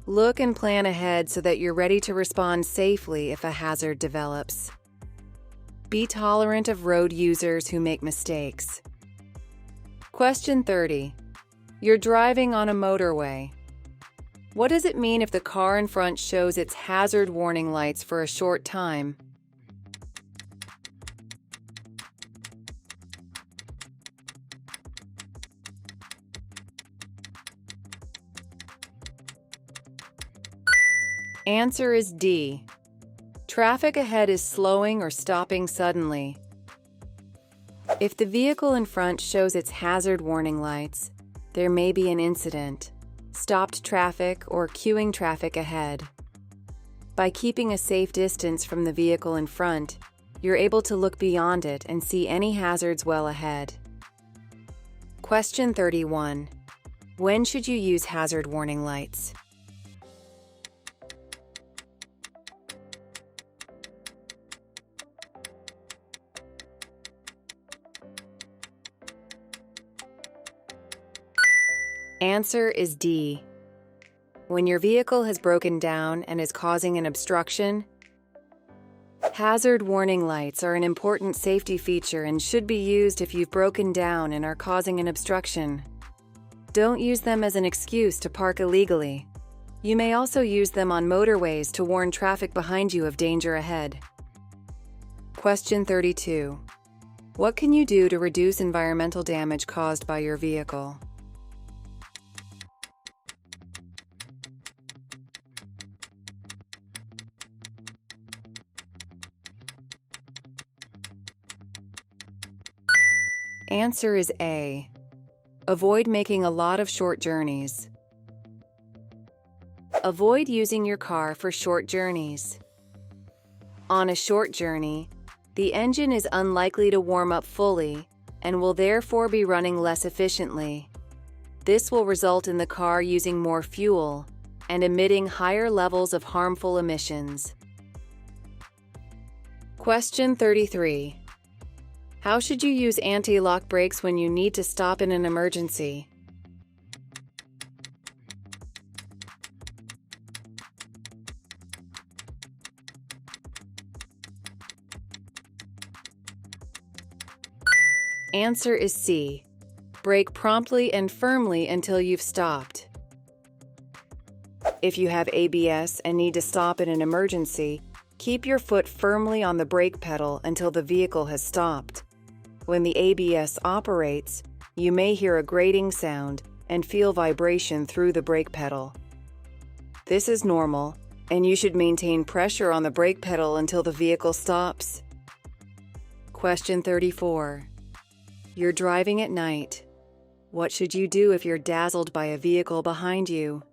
Look and plan ahead so that you're ready to respond safely if a hazard develops. Be tolerant of road users who make mistakes. Question 30. You're driving on a motorway. What does it mean if the car in front shows its hazard warning lights for a short time? Answer is D. Traffic ahead is slowing or stopping suddenly. If the vehicle in front shows its hazard warning lights, there may be an incident, stopped traffic, or queuing traffic ahead. By keeping a safe distance from the vehicle in front, you're able to look beyond it and see any hazards well ahead. Question 31. When should you use hazard warning lights? Answer is D. When your vehicle has broken down and is causing an obstruction. Hazard warning lights are an important safety feature and should be used if you've broken down and are causing an obstruction. Don't use them as an excuse to park illegally. You may also use them on motorways to warn traffic behind you of danger ahead. Question 32. What can you do to reduce environmental damage caused by your vehicle? Answer is A. Avoid making a lot of short journeys. Avoid using your car for short journeys. On a short journey, the engine is unlikely to warm up fully and will therefore be running less efficiently. This will result in the car using more fuel and emitting higher levels of harmful emissions. Question 33. How should you use anti-lock brakes when you need to stop in an emergency? Answer is C. Brake promptly and firmly until you've stopped. If you have ABS and need to stop in an emergency, keep your foot firmly on the brake pedal until the vehicle has stopped. When the ABS operates, you may hear a grating sound and feel vibration through the brake pedal. This is normal, and you should maintain pressure on the brake pedal until the vehicle stops. Question 34. You're driving at night. What should you do if you're dazzled by a vehicle behind you?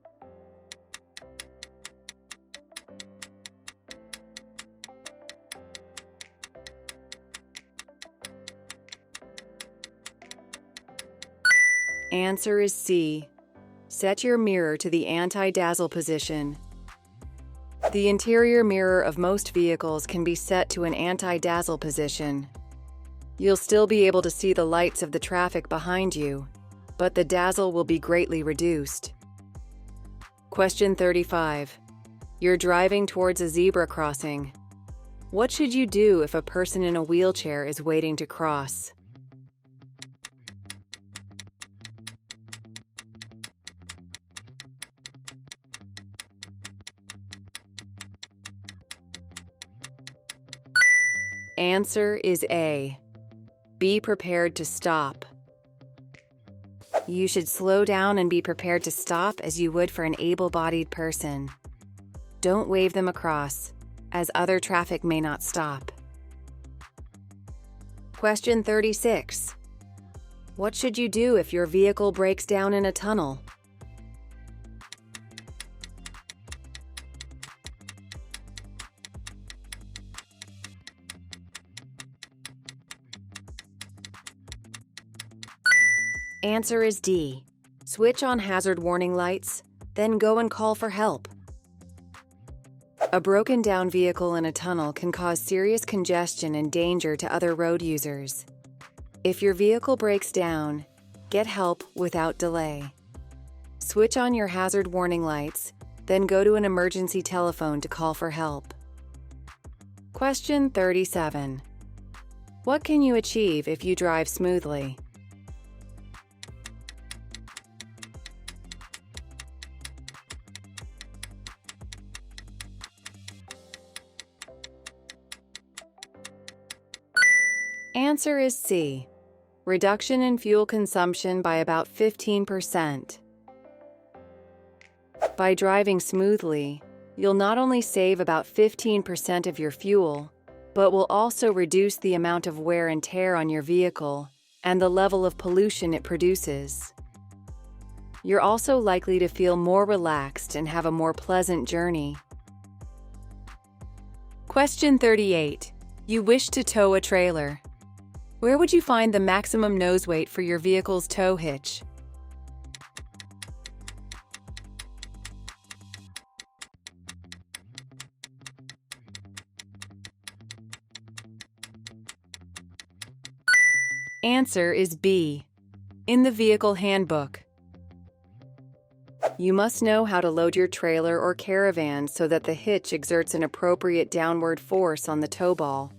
Answer is C. Set your mirror to the anti-dazzle position. The interior mirror of most vehicles can be set to an anti-dazzle position. You'll still be able to see the lights of the traffic behind you, but the dazzle will be greatly reduced. Question 35. You're driving towards a zebra crossing. What should you do if a person in a wheelchair is waiting to cross? Answer is A. Be prepared to stop. You should slow down and be prepared to stop as you would for an able-bodied person. Don't wave them across, as other traffic may not stop. Question 36. What should you do if your vehicle breaks down in a tunnel? Answer is D. Switch on hazard warning lights, then go and call for help. A broken down vehicle in a tunnel can cause serious congestion and danger to other road users. If your vehicle breaks down, get help without delay. Switch on your hazard warning lights, then go to an emergency telephone to call for help. Question 37. What can you achieve if you drive smoothly? Answer is C. Reduction in fuel consumption by about 15%. By driving smoothly, you'll not only save about 15% of your fuel, but will also reduce the amount of wear and tear on your vehicle and the level of pollution it produces. You're also likely to feel more relaxed and have a more pleasant journey. Question 38. You wish to tow a trailer. Where would you find the maximum nose weight for your vehicle's tow hitch? Answer is B. In the vehicle handbook. You must know how to load your trailer or caravan so that the hitch exerts an appropriate downward force on the tow ball.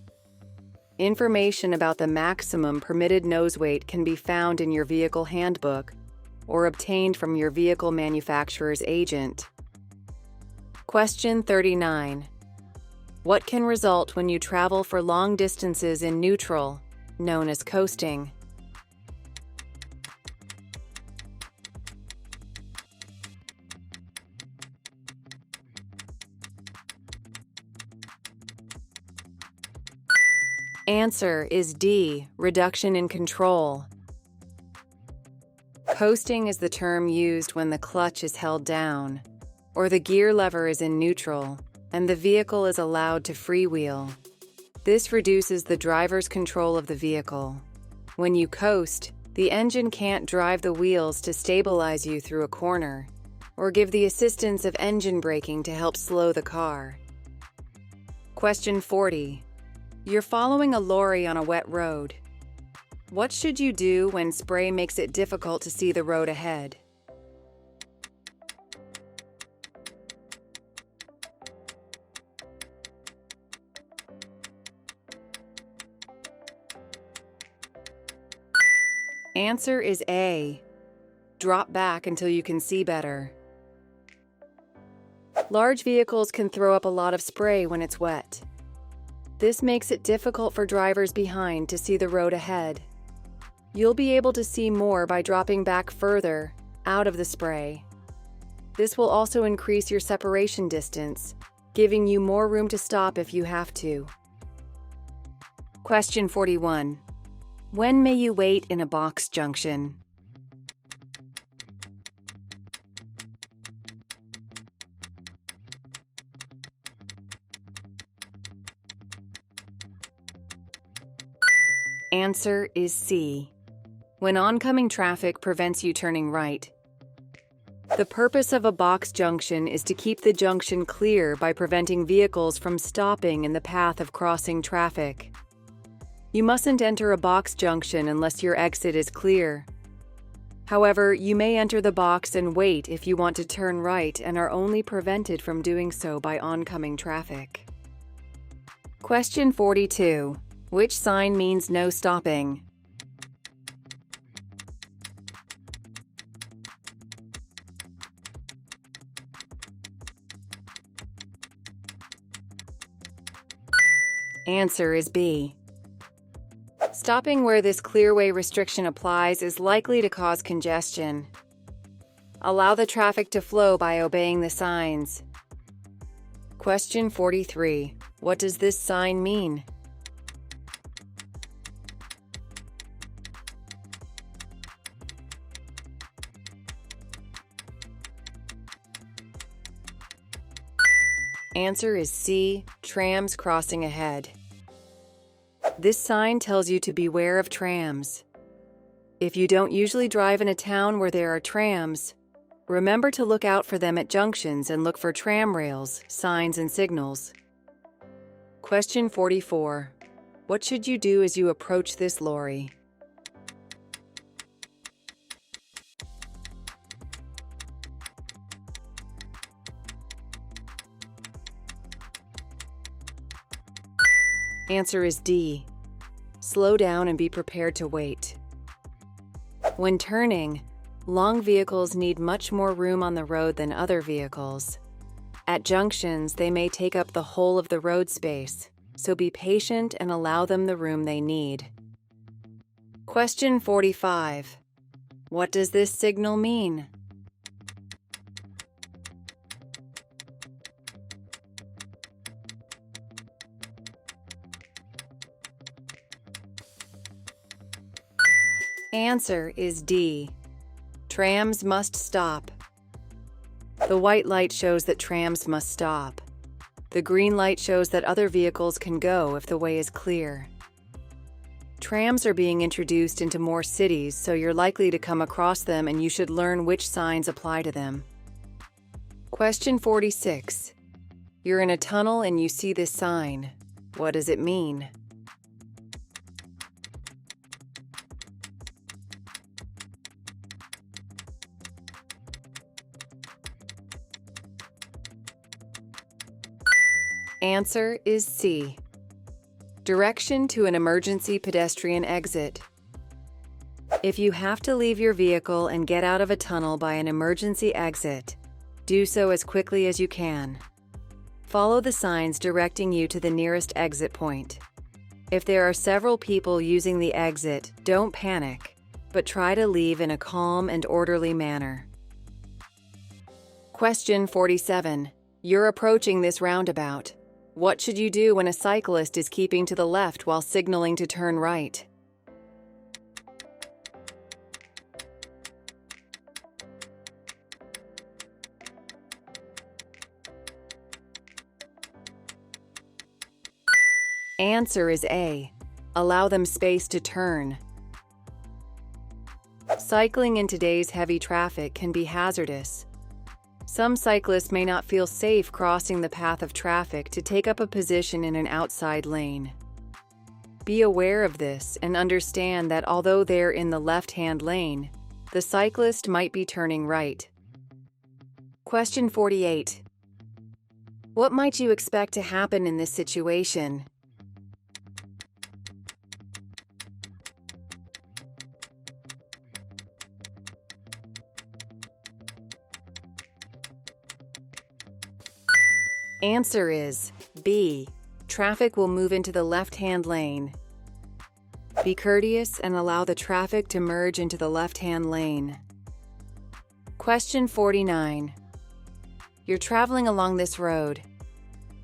Information about the maximum permitted nose weight can be found in your vehicle handbook or obtained from your vehicle manufacturer's agent. Question 39. What can result when you travel for long distances in neutral, known as coasting? Answer is D. Reduction in control. Coasting is the term used when the clutch is held down, or the gear lever is in neutral, and the vehicle is allowed to freewheel. This reduces the driver's control of the vehicle. When you coast, the engine can't drive the wheels to stabilize you through a corner, or give the assistance of engine braking to help slow the car. Question 40. You're following a lorry on a wet road. What should you do when spray makes it difficult to see the road ahead? Answer is A. Drop back until you can see better. Large vehicles can throw up a lot of spray when it's wet. This makes it difficult for drivers behind to see the road ahead. You'll be able to see more by dropping back further, out of the spray. This will also increase your separation distance, giving you more room to stop if you have to. Question 41. When may you wait in a box junction? Answer is C. when oncoming traffic prevents you turning right. The purpose of a box junction is to keep the junction clear by preventing vehicles from stopping in the path of crossing traffic. You mustn't enter a box junction unless your exit is clear. However, you may enter the box and wait if you want to turn right and are only prevented from doing so by oncoming traffic. Question 42. Which sign means no stopping? Answer is B. Stopping where this clearway restriction applies is likely to cause congestion. Allow the traffic to flow by obeying the signs. Question 43. What does this sign mean? Answer is C. Trams crossing ahead. This sign tells you to beware of trams. If you don't usually drive in a town where there are trams, remember to look out for them at junctions and look for tram rails, signs, and signals. Question 44. What should you do as you approach this lorry? Answer is D. Slow down and be prepared to wait. When turning, long vehicles need much more room on the road than other vehicles. At junctions, they may take up the whole of the road space, so be patient and allow them the room they need. Question 45. What does this signal mean? Answer is D. Trams must stop. The white light shows that trams must stop. The green light shows that other vehicles can go if the way is clear. Trams are being introduced into more cities, so you're likely to come across them and you should learn which signs apply to them. Question 46. You're in a tunnel and you see this sign. What does it mean? Answer is C. Direction to an emergency pedestrian exit. If you have to leave your vehicle and get out of a tunnel by an emergency exit, do so as quickly as you can. Follow the signs directing you to the nearest exit point. If there are several people using the exit, don't panic, but try to leave in a calm and orderly manner. Question 47. You're approaching this roundabout. What should you do when a cyclist is keeping to the left while signaling to turn right? Answer is A. Allow them space to turn. Cycling in today's heavy traffic can be hazardous. Some cyclists may not feel safe crossing the path of traffic to take up a position in an outside lane. Be aware of this and understand that although they're in the left-hand lane, the cyclist might be turning right. Question 48. What might you expect to happen in this situation? Answer is B. Traffic will move into the left-hand lane. Be courteous and allow the traffic to merge into the left-hand lane. Question 49. You're traveling along this road.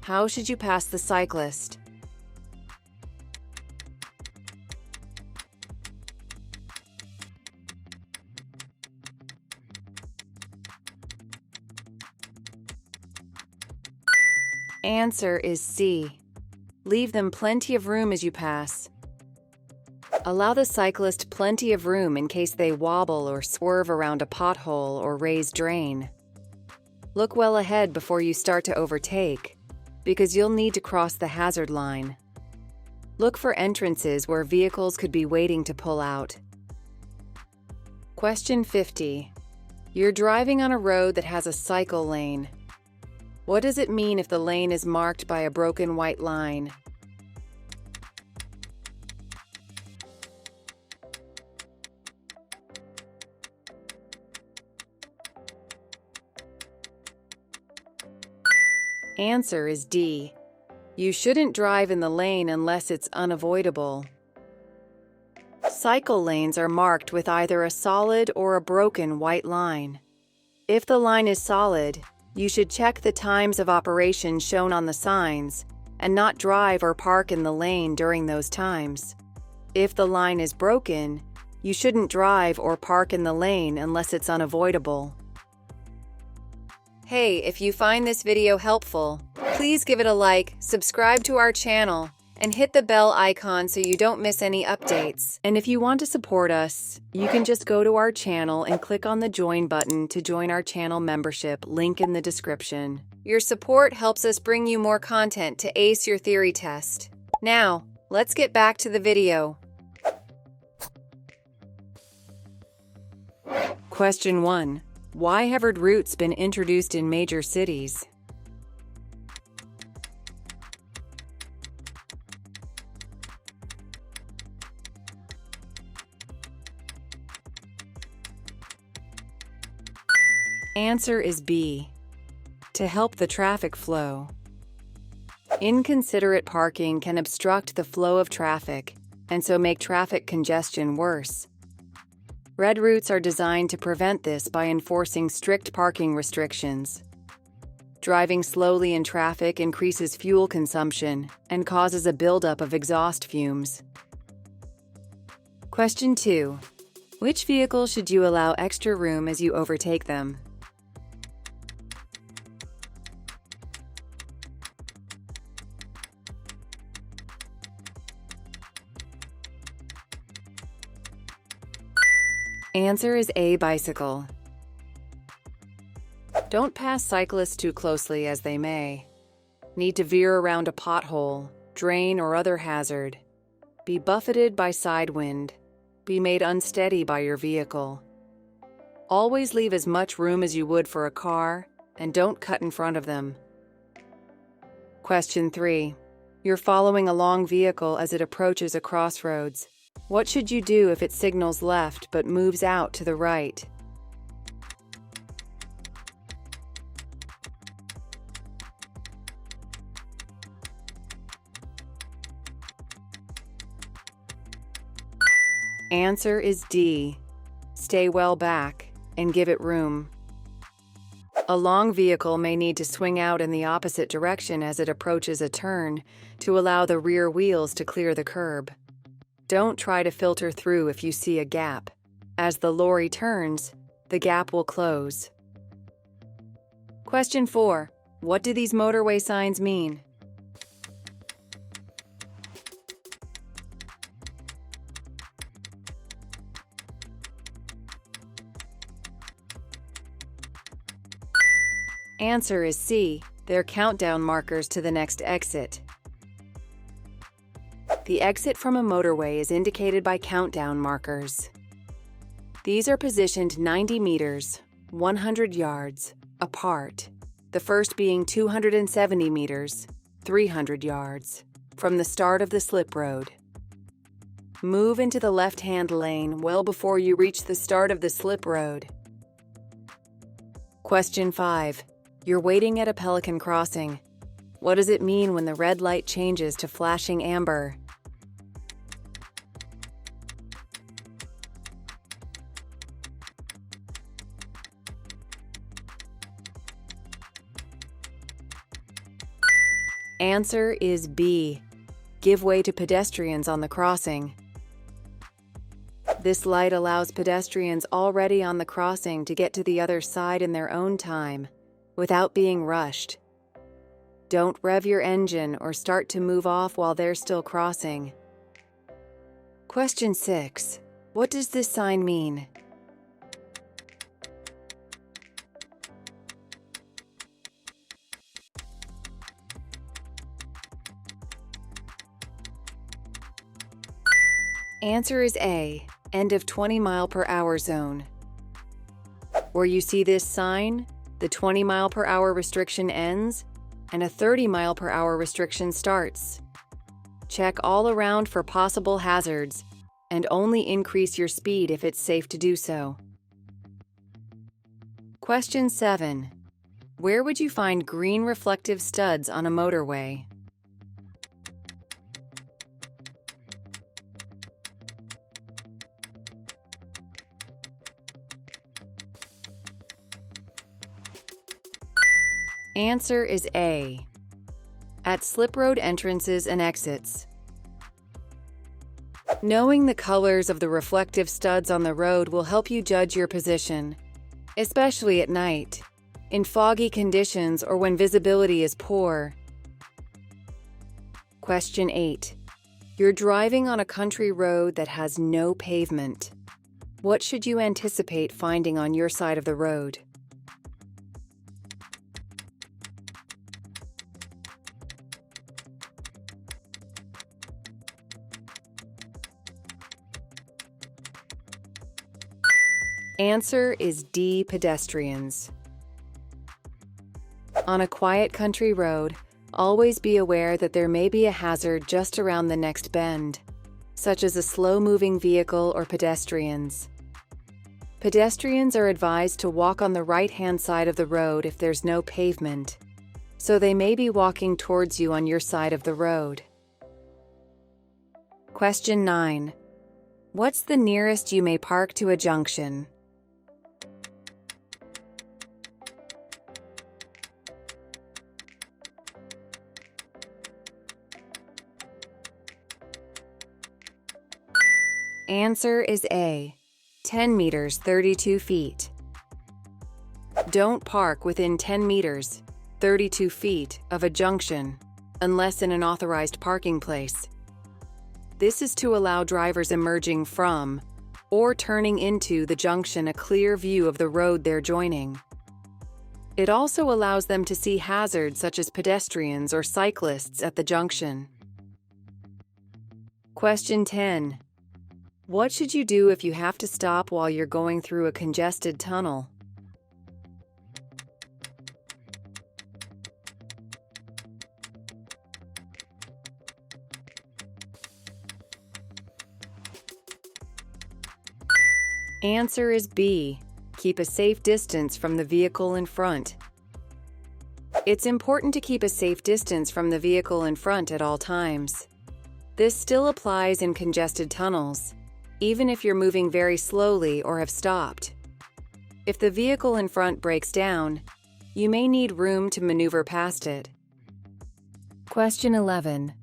How should you pass the cyclist? Answer is C. Leave them plenty of room as you pass. Allow the cyclist plenty of room in case they wobble or swerve around a pothole or raised drain. Look well ahead before you start to overtake, because you'll need to cross the hazard line. Look for entrances where vehicles could be waiting to pull out. Question 50. You're driving on a road that has a cycle lane. What does it mean if the lane is marked by a broken white line? Answer is D. You shouldn't drive in the lane unless it's unavoidable. Cycle lanes are marked with either a solid or a broken white line. If the line is solid, you should check the times of operation shown on the signs and not drive or park in the lane during those times. If the line is broken, you shouldn't drive or park in the lane unless it's unavoidable. Hey, if you find this video helpful, please give it a like, subscribe to our channel, and hit the bell icon so you don't miss any updates. And if you want to support us, you can just go to our channel and click on the join button to join our channel membership, link in the description. Your support helps us bring you more content to ace your theory test. Now, let's get back to the video. Question 1. Why have routes been introduced in major cities? Answer is B. To help the traffic flow. Inconsiderate parking can obstruct the flow of traffic and so make traffic congestion worse. Red routes are designed to prevent this by enforcing strict parking restrictions. Driving slowly in traffic increases fuel consumption and causes a buildup of exhaust fumes. Question 2. Which vehicle should you allow extra room as you overtake them? Answer is A. Bicycle. Don't pass cyclists too closely as they may. Need to veer around a pothole, drain, or other hazard. Be buffeted by side wind. Be made unsteady by your vehicle. Always leave as much room as you would for a car, and don't cut in front of them. Question 3. You're following a long vehicle as it approaches a crossroads. What should you do if it signals left but moves out to the right? Answer is D. Stay well back and give it room. A long vehicle may need to swing out in the opposite direction as it approaches a turn to allow the rear wheels to clear the curb. Don't try to filter through if you see a gap. As the lorry turns, the gap will close. Question 4. What do these motorway signs mean? Answer is C. They're countdown markers to the next exit. The exit from a motorway is indicated by countdown markers. These are positioned 90 meters, 100 yards, apart, the first being 270 meters, 300 yards, from the start of the slip road. Move into the left-hand lane well before you reach the start of the slip road. Question 5. You're waiting at a pelican crossing. What does it mean when the red light changes to flashing amber? Answer is B. Give way to pedestrians on the crossing. This light allows pedestrians already on the crossing to get to the other side in their own time, without being rushed. Don't rev your engine or start to move off while they're still crossing. Question 6. What does this sign mean? Answer is A, end of 20-mile-per-hour zone. Where you see this sign, the 20-mile-per-hour restriction ends and a 30-mile-per-hour restriction starts. Check all around for possible hazards and only increase your speed if it's safe to do so. Question 7. Where would you find green reflective studs on a motorway? Answer is A, at slip road entrances and exits. Knowing the colors of the reflective studs on the road will help you judge your position, especially at night, in foggy conditions or when visibility is poor. Question 8. You're driving on a country road that has no pavement. What should you anticipate finding on your side of the road? Answer is D, pedestrians. On a quiet country road, always be aware that there may be a hazard just around the next bend, such as a slow-moving vehicle or pedestrians. Pedestrians are advised to walk on the right-hand side of the road if there's no pavement, so they may be walking towards you on your side of the road. Question 9. What's the nearest you may park to a junction? Answer is A, 10 meters, 32 feet. Don't park within 10 meters, 32 feet of a junction, unless in an authorized parking place. This is to allow drivers emerging from or turning into the junction a clear view of the road they're joining. It also allows them to see hazards such as pedestrians or cyclists at the junction. Question 10. What should you do if you have to stop while you're going through a congested tunnel? Answer is B, keep a safe distance from the vehicle in front. It's important to keep a safe distance from the vehicle in front at all times. This still applies in congested tunnels, even if you're moving very slowly or have stopped. If the vehicle in front breaks down, you may need room to maneuver past it. Question 11.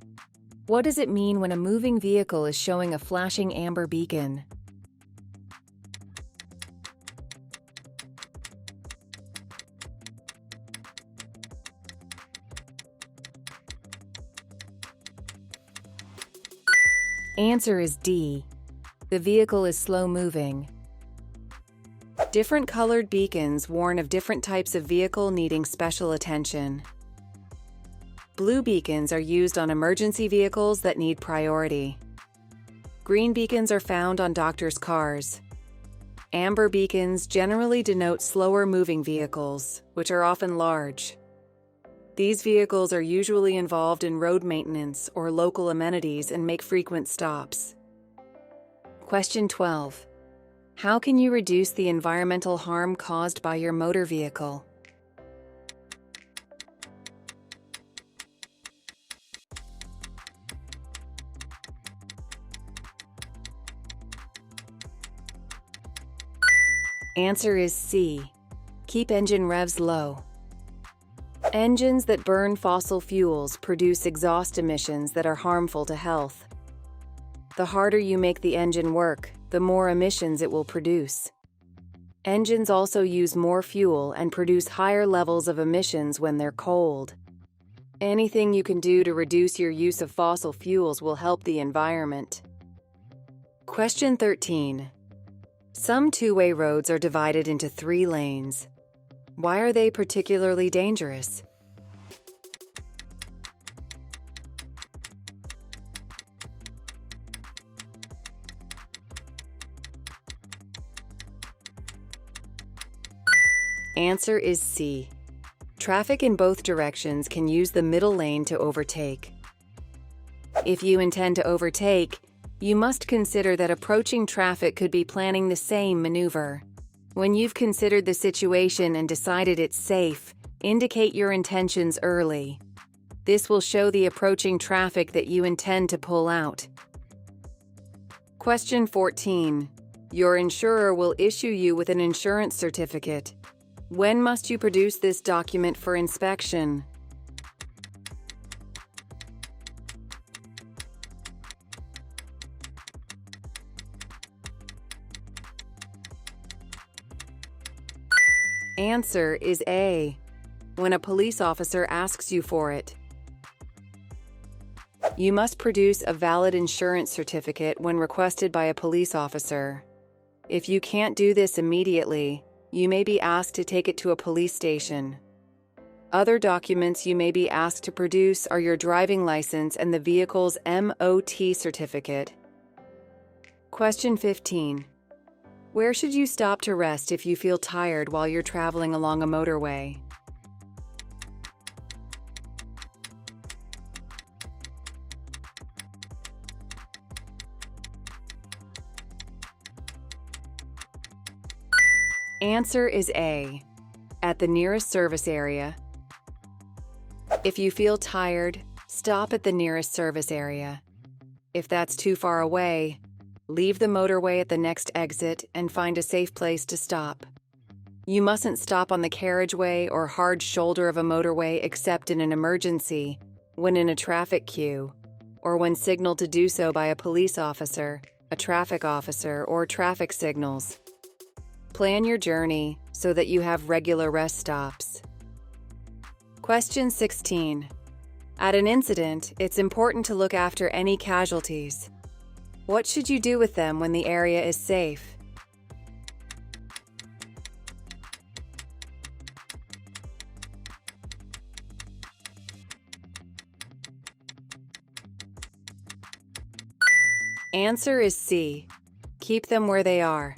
What does it mean when a moving vehicle is showing a flashing amber beacon? Answer is D. The vehicle is slow-moving. Different colored beacons warn of different types of vehicle needing special attention. Blue beacons are used on emergency vehicles that need priority. Green beacons are found on doctors' cars. Amber beacons generally denote slower-moving vehicles, which are often large. These vehicles are usually involved in road maintenance or local amenities and make frequent stops. Question 12. How can you reduce the environmental harm caused by your motor vehicle? Answer is C. Keep engine revs low. Engines that burn fossil fuels produce exhaust emissions that are harmful to health. The harder you make the engine work, the more emissions it will produce. Engines also use more fuel and produce higher levels of emissions when they're cold. Anything you can do to reduce your use of fossil fuels will help the environment. Question 13. Some two-way roads are divided into 3 lanes. Why are they particularly dangerous? Answer is C. Traffic in both directions can use the middle lane to overtake. If you intend to overtake, you must consider that approaching traffic could be planning the same maneuver. When you've considered the situation and decided it's safe, indicate your intentions early. This will show the approaching traffic that you intend to pull out. Question 14. Your insurer will issue you with an insurance certificate. When must you produce this document for inspection? Answer is A. When a police officer asks you for it. You must produce a valid insurance certificate when requested by a police officer. If you can't do this immediately, you may be asked to take it to a police station. Other documents you may be asked to produce are your driving license and the vehicle's MOT certificate. Question 15. Where should you stop to rest if you feel tired while you're traveling along a motorway? Answer is A. At the nearest service area. If you feel tired, stop at the nearest service area. If that's too far away, leave the motorway at the next exit and find a safe place to stop. You mustn't stop on the carriageway or hard shoulder of a motorway except in an emergency, when in a traffic queue, or when signaled to do so by a police officer, a traffic officer, or traffic signals. Plan your journey so that you have regular rest stops. Question 16. At an incident, it's important to look after any casualties. What should you do with them when the area is safe? Answer is C. Keep them where they are.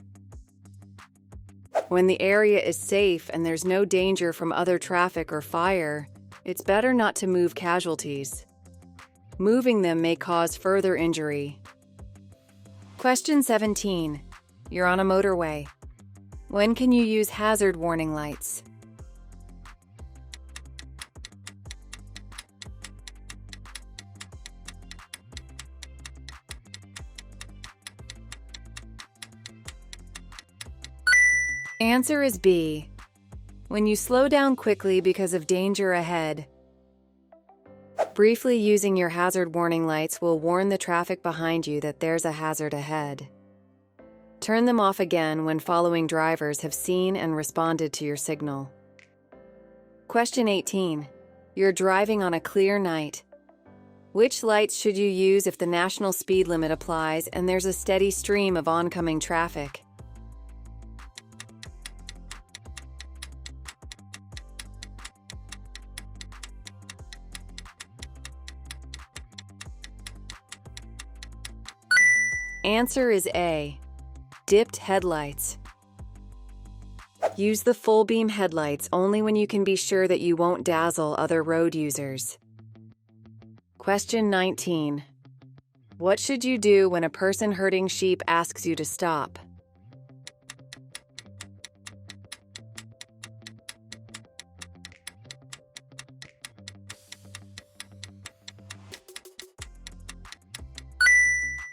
When the area is safe and there's no danger from other traffic or fire, it's better not to move casualties. Moving them may cause further injury. Question 17. You're on a motorway. When can you use hazard warning lights? Answer is B. When you slow down quickly because of danger ahead. Briefly using your hazard warning lights will warn the traffic behind you that there's a hazard ahead. Turn them off again when following drivers have seen and responded to your signal. Question 18. You're driving on a clear night. Which lights should you use if the national speed limit applies and there's a steady stream of oncoming traffic? Answer is A. Dipped headlights. Use the full beam headlights only when you can be sure that you won't dazzle other road users. Question 19. What should you do when a person herding sheep asks you to stop?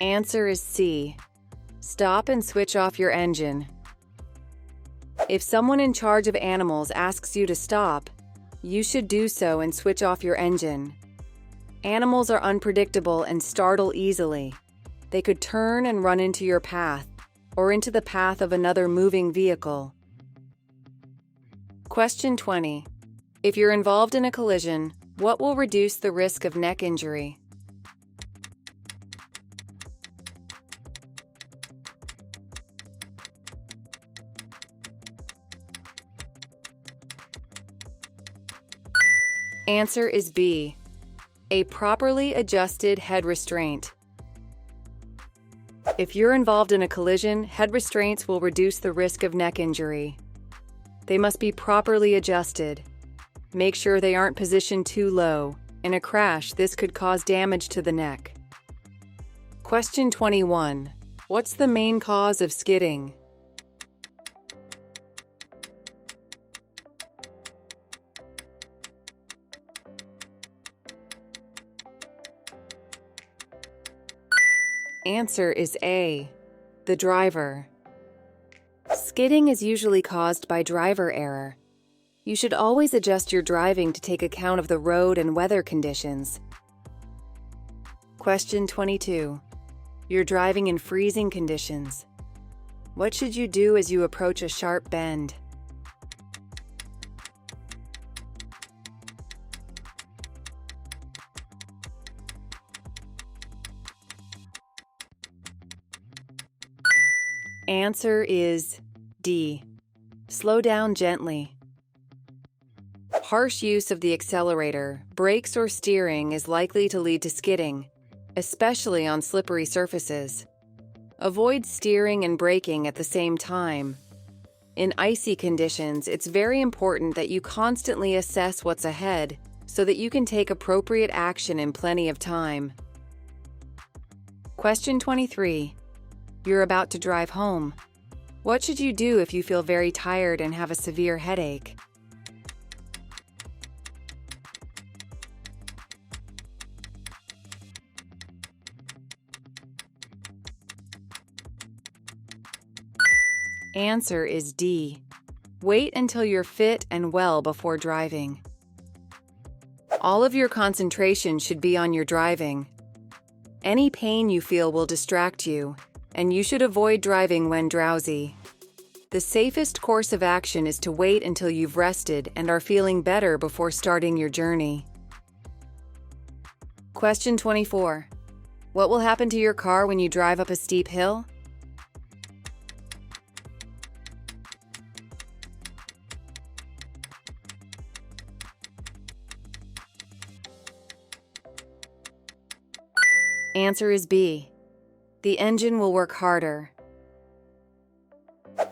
Answer is C. Stop and switch off your engine. If someone in charge of animals asks you to stop, you should do so and switch off your engine. Animals are unpredictable and startle easily. They could turn and run into your path, or into the path of another moving vehicle. Question 20. If you're involved in a collision, what will reduce the risk of neck injury? Answer is B, a properly adjusted head restraint. If you're involved in a collision, head restraints will reduce the risk of neck injury. They must be properly adjusted. Make sure they aren't positioned too low. In a crash, this could cause damage to the neck. Question 21. What's the main cause of skidding? Answer is A, the driver. Skidding is usually caused by driver error. You should always adjust your driving to take account of the road and weather conditions. Question 22. You're driving in freezing conditions. What should you do as you approach a sharp bend? Answer is D, slow down gently. Harsh use of the accelerator, brakes, or steering is likely to lead to skidding, especially on slippery surfaces. Avoid steering and braking at the same time. In icy conditions, it's very important that you constantly assess what's ahead so that you can take appropriate action in plenty of time. Question 23. You're about to drive home. What should you do if you feel very tired and have a severe headache? Answer is D. Wait until you're fit and well before driving. All of your concentration should be on your driving. Any pain you feel will distract you, and you should avoid driving when drowsy. The safest course of action is to wait until you've rested and are feeling better before starting your journey. Question 24. What will happen to your car when you drive up a steep hill? Answer is B. The engine will work harder.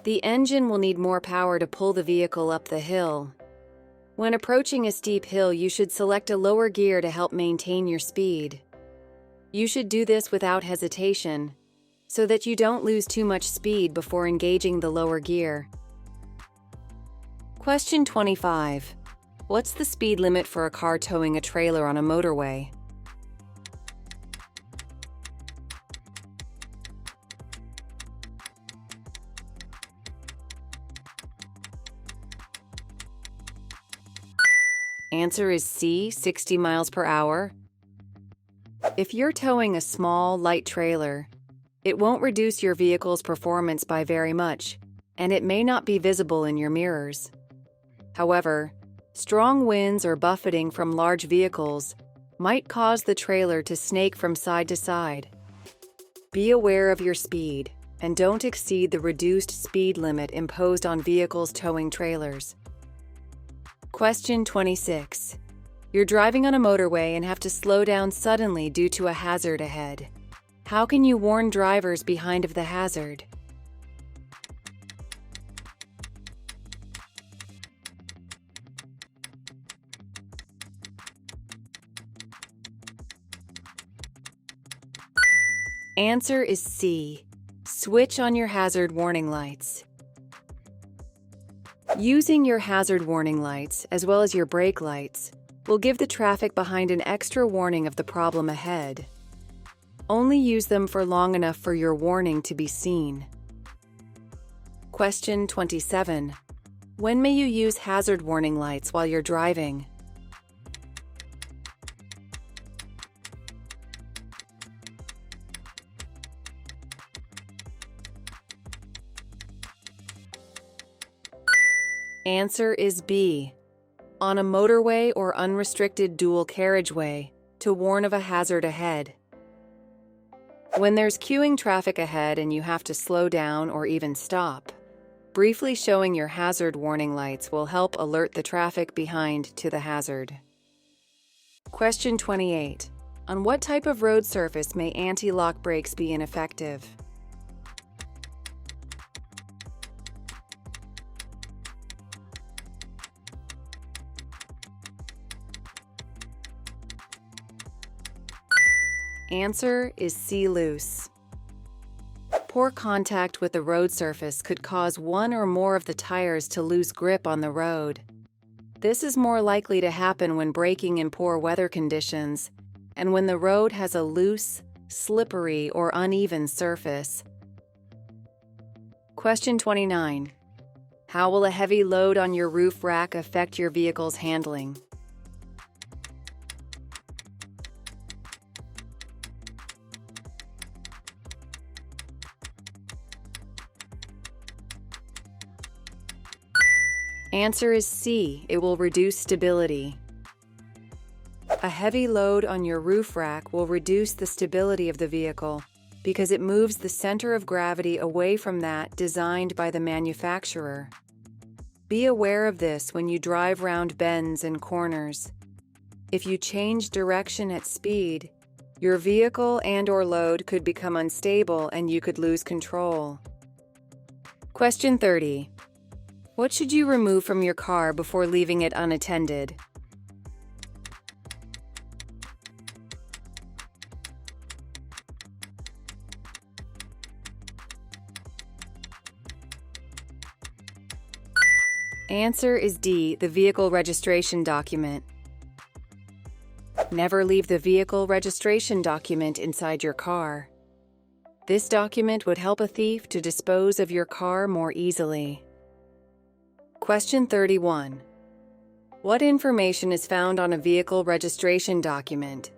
The engine will need more power to pull the vehicle up the hill. When approaching a steep hill, you should select a lower gear to help maintain your speed. You should do this without hesitation, so that you don't lose too much speed before engaging the lower gear. Question 25. What's the speed limit for a car towing a trailer on a motorway? Answer is C, 60 miles per hour. If you're towing a small, light trailer, it won't reduce your vehicle's performance by very much, and it may not be visible in your mirrors. However, strong winds or buffeting from large vehicles might cause the trailer to snake from side to side. Be aware of your speed, and don't exceed the reduced speed limit imposed on vehicles towing trailers. Question 26. You're driving on a motorway and have to slow down suddenly due to a hazard ahead. How can you warn drivers behind of the hazard? Answer is C. Switch on your hazard warning lights. Using your hazard warning lights, as well as your brake lights, will give the traffic behind an extra warning of the problem ahead. Only use them for long enough for your warning to be seen. Question 27. When may you use hazard warning lights while you're driving? Answer is B. On a motorway or unrestricted dual carriageway, to warn of a hazard ahead. When there's queuing traffic ahead and you have to slow down or even stop, briefly showing your hazard warning lights will help alert the traffic behind to the hazard. Question 28. On what type of road surface may anti-lock brakes be ineffective? Answer is C, loose. Poor contact with the road surface could cause one or more of the tires to lose grip on the road. This is more likely to happen when braking in poor weather conditions and when the road has a loose, slippery, or uneven surface. Question 29. How will a heavy load on your roof rack affect your vehicle's handling? Answer is C, it will reduce stability. A heavy load on your roof rack will reduce the stability of the vehicle because it moves the center of gravity away from that designed by the manufacturer. Be aware of this when you drive round bends and corners. If you change direction at speed, your vehicle and/or load could become unstable and you could lose control. Question 30. What should you remove from your car before leaving it unattended? Answer is D, the vehicle registration document. Never leave the vehicle registration document inside your car. This document would help a thief to dispose of your car more easily. Question 31. What information is found on a vehicle registration document?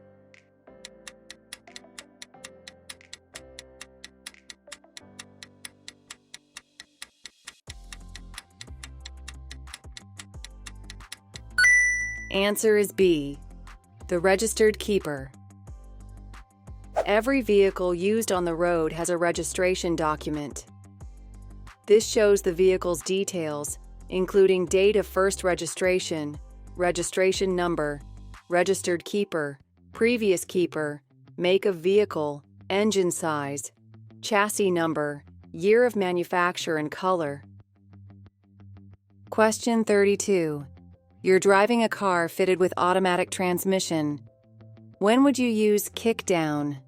Answer is B, the registered keeper. Every vehicle used on the road has a registration document. This shows the vehicle's details, including date of first registration, registration number, registered keeper, previous keeper, make of vehicle, engine size, chassis number, year of manufacture and color. Question 32. You're driving a car fitted with automatic transmission. When would you use kick down?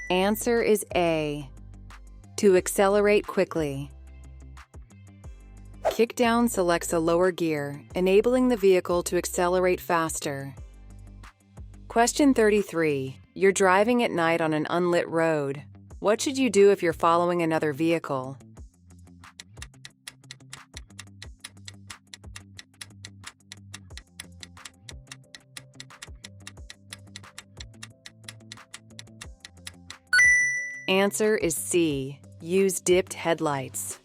Answer is A, to accelerate quickly. Kick down selects a lower gear, enabling the vehicle to accelerate faster. Question 33. You're driving at night on an unlit road. What should you do if you're following another vehicle? Answer is C, use dipped headlights.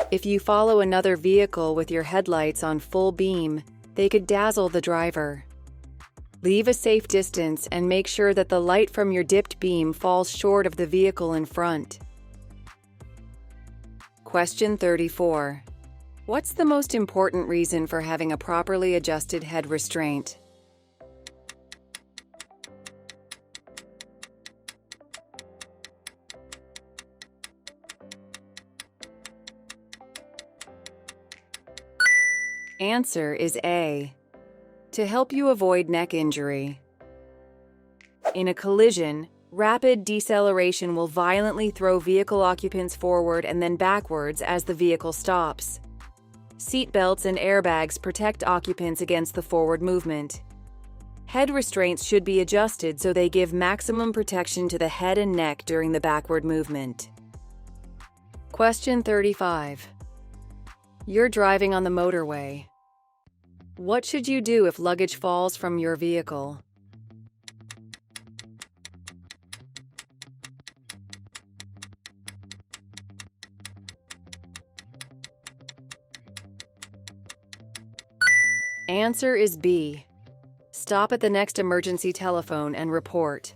If you follow another vehicle with your headlights on full beam, they could dazzle the driver. Leave a safe distance and make sure that the light from your dipped beam falls short of the vehicle in front. Question 34. What's the most important reason for having a properly adjusted head restraint? Answer is A, to help you avoid neck injury. In a collision, rapid deceleration will violently throw vehicle occupants forward and then backwards as the vehicle stops. Seat belts and airbags protect occupants against the forward movement. Head restraints should be adjusted so they give maximum protection to the head and neck during the backward movement. Question 35. You're driving on the motorway. What should you do if luggage falls from your vehicle? Answer is B. Stop at the next emergency telephone and report.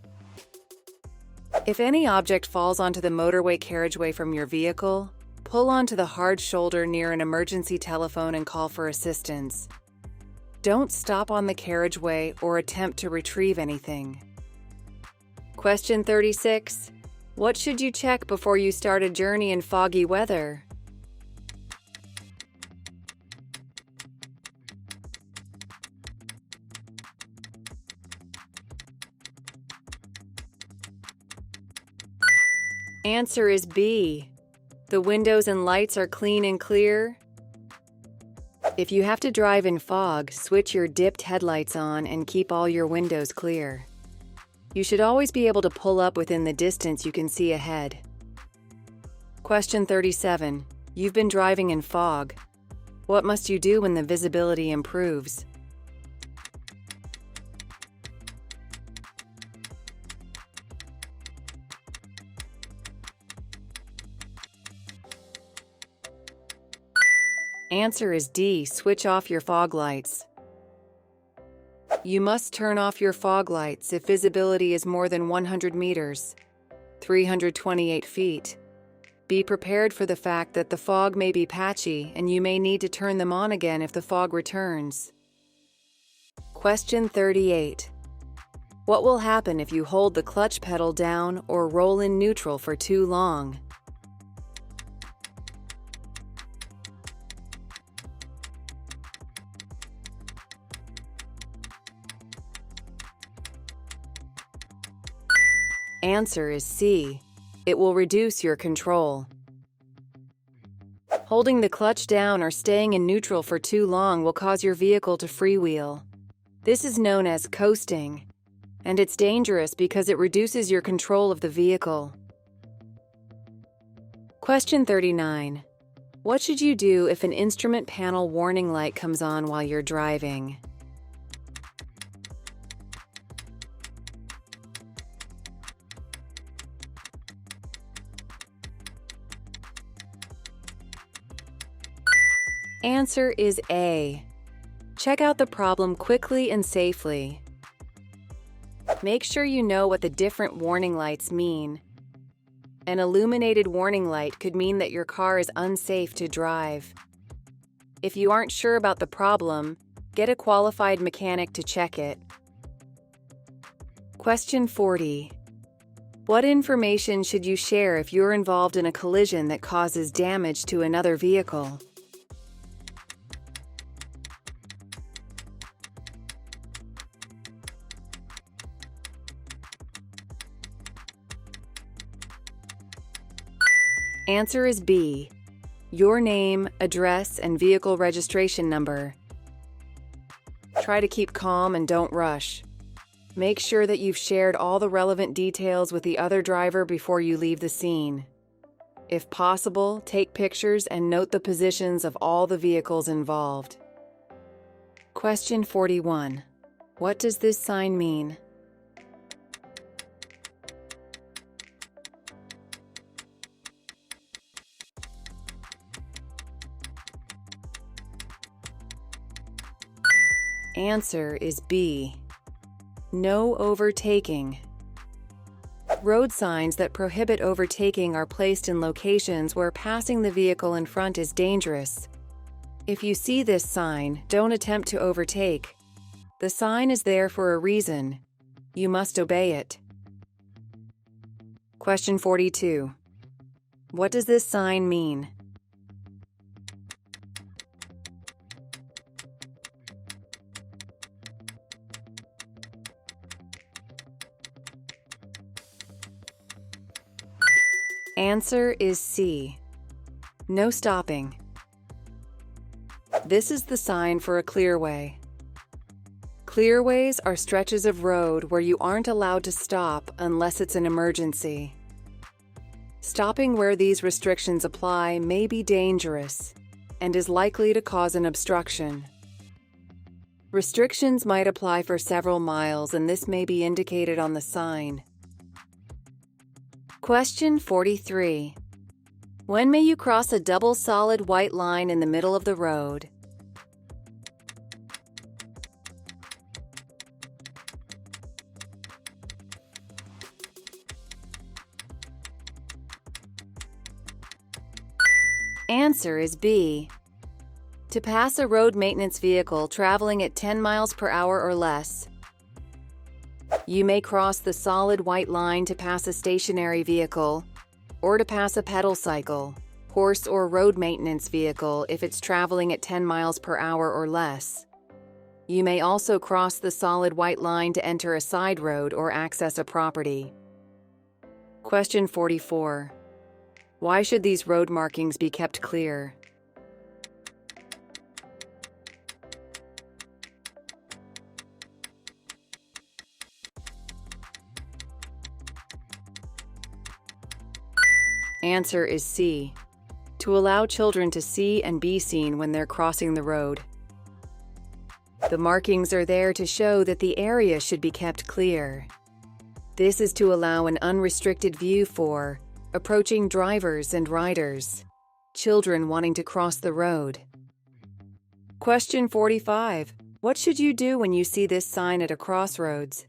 If any object falls onto the motorway carriageway from your vehicle, pull onto the hard shoulder near an emergency telephone and call for assistance. Don't stop on the carriageway or attempt to retrieve anything. Question 36. What should you check before you start a journey in foggy weather? Answer is B. The windows and lights are clean and clear. If you have to drive in fog, switch your dipped headlights on and keep all your windows clear. You should always be able to pull up within the distance you can see ahead. Question 37. You've been driving in fog. What must you do when the visibility improves? Answer is D. Switch off your fog lights. You must turn off your fog lights if visibility is more than 100 meters, 328 feet. Be prepared for the fact that the fog may be patchy and you may need to turn them on again if the fog returns. Question 38. What will happen if you hold the clutch pedal down or roll in neutral for too long? Answer is C. It will reduce your control. Holding the clutch down or staying in neutral for too long will cause your vehicle to freewheel. This is known as coasting, and it's dangerous because it reduces your control of the vehicle. Question 39. What should you do if an instrument panel warning light comes on while you're driving? Answer is A. Check out the problem quickly and safely. Make sure you know what the different warning lights mean. An illuminated warning light could mean that your car is unsafe to drive. If you aren't sure about the problem, get a qualified mechanic to check it. Question 40. What information should you share if you're involved in a collision that causes damage to another vehicle? Answer is B. Your name, address, and vehicle registration number. Try to keep calm and don't rush. Make sure that you've shared all the relevant details with the other driver before you leave the scene. If possible, take pictures and note the positions of all the vehicles involved. Question 41. What does this sign mean? Answer is B. No overtaking. Road signs that prohibit overtaking are placed in locations where passing the vehicle in front is dangerous. If you see this sign, don't attempt to overtake. The sign is there for a reason. You must obey it. Question 42. What does this sign mean? Answer is C. No stopping. This is the sign for a clearway. Clearways are stretches of road where you aren't allowed to stop unless it's an emergency. Stopping where these restrictions apply may be dangerous and is likely to cause an obstruction. Restrictions might apply for several miles, and this may be indicated on the sign. Question 43. When may you cross a double solid white line in the middle of the road? Answer is B. To pass a road maintenance vehicle traveling at 10 miles per hour or less, you may cross the solid white line to pass a stationary vehicle, or to pass a pedal cycle, horse or road maintenance vehicle if it's traveling at 10 miles per hour or less. You may also cross the solid white line to enter a side road or access a property. Question 44. Why should these road markings be kept clear? Answer is C. To allow children to see and be seen when they're crossing the road. The markings are there to show that the area should be kept clear. This is to allow an unrestricted view for approaching drivers and riders, children wanting to cross the road. Question 45. What should you do when you see this sign at a crossroads?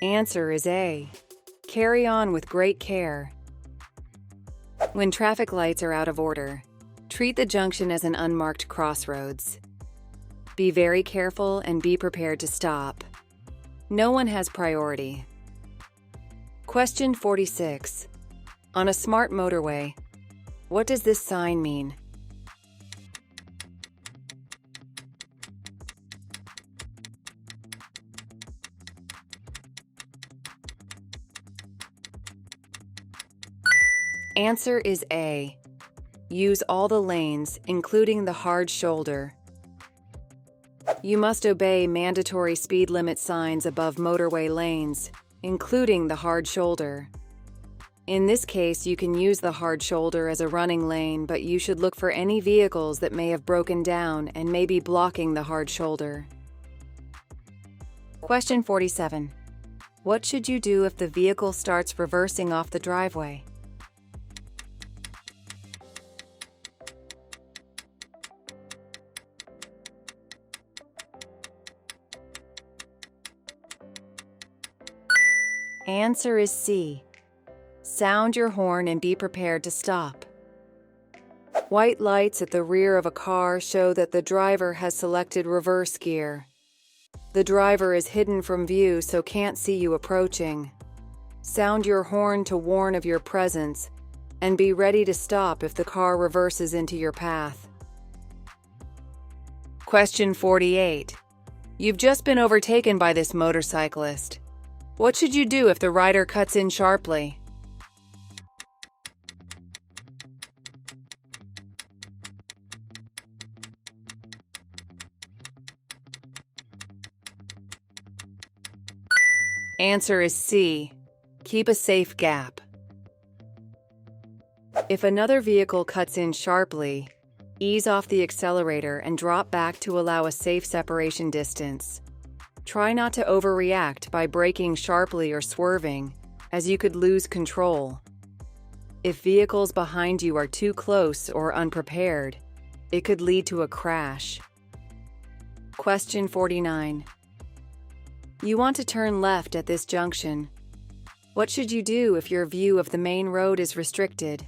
Answer is A. Carry on with great care. When traffic lights are out of order, treat the junction as an unmarked crossroads. Be very careful and be prepared to stop. No one has priority. Question 46. On a smart motorway, what does this sign mean? Answer is A. Use all the lanes, including the hard shoulder. You must obey mandatory speed limit signs above motorway lanes, including the hard shoulder. In this case, you can use the hard shoulder as a running lane, but you should look for any vehicles that may have broken down and may be blocking the hard shoulder. Question 47. What should you do if the vehicle starts reversing off the driveway? Answer is C. Sound your horn and be prepared to stop. White lights at the rear of a car show that the driver has selected reverse gear. The driver is hidden from view so can't see you approaching. Sound your horn to warn of your presence and be ready to stop if the car reverses into your path. Question 48. You've just been overtaken by this motorcyclist. What should you do if the rider cuts in sharply? Answer is C. Keep a safe gap. If another vehicle cuts in sharply, ease off the accelerator and drop back to allow a safe separation distance. Try not to overreact by braking sharply or swerving, as you could lose control. If vehicles behind you are too close or unprepared, it could lead to a crash. Question 49. You want to turn left at this junction. What should you do if your view of the main road is restricted?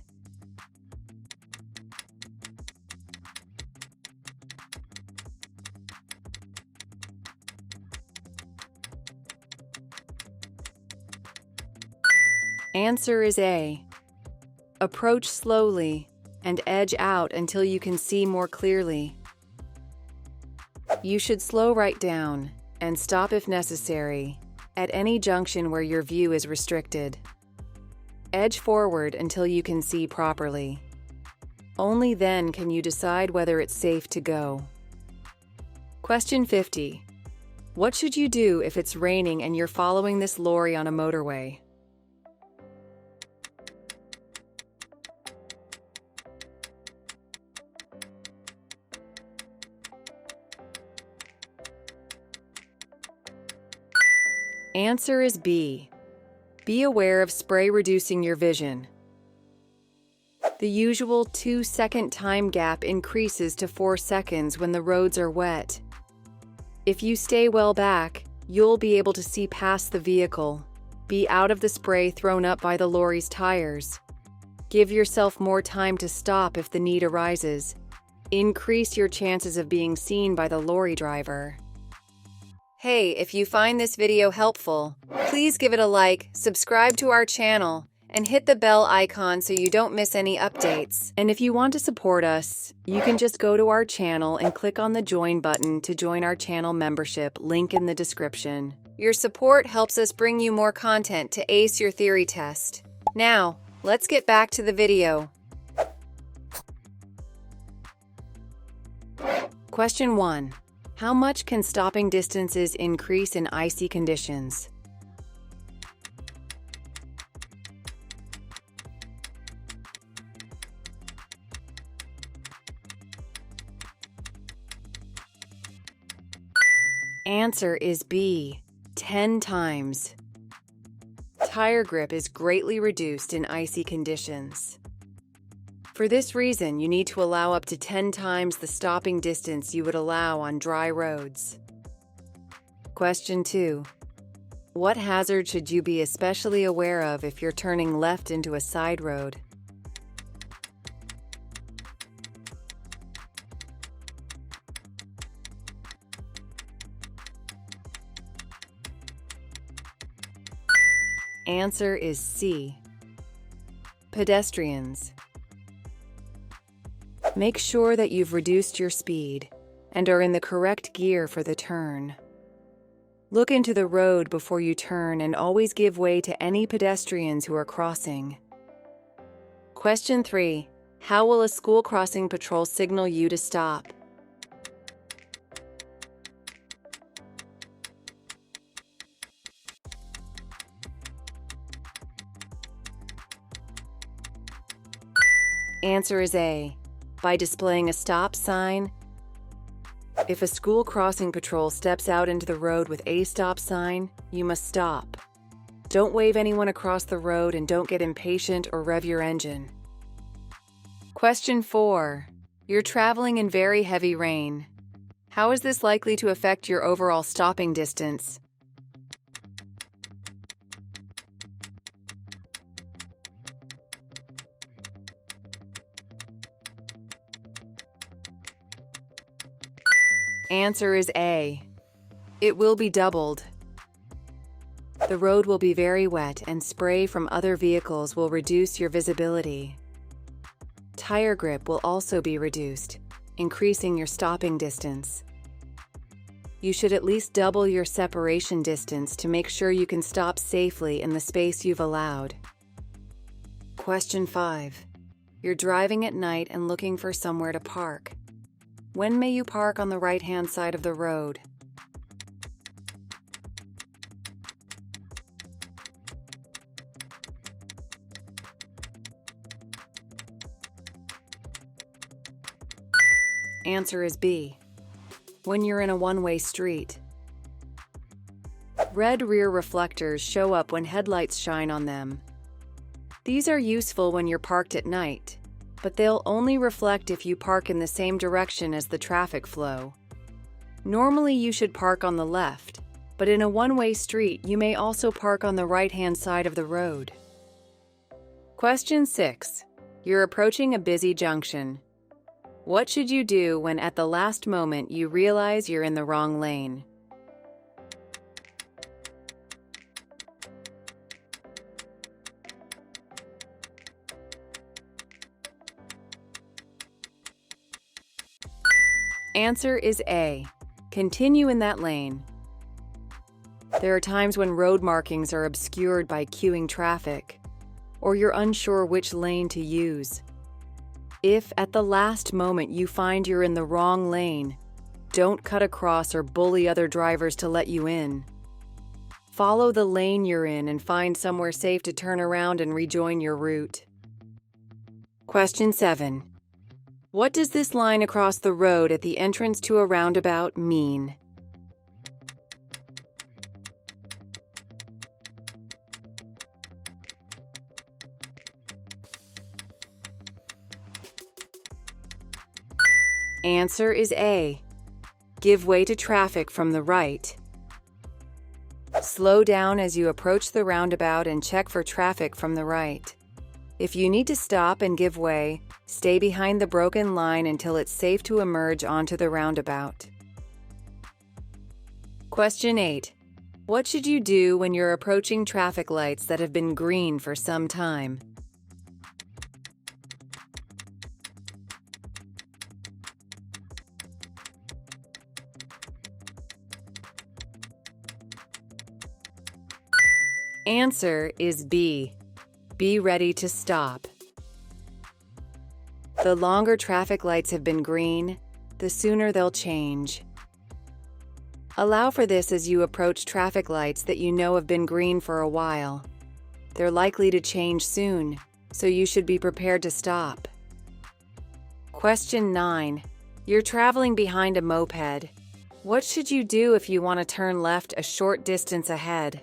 Answer is A. Approach slowly and edge out until you can see more clearly. You should slow right down and stop if necessary at any junction where your view is restricted. Edge forward until you can see properly. Only then can you decide whether it's safe to go. Question 50. What should you do if it's raining and you're following this lorry on a motorway? Answer is B. Be aware of spray reducing your vision. The usual 2-second time gap increases to 4 seconds when the roads are wet, If you stay well back, you'll be able to see past the vehicle, be out of the spray thrown up by the lorry's tires. Give yourself more time to stop if the need arises. Increase your chances of being seen by the lorry driver. Hey, if you find this video helpful, please give it a like, subscribe to our channel, and hit the bell icon so you don't miss any updates. And if you want to support us, you can just go to our channel and click on the join button to join our channel membership, link in the description. Your support helps us bring you more content to ace your theory test. Now, let's get back to the video. Question 1. How much can stopping distances increase in icy conditions? Answer is B, 10 times. Tire grip is greatly reduced in icy conditions. For this reason, you need to allow up to 10 times the stopping distance you would allow on dry roads. Question 2. What hazard should you be especially aware of if you're turning left into a side road? Answer is C, pedestrians. Make sure that you've reduced your speed and are in the correct gear for the turn. Look into the road before you turn and always give way to any pedestrians who are crossing. Question 3. How will a school crossing patrol signal you to stop? Answer is A, by displaying a stop sign. If a school crossing patrol steps out into the road with a stop sign, you must stop. Don't wave anyone across the road and don't get impatient or rev your engine. Question 4. You're traveling in very heavy rain. How is this likely to affect your overall stopping distance? Answer is A. It will be doubled. The road will be very wet and spray from other vehicles will reduce your visibility. Tire grip will also be reduced, increasing your stopping distance. You should at least double your separation distance to make sure you can stop safely in the space you've allowed. Question 5. You're driving at night and looking for somewhere to park. When may you park on the right-hand side of the road? Answer is B, when you're in a one-way street. Red rear reflectors show up when headlights shine on them. These are useful when you're parked at night, but they'll only reflect if you park in the same direction as the traffic flow. Normally you should park on the left, but in a one-way street you may also park on the right-hand side of the road. Question 6. You're approaching a busy junction. What should you do when at the last moment you realize you're in the wrong lane? Answer is A. Continue in that lane. There are times when road markings are obscured by queuing traffic, or you're unsure which lane to use. If at the last moment you find you're in the wrong lane, don't cut across or bully other drivers to let you in. Follow the lane you're in and find somewhere safe to turn around and rejoin your route. Question 7. What does this line across the road at the entrance to a roundabout mean? Answer is A. Give way to traffic from the right. Slow down as you approach the roundabout and check for traffic from the right. If you need to stop and give way, stay behind the broken line until it's safe to emerge onto the roundabout. Question 8. What should you do when you're approaching traffic lights that have been green for some time? Answer is B. Be ready to stop. The longer traffic lights have been green, the sooner they'll change. Allow for this as you approach traffic lights that you know have been green for a while. They're likely to change soon, so you should be prepared to stop. Question 9. You're traveling behind a moped. What should you do if you want to turn left a short distance ahead?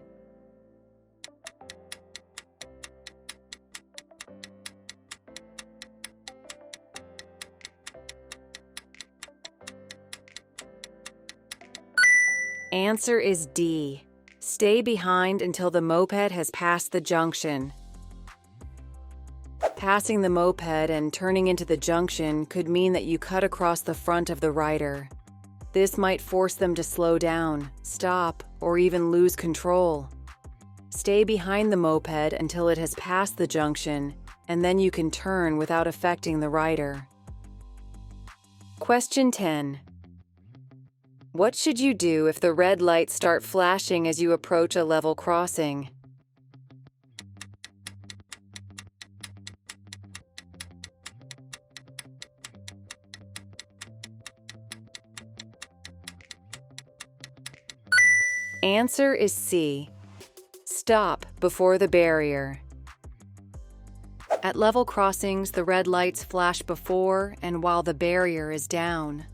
Answer is D. Stay behind until the moped has passed the junction. Passing the moped and turning into the junction could mean that you cut across the front of the rider. This might force them to slow down, stop, or even lose control. Stay behind the moped until it has passed the junction, and then you can turn without affecting the rider. Question 10. What should you do if the red lights start flashing as you approach a level crossing? Answer is C. Stop before the barrier. At level crossings, the red lights flash before and while the barrier is down.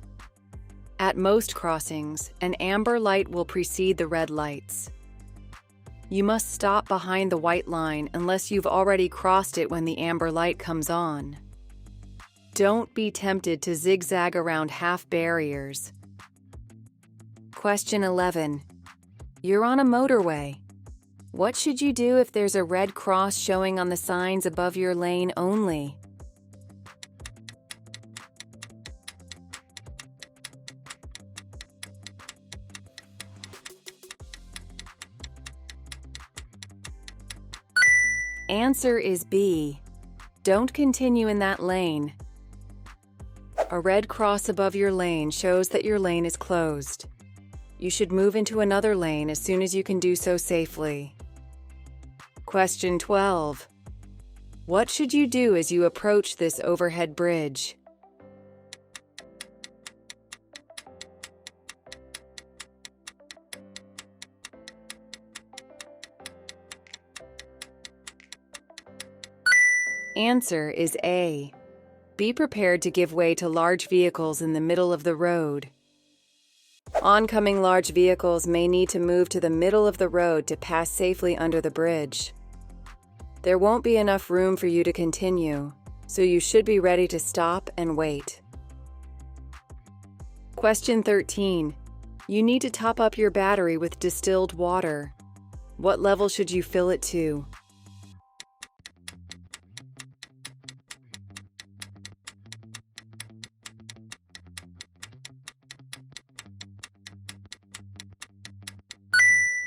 At most crossings, an amber light will precede the red lights. You must stop behind the white line unless you've already crossed it when the amber light comes on. Don't be tempted to zigzag around half barriers. Question 11. You're on a motorway. What should you do if there's a red cross showing on the signs above your lane only? Answer is B. Don't continue in that lane. A red cross above your lane shows that your lane is closed. You should move into another lane as soon as you can do so safely. Question 12. What should you do as you approach this overhead bridge? Answer is A. Be prepared to give way to large vehicles in the middle of the road. Oncoming large vehicles may need to move to the middle of the road to pass safely under the bridge. There won't be enough room for you to continue, so you should be ready to stop and wait. Question 13. You need to top up your battery with distilled water. What level should you fill it to?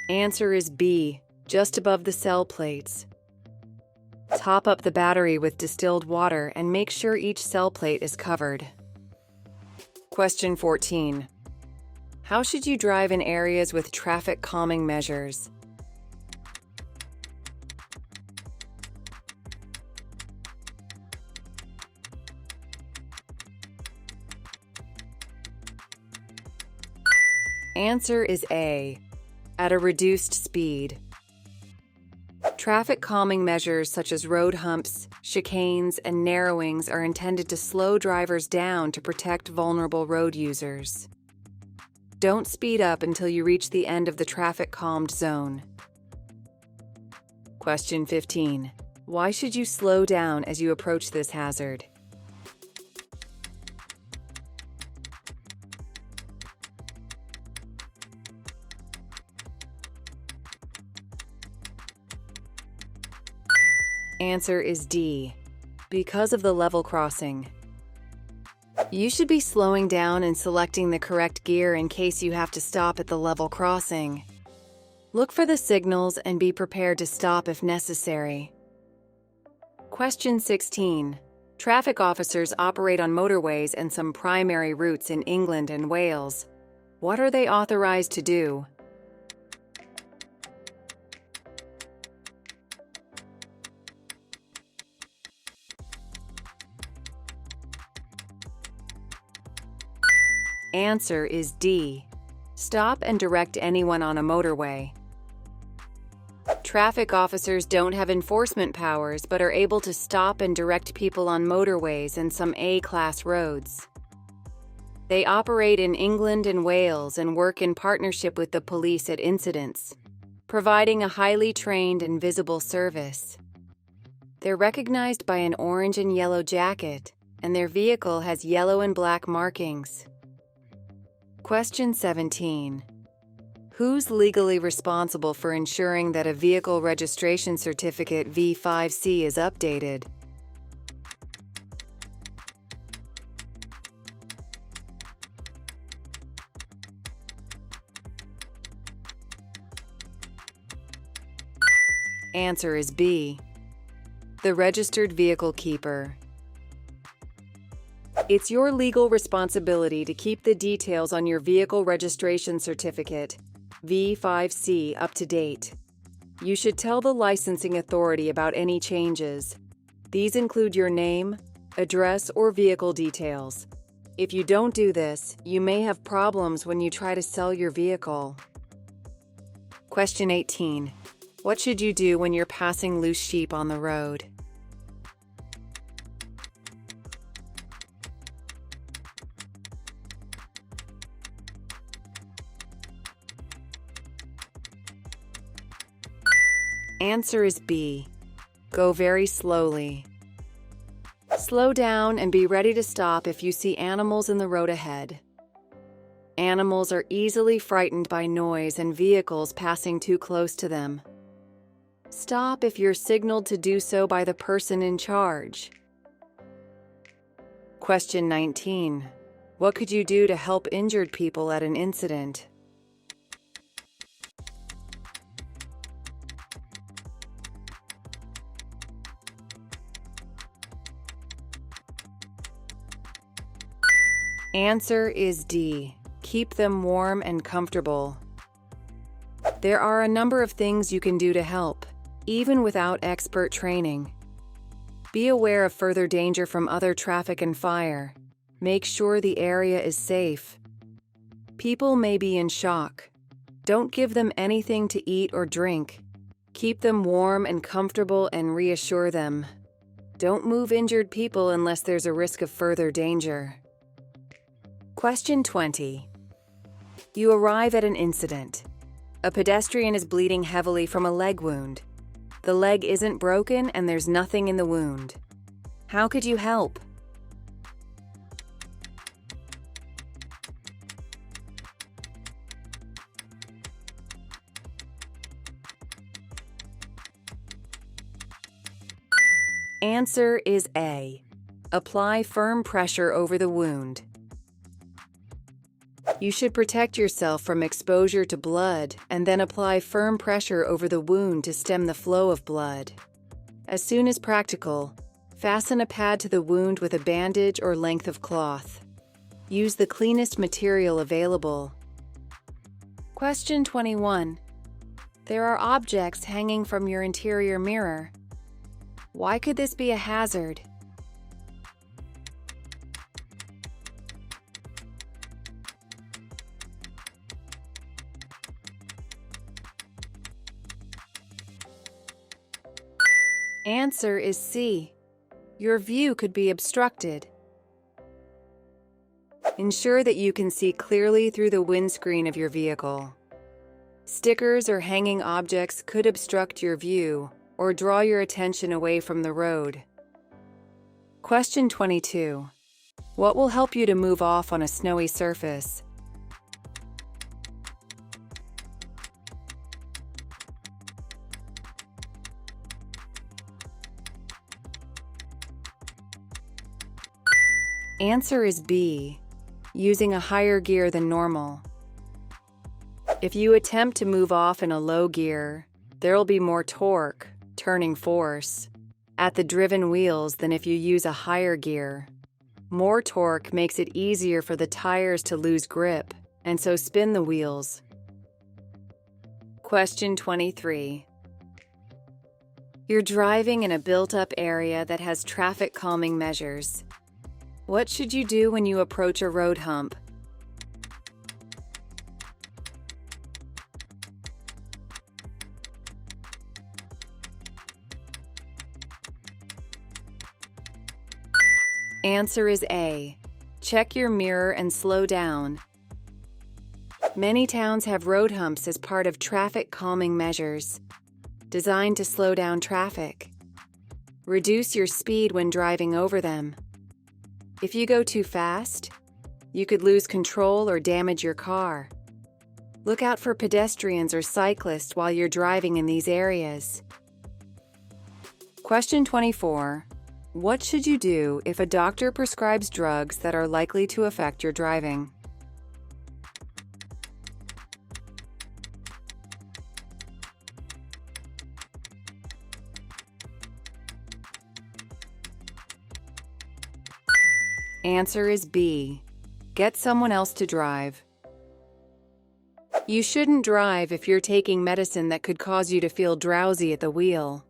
Answer is B, just above the cell plates. Top up the battery with distilled water and make sure each cell plate is covered. Question 14. How should you drive in areas with traffic calming measures? Answer is A. At a reduced speed. Traffic calming measures such as road humps, chicanes, and narrowings are intended to slow drivers down to protect vulnerable road users. Don't speed up until you reach the end of the traffic calmed zone. Question 15. Why should you slow down as you approach this hazard? Answer is D, because of the level crossing. You should be slowing down and selecting the correct gear in case you have to stop at the level crossing. Look for the signals and be prepared to stop if necessary. Question 16. Traffic officers operate on motorways and some primary routes in England and Wales. What are they authorized to do? Answer is D. Stop and direct anyone on a motorway. Traffic officers don't have enforcement powers but are able to stop and direct people on motorways and some A-class roads. They operate in England and Wales and work in partnership with the police at incidents, providing a highly trained and visible service. They're recognized by an orange and yellow jacket, and their vehicle has yellow and black markings. Question 17. Who's legally responsible for ensuring that a vehicle registration certificate V5C is updated? Answer is B. The registered vehicle keeper. It's your legal responsibility to keep the details on your vehicle registration certificate, V5C, up to date. You should tell the licensing authority about any changes. These include your name, address, or vehicle details. If you don't do this, you may have problems when you try to sell your vehicle. Question 18. What should you do when you're passing loose sheep on the road? Answer is B. Go very slowly. Slow down and be ready to stop if you see animals in the road ahead. Animals are easily frightened by noise and vehicles passing too close to them. Stop if you're signaled to do so by the person in charge. Question 19. What could you do to help injured people at an incident? Answer is D. Keep them warm and comfortable. There are a number of things you can do to help, even without expert training. Be aware of further danger from other traffic and fire. Make sure the area is safe. People may be in shock. Don't give them anything to eat or drink. Keep them warm and comfortable and reassure them. Don't move injured people unless there's a risk of further danger. Question 20. You arrive at an incident. A pedestrian is bleeding heavily from a leg wound. The leg isn't broken and there's nothing in the wound. How could you help? Answer is A. Apply firm pressure over the wound. You should protect yourself from exposure to blood and then apply firm pressure over the wound to stem the flow of blood. As soon as practical, fasten a pad to the wound with a bandage or length of cloth. Use the cleanest material available. Question 21. There are objects hanging from your interior mirror. Why could this be a hazard? Answer is C. Your view could be obstructed. Ensure that you can see clearly through the windscreen of your vehicle. Stickers or hanging objects could obstruct your view or draw your attention away from the road. Question 22. What will help you to move off on a snowy surface? Answer is B, using a higher gear than normal. If you attempt to move off in a low gear, there'll be more torque, turning force, at the driven wheels than if you use a higher gear. More torque makes it easier for the tires to lose grip, and so spin the wheels. Question 23. You're driving in a built-up area that has traffic calming measures. What should you do when you approach a road hump? Answer is A. Check your mirror and slow down. Many towns have road humps as part of traffic calming measures, designed to slow down traffic. Reduce your speed when driving over them. If you go too fast, you could lose control or damage your car. Look out for pedestrians or cyclists while you're driving in these areas. Question 24. What should you do if a doctor prescribes drugs that are likely to affect your driving? Answer is B. Get someone else to drive. You shouldn't drive if you're taking medicine that could cause you to feel drowsy at the wheel.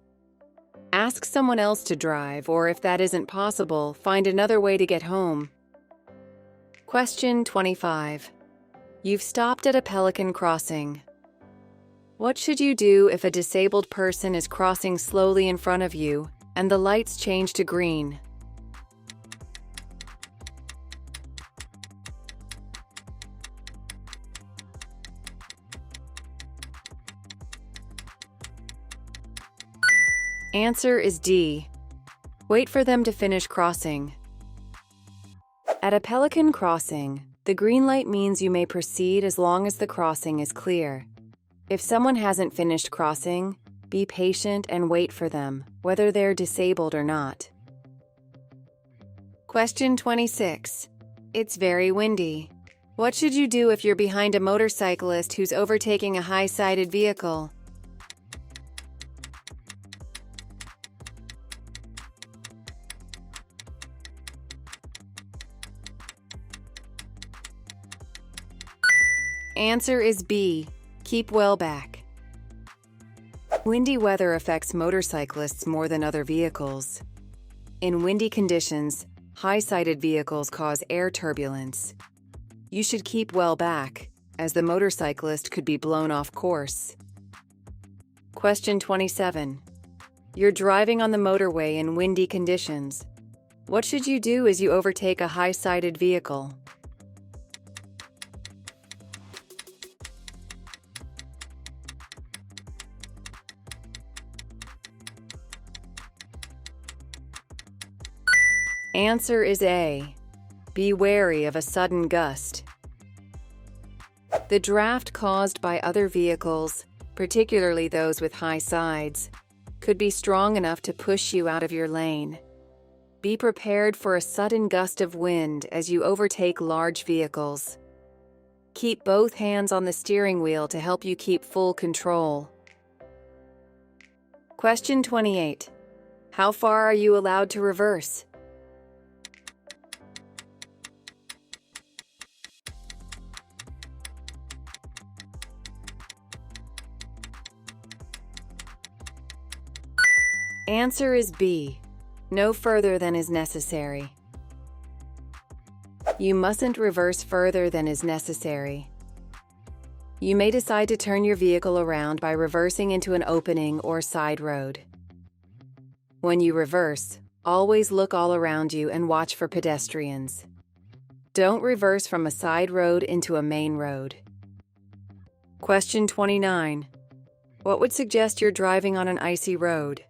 Ask someone else to drive, or if that isn't possible, find another way to get home. Question 25. You've stopped at a pelican crossing. What should you do if a disabled person is crossing slowly in front of you and the lights change to green? Answer is D. Wait for them to finish crossing. At a pelican crossing, the green light means you may proceed as long as the crossing is clear. If someone hasn't finished crossing, be patient and wait for them, whether they're disabled or not. Question 26. It's very windy. What should you do if you're behind a motorcyclist who's overtaking a high-sided vehicle? Answer is B. Keep well back. Windy weather affects motorcyclists more than other vehicles. In windy conditions, high-sided vehicles cause air turbulence. You should keep well back, as the motorcyclist could be blown off course. Question 27. You're driving on the motorway in windy conditions. What should you do as you overtake a high-sided vehicle? Answer is A. Be wary of a sudden gust. The draft caused by other vehicles, particularly those with high sides, could be strong enough to push you out of your lane. Be prepared for a sudden gust of wind as you overtake large vehicles. Keep both hands on the steering wheel to help you keep full control. Question 28. How far are you allowed to reverse? Answer is B. No further than is necessary. You mustn't reverse further than is necessary. You may decide to turn your vehicle around by reversing into an opening or side road. When you reverse, always look all around you and watch for pedestrians. Don't reverse from a side road into a main road. Question 29. What would suggest you're driving on an icy road?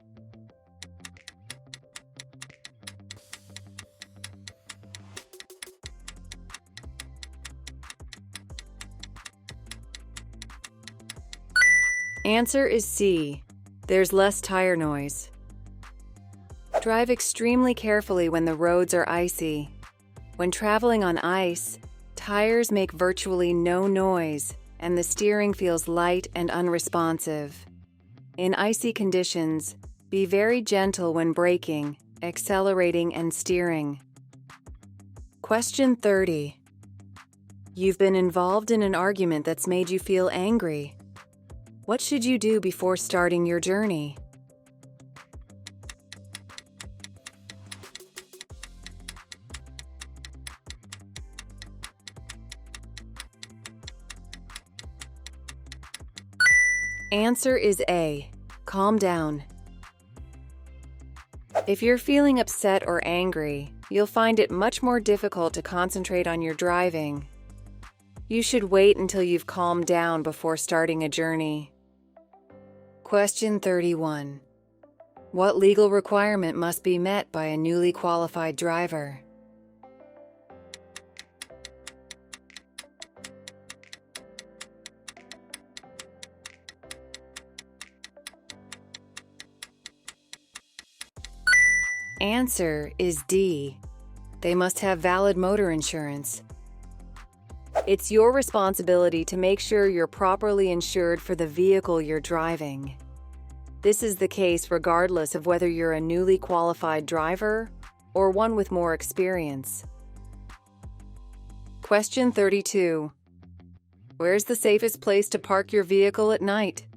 Answer is C. There's less tire noise. Drive extremely carefully when the roads are icy. When traveling on ice, tires make virtually no noise, and the steering feels light and unresponsive. In icy conditions, be very gentle when braking, accelerating, and steering. Question 30. You've been involved in an argument that's made you feel angry. What should you do before starting your journey? Answer is A. Calm down. If you're feeling upset or angry, you'll find it much more difficult to concentrate on your driving. You should wait until you've calmed down before starting a journey. Question 31. What legal requirement must be met by a newly qualified driver? Answer is D. They must have valid motor insurance. It's your responsibility to make sure you're properly insured for the vehicle you're driving. This is the case regardless of whether you're a newly qualified driver or one with more experience. Question 32. Where's the safest place to park your vehicle at night?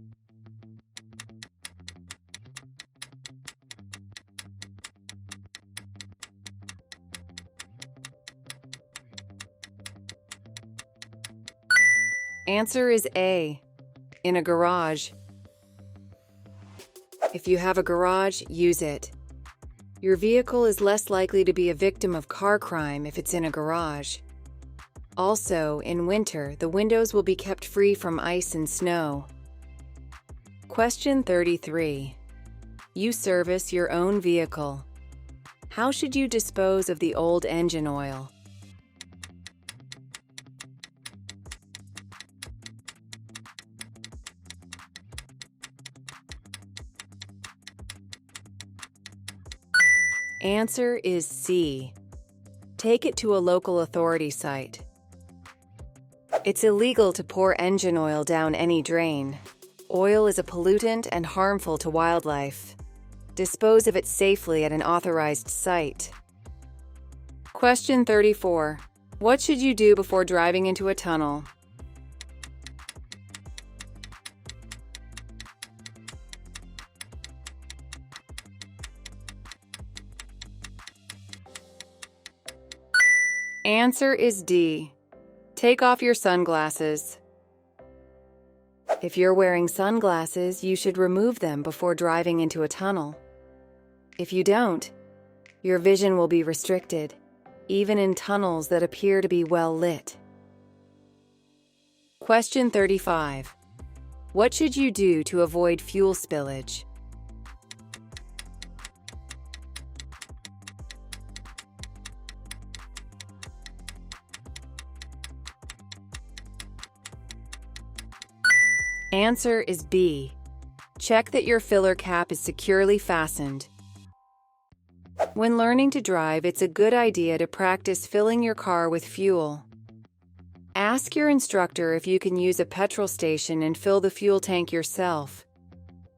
Answer is A. In a garage. If you have a garage, use it. Your vehicle is less likely to be a victim of car crime if it's in a garage. Also, in winter, the windows will be kept free from ice and snow. Question 33. You service your own vehicle. How should you dispose of the old engine oil? Answer is C. Take it to a local authority site. It's illegal to pour engine oil down any drain. Oil is a pollutant and harmful to wildlife. Dispose of it safely at an authorized site. Question 34. What should you do before driving into a tunnel? Answer is D. Take off your sunglasses. If you're wearing sunglasses, you should remove them before driving into a tunnel. If you don't, your vision will be restricted, even in tunnels that appear to be well lit. Question 35. What should you do to avoid fuel spillage? Answer is B. Check that your filler cap is securely fastened. When learning to drive, it's a good idea to practice filling your car with fuel. Ask your instructor if you can use a petrol station and fill the fuel tank yourself.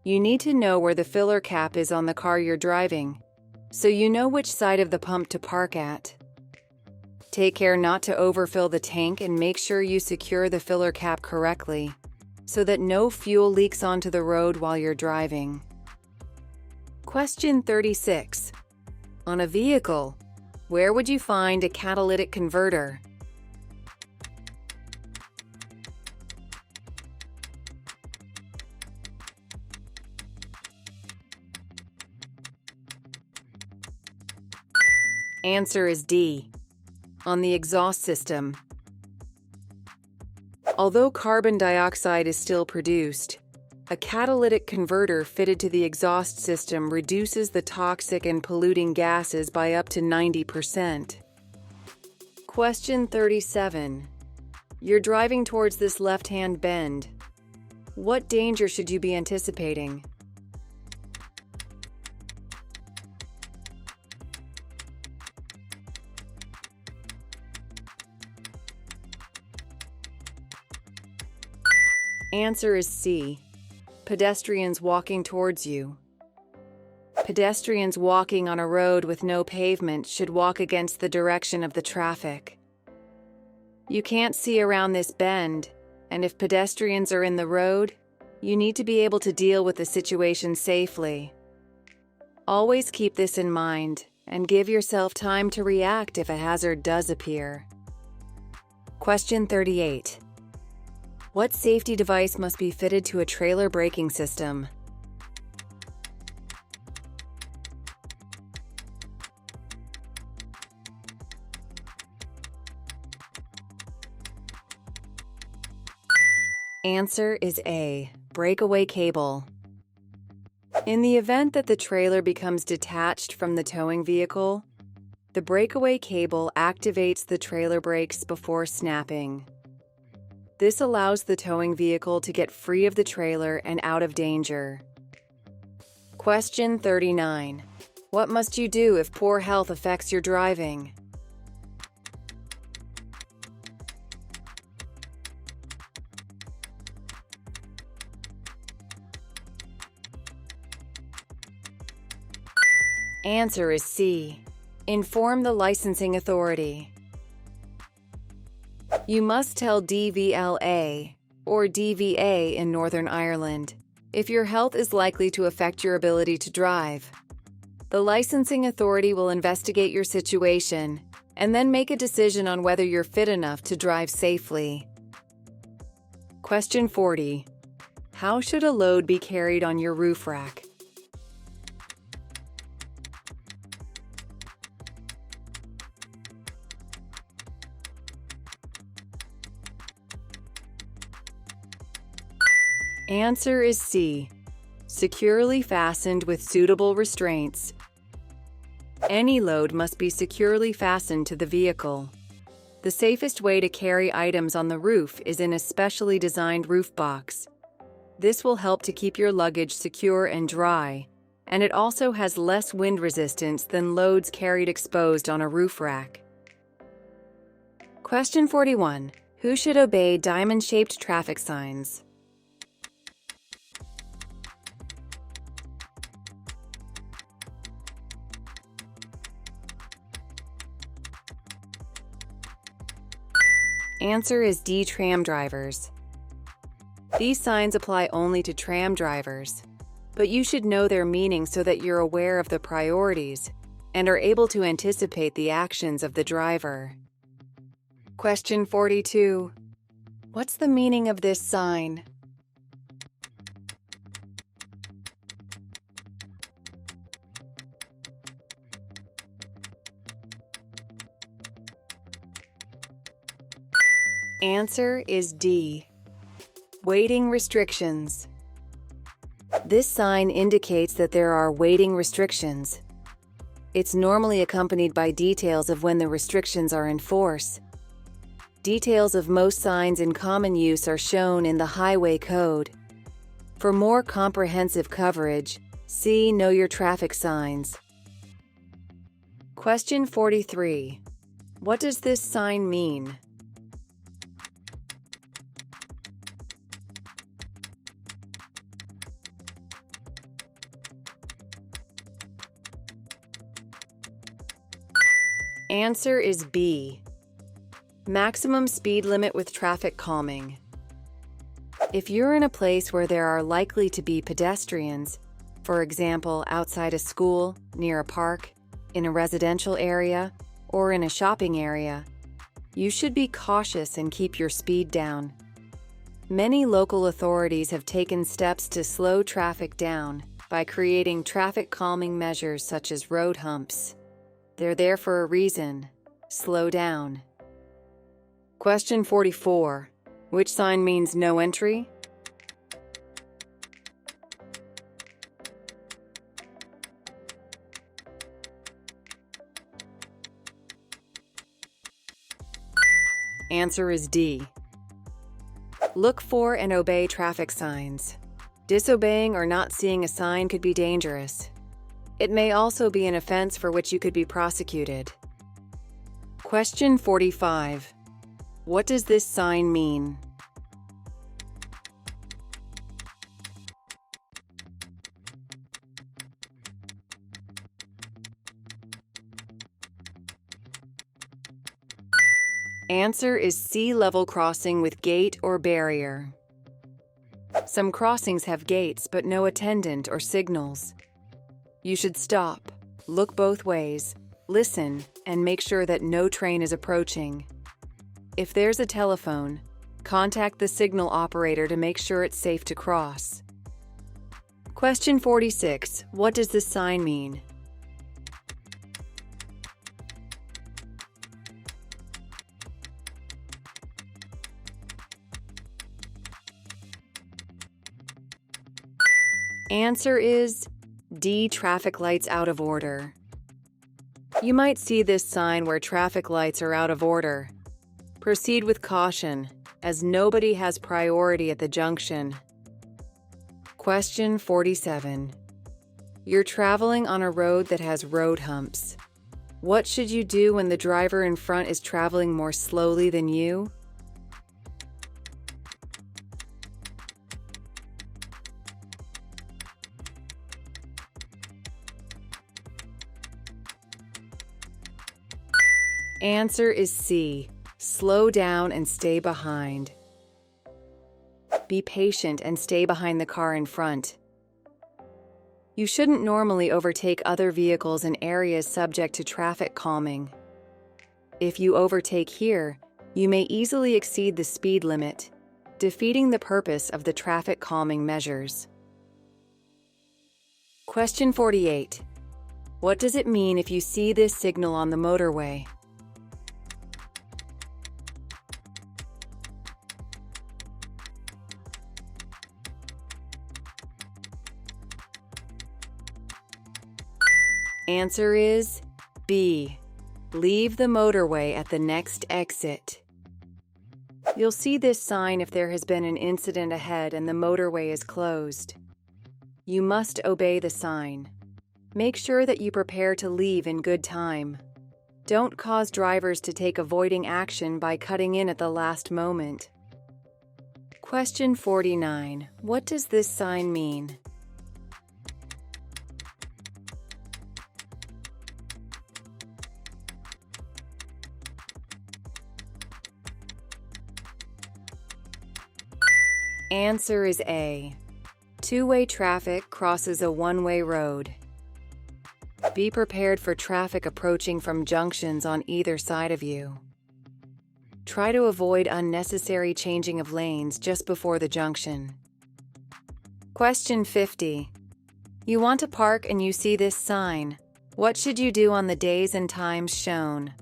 You need to know where the filler cap is on the car you're driving, so you know which side of the pump to park at. Take care not to overfill the tank and make sure you secure the filler cap correctly, so that no fuel leaks onto the road while you're driving. Question 36. On a vehicle, where would you find a catalytic converter? Answer is D. On the exhaust system. Although carbon dioxide is still produced, a catalytic converter fitted to the exhaust system reduces the toxic and polluting gases by up to 90%. Question 37. You're driving towards this left-hand bend. What danger should you be anticipating? Answer is C. Pedestrians walking towards you. Pedestrians walking on a road with no pavement should walk against the direction of the traffic. You can't see around this bend, and if pedestrians are in the road, you need to be able to deal with the situation safely. Always keep this in mind and give yourself time to react if a hazard does appear. Question 38. What safety device must be fitted to a trailer braking system? Answer is A. Breakaway cable. In the event that the trailer becomes detached from the towing vehicle, the breakaway cable activates the trailer brakes before snapping. This allows the towing vehicle to get free of the trailer and out of danger. Question 39. What must you do if poor health affects your driving? Answer is C. Inform the licensing authority. You must tell DVLA, or DVA in Northern Ireland, if your health is likely to affect your ability to drive. The licensing authority will investigate your situation and then make a decision on whether you're fit enough to drive safely. Question 40. How should a load be carried on your roof rack? Answer is C. Securely fastened with suitable restraints. Any load must be securely fastened to the vehicle. The safest way to carry items on the roof is in a specially designed roof box. This will help to keep your luggage secure and dry, and it also has less wind resistance than loads carried exposed on a roof rack. Question 41. Who should obey diamond-shaped traffic signs? Answer is D. Tram drivers. These signs apply only to tram drivers, but you should know their meaning so that you're aware of the priorities and are able to anticipate the actions of the driver. Question 42. What's the meaning of this sign? Answer is D. Waiting restrictions. This sign indicates that there are waiting restrictions. It's normally accompanied by details of when the restrictions are in force. Details of most signs in common use are shown in the Highway Code. For more comprehensive coverage, see Know Your Traffic Signs. Question 43. What does this sign mean? Answer is B. Maximum speed limit with traffic calming. If you're in a place where there are likely to be pedestrians, for example, outside a school, near a park, in a residential area, or in a shopping area, you should be cautious and keep your speed down. Many local authorities have taken steps to slow traffic down by creating traffic calming measures such as road humps. They're there for a reason. Slow down. Question 44. Which sign means no entry? Answer is D. Look for and obey traffic signs. Disobeying or not seeing a sign could be dangerous. It may also be an offense for which you could be prosecuted. Question 45. What does this sign mean? Answer is C, level crossing with gate or barrier. Some crossings have gates but no attendant or signals. You should stop, look both ways, listen, and make sure that no train is approaching. If there's a telephone, contact the signal operator to make sure it's safe to cross. Question 46. What does this sign mean? Answer is D, traffic lights out of order. You might see this sign where traffic lights are out of order. Proceed with caution, as nobody has priority at the junction. Question 47. You're traveling on a road that has road humps. What should you do when the driver in front is traveling more slowly than you? Answer is C, slow down and stay behind. Be patient and stay behind the car in front. You shouldn't normally overtake other vehicles in areas subject to traffic calming. If you overtake here, you may easily exceed the speed limit, defeating the purpose of the traffic calming measures. Question 48. What does it mean if you see this signal on the motorway? Answer is B, leave the motorway at the next exit. You'll see this sign if there has been an incident ahead and the motorway is closed. You must obey the sign. Make sure that you prepare to leave in good time. Don't cause drivers to take avoiding action by cutting in at the last moment. Question 49. What does this sign mean? Answer is A. Two-way traffic crosses a one-way road. Be prepared for traffic approaching from junctions on either side of you. Try to avoid unnecessary changing of lanes just before the junction. Question 50. You want to park and you see this sign. What should you do on the days and times shown?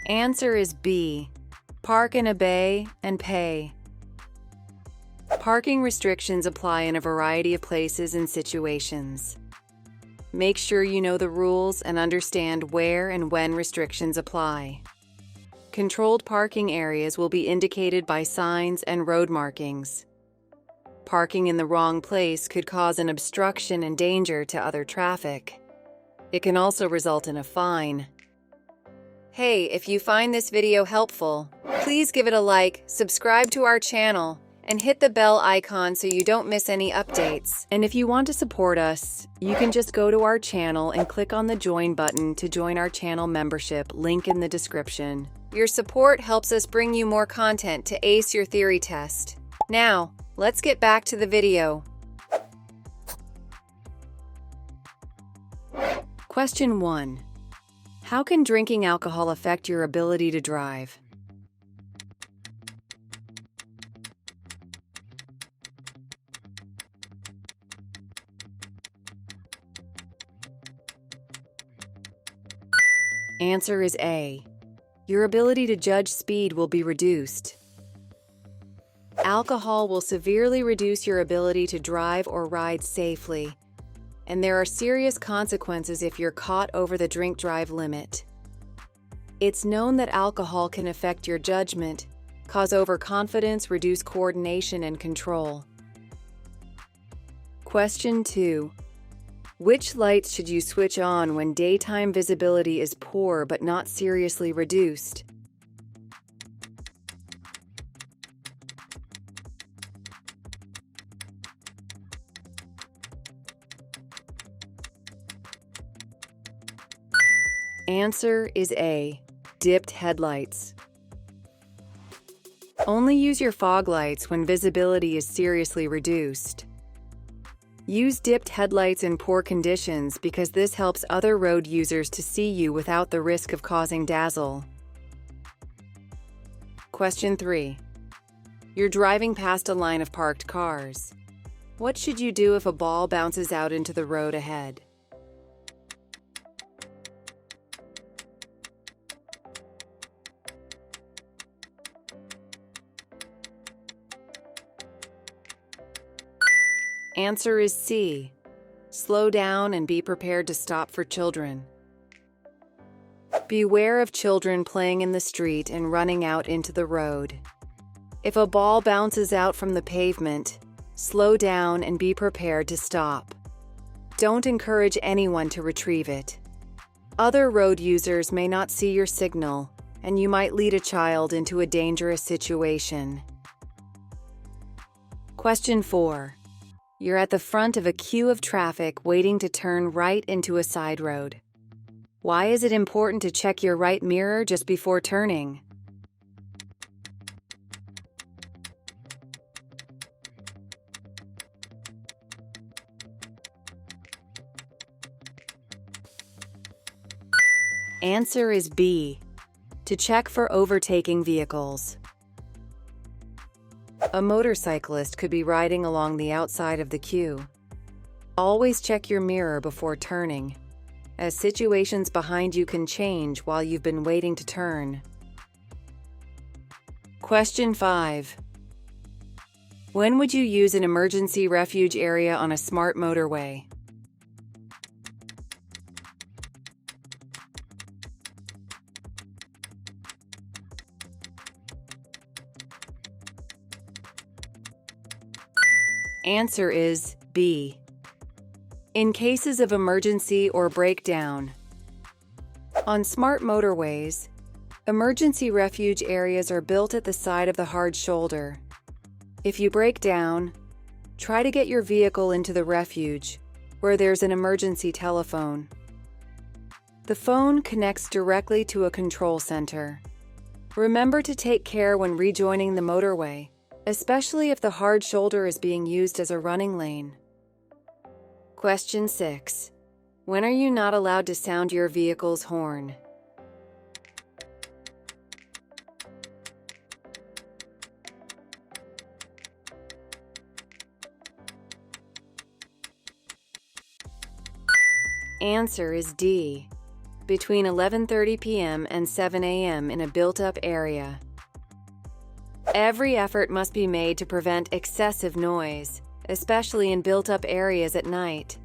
Answer is B. Park and obey and pay. Parking restrictions apply in a variety of places and situations. Make sure you know the rules and understand where and when restrictions apply. Controlled parking areas will be indicated by signs and road markings. Parking in the wrong place could cause an obstruction and danger to other traffic. It can also result in a fine. Hey, if you find this video helpful, please give it a like, subscribe to our channel, and hit the bell icon so you don't miss any updates. And if you want to support us, you can just go to our channel and click on the join button to join our channel membership, link in the description. Your support helps us bring you more content to ace your theory test. Now, let's get back to the video. Question 1. How can drinking alcohol affect your ability to drive? Answer is A. Your ability to judge speed will be reduced. Alcohol will severely reduce your ability to drive or ride safely, and there are serious consequences if you're caught over the drink-drive limit. It's known that alcohol can affect your judgment, cause overconfidence, reduce coordination and control. Question 2. Which lights should you switch on when daytime visibility is poor but not seriously reduced? Answer is A, dipped headlights. Only use your fog lights when visibility is seriously reduced. Use dipped headlights in poor conditions because this helps other road users to see you without the risk of causing dazzle. Question 3. You're driving past a line of parked cars. What should you do if a ball bounces out into the road ahead? Answer is C. Slow down and be prepared to stop for children. Beware of children playing in the street and running out into the road. If a ball bounces out from the pavement, slow down and be prepared to stop. Don't encourage anyone to retrieve it. Other road users may not see your signal, and you might lead a child into a dangerous situation. Question 4. You're at the front of a queue of traffic waiting to turn right into a side road. Why is it important to check your right mirror just before turning? Answer is B, to check for overtaking vehicles. A motorcyclist could be riding along the outside of the queue. Always check your mirror before turning, as situations behind you can change while you've been waiting to turn. Question 5. When would you use an emergency refuge area on a smart motorway? Answer is B. In cases of emergency or breakdown. On smart motorways, emergency refuge areas are built at the side of the hard shoulder. If you break down, try to get your vehicle into the refuge, where there's an emergency telephone. The phone connects directly to a control center. Remember to take care when rejoining the motorway, especially if the hard shoulder is being used as a running lane. Question 6. When are you not allowed to sound your vehicle's horn? Answer is D. Between 11:30 p.m. and 7 a.m. in a built-up area. Every effort must be made to prevent excessive noise, especially in built-up areas at night.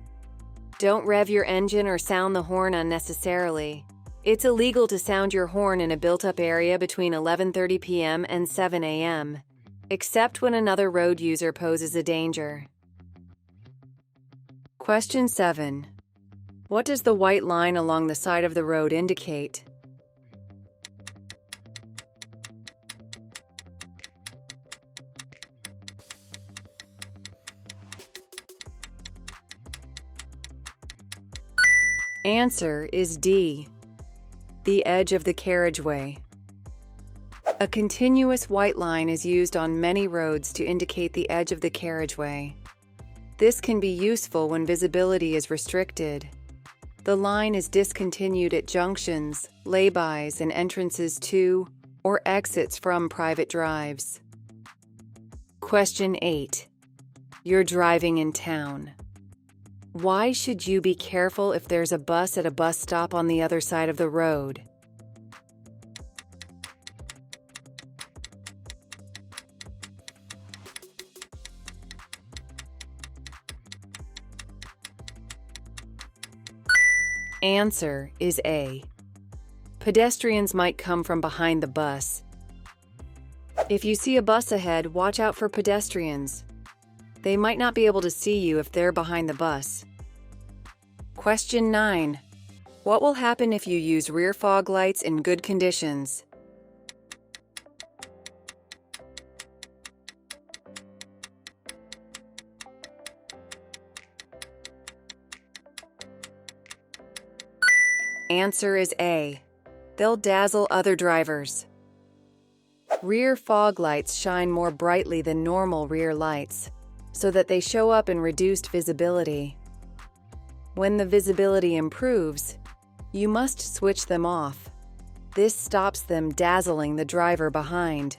Don't rev your engine or sound the horn unnecessarily. It's illegal to sound your horn in a built-up area between 11:30 p.m. and 7 a.m., except when another road user poses a danger. Question 7. What does the white line along the side of the road indicate? Answer is D. The edge of the carriageway. A continuous white line is used on many roads to indicate the edge of the carriageway. This can be useful when visibility is restricted. The line is discontinued at junctions, laybys, and entrances to or exits from private drives. Question 8. You're driving in town. Why should you be careful if there's a bus at a bus stop on the other side of the road? Answer is A. Pedestrians might come from behind the bus. If you see a bus ahead, watch out for pedestrians. They might not be able to see you if they're behind the bus. Question 9. What will happen if you use rear fog lights in good conditions? Answer is A. They'll dazzle other drivers. Rear fog lights shine more brightly than normal rear lights, so that they show up in reduced visibility. When the visibility improves, you must switch them off. This stops them dazzling the driver behind.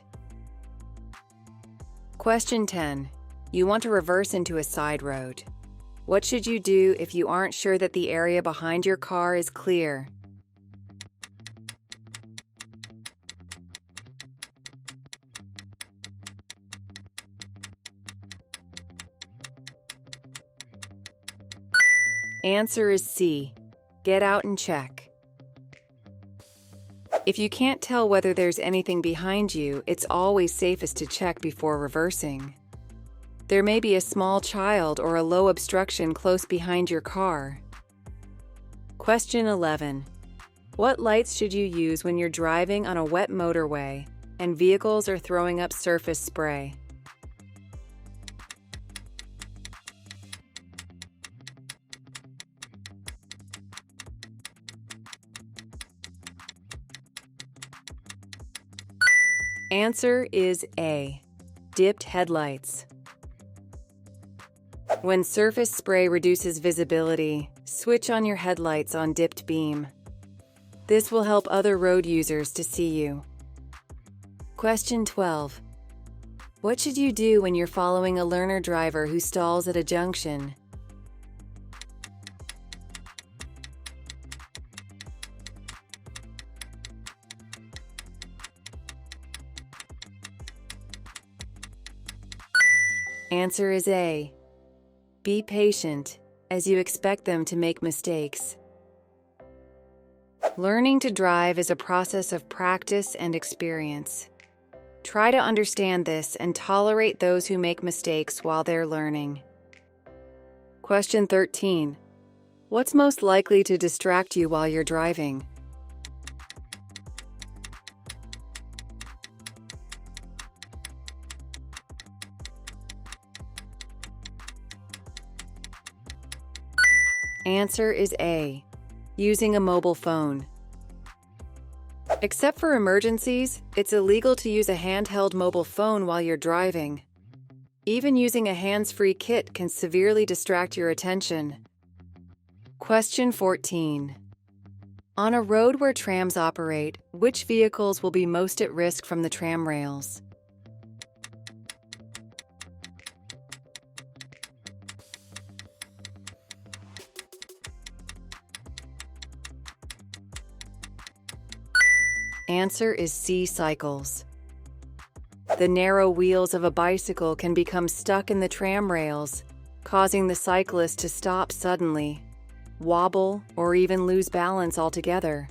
Question 10. You want to reverse into a side road. What should you do if you aren't sure that the area behind your car is clear? Answer is C. Get out and check. If you can't tell whether there's anything behind you, it's always safest to check before reversing. There may be a small child or a low obstruction close behind your car. Question 11. What lights should you use when you're driving on a wet motorway and vehicles are throwing up surface spray? Answer is A. Dipped headlights. When surface spray reduces visibility, switch on your headlights on dipped beam. This will help other road users to see you. Question 12. What should you do when you're following a learner driver who stalls at a junction? Answer is A. Be patient, as you expect them to make mistakes. Learning to drive is a process of practice and experience. Try to understand this and tolerate those who make mistakes while they're learning. Question 13. What's most likely to distract you while you're driving? Answer is A. Using a mobile phone. Except for emergencies, it's illegal to use a handheld mobile phone while you're driving. Even using a hands-free kit can severely distract your attention. Question 14. On a road where trams operate, which vehicles will be most at risk from the tram rails? Answer is C. Cycles. The narrow wheels of a bicycle can become stuck in the tram rails, causing the cyclist to stop suddenly, wobble, or even lose balance altogether.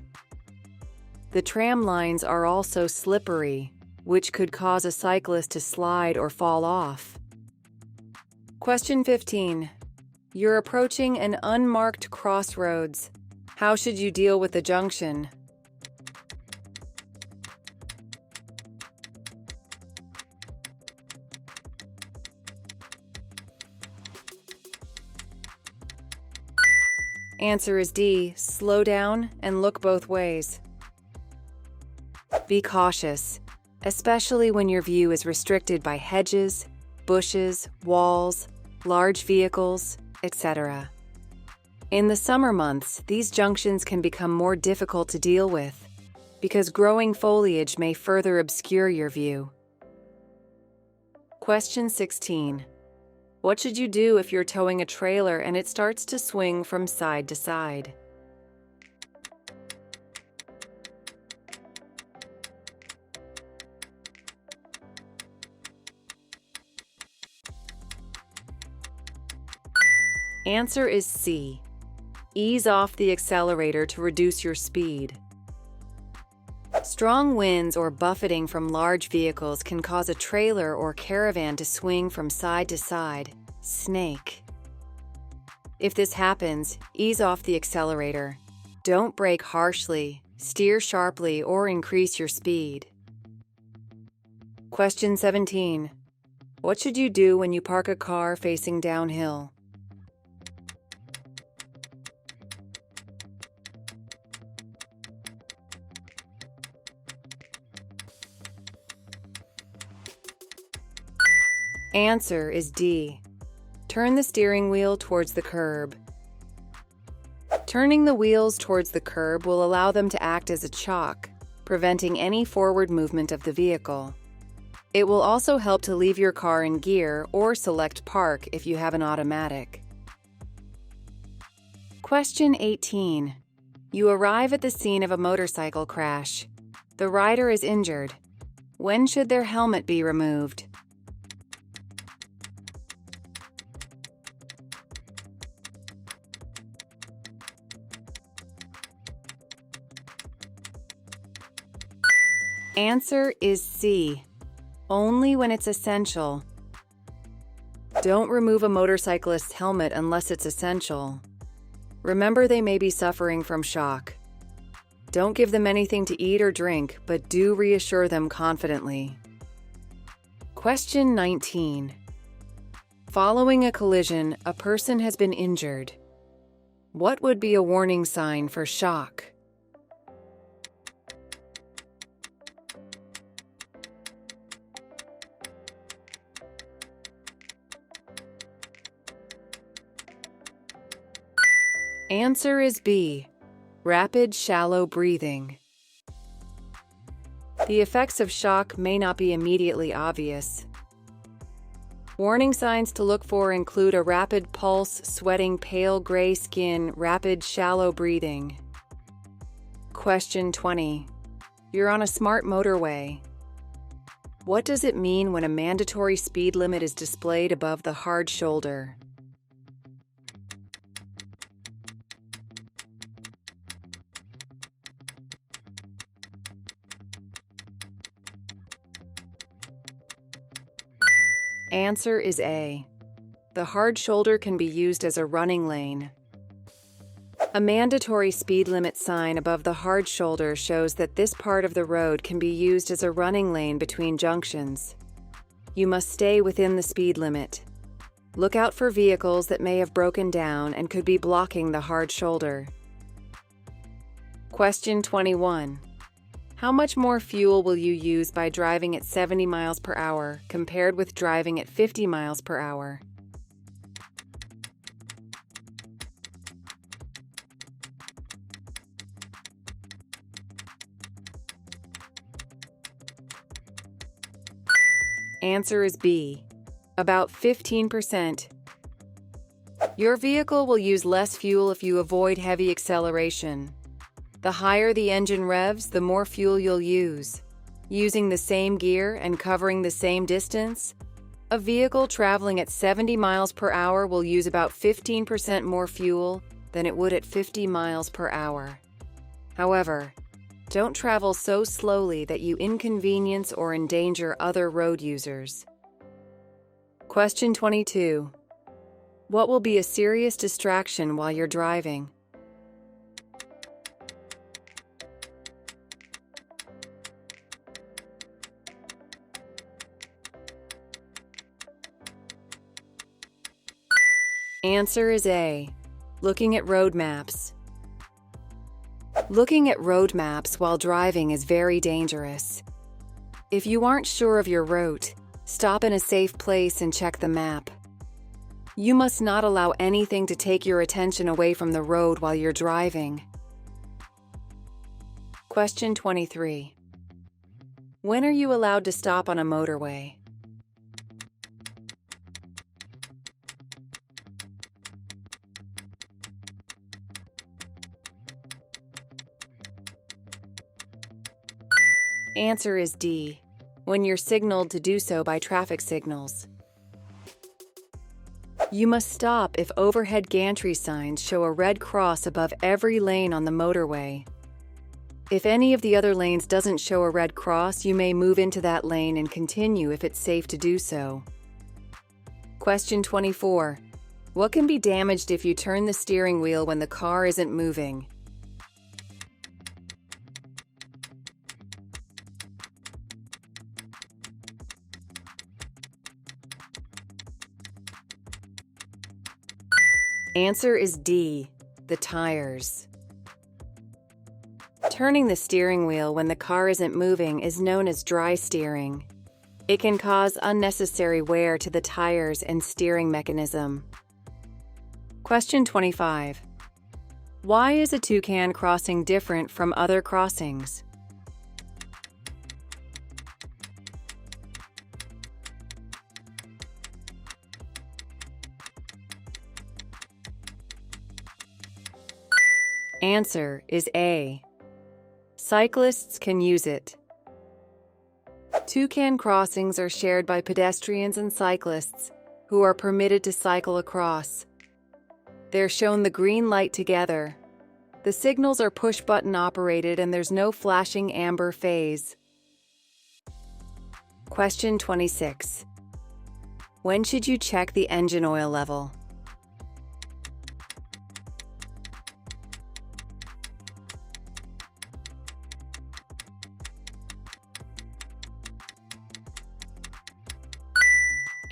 The tram lines are also slippery, which could cause a cyclist to slide or fall off. Question 15. You're approaching an unmarked crossroads. How should you deal with the junction? Answer is D. Slow down and look both ways. Be cautious, especially when your view is restricted by hedges, bushes, walls, large vehicles, etc. In the summer months, these junctions can become more difficult to deal with because growing foliage may further obscure your view. Question 16. What should you do if you're towing a trailer and it starts to swing from side to side? Answer is C. Ease off the accelerator to reduce your speed. Strong winds or buffeting from large vehicles can cause a trailer or caravan to swing from side to side, snake. If this happens, ease off the accelerator. Don't brake harshly, steer sharply, or increase your speed. Question 17. What should you do when you park a car facing downhill? Answer is D. Turn the steering wheel towards the curb. Turning the wheels towards the curb will allow them to act as a chock, preventing any forward movement of the vehicle. It will also help to leave your car in gear or select park if you have an automatic. Question 18. You arrive at the scene of a motorcycle crash. The rider is injured. When should their helmet be removed? Answer is C. Only when it's essential. Don't remove a motorcyclist's helmet unless it's essential. Remember, they may be suffering from shock. Don't give them anything to eat or drink, but do reassure them confidently. Question 19. Following a collision, a person has been injured. What would be a warning sign for shock? Answer is B. Rapid, shallow breathing. The effects of shock may not be immediately obvious. Warning signs to look for include a rapid pulse, sweating, pale gray skin, rapid, shallow breathing. Question 20. You're on a smart motorway. What does it mean when a mandatory speed limit is displayed above the hard shoulder? Answer is A. The hard shoulder can be used as a running lane. A mandatory speed limit sign above the hard shoulder shows that this part of the road can be used as a running lane between junctions. You must stay within the speed limit. Look out for vehicles that may have broken down and could be blocking the hard shoulder. Question 21. How much more fuel will you use by driving at 70 miles per hour compared with driving at 50 miles per hour? Answer is B. About 15%. Your vehicle will use less fuel if you avoid heavy acceleration. The higher the engine revs, the more fuel you'll use. Using the same gear and covering the same distance, a vehicle traveling at 70 miles per hour will use about 15% more fuel than it would at 50 miles per hour. However, don't travel so slowly that you inconvenience or endanger other road users. Question 22. What will be a serious distraction while you're driving? Answer is A. Looking at road maps. Looking at road maps while driving is very dangerous. If you aren't sure of your route, stop in a safe place and check the map. You must not allow anything to take your attention away from the road while you're driving. Question 23. When are you allowed to stop on a motorway? Answer is D. When you're signaled to do so by traffic signals. You must stop if overhead gantry signs show a red cross above every lane on the motorway. If any of the other lanes doesn't show a red cross, you may move into that lane and continue if it's safe to do so. Question 24. What can be damaged if you turn the steering wheel when the car isn't moving? Answer is D. The tires. Turning the steering wheel when the car isn't moving is known as dry steering. It can cause unnecessary wear to the tires and steering mechanism. Question 25. Why is a toucan crossing different from other crossings? Answer is A. Cyclists can use it. Toucan crossings are shared by pedestrians and cyclists who are permitted to cycle across. They're shown the green light together. The signals are push-button operated and there's no flashing amber phase. Question 26. When should you check the engine oil level?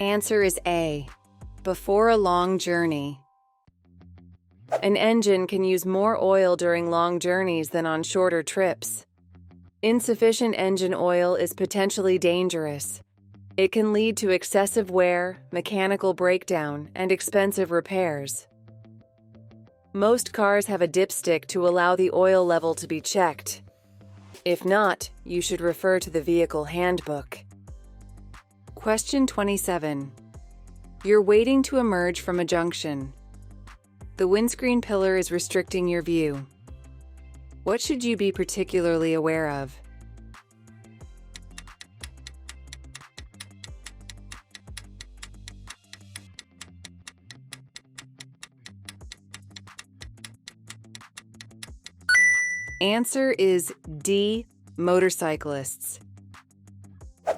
Answer is A. Before a long journey. An engine can use more oil during long journeys than on shorter trips. Insufficient engine oil is potentially dangerous. It can lead to excessive wear, mechanical breakdown, and expensive repairs. Most cars have a dipstick to allow the oil level to be checked. If not, you should refer to the vehicle handbook. Question 27. You're waiting to emerge from a junction. The windscreen pillar is restricting your view. What should you be particularly aware of? Answer is D. Motorcyclists.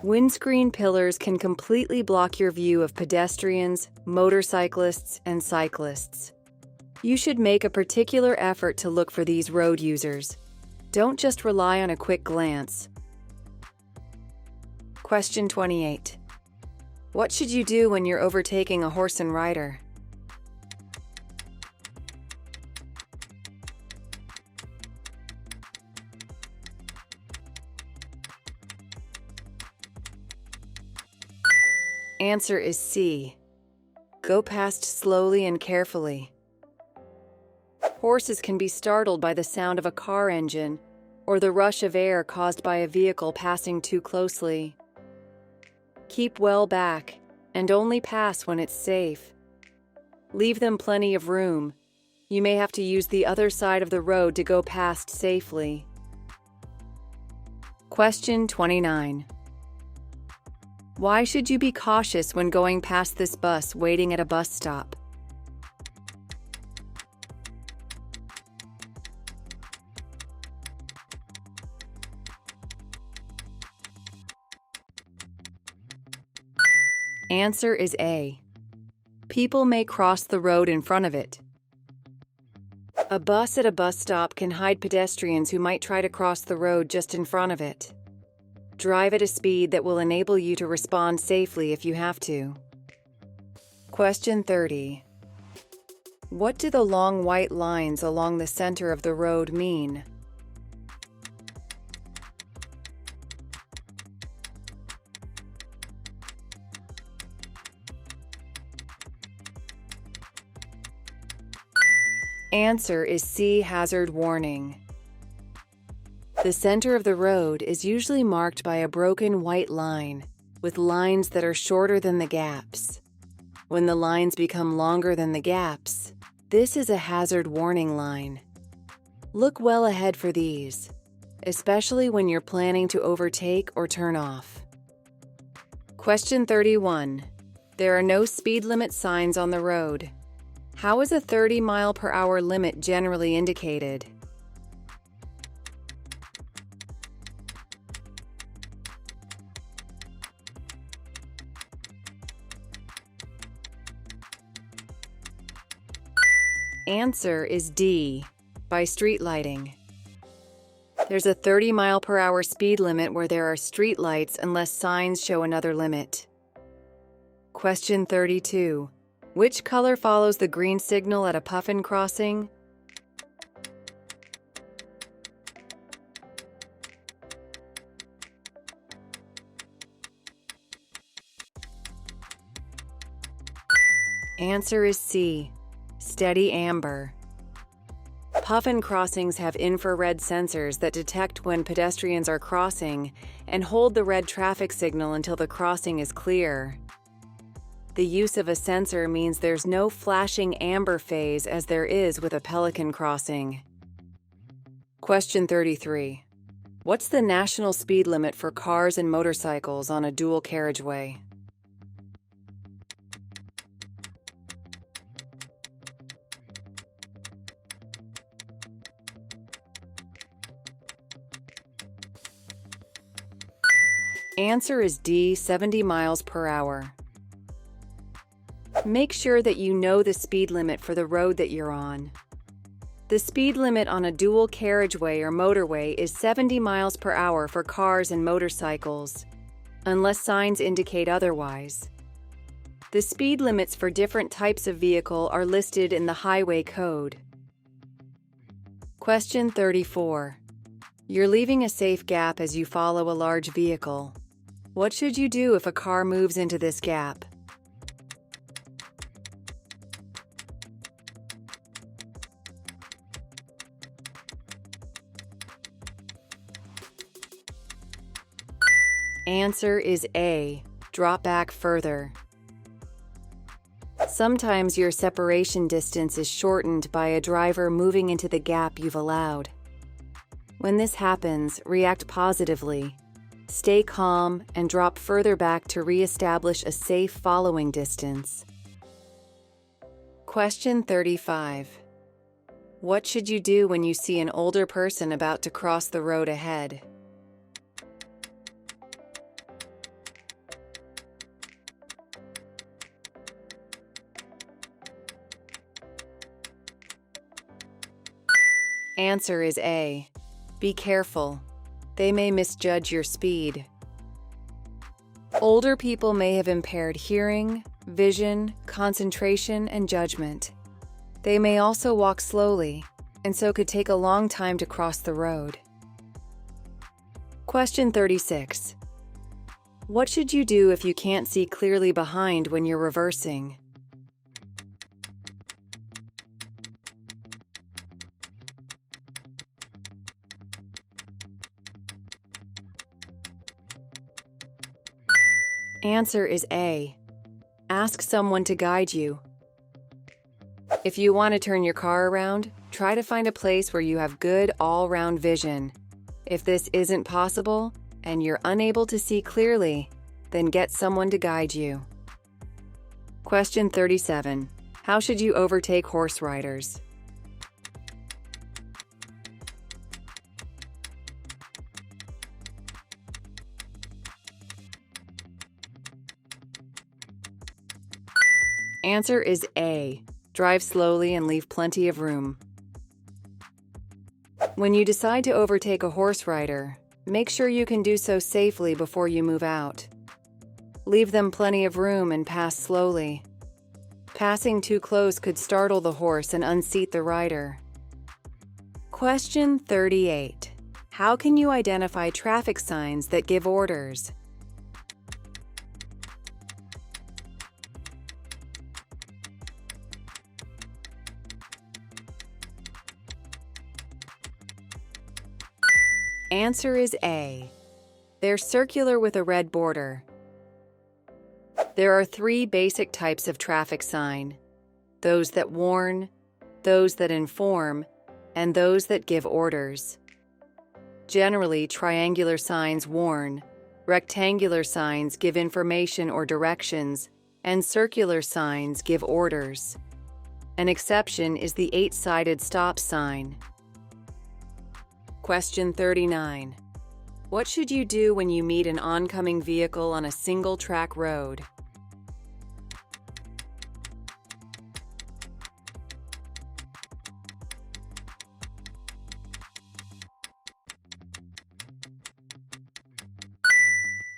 Windscreen pillars can completely block your view of pedestrians, motorcyclists, and cyclists. You should make a particular effort to look for these road users. Don't just rely on a quick glance. Question 28. What should you do when you're overtaking a horse and rider? Answer is C. Go past slowly and carefully. Horses can be startled by the sound of a car engine or the rush of air caused by a vehicle passing too closely. Keep well back and only pass when it's safe. Leave them plenty of room. You may have to use the other side of the road to go past safely. Question 29. Why should you be cautious when going past this bus waiting at a bus stop? Answer is A. People may cross the road in front of it. A bus at a bus stop can hide pedestrians who might try to cross the road just in front of it. Drive at a speed that will enable you to respond safely if you have to. Question 30. What do the long white lines along the center of the road mean? Answer is C. Hazard warning. The center of the road is usually marked by a broken white line, with lines that are shorter than the gaps. When the lines become longer than the gaps, this is a hazard warning line. Look well ahead for these, especially when you're planning to overtake or turn off. Question 31. There are no speed limit signs on the road. How is a 30-mile-per-hour limit generally indicated? Answer is D. By street lighting. There's a 30-mile-per-hour speed limit where there are street lights unless signs show another limit. Question 32. Which color follows the green signal at a puffin crossing? Answer is C, steady amber. Puffin crossings have infrared sensors that detect when pedestrians are crossing and hold the red traffic signal until the crossing is clear. The use of a sensor means there's no flashing amber phase as there is with a pelican crossing. Question 33. What's the national speed limit for cars and motorcycles on a dual carriageway? Answer is D, 70 miles per hour. Make sure that you know the speed limit for the road that you're on. The speed limit on a dual carriageway or motorway is 70 miles per hour for cars and motorcycles, unless signs indicate otherwise. The speed limits for different types of vehicle are listed in the Highway Code. Question 34. You're leaving a safe gap as you follow a large vehicle. What should you do if a car moves into this gap? Answer is A, drop back further. Sometimes your separation distance is shortened by a driver moving into the gap you've allowed. When this happens, react positively. Stay calm and drop further back to re-establish a safe following distance. Question 35. What should you do when you see an older person about to cross the road ahead? Answer is A, be careful. They may misjudge your speed. Older people may have impaired hearing, vision, concentration, and judgment. They may also walk slowly, and so could take a long time to cross the road. Question 36. What should you do if you can't see clearly behind when you're reversing? Answer is A, ask someone to guide you. If you want to turn your car around, try to find a place where you have good all-round vision. If this isn't possible and you're unable to see clearly, then get someone to guide you. Question 37. How should you overtake horse riders? Answer is A, drive slowly and leave plenty of room. When you decide to overtake a horse rider, make sure you can do so safely before you move out. Leave them plenty of room and pass slowly. Passing too close could startle the horse and unseat the rider. Question 38. How can you identify traffic signs that give orders? Answer is A. They're circular with a red border. There are three basic types of traffic sign: those that warn, those that inform, and those that give orders. Generally, triangular signs warn, rectangular signs give information or directions, and circular signs give orders. An exception is the 8-sided stop sign. Question 39. What should you do when you meet an oncoming vehicle on a single-track road?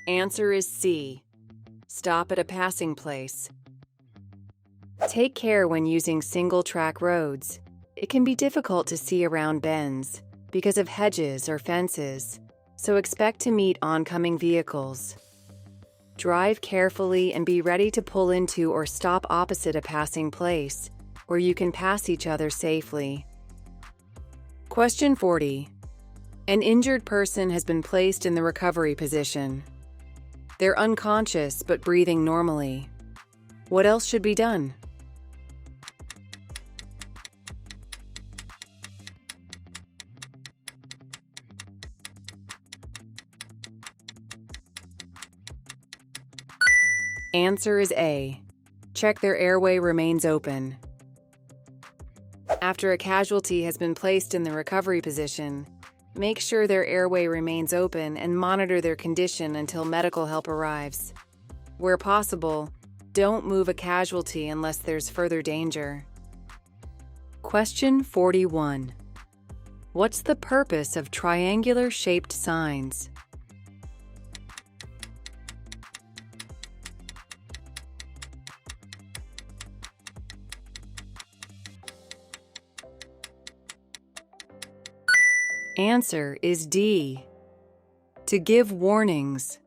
Answer is C. Stop at a passing place. Take care when using single-track roads. It can be difficult to see around bends because of hedges or fences, so expect to meet oncoming vehicles. Drive carefully and be ready to pull into or stop opposite a passing place, where you can pass each other safely. Question 40. An injured person has been placed in the recovery position. They're unconscious but breathing normally. What else should be done? Answer is A. Check their airway remains open. After a casualty has been placed in the recovery position, make sure their airway remains open and monitor their condition until medical help arrives. Where possible, don't move a casualty unless there's further danger. Question 41. What's the purpose of triangular-shaped signs? Answer is D. To give warnings.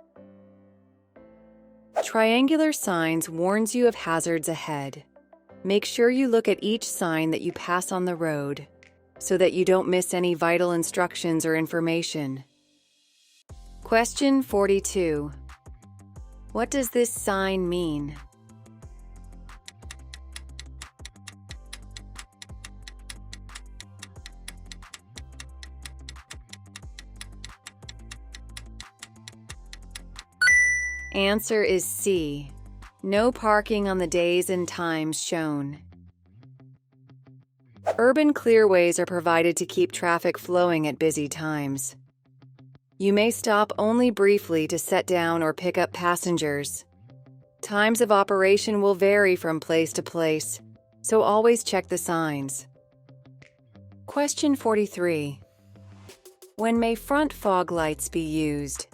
Triangular signs warns you of hazards ahead. Make sure you look at each sign that you pass on the road so that you don't miss any vital instructions or information. Question 42. What does this sign mean? Answer is C. No parking on the days and times shown. Urban clearways are provided to keep traffic flowing at busy times. You may stop only briefly to set down or pick up passengers. Times of operation will vary from place to place, so always check the signs. Question 43. When may front fog lights be used?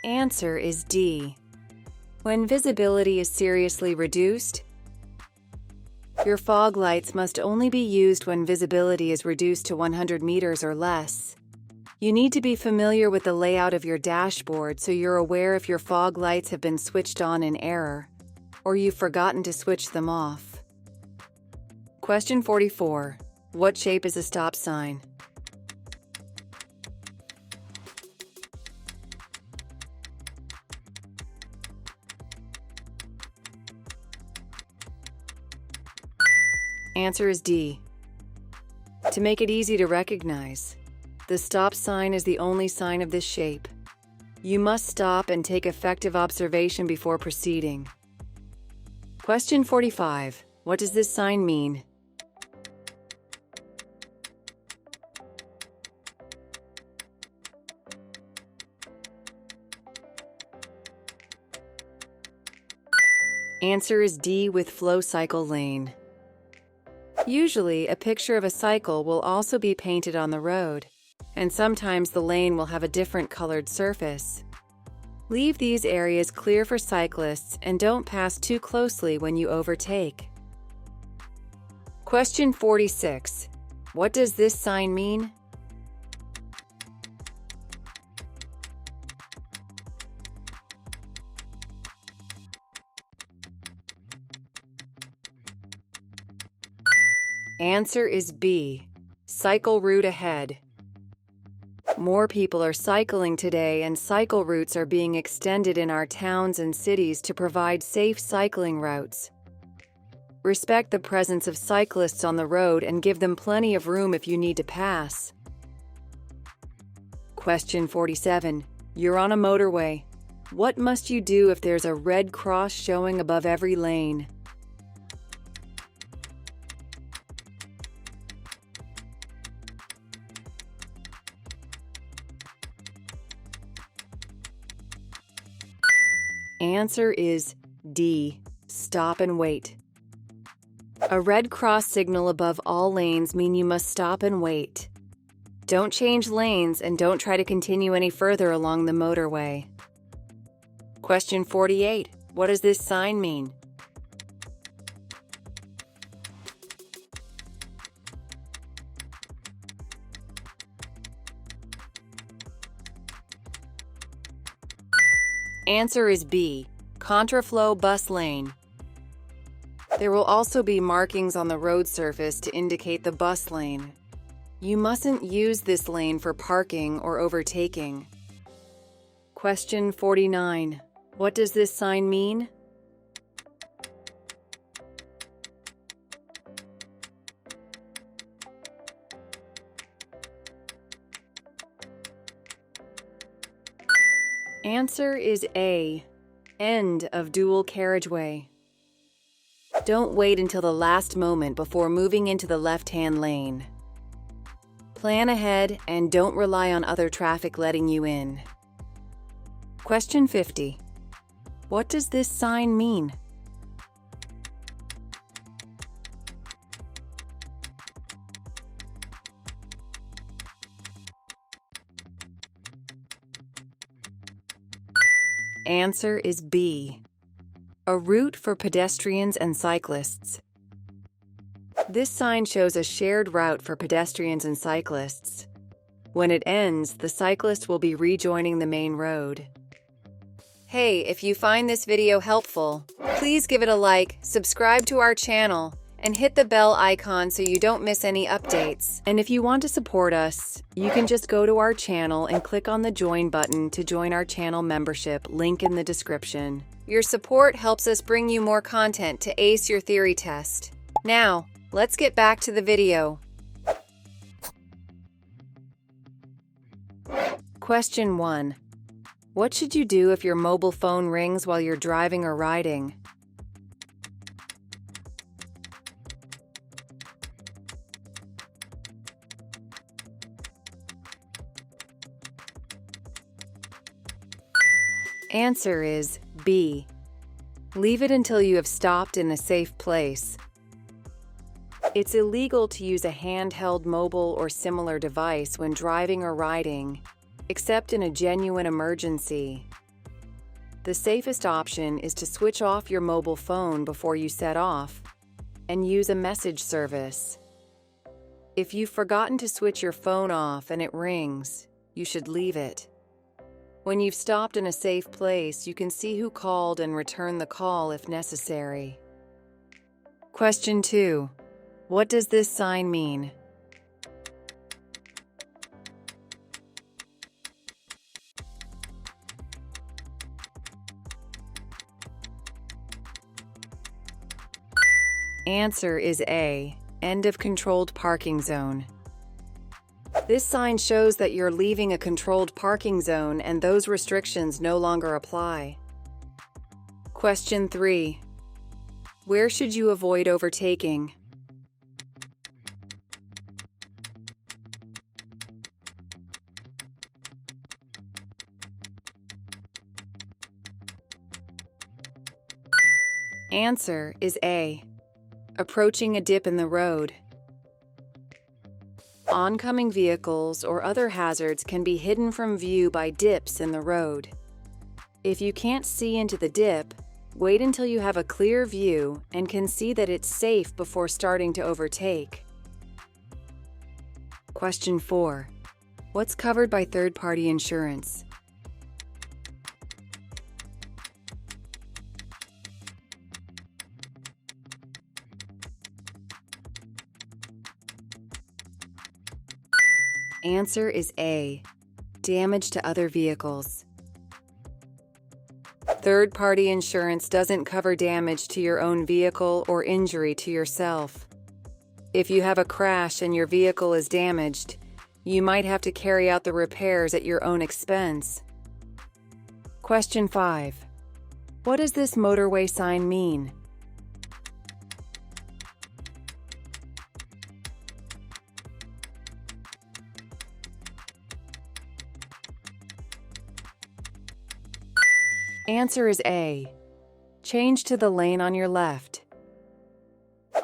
Answer is D. When visibility is seriously reduced. Your fog lights must only be used when visibility is reduced to 100 meters or less. You need to be familiar with the layout of your dashboard so you're aware if your fog lights have been switched on in error, or you've forgotten to switch them off. Question 44. What shape is a stop sign? Answer is D. To make it easy to recognize, the stop sign is the only sign of this shape. You must stop and take effective observation before proceeding. Question 45. What does this sign mean? Answer is D with flow cycle lane. Usually, a picture of a cycle will also be painted on the road, and sometimes the lane will have a different colored surface. Leave these areas clear for cyclists and don't pass too closely when you overtake. Question 46. What does this sign mean? Answer is B. Cycle route ahead. More people are cycling today, and cycle routes are being extended in our towns and cities to provide safe cycling routes. Respect the presence of cyclists on the road and give them plenty of room if you need to pass. Question 47. You're on a motorway. What must you do if there's a red cross showing above every lane? Answer is D. Stop and wait. A red cross signal above all lanes means you must stop and wait. Don't change lanes and don't try to continue any further along the motorway. Question 48. What does this sign mean? Answer is B, contraflow bus lane. There will also be markings on the road surface to indicate the bus lane. You mustn't use this lane for parking or overtaking. Question 49. What does this sign mean? Answer is A, end of dual carriageway. Don't wait until the last moment before moving into the left-hand lane. Plan ahead and don't rely on other traffic letting you in. Question 50. What does this sign mean? Answer is B, a route for pedestrians and cyclists. This sign shows a shared route for pedestrians and cyclists. When it ends, the cyclist will be rejoining the main road. Hey, if you find this video helpful, please give it a like, subscribe to our channel, and hit the bell icon so you don't miss any updates. And if you want to support us, you can just go to our channel and click on the join button to join our channel membership, link in the description. Your support helps us bring you more content to ace your theory test. Now, let's get back to the video. Question 1. What should you do if your mobile phone rings while you're driving or riding? Answer is B. Leave it until you have stopped in a safe place. It's illegal to use a handheld mobile or similar device when driving or riding, except in a genuine emergency. The safest option is to switch off your mobile phone before you set off and use a message service. If you've forgotten to switch your phone off and it rings, you should leave it. When you've stopped in a safe place, you can see who called and return the call if necessary. Question 2. What does this sign mean? Answer is A, end of controlled parking zone. This sign shows that you're leaving a controlled parking zone and those restrictions no longer apply. Question 3. Where should you avoid overtaking? Answer is A, approaching a dip in the road. Oncoming vehicles or other hazards can be hidden from view by dips in the road. If you can't see into the dip, wait until you have a clear view and can see that it's safe before starting to overtake. Question 4. What's covered by third-party insurance? Answer is A, damage to other vehicles. Third-party insurance doesn't cover damage to your own vehicle or injury to yourself. If you have a crash and your vehicle is damaged, you might have to carry out the repairs at your own expense. Question 5. What does this motorway sign mean? Answer is A, change to the lane on your left.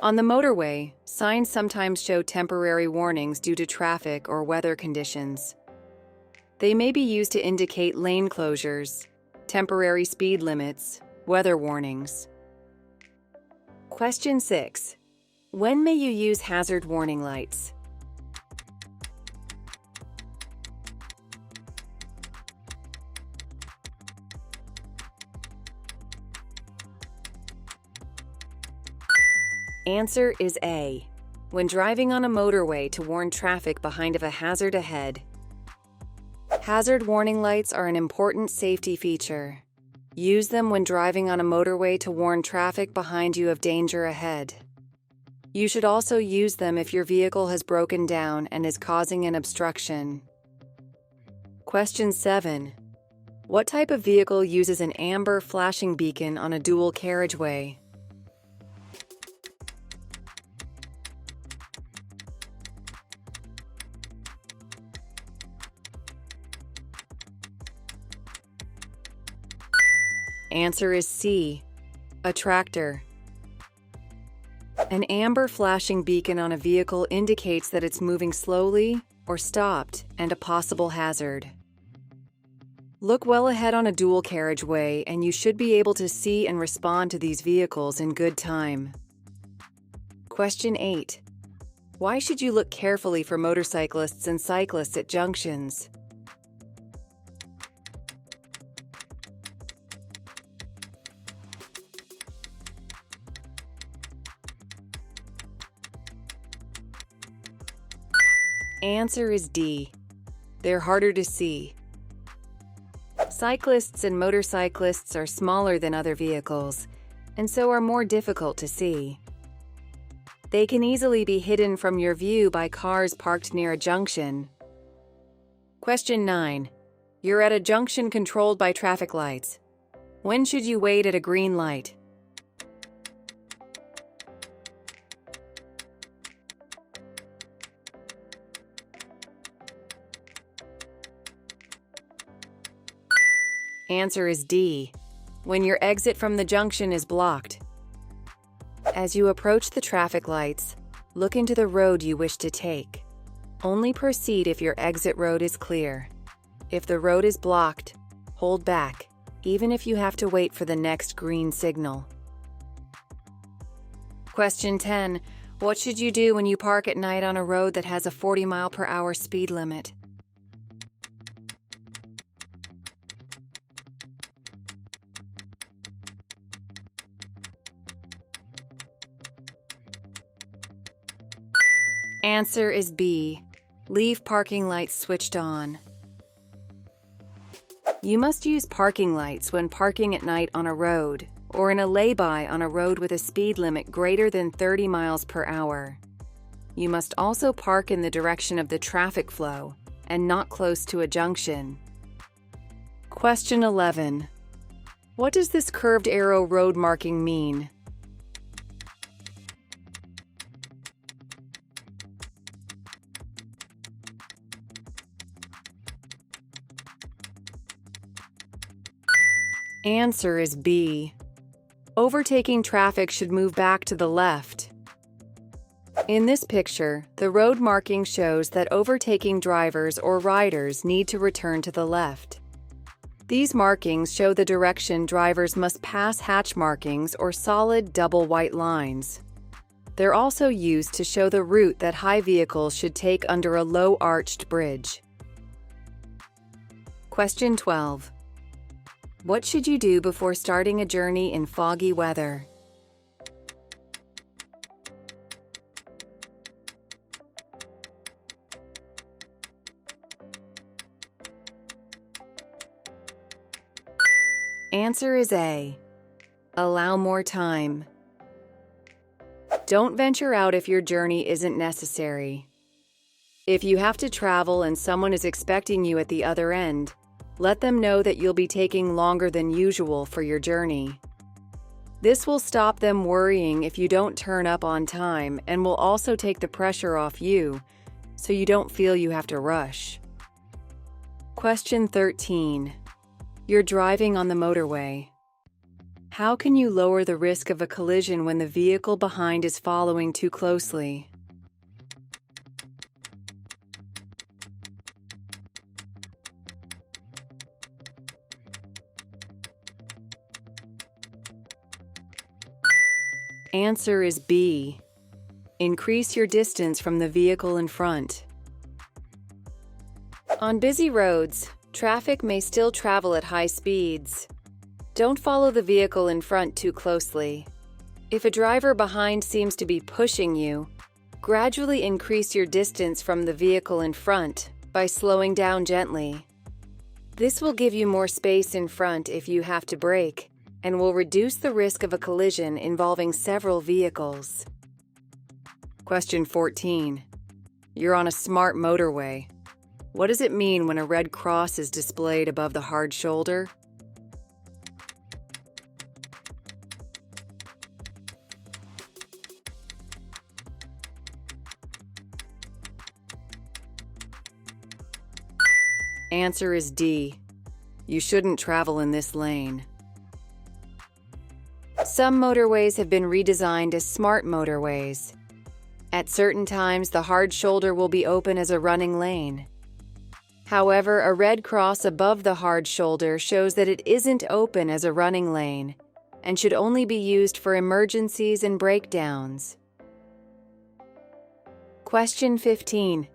On the motorway, signs sometimes show temporary warnings due to traffic or weather conditions. They may be used to indicate lane closures, temporary speed limits, weather warnings. Question 6. When may you use hazard warning lights? Answer is A. When driving on a motorway to warn traffic behind of a hazard ahead. Hazard warning lights are an important safety feature. Use them when driving on a motorway to warn traffic behind you of danger ahead. You should also use them if your vehicle has broken down and is causing an obstruction. Question 7. What type of vehicle uses an amber flashing beacon on a dual carriageway? Answer is C. A tractor. An amber flashing beacon on a vehicle indicates that it's moving slowly or stopped and a possible hazard. Look well ahead on a dual carriageway and you should be able to see and respond to these vehicles in good time. Question 8. Why should you look carefully for motorcyclists and cyclists at junctions? Answer is D. They're harder to see. Cyclists and motorcyclists are smaller than other vehicles, and so are more difficult to see. They can easily be hidden from your view by cars parked near a junction. Question 9. You're at a junction controlled by traffic lights. When should you wait at a green light? Answer is D. When your exit from the junction is blocked. As you approach the traffic lights, look into the road you wish to take. Only proceed if your exit road is clear. If the road is blocked, hold back, even if you have to wait for the next green signal. Question 10. What should you do when you park at night on a road that has a 40-mile-per-hour speed limit? Answer is B. Leave parking lights switched on. You must use parking lights when parking at night on a road or in a lay-by on a road with a speed limit greater than 30 miles per hour. You must also park in the direction of the traffic flow and not close to a junction. Question 11. What does this curved arrow road marking mean? Answer is B. Overtaking traffic should move back to the left. In this picture, the road marking shows that overtaking drivers or riders need to return to the left. These markings show the direction drivers must pass hatch markings or solid double white lines. They're also used to show the route that high vehicles should take under a low arched bridge. Question 12. What should you do before starting a journey in foggy weather? Answer is A. Allow more time. Don't venture out if your journey isn't necessary. If you have to travel and someone is expecting you at the other end, let them know that you'll be taking longer than usual for your journey. This will stop them worrying if you don't turn up on time and will also take the pressure off you, so you don't feel you have to rush. Question 13. You're driving on the motorway. How can you lower the risk of a collision when the vehicle behind is following too closely? Answer is B. Increase your distance from the vehicle in front. On busy roads, traffic may still travel at high speeds. Don't follow the vehicle in front too closely. If a driver behind seems to be pushing you, gradually increase your distance from the vehicle in front by slowing down gently. This will give you more space in front if you have to brake, and will reduce the risk of a collision involving several vehicles. Question 14. You're on a smart motorway. What does it mean when a red cross is displayed above the hard shoulder? Answer is D. You shouldn't travel in this lane. Some motorways have been redesigned as smart motorways. At certain times, the hard shoulder will be open as a running lane. However, a red cross above the hard shoulder shows that it isn't open as a running lane and should only be used for emergencies and breakdowns. Question 15.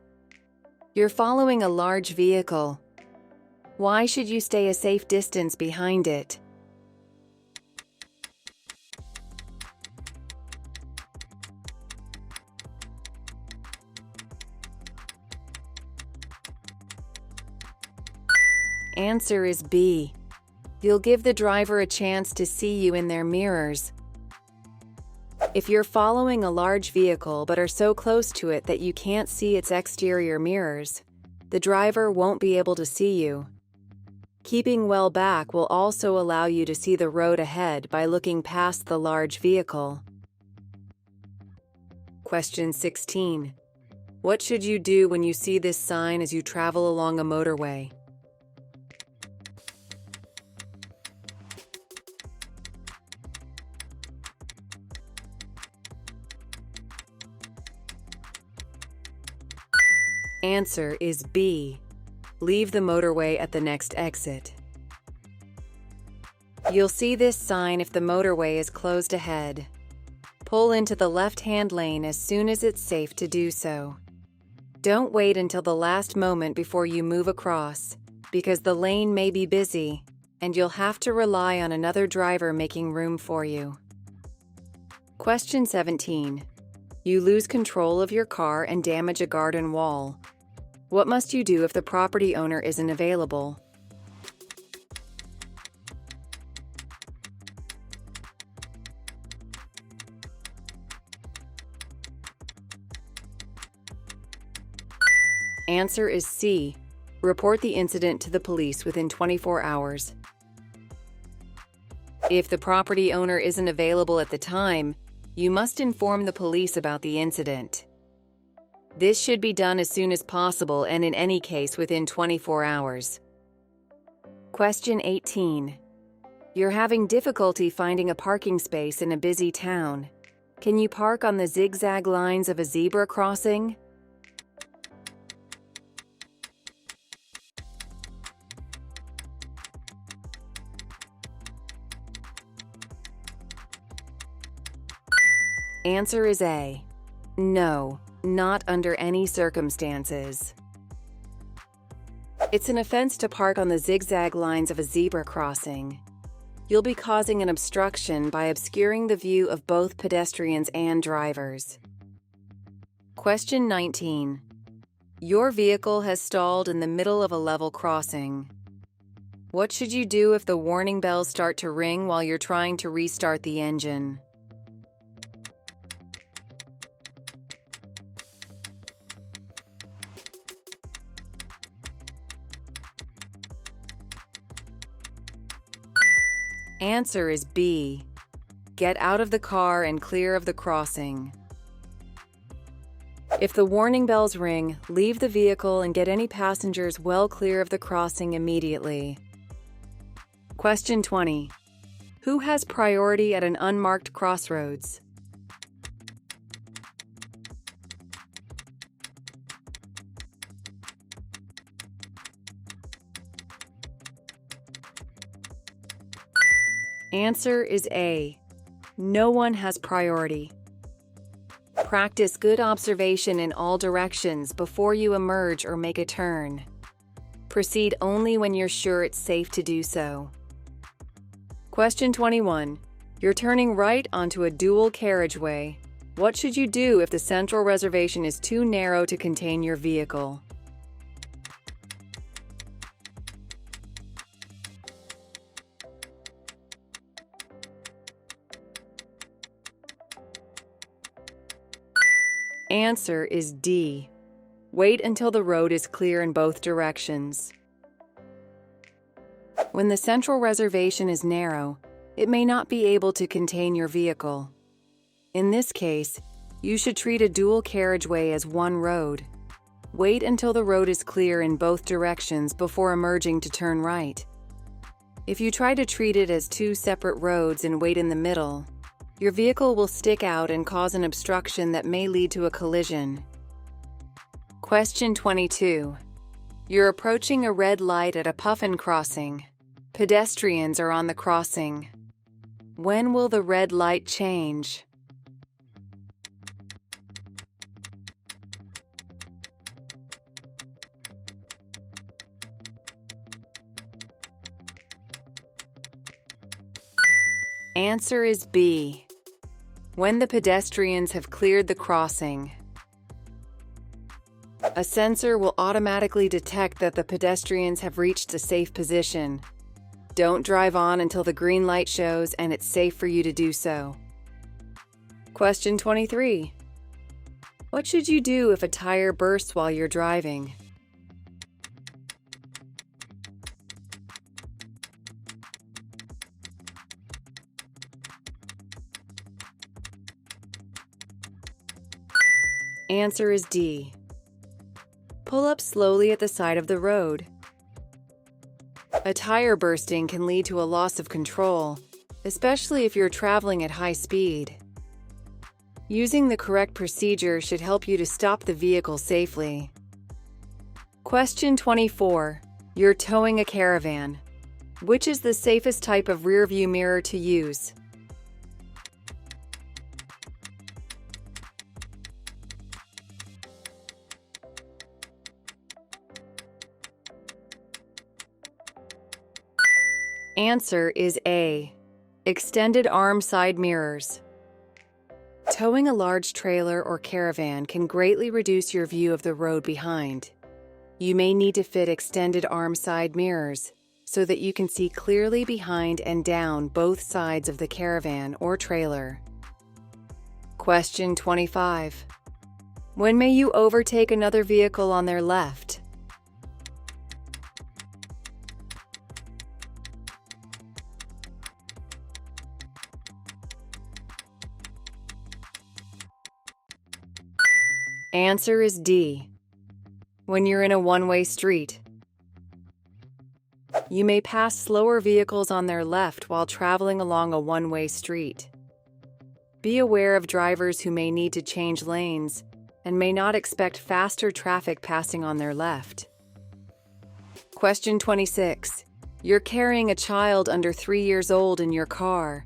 You're following a large vehicle. Why should you stay a safe distance behind it? Answer is B. You'll give the driver a chance to see you in their mirrors. If you're following a large vehicle but are so close to it that you can't see its exterior mirrors, the driver won't be able to see you. Keeping well back will also allow you to see the road ahead by looking past the large vehicle. Question 16. What should you do when you see this sign as you travel along a motorway? Answer is B. Leave the motorway at the next exit. You'll see this sign if the motorway is closed ahead. Pull into the left-hand lane as soon as it's safe to do so. Don't wait until the last moment before you move across, because the lane may be busy, and you'll have to rely on another driver making room for you. Question 17. You lose control of your car and damage a garden wall. What must you do if the property owner isn't available? Answer is C. Report the incident to the police within 24 hours. If the property owner isn't available at the time, you must inform the police about the incident. This should be done as soon as possible and in any case within 24 hours. Question 18. You're having difficulty finding a parking space in a busy town. Can you park on the zigzag lines of a zebra crossing? Answer is A. No, not under any circumstances. It's an offense to park on the zigzag lines of a zebra crossing. You'll be causing an obstruction by obscuring the view of both pedestrians and drivers. Question 19. Your vehicle has stalled in the middle of a level crossing. What should you do if the warning bells start to ring while you're trying to restart the engine? Answer is B. Get out of the car and clear of the crossing. If the warning bells ring, leave the vehicle and get any passengers well clear of the crossing immediately. Question 20. Who has priority at an unmarked crossroads? Answer is A. No one has priority. Practice good observation in all directions before you emerge or make a turn. Proceed only when you're sure it's safe to do so. Question 21. You're turning right onto a dual carriageway. What should you do if the central reservation is too narrow to contain your vehicle? Answer is D. Wait until the road is clear in both directions. When the central reservation is narrow, it may not be able to contain your vehicle. In this case, you should treat a dual carriageway as one road. Wait until the road is clear in both directions before emerging to turn right. If you try to treat it as two separate roads and wait in the middle, your vehicle will stick out and cause an obstruction that may lead to a collision. Question 22. You're approaching a red light at a puffin crossing. Pedestrians are on the crossing. When will the red light change? Answer is B. When the pedestrians have cleared the crossing. A sensor will automatically detect that the pedestrians have reached a safe position. Don't drive on until the green light shows and it's safe for you to do so. Question 23. What should you do if a tire bursts while you're driving? Answer is D. Pull up slowly at the side of the road. A tire bursting can lead to a loss of control, especially if you're traveling at high speed. Using the correct procedure should help you to stop the vehicle safely. Question 24. You're towing a caravan. Which is the safest type of rearview mirror to use? Answer is A. Extended arm side mirrors. Towing a large trailer or caravan can greatly reduce your view of the road behind. You may need to fit extended arm side mirrors so that you can see clearly behind and down both sides of the caravan or trailer. Question 25. When may you overtake another vehicle on their left? Answer is D. When you're in a one-way street. You may pass slower vehicles on their left while traveling along a one-way street. Be aware of drivers who may need to change lanes and may not expect faster traffic passing on their left. Question 26. You're carrying a child under 3 years old in your car.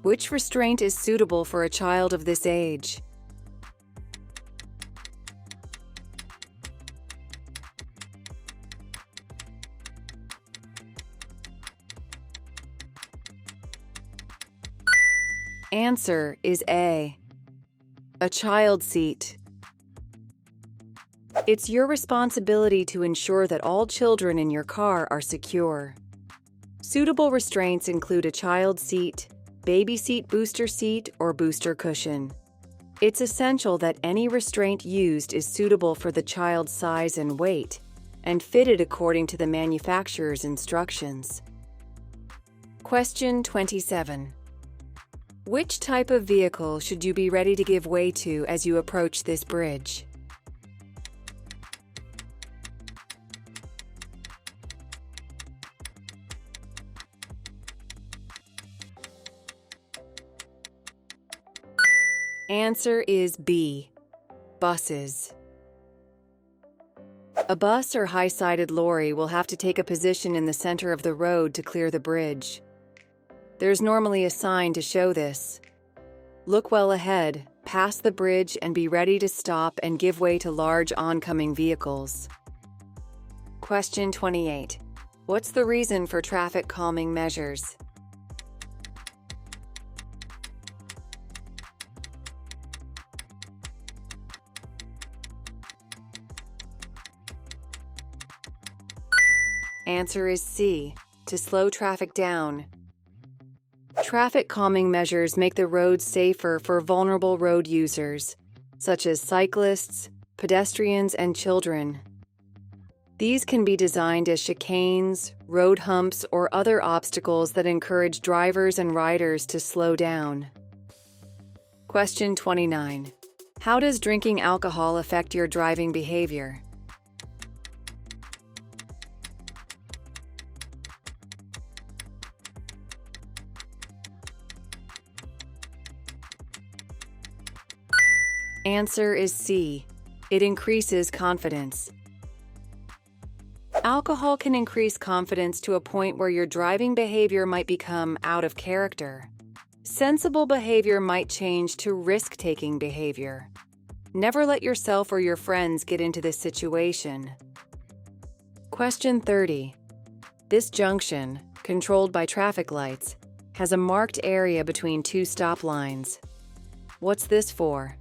Which restraint is suitable for a child of this age? Answer is A. A child seat. It's your responsibility to ensure that all children in your car are secure. Suitable restraints include a child seat, baby seat booster seat, or booster cushion. It's essential that any restraint used is suitable for the child's size and weight, and fitted according to the manufacturer's instructions. Question 27. Which type of vehicle should you be ready to give way to as you approach this bridge? Answer is B. Buses. A bus or high-sided lorry will have to take a position in the center of the road to clear the bridge. There's normally a sign to show this. Look well ahead, pass the bridge, and be ready to stop and give way to large oncoming vehicles. Question 28. What's the reason for traffic calming measures? Answer is C, to slow traffic down. Traffic calming measures make the roads safer for vulnerable road users, such as cyclists, pedestrians, and children. These can be designed as chicanes, road humps, or other obstacles that encourage drivers and riders to slow down. Question 29. How does drinking alcohol affect your driving behavior? Answer is C. It increases confidence. Alcohol can increase confidence to a point where your driving behavior might become out of character. Sensible behavior might change to risk-taking behavior. Never let yourself or your friends get into this situation. Question 30. This junction, controlled by traffic lights, has a marked area between two stop lines. What's this for?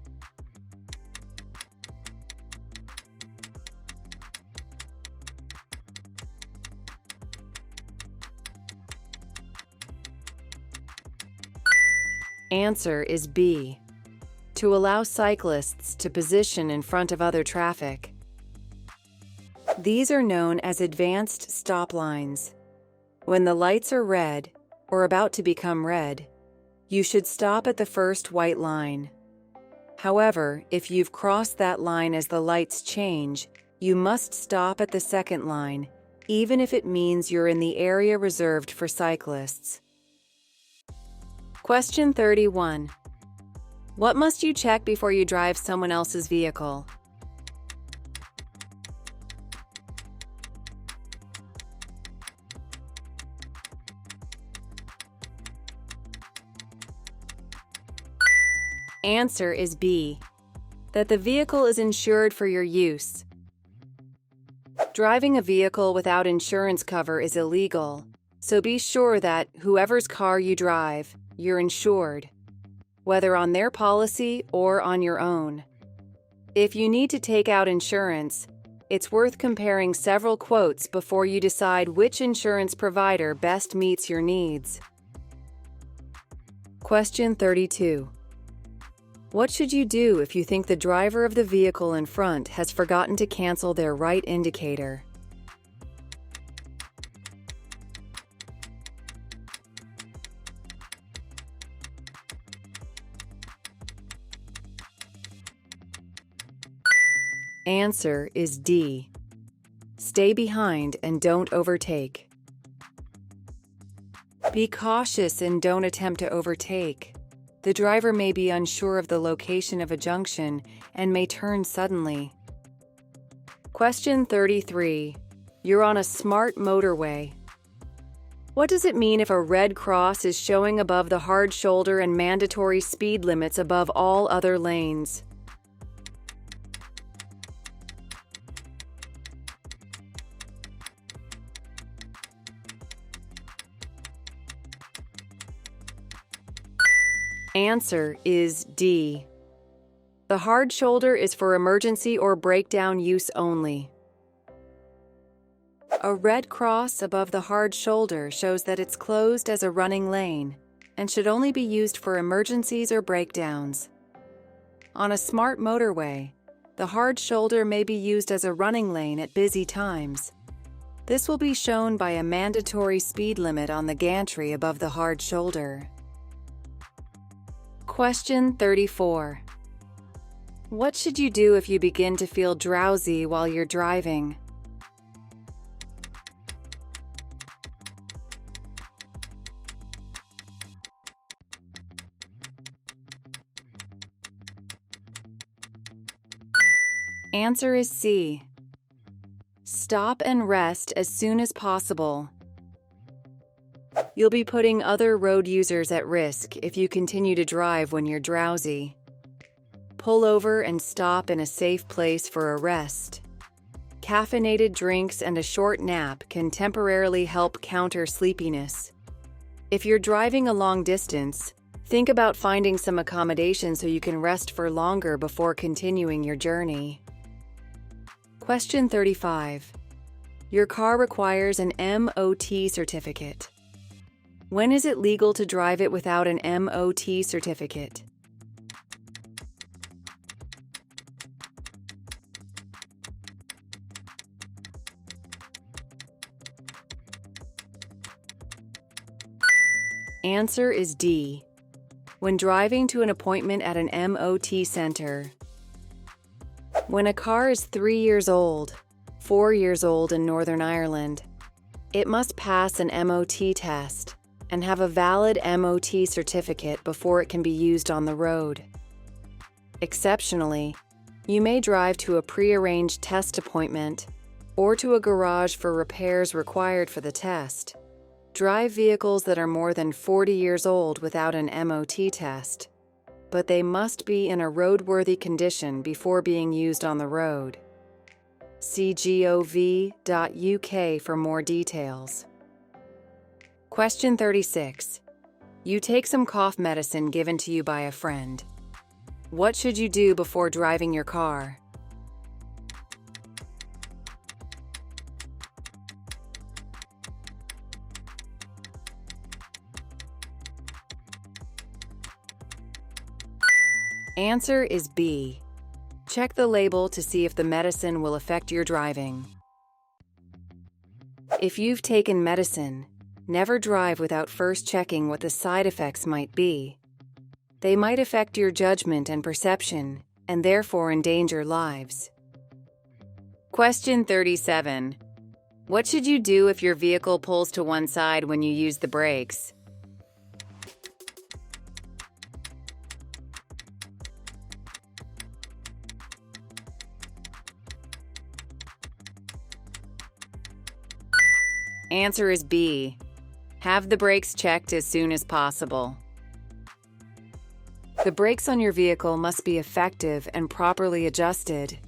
Answer is B, to allow cyclists to position in front of other traffic. These are known as advanced stop lines. When the lights are red, or about to become red, you should stop at the first white line. However, if you've crossed that line as the lights change, you must stop at the second line, even if it means you're in the area reserved for cyclists. Question 31. What must you check before you drive someone else's vehicle? Answer is B, that the vehicle is insured for your use. Driving a vehicle without insurance cover is illegal, so be sure that whoever's car you drive, you're insured, whether on their policy or on your own. If you need to take out insurance, it's worth comparing several quotes before you decide which insurance provider best meets your needs. Question 32. What should you do if you think the driver of the vehicle in front has forgotten to cancel their right indicator? Answer is D. Stay behind and don't overtake. Be cautious and don't attempt to overtake. The driver may be unsure of the location of a junction and may turn suddenly. Question 33. You're on a smart motorway. What does it mean if a red cross is showing above the hard shoulder and mandatory speed limits above all other lanes? Answer is D. The hard shoulder is for emergency or breakdown use only. A red cross above the hard shoulder shows that it's closed as a running lane and should only be used for emergencies or breakdowns. On a smart motorway, the hard shoulder may be used as a running lane at busy times. This will be shown by a mandatory speed limit on the gantry above the hard shoulder. Question 34. What should you do if you begin to feel drowsy while you're driving? Answer is C. Stop and rest as soon as possible. You'll be putting other road users at risk if you continue to drive when you're drowsy. Pull over and stop in a safe place for a rest. Caffeinated drinks and a short nap can temporarily help counter sleepiness. If you're driving a long distance, think about finding some accommodation so you can rest for longer before continuing your journey. Question 35. Your car requires an MOT certificate. When is it legal to drive it without an MOT certificate? Answer is D. When driving to an appointment at an MOT center. When a car is 3 years old, 4 years old in Northern Ireland, it must pass an MOT test and have a valid MOT certificate before it can be used on the road. Exceptionally, you may drive to a pre-arranged test appointment or to a garage for repairs required for the test. Drive vehicles that are more than 40 years old without an MOT test, but they must be in a roadworthy condition before being used on the road. See gov.uk for more details. Question 36. You take some cough medicine given to you by a friend. What should you do before driving your car? Answer is B. Check the label to see if the medicine will affect your driving. If you've taken medicine, never drive without first checking what the side effects might be. They might affect your judgment and perception, and therefore endanger lives. Question 37. What should you do if your vehicle pulls to one side when you use the brakes? Answer is B. Have the brakes checked as soon as possible. The brakes on your vehicle must be effective and properly adjusted.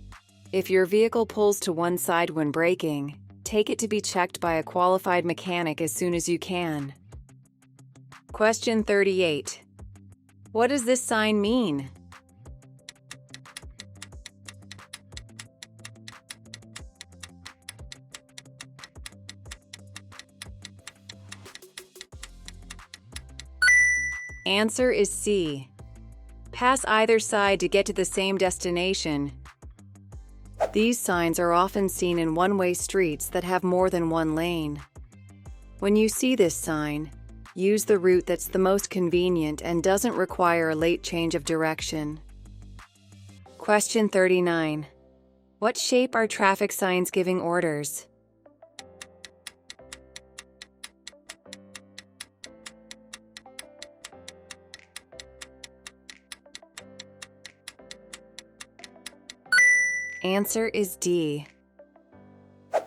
If your vehicle pulls to one side when braking, take it to be checked by a qualified mechanic as soon as you can. Question 38. What does this sign mean? Answer is C. Pass either side to get to the same destination. These signs are often seen in one-way streets that have more than one lane. When you see this sign, use the route that's the most convenient and doesn't require a late change of direction. Question 39. What shape are traffic signs giving orders? Answer is D.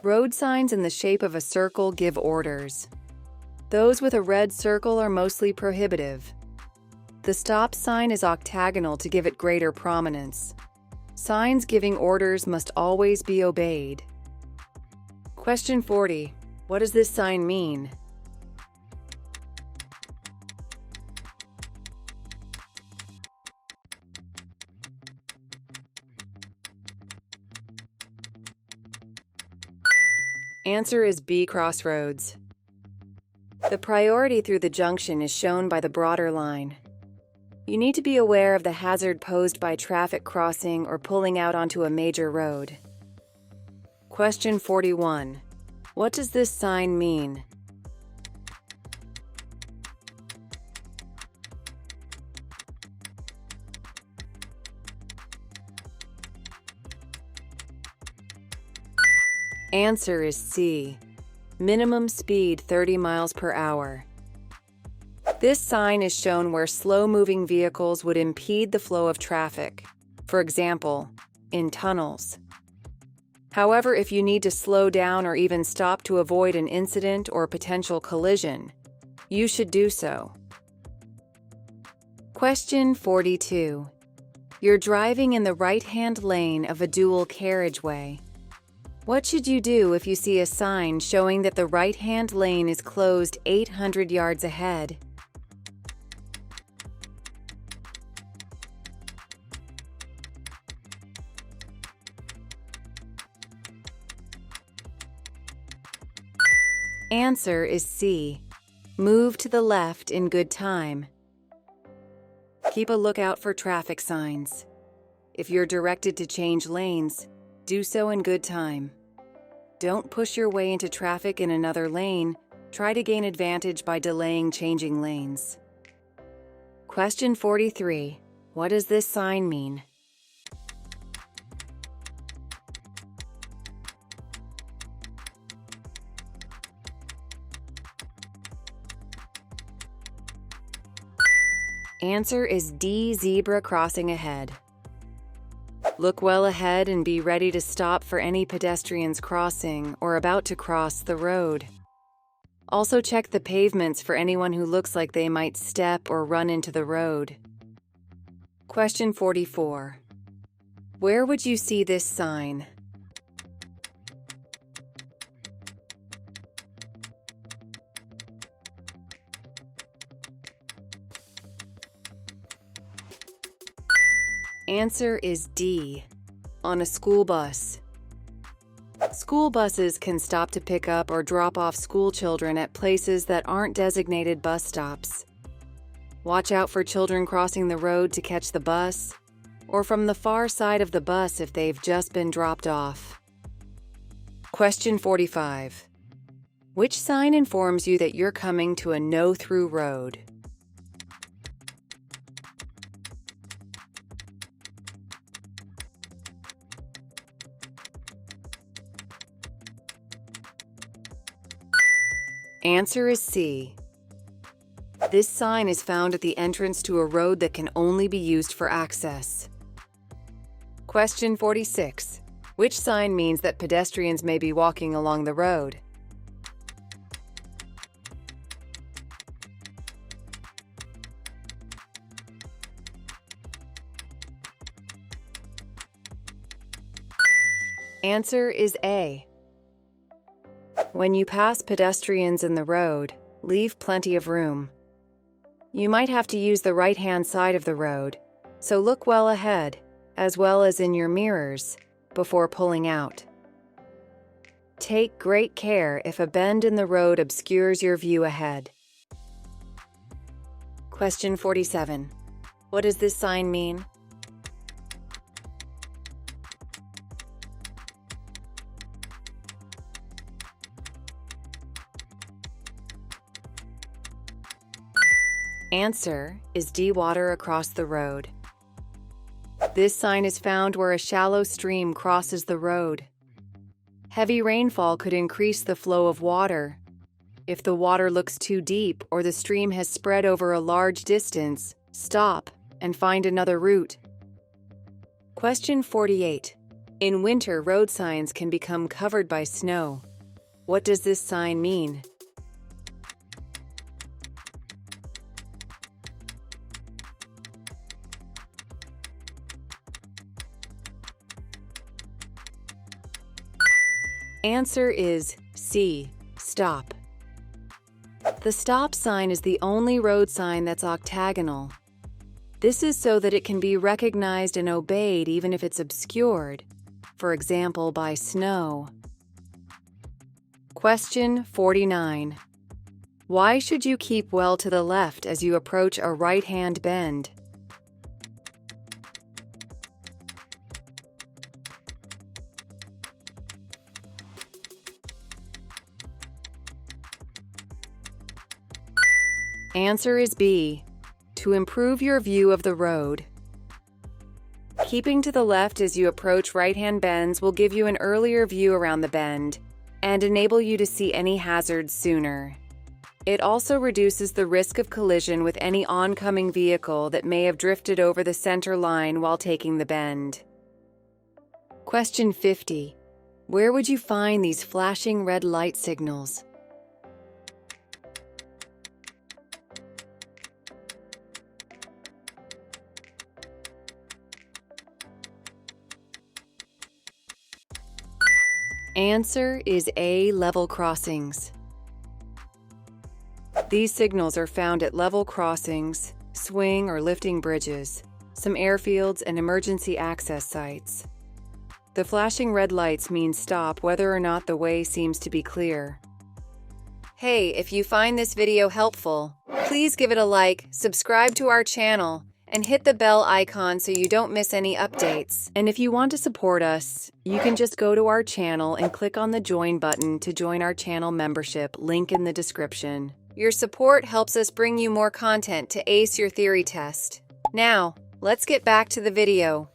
Road signs in the shape of a circle give orders. Those with a red circle are mostly prohibitive. The stop sign is octagonal to give it greater prominence. Signs giving orders must always be obeyed. Question 40. What does this sign mean? Answer is B. Crossroads. The priority through the junction is shown by the broader line. You need to be aware of the hazard posed by traffic crossing or pulling out onto a major road. Question 41. What does this sign mean? Answer is C. Minimum speed 30 miles per hour. This sign is shown where slow-moving vehicles would impede the flow of traffic, for example, in tunnels. However, if you need to slow down or even stop to avoid an incident or potential collision, you should do so. Question 42. You're driving in the right-hand lane of a dual carriageway. What should you do if you see a sign showing that the right-hand lane is closed 800 yards ahead? Answer is C. Move to the left in good time. Keep a lookout for traffic signs. If you're directed to change lanes, do so in good time. Don't push your way into traffic in another lane. Try to gain advantage by delaying changing lanes. Question 43. What does this sign mean? Answer is D. Zebra crossing ahead. Look well ahead and be ready to stop for any pedestrians crossing or about to cross the road. Also check the pavements for anyone who looks like they might step or run into the road. Question 44. Where would you see this sign? Answer is D. On a school bus. School buses can stop to pick up or drop off school children at places that aren't designated bus stops. Watch out for children crossing the road to catch the bus, or from the far side of the bus if they've just been dropped off. Question 45. Which sign informs you that you're coming to a no-through road? Answer is C. This sign is found at the entrance to a road that can only be used for access. Question 46. Which sign means that pedestrians may be walking along the road? Answer is A. When you pass pedestrians in the road, leave plenty of room. You might have to use the right-hand side of the road, so look well ahead, as well as in your mirrors, before pulling out. Take great care if a bend in the road obscures your view ahead. Question 47. What does this sign mean? Answer is D. Water across the road. This sign is found where a shallow stream crosses the road. Heavy rainfall could increase the flow of water. If the water looks too deep or the stream has spread over a large distance, stop and find another route. Question 48. In winter, road signs can become covered by snow. What does this sign mean? Answer is C. Stop. The stop sign is the only road sign that's octagonal. This is so that it can be recognized and obeyed even if it's obscured, for example, by snow. Question 49. Why should you keep well to the left as you approach a right-hand bend? Answer is B. To improve your view of the road. Keeping to the left as you approach right-hand bends will give you an earlier view around the bend and enable you to see any hazards sooner. It also reduces the risk of collision with any oncoming vehicle that may have drifted over the center line while taking the bend. Question 50. Where would you find these flashing red light signals? Answer is A. Level crossings. These signals are found at level crossings, swing or lifting bridges, some airfields, and emergency access sites. The flashing red lights mean stop whether or not the way seems to be clear. Hey, if you find this video helpful, please give it a like, subscribe to our channel, and hit the bell icon so you don't miss any updates. And if you want to support us, you can just go to our channel and click on the join button to join our channel membership, link in the description. Your support helps us bring you more content to ace your theory test. Now, let's get back to the video.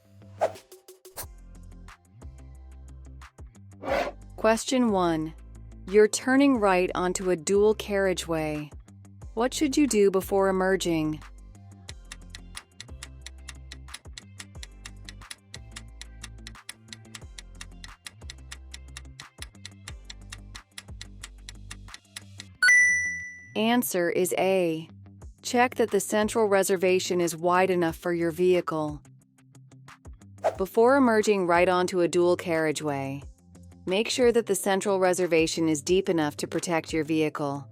Question 1. You're turning right onto a dual carriageway. What should you do before emerging? Answer is A. Check that the central reservation is wide enough for your vehicle. Before emerging right onto a dual carriageway, make sure that the central reservation is deep enough to protect your vehicle.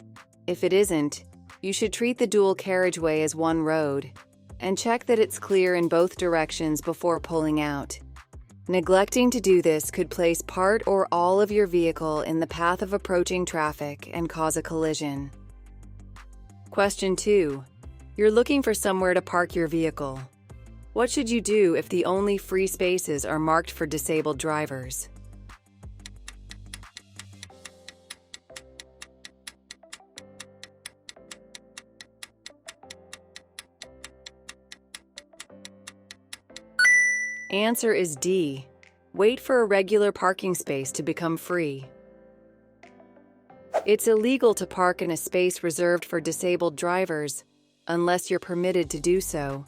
If it isn't, you should treat the dual carriageway as one road, and check that it's clear in both directions before pulling out. Neglecting to do this could place part or all of your vehicle in the path of approaching traffic and cause a collision. Question 2. You're looking for somewhere to park your vehicle. What should you do if the only free spaces are marked for disabled drivers? Answer is D. Wait for a regular parking space to become free. It's illegal to park in a space reserved for disabled drivers unless you're permitted to do so.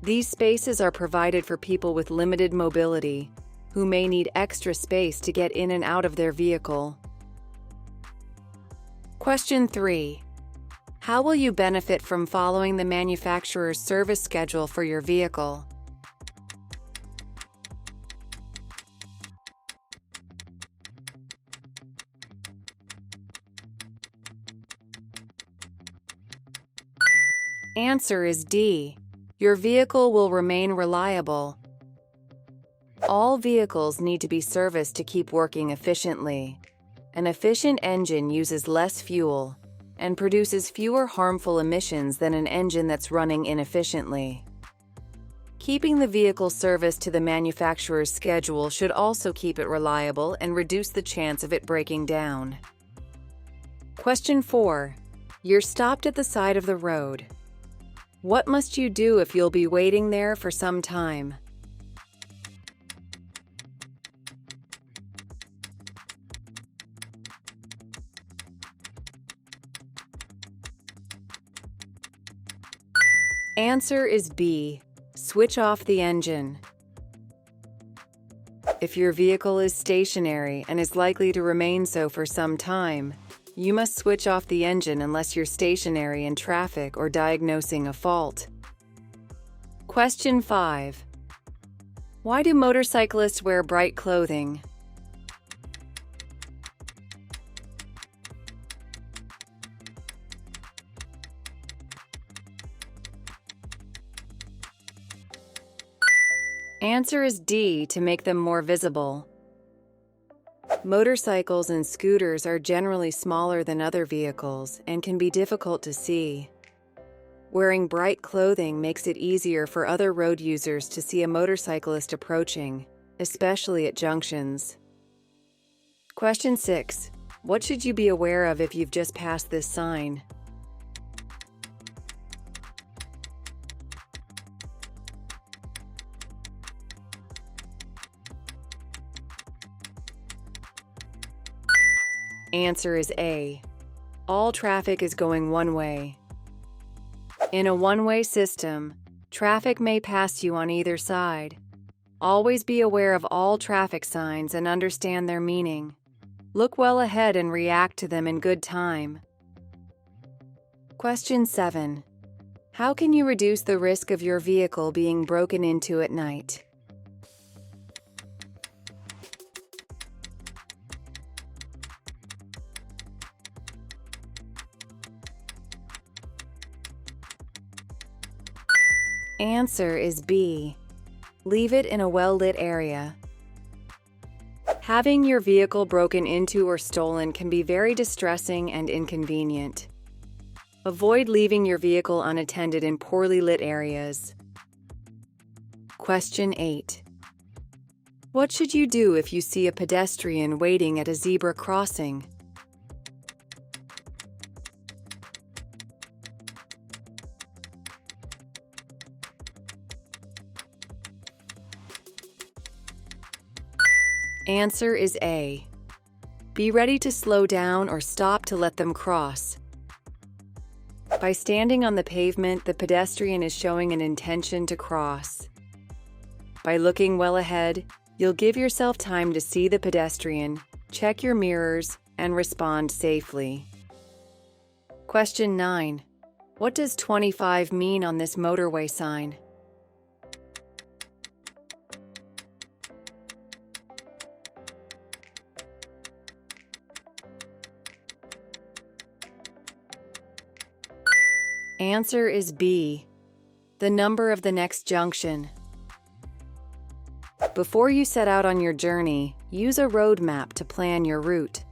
These spaces are provided for people with limited mobility who may need extra space to get in and out of their vehicle. Question 3. How will you benefit from following the manufacturer's service schedule for your vehicle? Answer is D. Your vehicle will remain reliable. All vehicles need to be serviced to keep working efficiently. An efficient engine uses less fuel and produces fewer harmful emissions than an engine that's running inefficiently. Keeping the vehicle serviced to the manufacturer's schedule should also keep it reliable and reduce the chance of it breaking down. Question 4. You're stopped at the side of the road. What must you do if you'll be waiting there for some time? Answer is B. Switch off the engine. If your vehicle is stationary and is likely to remain so for some time, you must switch off the engine unless you're stationary in traffic or diagnosing a fault. Question 5. Why do motorcyclists wear bright clothing? Answer is D. To make them more visible. Motorcycles and scooters are generally smaller than other vehicles and can be difficult to see. Wearing bright clothing makes it easier for other road users to see a motorcyclist approaching, especially at junctions. Question 6. What should you be aware of if you've just passed this sign? Answer is A. All traffic is going one way. In a one-way system, traffic may pass you on either side. Always be aware of all traffic signs and understand their meaning. Look well ahead and react to them in good time. Question 7. How can you reduce the risk of your vehicle being broken into at night? Answer is B. Leave it in a well-lit area. Having your vehicle broken into or stolen can be very distressing and inconvenient. Avoid leaving your vehicle unattended in poorly lit areas. Question 8. What should you do if you see a pedestrian waiting at a zebra crossing? Answer is A. Be ready to slow down or stop to let them cross. By standing on the pavement, the pedestrian is showing an intention to cross. By looking well ahead, you'll give yourself time to see the pedestrian, check your mirrors, and respond safely. Question 9. What does 25 mean on this motorway sign? Answer is B. The number of the next junction. Before you set out on your journey, use a road map to plan your route.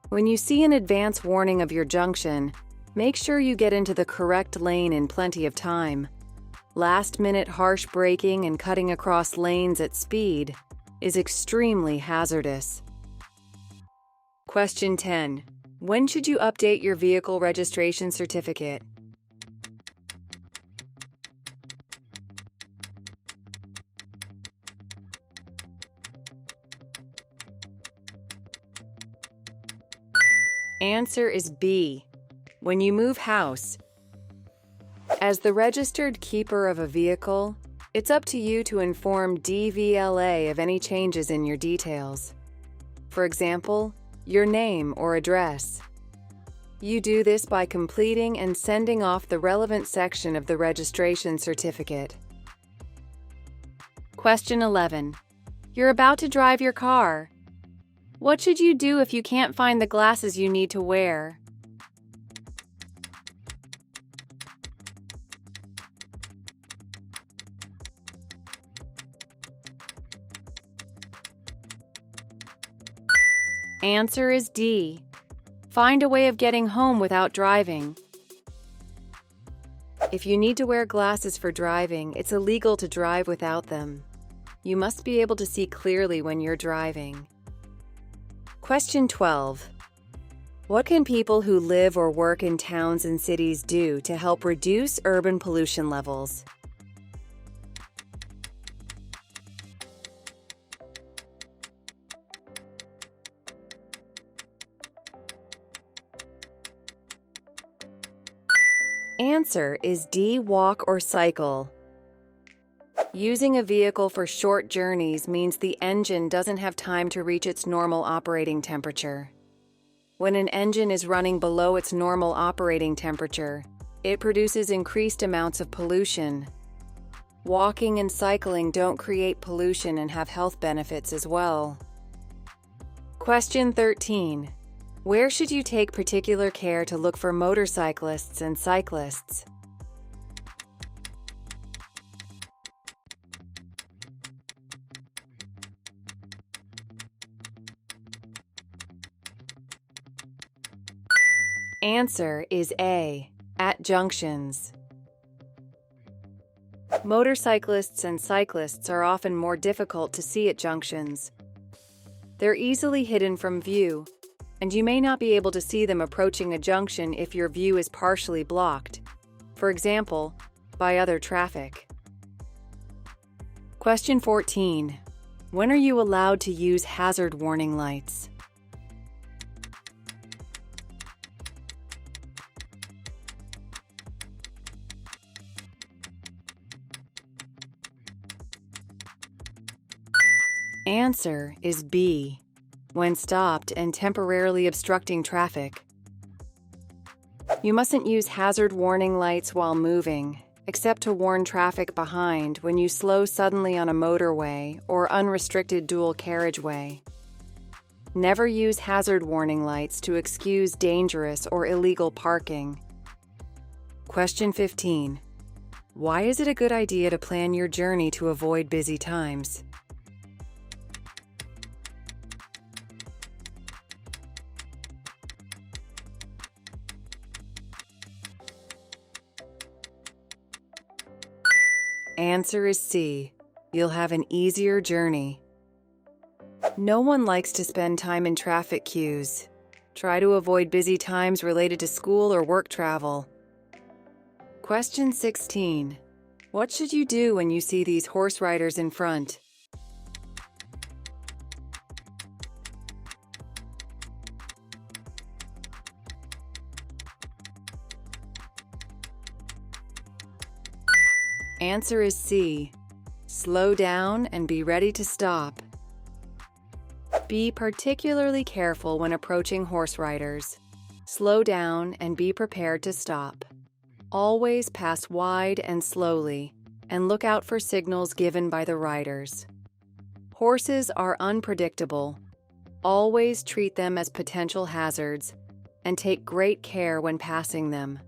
When you see an advance warning of your junction, make sure you get into the correct lane in plenty of time. Last-minute harsh braking and cutting across lanes at speed is extremely hazardous. Question 10. When should you update your vehicle registration certificate? Answer is B. When you move house. As the registered keeper of a vehicle, it's up to you to inform DVSA of any changes in your details. For example, your name or address. You do this by completing and sending off the relevant section of the registration certificate. Question 11. You're about to drive your car. What should you do if you can't find the glasses you need to wear? Answer is D. Find a way of getting home without driving. If you need to wear glasses for driving, it's illegal to drive without them. You must be able to see clearly when you're driving. Question 12. What can people who live or work in towns and cities do to help reduce urban pollution levels? Answer is D. Walk or cycle. Using a vehicle for short journeys means the engine doesn't have time to reach its normal operating temperature. When an engine is running below its normal operating temperature, it produces increased amounts of pollution. Walking and cycling don't create pollution and have health benefits as well. Question 13. Where should you take particular care to look for motorcyclists and cyclists? Answer is A. At junctions. Motorcyclists and cyclists are often more difficult to see at junctions. They're easily hidden from view, and you may not be able to see them approaching a junction if your view is partially blocked, for example, by other traffic. Question 14. When are you allowed to use hazard warning lights? Answer is B. When stopped and temporarily obstructing traffic. You mustn't use hazard warning lights while moving, except to warn traffic behind when you slow suddenly on a motorway or unrestricted dual carriageway. Never use hazard warning lights to excuse dangerous or illegal parking. Question 15. Why is it a good idea to plan your journey to avoid busy times? Answer is C. You'll have an easier journey. No one likes to spend time in traffic queues. Try to avoid busy times related to school or work travel. Question 16. What should you do when you see these horse riders in front? Answer is C. Slow down and be ready to stop. Be particularly careful when approaching horse riders. Slow down and be prepared to stop. Always pass wide and slowly, and look out for signals given by the riders. Horses are unpredictable. Always treat them as potential hazards, and take great care when passing them.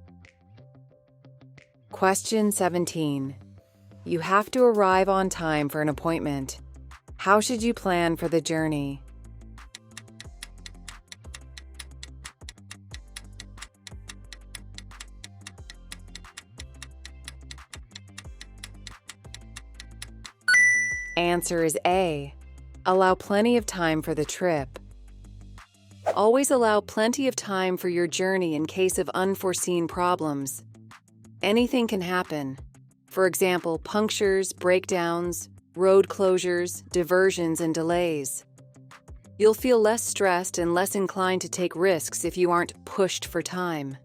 Question 17. You have to arrive on time for an appointment. How should you plan for the journey? Answer is A. Allow plenty of time for the trip. Always allow plenty of time for your journey in case of unforeseen problems. Anything can happen. For example, punctures, breakdowns, road closures, diversions, and delays. You'll feel less stressed and less inclined to take risks if you aren't pushed for time.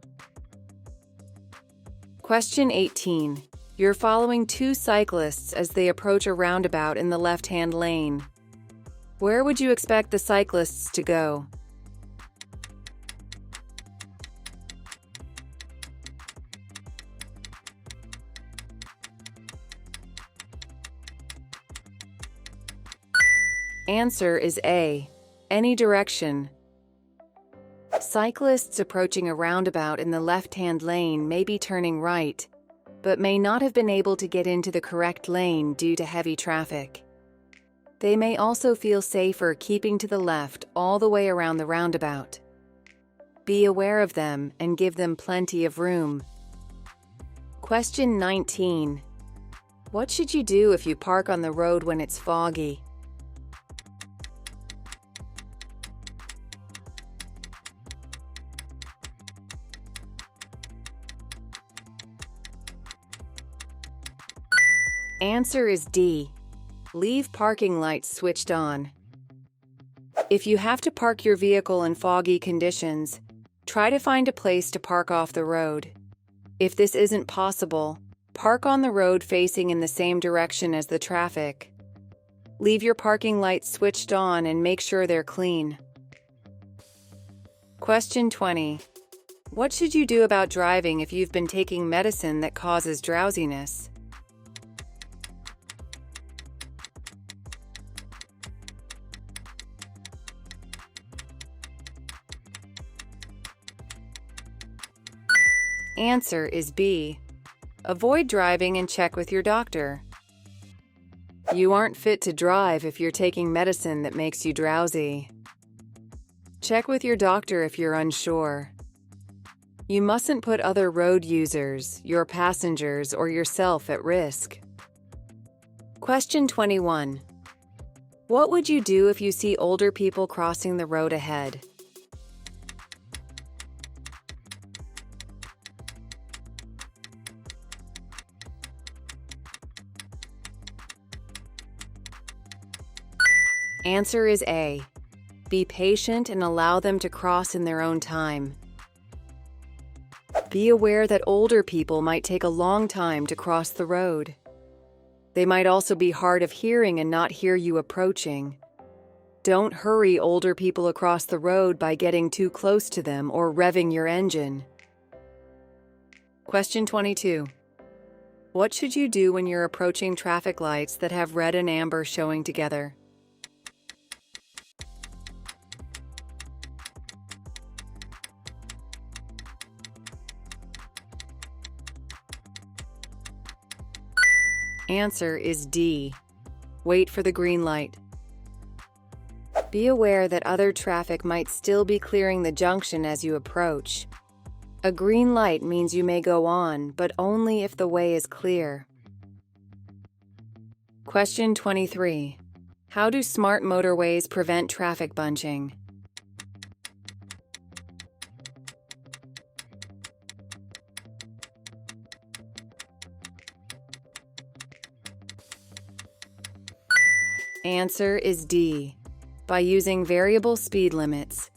Question 18. You're following two cyclists as they approach a roundabout in the left-hand lane. Where would you expect the cyclists to go? Answer is A. Any direction. Cyclists approaching a roundabout in the left-hand lane may be turning right, but may not have been able to get into the correct lane due to heavy traffic. They may also feel safer keeping to the left all the way around the roundabout. Be aware of them and give them plenty of room. Question 19. What should you do if you park on the road when it's foggy? Answer is D. Leave parking lights switched on. If you have to park your vehicle in foggy conditions, try to find a place to park off the road. If this isn't possible, park on the road facing in the same direction as the traffic. Leave your parking lights switched on and make sure they're clean. Question 20. What should you do about driving if you've been taking medicine that causes drowsiness? Answer is B. Avoid driving and check with your doctor. You aren't fit to drive if you're taking medicine that makes you drowsy. Check with your doctor if you're unsure. You mustn't put other road users, your passengers, or yourself at risk. Question 21. What would you do if you see older people crossing the road ahead? Answer is A. Be patient and allow them to cross in their own time. Be aware that older people might take a long time to cross the road. They might also be hard of hearing and not hear you approaching. Don't hurry older people across the road by getting too close to them or revving your engine. Question 22. What should you do when you're approaching traffic lights that have red and amber showing together? Answer is D. Wait for the green light. Be aware that other traffic might still be clearing the junction as you approach. A green light means you may go on, but only if the way is clear. Question 23. How do smart motorways prevent traffic bunching? Answer is D. By using variable speed limits.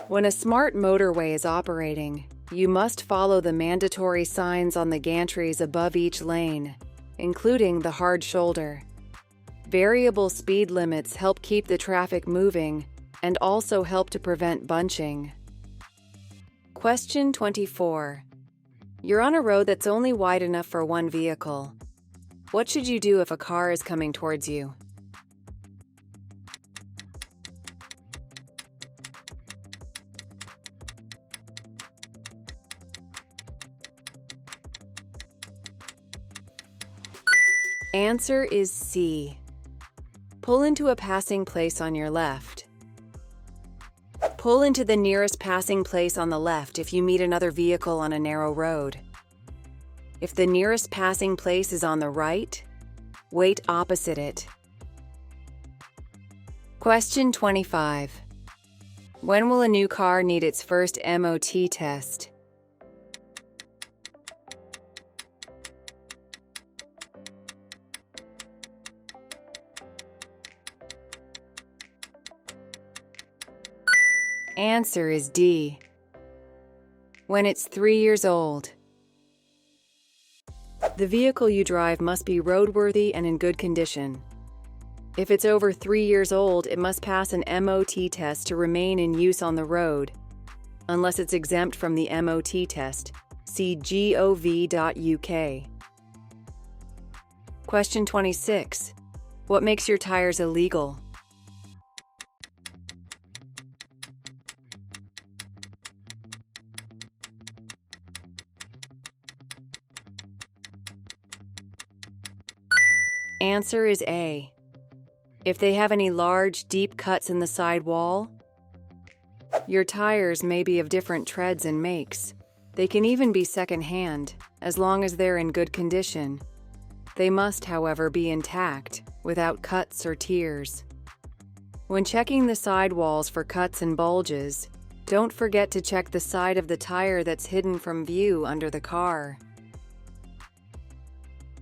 When a smart motorway is operating, you must follow the mandatory signs on the gantries above each lane, including the hard shoulder. Variable speed limits help keep the traffic moving and also help to prevent bunching. Question 24. You're on a road that's only wide enough for one vehicle. What should you do if a car is coming towards you? Answer is C. Pull into a passing place on your left. Pull into the nearest passing place on the left if you meet another vehicle on a narrow road. If the nearest passing place is on the right, wait opposite it. Question 25. When will a new car need its first MOT test? Answer is D. When it's 3 years old. The vehicle you drive must be roadworthy and in good condition. If it's over 3 years old, it must pass an MOT test to remain in use on the road, unless it's exempt from the MOT test. See gov.uk. Question 26. What makes your tires illegal? Answer is A. If they have any large, deep cuts in the side wall. Your tires may be of different treads and makes. They can even be second-hand, as long as they're in good condition. They must, however, be intact, without cuts or tears. When checking the sidewalls for cuts and bulges, don't forget to check the side of the tire that's hidden from view under the car.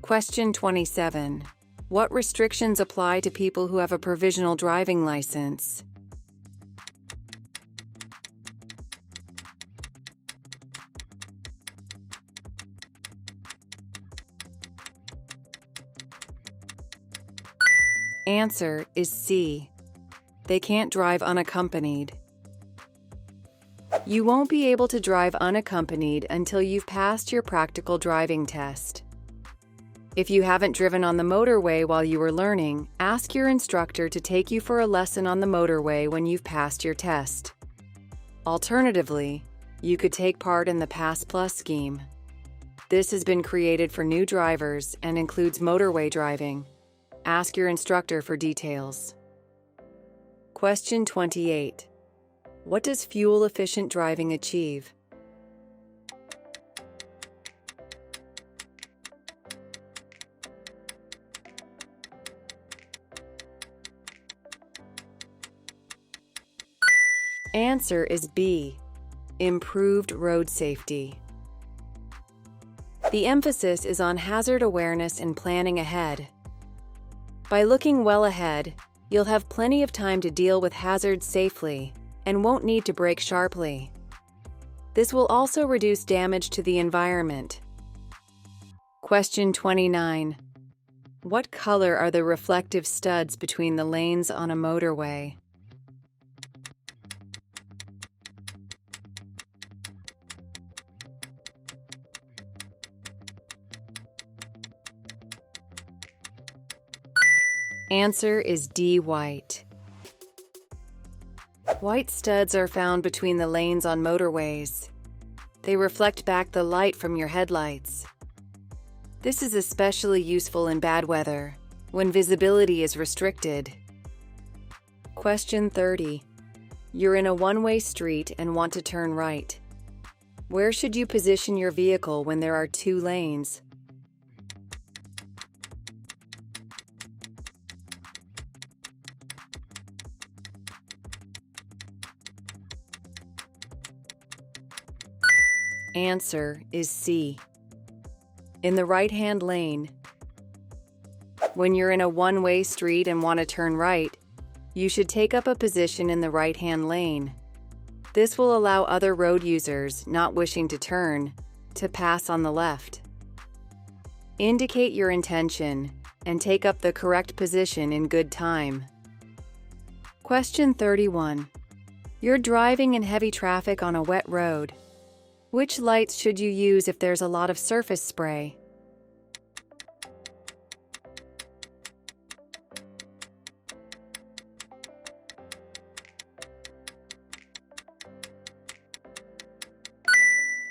Question 27. What restrictions apply to people who have a provisional driving license? Answer is C. They can't drive unaccompanied. You won't be able to drive unaccompanied until you've passed your practical driving test. If you haven't driven on the motorway while you were learning, ask your instructor to take you for a lesson on the motorway when you've passed your test. Alternatively, you could take part in the Pass Plus scheme. This has been created for new drivers and includes motorway driving. Ask your instructor for details. Question 28. What does fuel-efficient driving achieve? Answer is B. Improved road safety. The emphasis is on hazard awareness and planning ahead. By looking well ahead, you'll have plenty of time to deal with hazards safely and won't need to brake sharply. This will also reduce damage to the environment. Question 29. What color are the reflective studs between the lanes on a motorway? Answer is D. White. White studs are found between the lanes on motorways. They reflect back the light from your headlights. This is especially useful in bad weather, when visibility is restricted. Question 30. You're in a one-way street and want to turn right. Where should you position your vehicle when there are 2 lanes? Answer is C. In the right-hand lane. When you're in a one-way street and want to turn right, you should take up a position in the right-hand lane. This will allow other road users not wishing to turn to pass on the left. Indicate your intention and take up the correct position in good time. Question 31. You're driving in heavy traffic on a wet road. Which lights should you use if there's a lot of surface spray?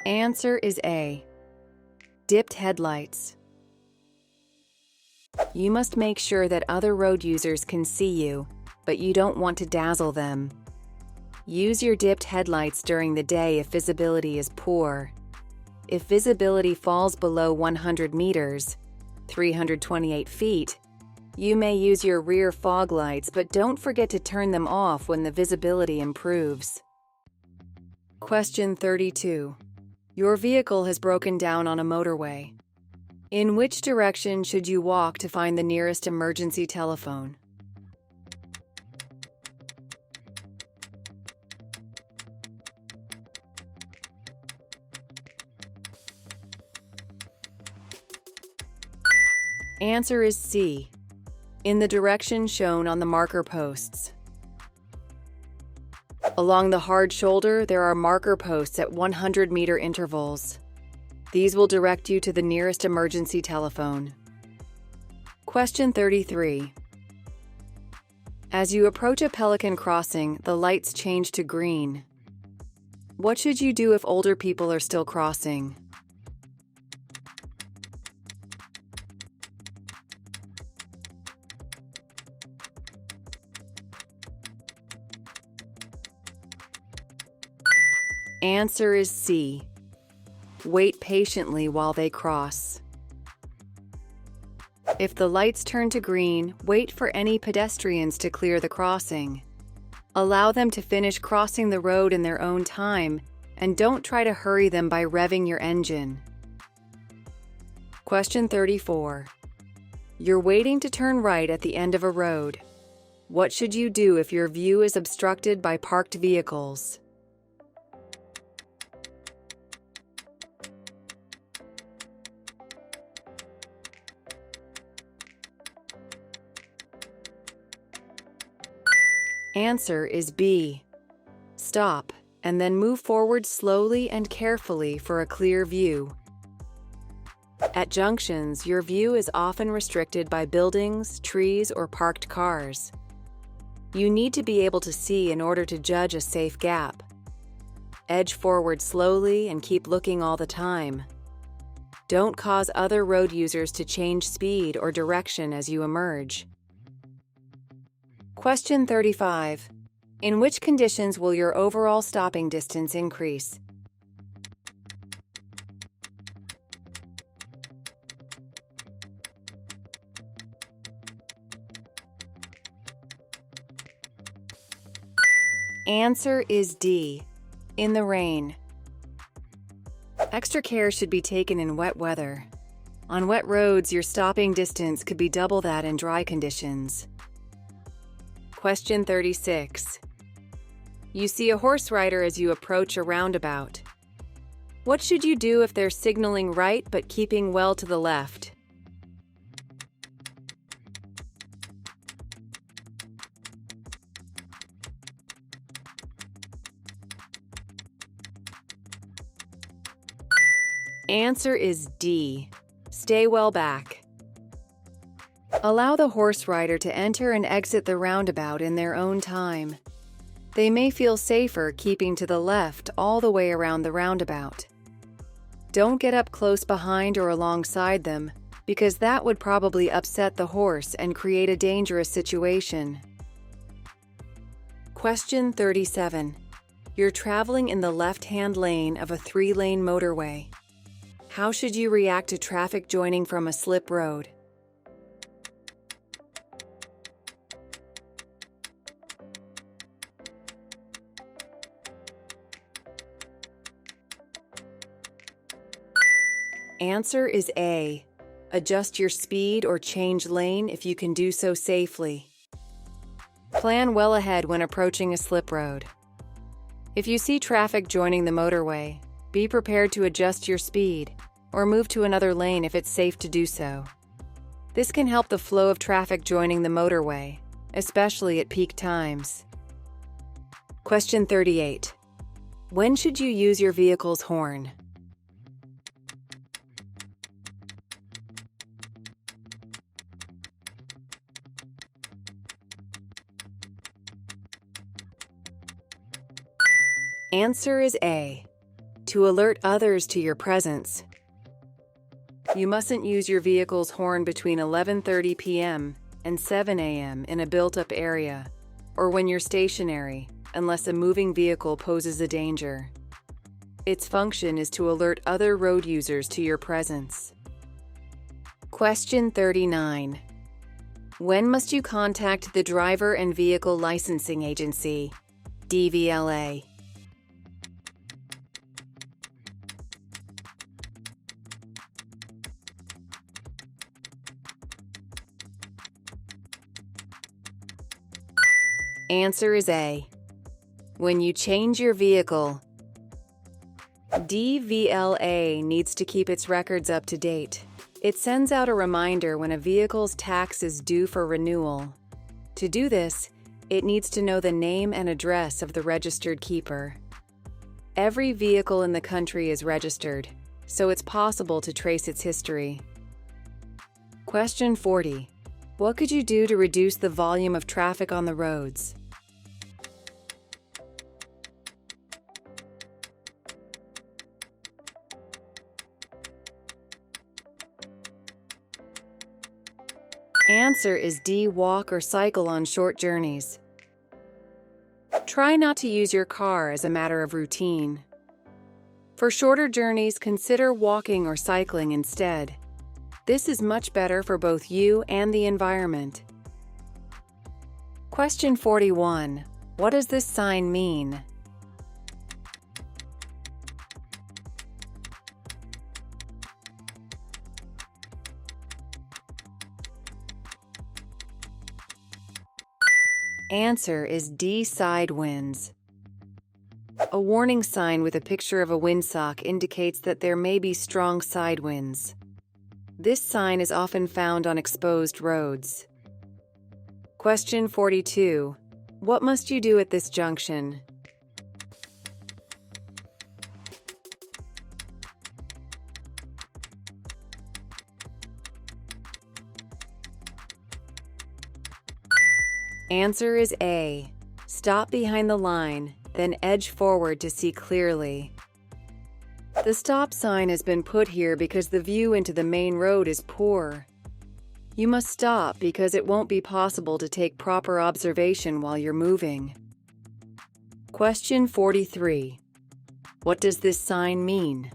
Answer is A. Dipped headlights. You must make sure that other road users can see you, but you don't want to dazzle them. Use your dipped headlights during the day if visibility is poor. If visibility falls below 100 meters, 328 feet, you may use your rear fog lights, but don't forget to turn them off when the visibility improves. Question 32. Your vehicle has broken down on a motorway. In which direction should you walk to find the nearest emergency telephone? Answer is C. In the direction shown on the marker posts. Along the hard shoulder, there are marker posts at 100-meter intervals. These will direct you to the nearest emergency telephone. Question 33. As you approach a Pelican crossing, the lights change to green. What should you do if older people are still crossing? Answer is C. Wait patiently while they cross. If the lights turn to green, wait for any pedestrians to clear the crossing. Allow them to finish crossing the road in their own time, and don't try to hurry them by revving your engine. Question 34. You're waiting to turn right at the end of a road. What should you do if your view is obstructed by parked vehicles? Answer is B. Stop, and then move forward slowly and carefully for a clear view. At junctions, your view is often restricted by buildings, trees, or parked cars. You need to be able to see in order to judge a safe gap. Edge forward slowly and keep looking all the time. Don't cause other road users to change speed or direction as you emerge. Question 35. In which conditions will your overall stopping distance increase? Answer is D. In the rain. Extra care should be taken in wet weather. On wet roads, your stopping distance could be double that in dry conditions. Question 36. You see a horse rider as you approach a roundabout. What should you do if they're signaling right but keeping well to the left? Answer is D. Stay well back. Allow the horse rider to enter and exit the roundabout in their own time. They may feel safer keeping to the left all the way around the roundabout. Don't get up close behind or alongside them, because that would probably upset the horse and create a dangerous situation. Question 37. You're traveling in the left-hand lane of a 3-lane motorway. How should you react to traffic joining from a slip road? Answer is A. Adjust your speed or change lane if you can do so safely. Plan well ahead when approaching a slip road. If you see traffic joining the motorway, be prepared to adjust your speed or move to another lane if it's safe to do so. This can help the flow of traffic joining the motorway, especially at peak times. Question 38. When should you use your vehicle's horn? Answer is A. To alert others to your presence. You mustn't use your vehicle's horn between 11:30 p.m. and 7 a.m. in a built-up area, or when you're stationary, unless a moving vehicle poses a danger. Its function is to alert other road users to your presence. Question 39. When must you contact the Driver and Vehicle Licensing Agency, DVSA? Answer is A. When you change your vehicle. DVSA needs to keep its records up to date. It sends out a reminder when a vehicle's tax is due for renewal. To do this, it needs to know the name and address of the registered keeper. Every vehicle in the country is registered, so it's possible to trace its history. Question 40. What could you do to reduce the volume of traffic on the roads? Answer is D. Walk or cycle on short journeys. Try not to use your car as a matter of routine. For shorter journeys, consider walking or cycling instead. This is much better for both you and the environment. Question 41. What does this sign mean? Answer is D. Side winds. A warning sign with a picture of a windsock indicates that there may be strong side winds. This sign is often found on exposed roads. Question 42. What must you do at this junction? Answer is A. Stop behind the line, then edge forward to see clearly. The stop sign has been put here because the view into the main road is poor. You must stop because it won't be possible to take proper observation while you're moving. Question 43. What does this sign mean?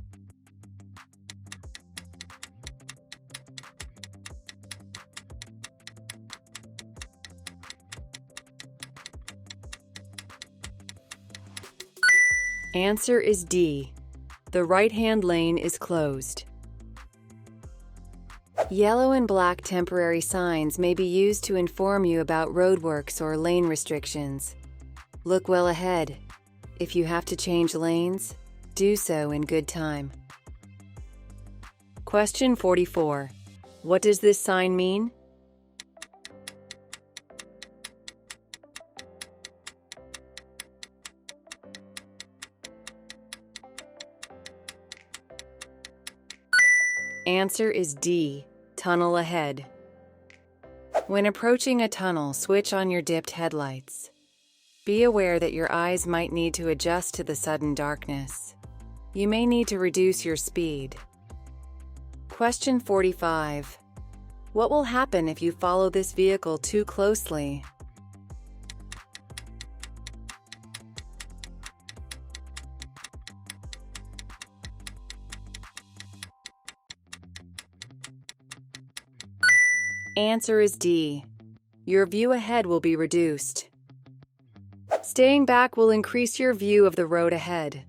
Answer is D. The right-hand lane is closed. Yellow and black temporary signs may be used to inform you about roadworks or lane restrictions. Look well ahead. If you have to change lanes, do so in good time. Question 44. What does this sign mean? Answer is D. Tunnel ahead. When approaching a tunnel, switch on your dipped headlights. Be aware that your eyes might need to adjust to the sudden darkness. You may need to reduce your speed. Question 45. What will happen if you follow this vehicle too closely? Answer is D. Your view ahead will be reduced. Staying back will increase your view of the road ahead.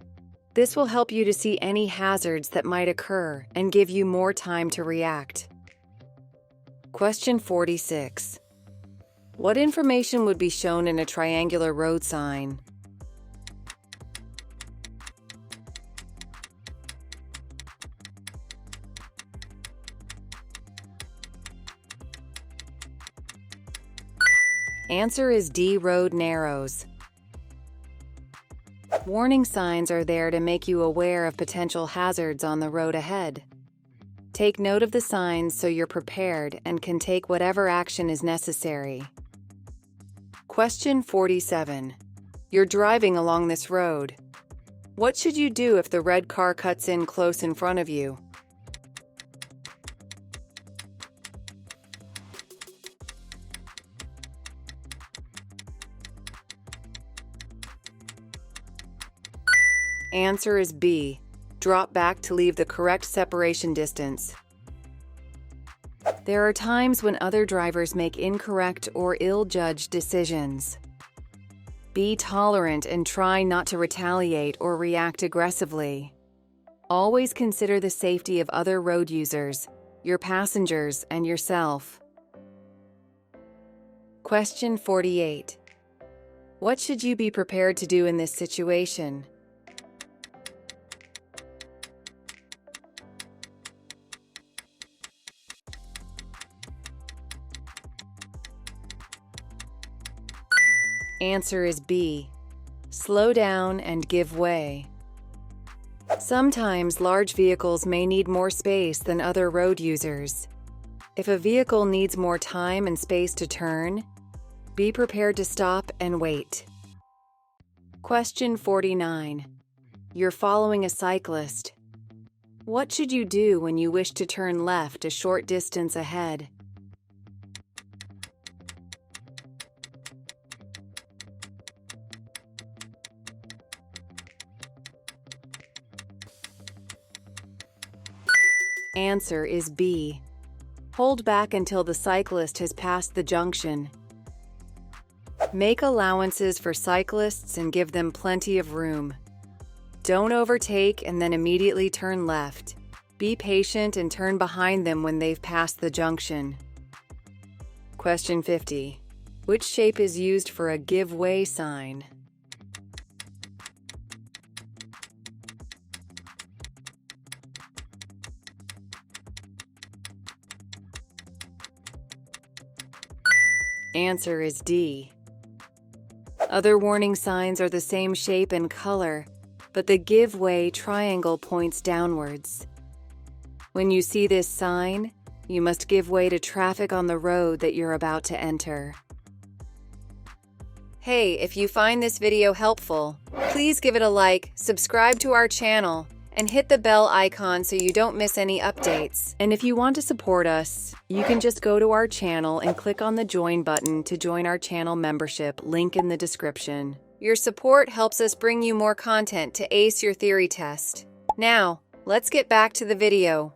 This will help you to see any hazards that might occur and give you more time to react. Question 46. What information would be shown in a triangular road sign? Answer is D. Road narrows. Warning signs are there to make you aware of potential hazards on the road ahead. Take note of the signs so you're prepared and can take whatever action is necessary. Question 47. You're driving along this road. What should you do if the red car cuts in close in front of you? Answer is B. Drop back to leave the correct separation distance. There are times when other drivers make incorrect or ill-judged decisions. Be tolerant and try not to retaliate or react aggressively. Always consider the safety of other road users, your passengers, and yourself. Question 48. What should you be prepared to do in this situation? Answer is B. Slow down and give way. Sometimes large vehicles may need more space than other road users. If a vehicle needs more time and space to turn, be prepared to stop and wait. Question 49. You're following a cyclist. What should you do when you wish to turn left a short distance ahead? Answer is B. Hold back until the cyclist has passed the junction. Make allowances for cyclists and give them plenty of room. Don't overtake and then immediately turn left. Be patient and turn behind them when they've passed the junction. Question 50. Which shape is used for a give way sign? Answer is D. Other warning signs are the same shape and color, but the give way triangle points downwards. When you see this sign, you must give way to traffic on the road that you're about to enter. Hey, if you find this video helpful, please give it a like, subscribe to our channel, and hit the bell icon so you don't miss any updates. And if you want to support us, you can just go to our channel and click on the join button to join our channel membership, link in the description. Your support helps us bring you more content to ace your theory test. Now, let's get back to the video.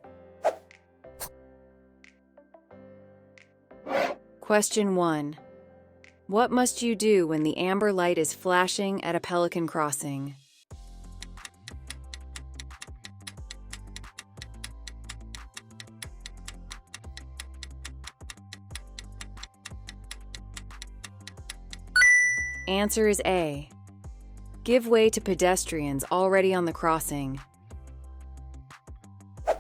Question 1. What must you do when the amber light is flashing at a pelican crossing? Answer is A. Give way to pedestrians already on the crossing.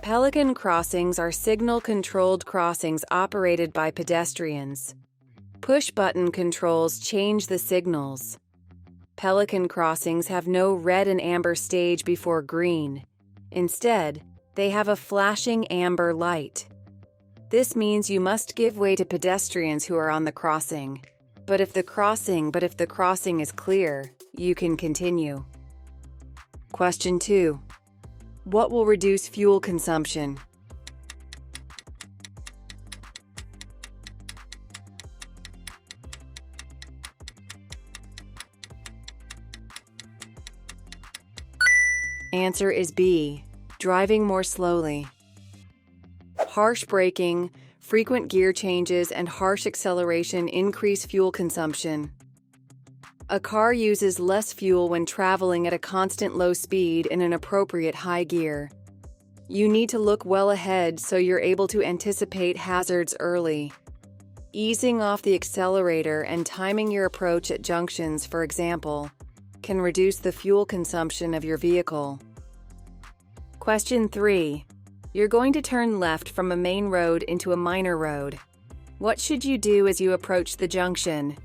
Pelican crossings are signal-controlled crossings operated by pedestrians. Push-button controls change the signals. Pelican crossings have no red and amber stage before green. Instead, they have a flashing amber light. This means you must give way to pedestrians who are on the crossing. But if the crossing is clear, you can continue. Question 2. What will reduce fuel consumption? Answer is B. Driving more slowly. Harsh braking, frequent gear changes, and harsh acceleration increase fuel consumption. A car uses less fuel when traveling at a constant low speed in an appropriate high gear. You need to look well ahead so you're able to anticipate hazards early. Easing off the accelerator and timing your approach at junctions, for example, can reduce the fuel consumption of your vehicle. Question 3. You're going to turn left from a main road into a minor road. What should you do as you approach the junction?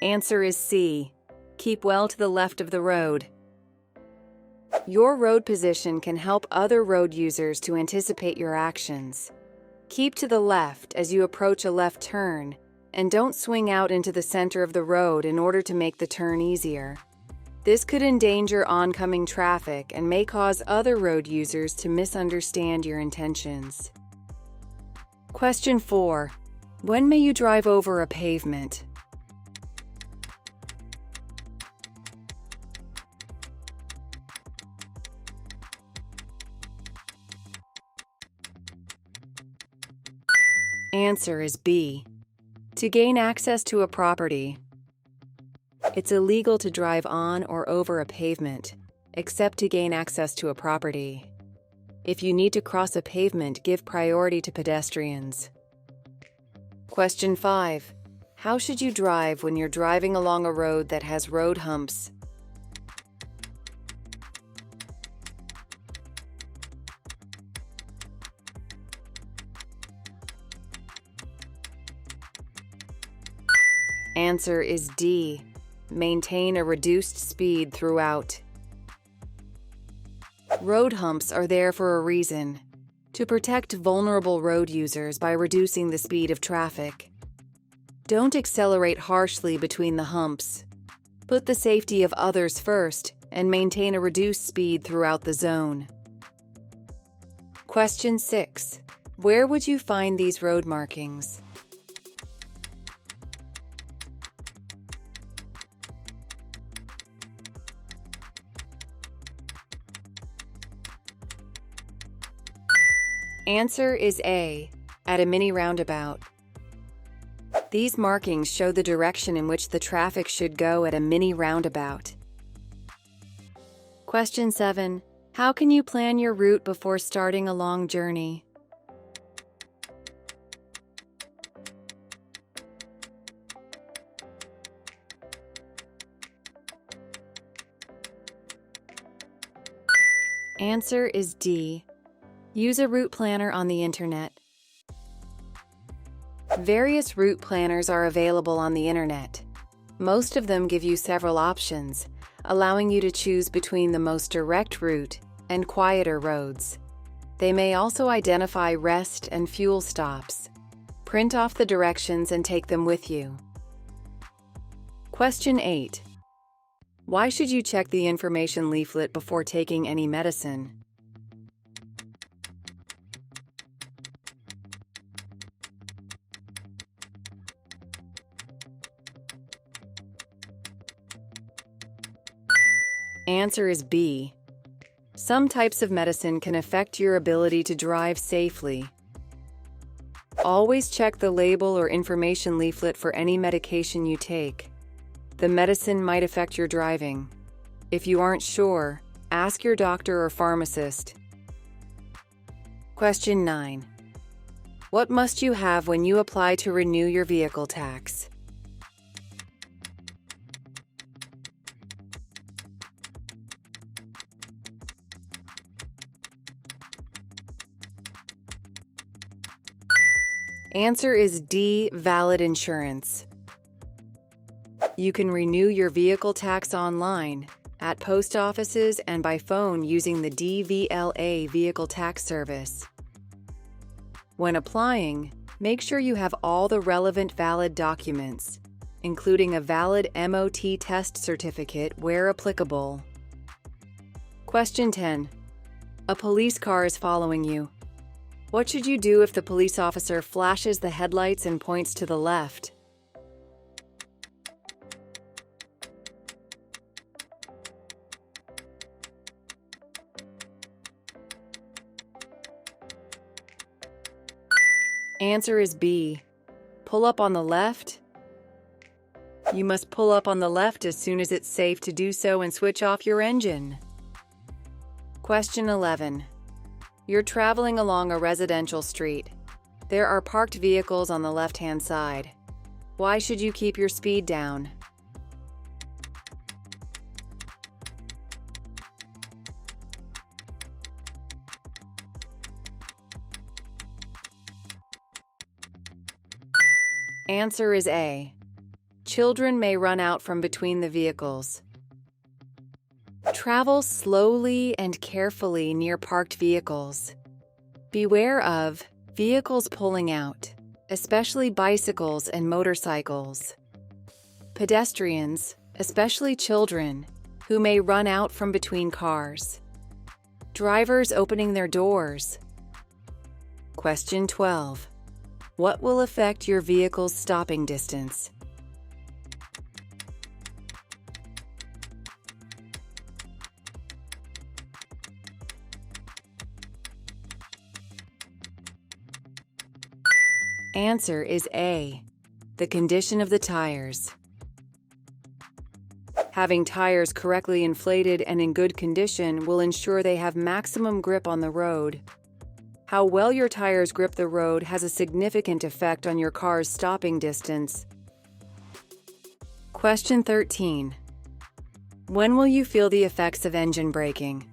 Answer is C. Keep well to the left of the road. Your road position can help other road users to anticipate your actions. Keep to the left as you approach a left turn, and don't swing out into the center of the road in order to make the turn easier. This could endanger oncoming traffic and may cause other road users to misunderstand your intentions. Question 4. When may you drive over a pavement? Answer is B. To gain access to a property. It's illegal to drive on or over a pavement, except to gain access to a property. If you need to cross a pavement, give priority to pedestrians. Question 5. How should you drive when you're driving along a road that has road humps? Answer is D. Maintain a reduced speed throughout. Road humps are there for a reason: to protect vulnerable road users by reducing the speed of traffic. Don't accelerate harshly between the humps. Put the safety of others first and maintain a reduced speed throughout the zone. Question 6. Where would you find these road markings? Answer is A. At a mini roundabout. These markings show the direction in which the traffic should go at a mini roundabout. Question 7. How can you plan your route before starting a long journey? Answer is D. Use a route planner on the internet. Various route planners are available on the internet. Most of them give you several options, allowing you to choose between the most direct route and quieter roads. They may also identify rest and fuel stops. Print off the directions and take them with you. Question 8. Why should you check the information leaflet before taking any medicine? Answer is B. Some types of medicine can affect your ability to drive safely. Always check the label or information leaflet for any medication you take. The medicine might affect your driving. If you aren't sure, ask your doctor or pharmacist. Question 9. What must you have when you apply to renew your vehicle tax? Answer is D. Valid insurance. You can renew your vehicle tax online, at post offices, and by phone using the DVSA vehicle tax service. When applying, make sure you have all the relevant valid documents, including a valid MOT test certificate where applicable. Question 10. A police car is following you. What should you do if the police officer flashes the headlights and points to the left? Answer is B. Pull up on the left. You must pull up on the left as soon as it's safe to do so and switch off your engine. Question 11. You're traveling along a residential street. There are parked vehicles on the left-hand side. Why should you keep your speed down? Answer is A. Children may run out from between the vehicles. Travel slowly and carefully near parked vehicles. Beware of vehicles pulling out, especially bicycles and motorcycles. Pedestrians, especially children, who may run out from between cars. Drivers opening their doors. Question 12. What will affect your vehicle's stopping distance? Answer is A. The condition of the tires. Having tires correctly inflated and in good condition will ensure they have maximum grip on the road. How well your tires grip the road has a significant effect on your car's stopping distance. Question 13. When will you feel the effects of engine braking?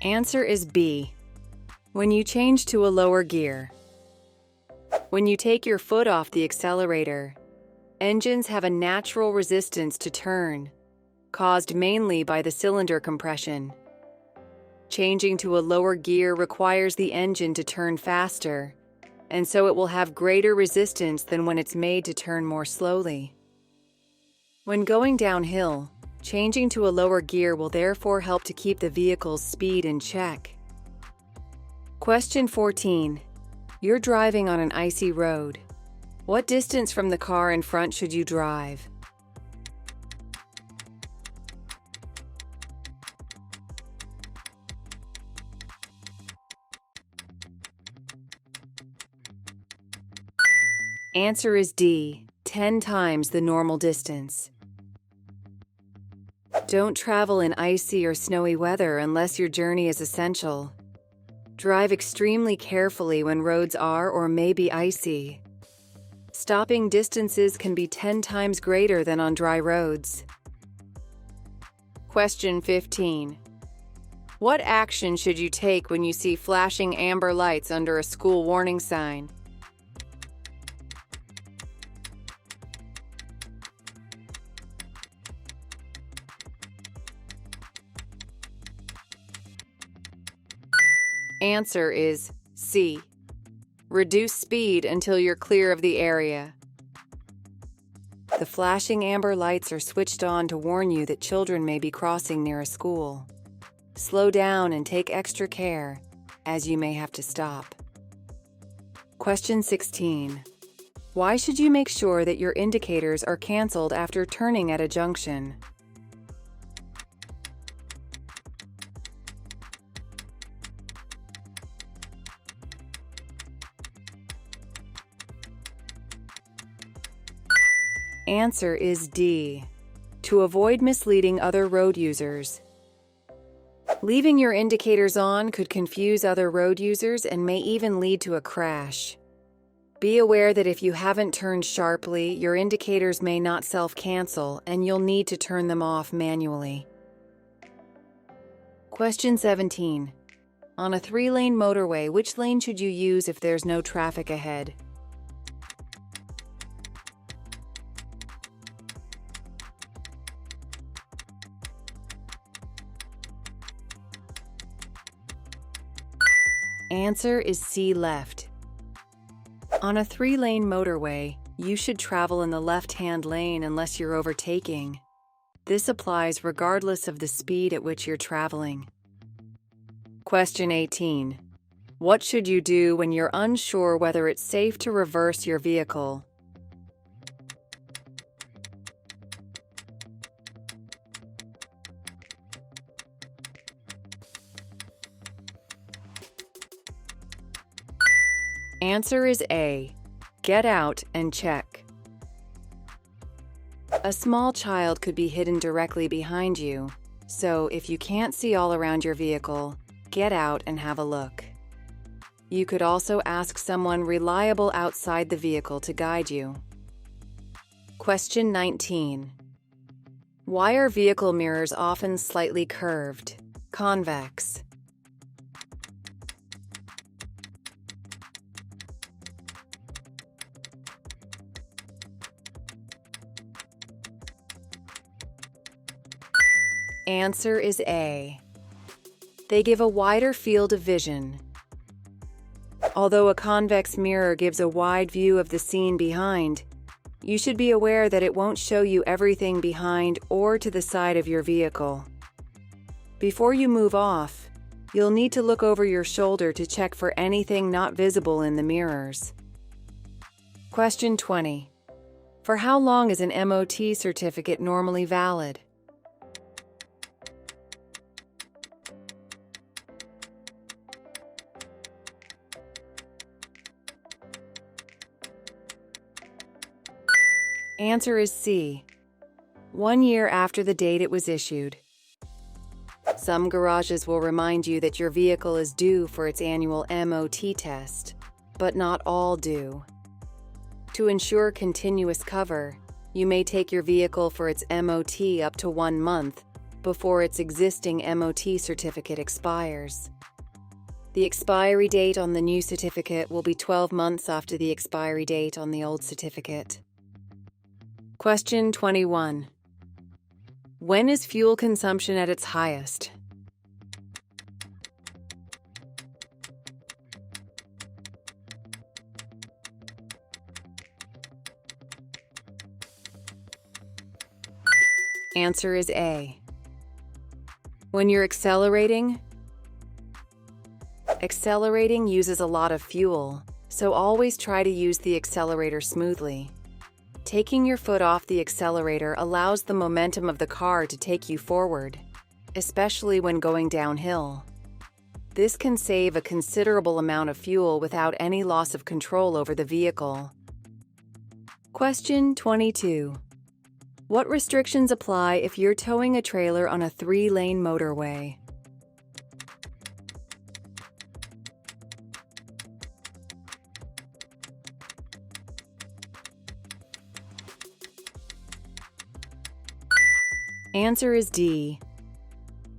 Answer is B. When you change to a lower gear. When you take your foot off the accelerator, engines have a natural resistance to turn, caused mainly by the cylinder compression. Changing to a lower gear requires the engine to turn faster, and so it will have greater resistance than when it's made to turn more slowly. When going downhill, changing to a lower gear will therefore help to keep the vehicle's speed in check. Question 14. You're driving on an icy road. What distance from the car in front should you drive? Answer is D. 10 times the normal distance. Don't travel in icy or snowy weather unless your journey is essential. Drive extremely carefully when roads are or may be icy. Stopping distances can be 10 times greater than on dry roads. Question 15. What action should you take when you see flashing amber lights under a school warning sign? Answer is C. Reduce speed until you're clear of the area. The flashing amber lights are switched on to warn you that children may be crossing near a school. Slow down and take extra care, as you may have to stop. Question 16. Why should you make sure that your indicators are canceled after turning at a junction? Answer is D. To avoid misleading other road users. Leaving your indicators on could confuse other road users and may even lead to a crash. Be aware that if you haven't turned sharply, your indicators may not self-cancel and you'll need to turn them off manually. Question 17. On a 3-lane motorway, which lane should you use if there's no traffic ahead? Answer is C, left. On a 3-lane motorway, you should travel in the left-hand lane unless you're overtaking. This applies regardless of the speed at which you're traveling. Question 18. What should you do when you're unsure whether it's safe to reverse your vehicle? Answer is A. Get out and check. A small child could be hidden directly behind you, so if you can't see all around your vehicle, get out and have a look. You could also ask someone reliable outside the vehicle to guide you. Question 19. Why are vehicle mirrors often slightly curved, convex? Answer is A. They give a wider field of vision. Although a convex mirror gives a wide view of the scene behind, you should be aware that it won't show you everything behind or to the side of your vehicle. Before you move off, you'll need to look over your shoulder to check for anything not visible in the mirrors. Question 20. For how long is an MOT certificate normally valid? Answer is C. 1 year after the date it was issued. Some garages will remind you that your vehicle is due for its annual MOT test, but not all do. To ensure continuous cover, you may take your vehicle for its MOT up to 1 month before its existing MOT certificate expires. The expiry date on the new certificate will be 12 months after the expiry date on the old certificate. Question 21. When is fuel consumption at its highest? Answer is A. When you're accelerating? Accelerating uses a lot of fuel, so always try to use the accelerator smoothly. Taking your foot off the accelerator allows the momentum of the car to take you forward, especially when going downhill. This can save a considerable amount of fuel without any loss of control over the vehicle. Question 22. What restrictions apply if you're towing a trailer on a 3-lane motorway? Answer is D.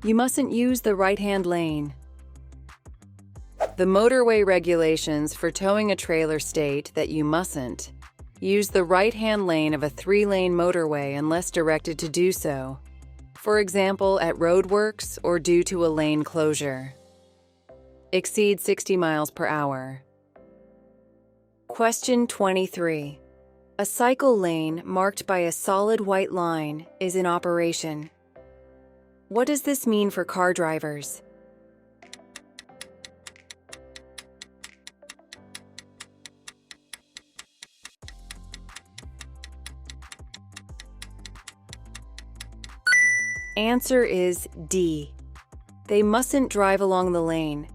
You mustn't use the right-hand lane. The motorway regulations for towing a trailer state that you mustn't use the right-hand lane of a 3-lane motorway unless directed to do so, for example, at roadworks or due to a lane closure. Exceed 60 miles per hour. Question 23. A cycle lane marked by a solid white line is in operation. What does this mean for car drivers? Answer is D. They mustn't drive along the lane.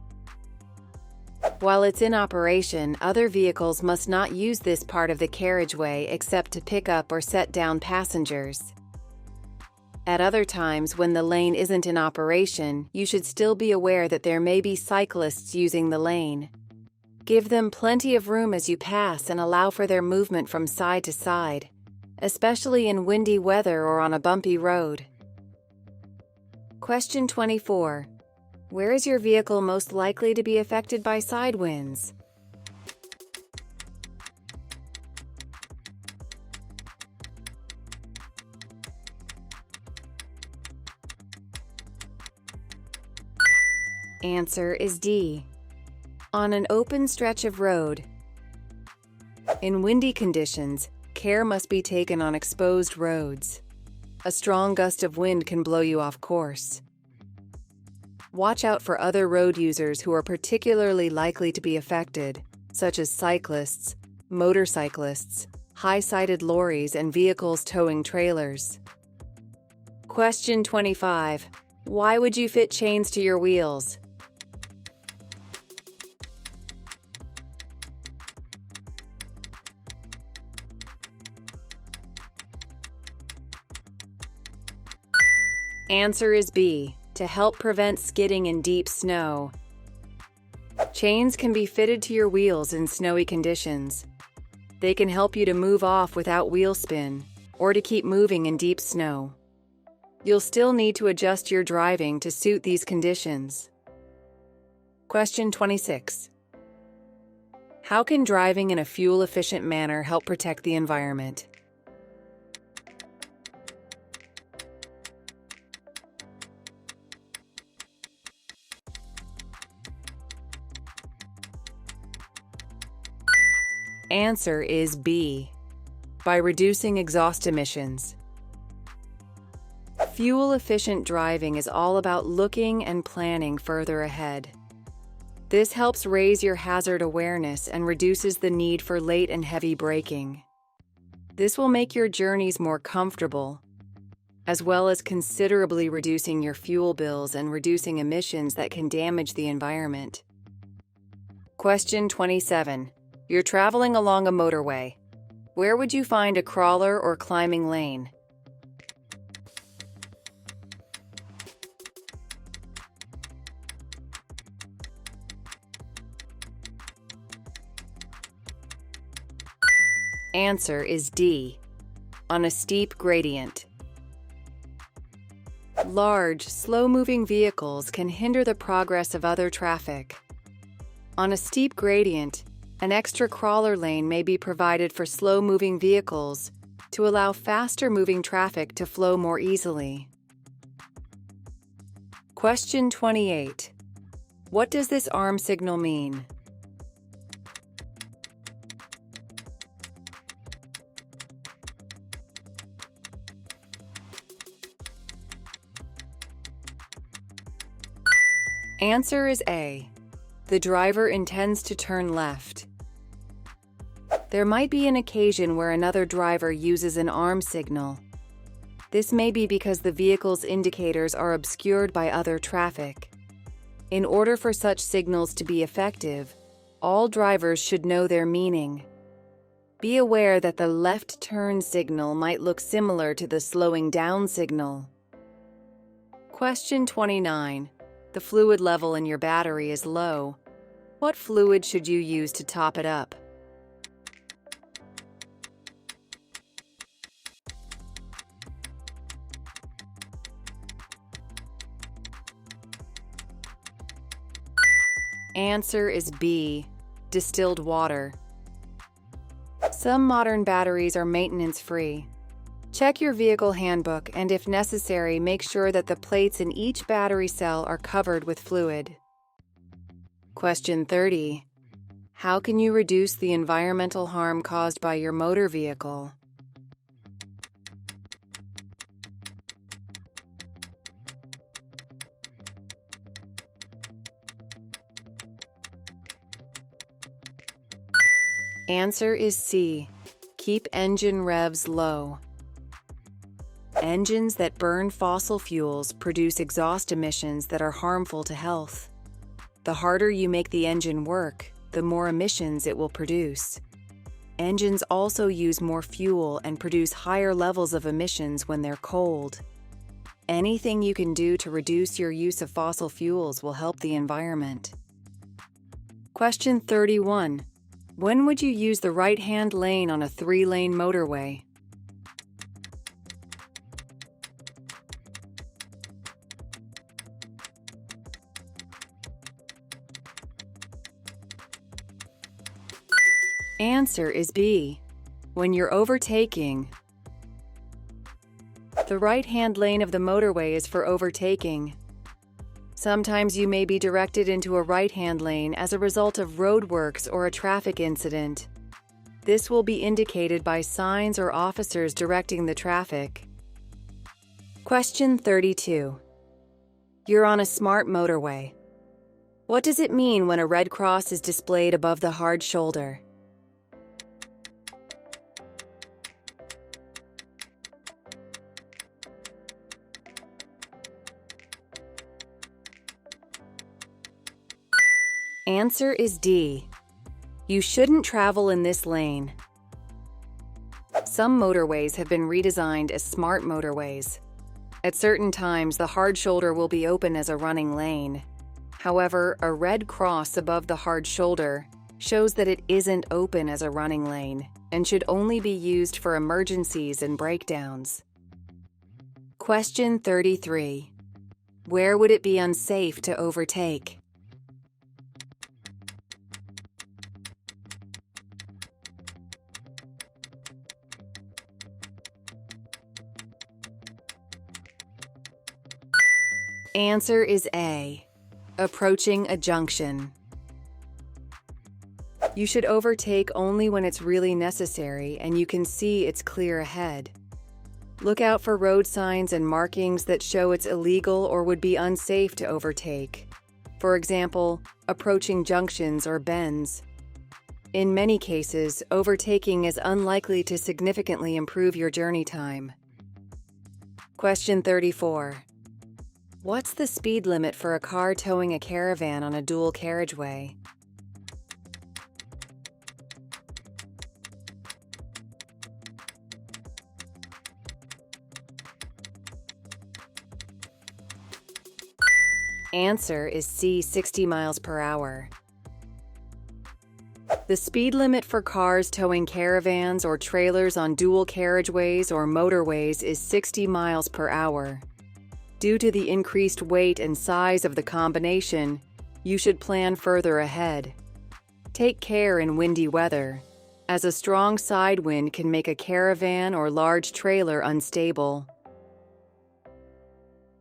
While it's in operation, other vehicles must not use this part of the carriageway except to pick up or set down passengers. At other times, when the lane isn't in operation, you should still be aware that there may be cyclists using the lane. Give them plenty of room as you pass and allow for their movement from side to side, especially in windy weather or on a bumpy road. Question 24. Where is your vehicle most likely to be affected by side winds? Answer is D. On an open stretch of road. In windy conditions, care must be taken on exposed roads. A strong gust of wind can blow you off course. Watch out for other road users who are particularly likely to be affected, such as cyclists, motorcyclists, high-sided lorries, and vehicles towing trailers. Question 25. Why would you fit chains to your wheels? Answer is B, to help prevent skidding in deep snow. Chains can be fitted to your wheels in snowy conditions. They can help you to move off without wheel spin, or to keep moving in deep snow. You'll still need to adjust your driving to suit these conditions. Question 26. How can driving in a fuel-efficient manner help protect the environment? Answer is B, by reducing exhaust emissions. Fuel-efficient driving is all about looking and planning further ahead. This helps raise your hazard awareness and reduces the need for late and heavy braking. This will make your journeys more comfortable, as well as considerably reducing your fuel bills and reducing emissions that can damage the environment. Question 27. You're traveling along a motorway. Where would you find a crawler or climbing lane? Answer is D, on a steep gradient. Large, slow-moving vehicles can hinder the progress of other traffic. On a steep gradient, an extra crawler lane may be provided for slow-moving vehicles to allow faster-moving traffic to flow more easily. Question 28. What does this arm signal mean? Answer is A. The driver intends to turn left. There might be an occasion where another driver uses an arm signal. This may be because the vehicle's indicators are obscured by other traffic. In order for such signals to be effective, all drivers should know their meaning. Be aware that the left turn signal might look similar to the slowing down signal. Question 29. The fluid level in your battery is low. What fluid should you use to top it up? Answer is B, distilled water. Some modern batteries are maintenance-free. Check your vehicle handbook and, if necessary, make sure that the plates in each battery cell are covered with fluid. Question 30. How can you reduce the environmental harm caused by your motor vehicle? Answer is C. Keep engine revs low. Engines that burn fossil fuels produce exhaust emissions that are harmful to health. The harder you make the engine work, the more emissions it will produce. Engines also use more fuel and produce higher levels of emissions when they're cold. Anything you can do to reduce your use of fossil fuels will help the environment. Question 31. When would you use the right-hand lane on a 3-lane motorway? Answer is B. When you're overtaking. The right-hand lane of the motorway is for overtaking. Sometimes you may be directed into a right-hand lane as a result of roadworks or a traffic incident. This will be indicated by signs or officers directing the traffic. Question 32. You're on a smart motorway. What does it mean when a red cross is displayed above the hard shoulder? Answer is D. You shouldn't travel in this lane. Some motorways have been redesigned as smart motorways. At certain times, the hard shoulder will be open as a running lane. However, a red cross above the hard shoulder shows that it isn't open as a running lane and should only be used for emergencies and breakdowns. Question 33. Where would it be unsafe to overtake? Answer is A. Approaching a junction. You should overtake only when it's really necessary and you can see it's clear ahead. Look out for road signs and markings that show it's illegal or would be unsafe to overtake. For example, approaching junctions or bends. In many cases, overtaking is unlikely to significantly improve your journey time. Question 34. What's the speed limit for a car towing a caravan on a dual carriageway? Answer is C, 60 miles per hour. The speed limit for cars towing caravans or trailers on dual carriageways or motorways is 60 miles per hour. Due to the increased weight and size of the combination, you should plan further ahead. Take care in windy weather, as a strong side wind can make a caravan or large trailer unstable.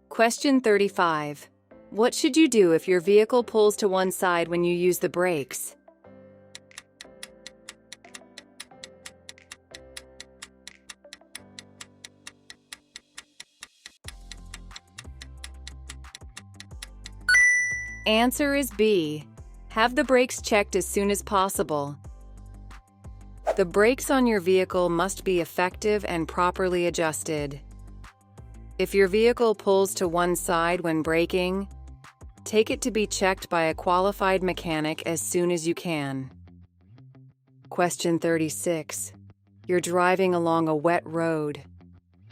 Question 35. What should you do if your vehicle pulls to one side when you use the brakes? Answer is B. Have the brakes checked as soon as possible. The brakes on your vehicle must be effective and properly adjusted. If your vehicle pulls to one side when braking, take it to be checked by a qualified mechanic as soon as you can. Question 36. You're driving along a wet road.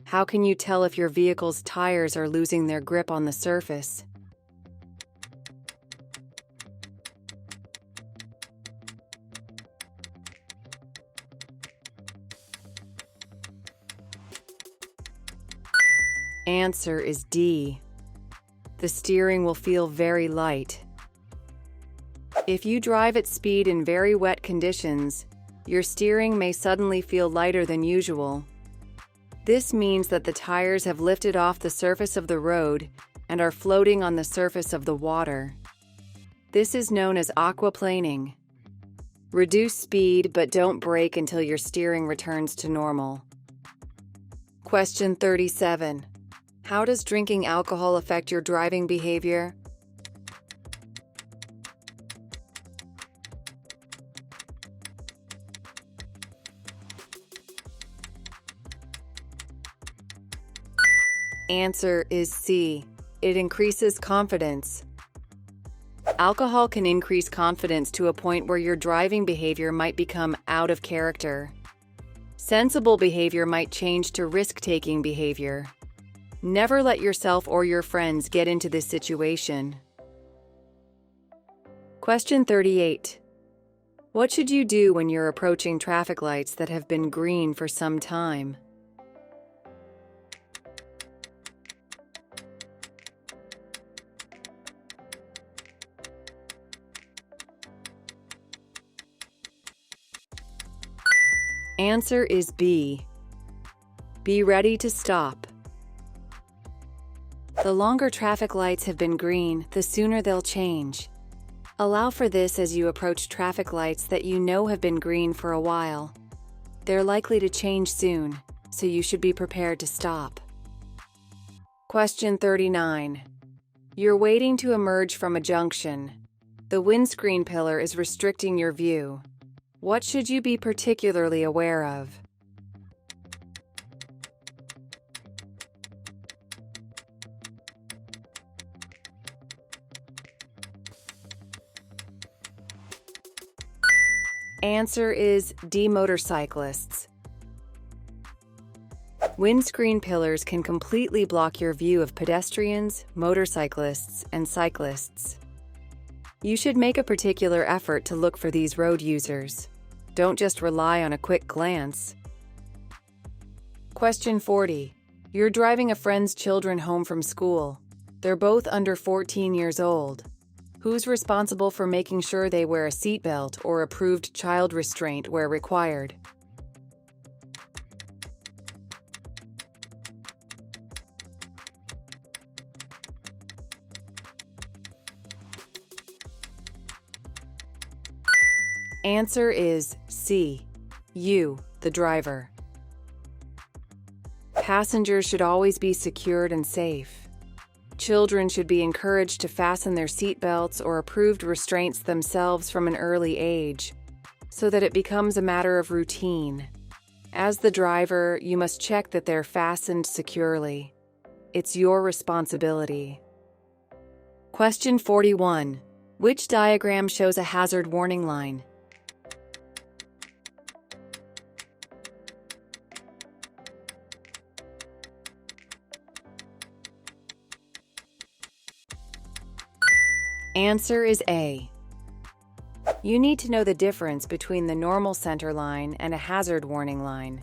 How can you tell if your vehicle's tires are losing their grip on the surface? Answer is D. The steering will feel very light. If you drive at speed in very wet conditions, your steering may suddenly feel lighter than usual. This means that the tires have lifted off the surface of the road and are floating on the surface of the water. This is known as aquaplaning. Reduce speed, but don't brake until your steering returns to normal. Question 37. How does drinking alcohol affect your driving behavior? Answer is C. It increases confidence. Alcohol can increase confidence to a point where your driving behavior might become out of character. Sensible behavior might change to risk-taking behavior. Never let yourself or your friends get into this situation. Question 38. What should you do when you're approaching traffic lights that have been green for some time? Answer is B. Be ready to stop. The longer traffic lights have been green, the sooner they'll change. Allow for this as you approach traffic lights that you know have been green for a while. They're likely to change soon, so you should be prepared to stop. Question 39. You're waiting to emerge from a junction. The windscreen pillar is restricting your view. What should you be particularly aware of? Answer is D. Motorcyclists. Windscreen pillars can completely block your view of pedestrians, motorcyclists, and cyclists. You should make a particular effort to look for these road users. Don't just rely on a quick glance. Question 40. You're driving a friend's children home from school. They're both under 14 years old. Who's responsible for making sure they wear a seatbelt or approved child restraint where required? Answer is C. You, the driver. Passengers should always be secured and safe. Children should be encouraged to fasten their seatbelts or approved restraints themselves from an early age, so that it becomes a matter of routine. As the driver, you must check that they're fastened securely. It's your responsibility. Question 41. Which diagram shows a hazard warning line? Answer is A. You need to know the difference between the normal center line and a hazard warning line.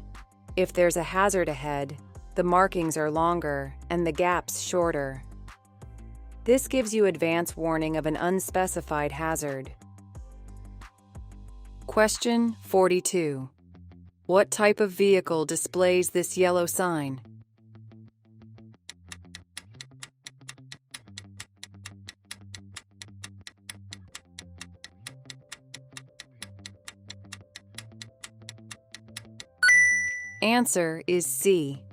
If there's a hazard ahead, the markings are longer and the gaps shorter. This gives you advance warning of an unspecified hazard. Question 42. What type of vehicle displays this yellow sign? Answer is C.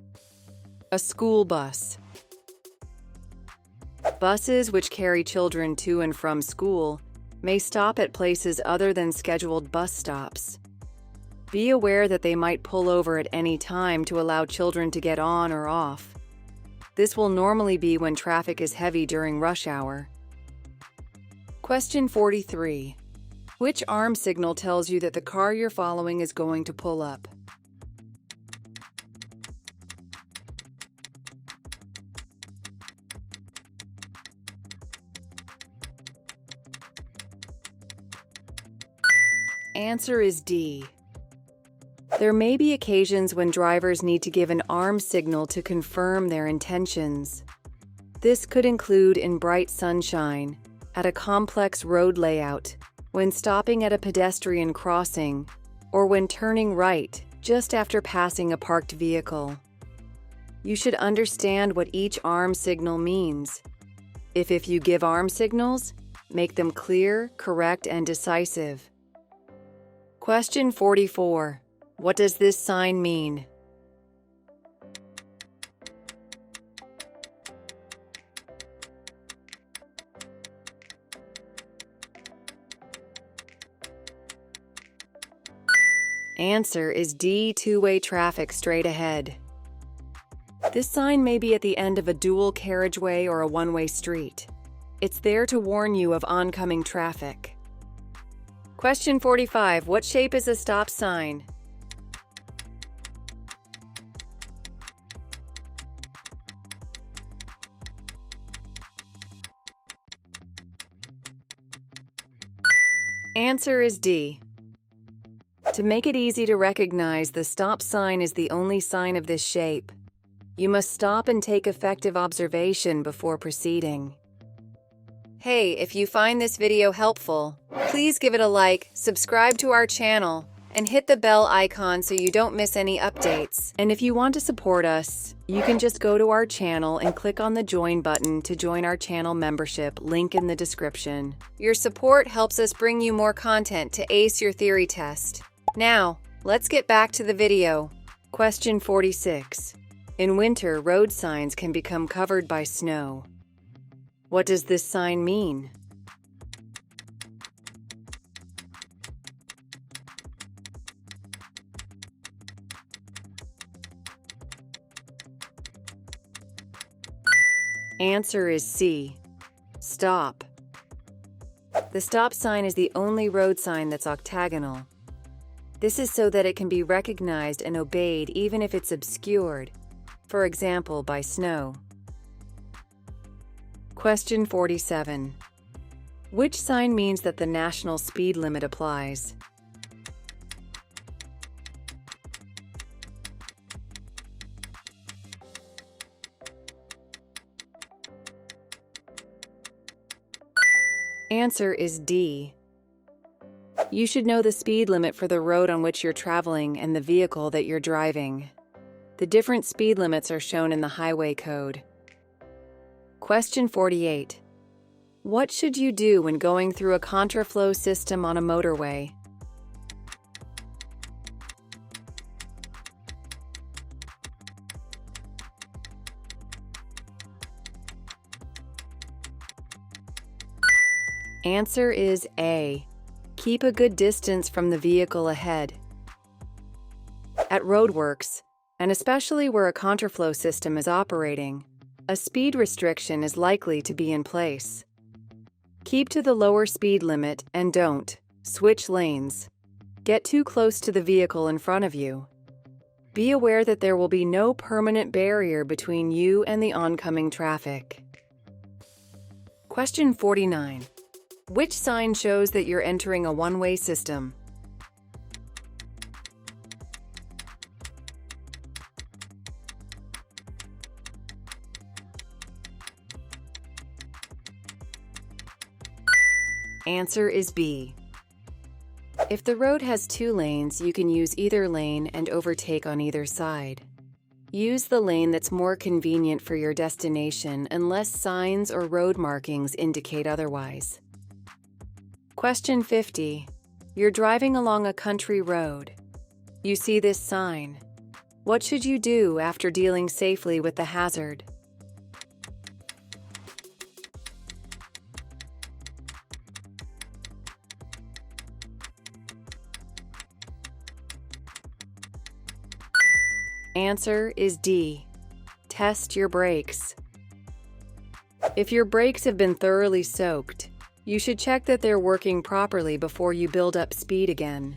A school bus. Buses which carry children to and from school may stop at places other than scheduled bus stops. Be aware that they might pull over at any time to allow children to get on or off. This will normally be when traffic is heavy during rush hour. Question 43. Which arm signal tells you that the car you're following is going to pull up? Answer is D. There may be occasions when drivers need to give an arm signal to confirm their intentions. This could include in bright sunshine, at a complex road layout, when stopping at a pedestrian crossing, or when turning right just after passing a parked vehicle. You should understand what each arm signal means. If you give arm signals, make them clear, correct, and decisive. Question 44. What does this sign mean? Answer is D. Two-way traffic straight ahead. This sign may be at the end of a dual carriageway or a one-way street. It's there to warn you of oncoming traffic. Question 45. What shape is a stop sign? Answer is D. To make it easy to recognize, the stop sign is the only sign of this shape. You must stop and take effective observation before proceeding. Hey, if you find this video helpful, please give it a like, subscribe to our channel, and hit the bell icon so you don't miss any updates. And if you want to support us, you can just go to our channel and click on the join button to join our channel membership, link in the description. Your support helps us bring you more content to ace your theory test. Now, let's get back to the video. Question 46. In winter, road signs can become covered by snow. What does this sign mean? Answer is C. Stop. The stop sign is the only road sign that's octagonal. This is so that it can be recognized and obeyed even if it's obscured, for example by snow. Question 47. Which sign means that the national speed limit applies? Answer is D. You should know the speed limit for the road on which you're traveling and the vehicle that you're driving. The different speed limits are shown in the highway code. Question 48. What should you do when going through a contraflow system on a motorway? Answer is A. Keep a good distance from the vehicle ahead. At roadworks, and especially where a contraflow system is operating, a speed restriction is likely to be in place. Keep to the lower speed limit and don't switch lanes. Get too close to the vehicle in front of you. Be aware that there will be no permanent barrier between you and the oncoming traffic. Question 49. Which sign shows that you're entering a one-way system? Answer is B. If the road has 2 lanes, you can use either lane and overtake on either side. Use the lane that's more convenient for your destination unless signs or road markings indicate otherwise. Question 50. You're driving along a country road. You see this sign. What should you do after dealing safely with the hazard? Answer is D. Test your brakes. If your brakes have been thoroughly soaked, you should check that they're working properly before you build up speed again.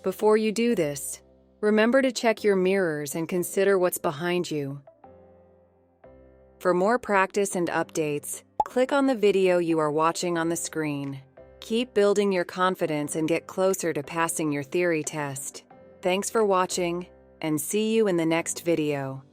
Before you do this, remember to check your mirrors and consider what's behind you. For more practice and updates, click on the video you are watching on the screen. Keep building your confidence and get closer to passing your theory test. Thanks for watching, and see you in the next video.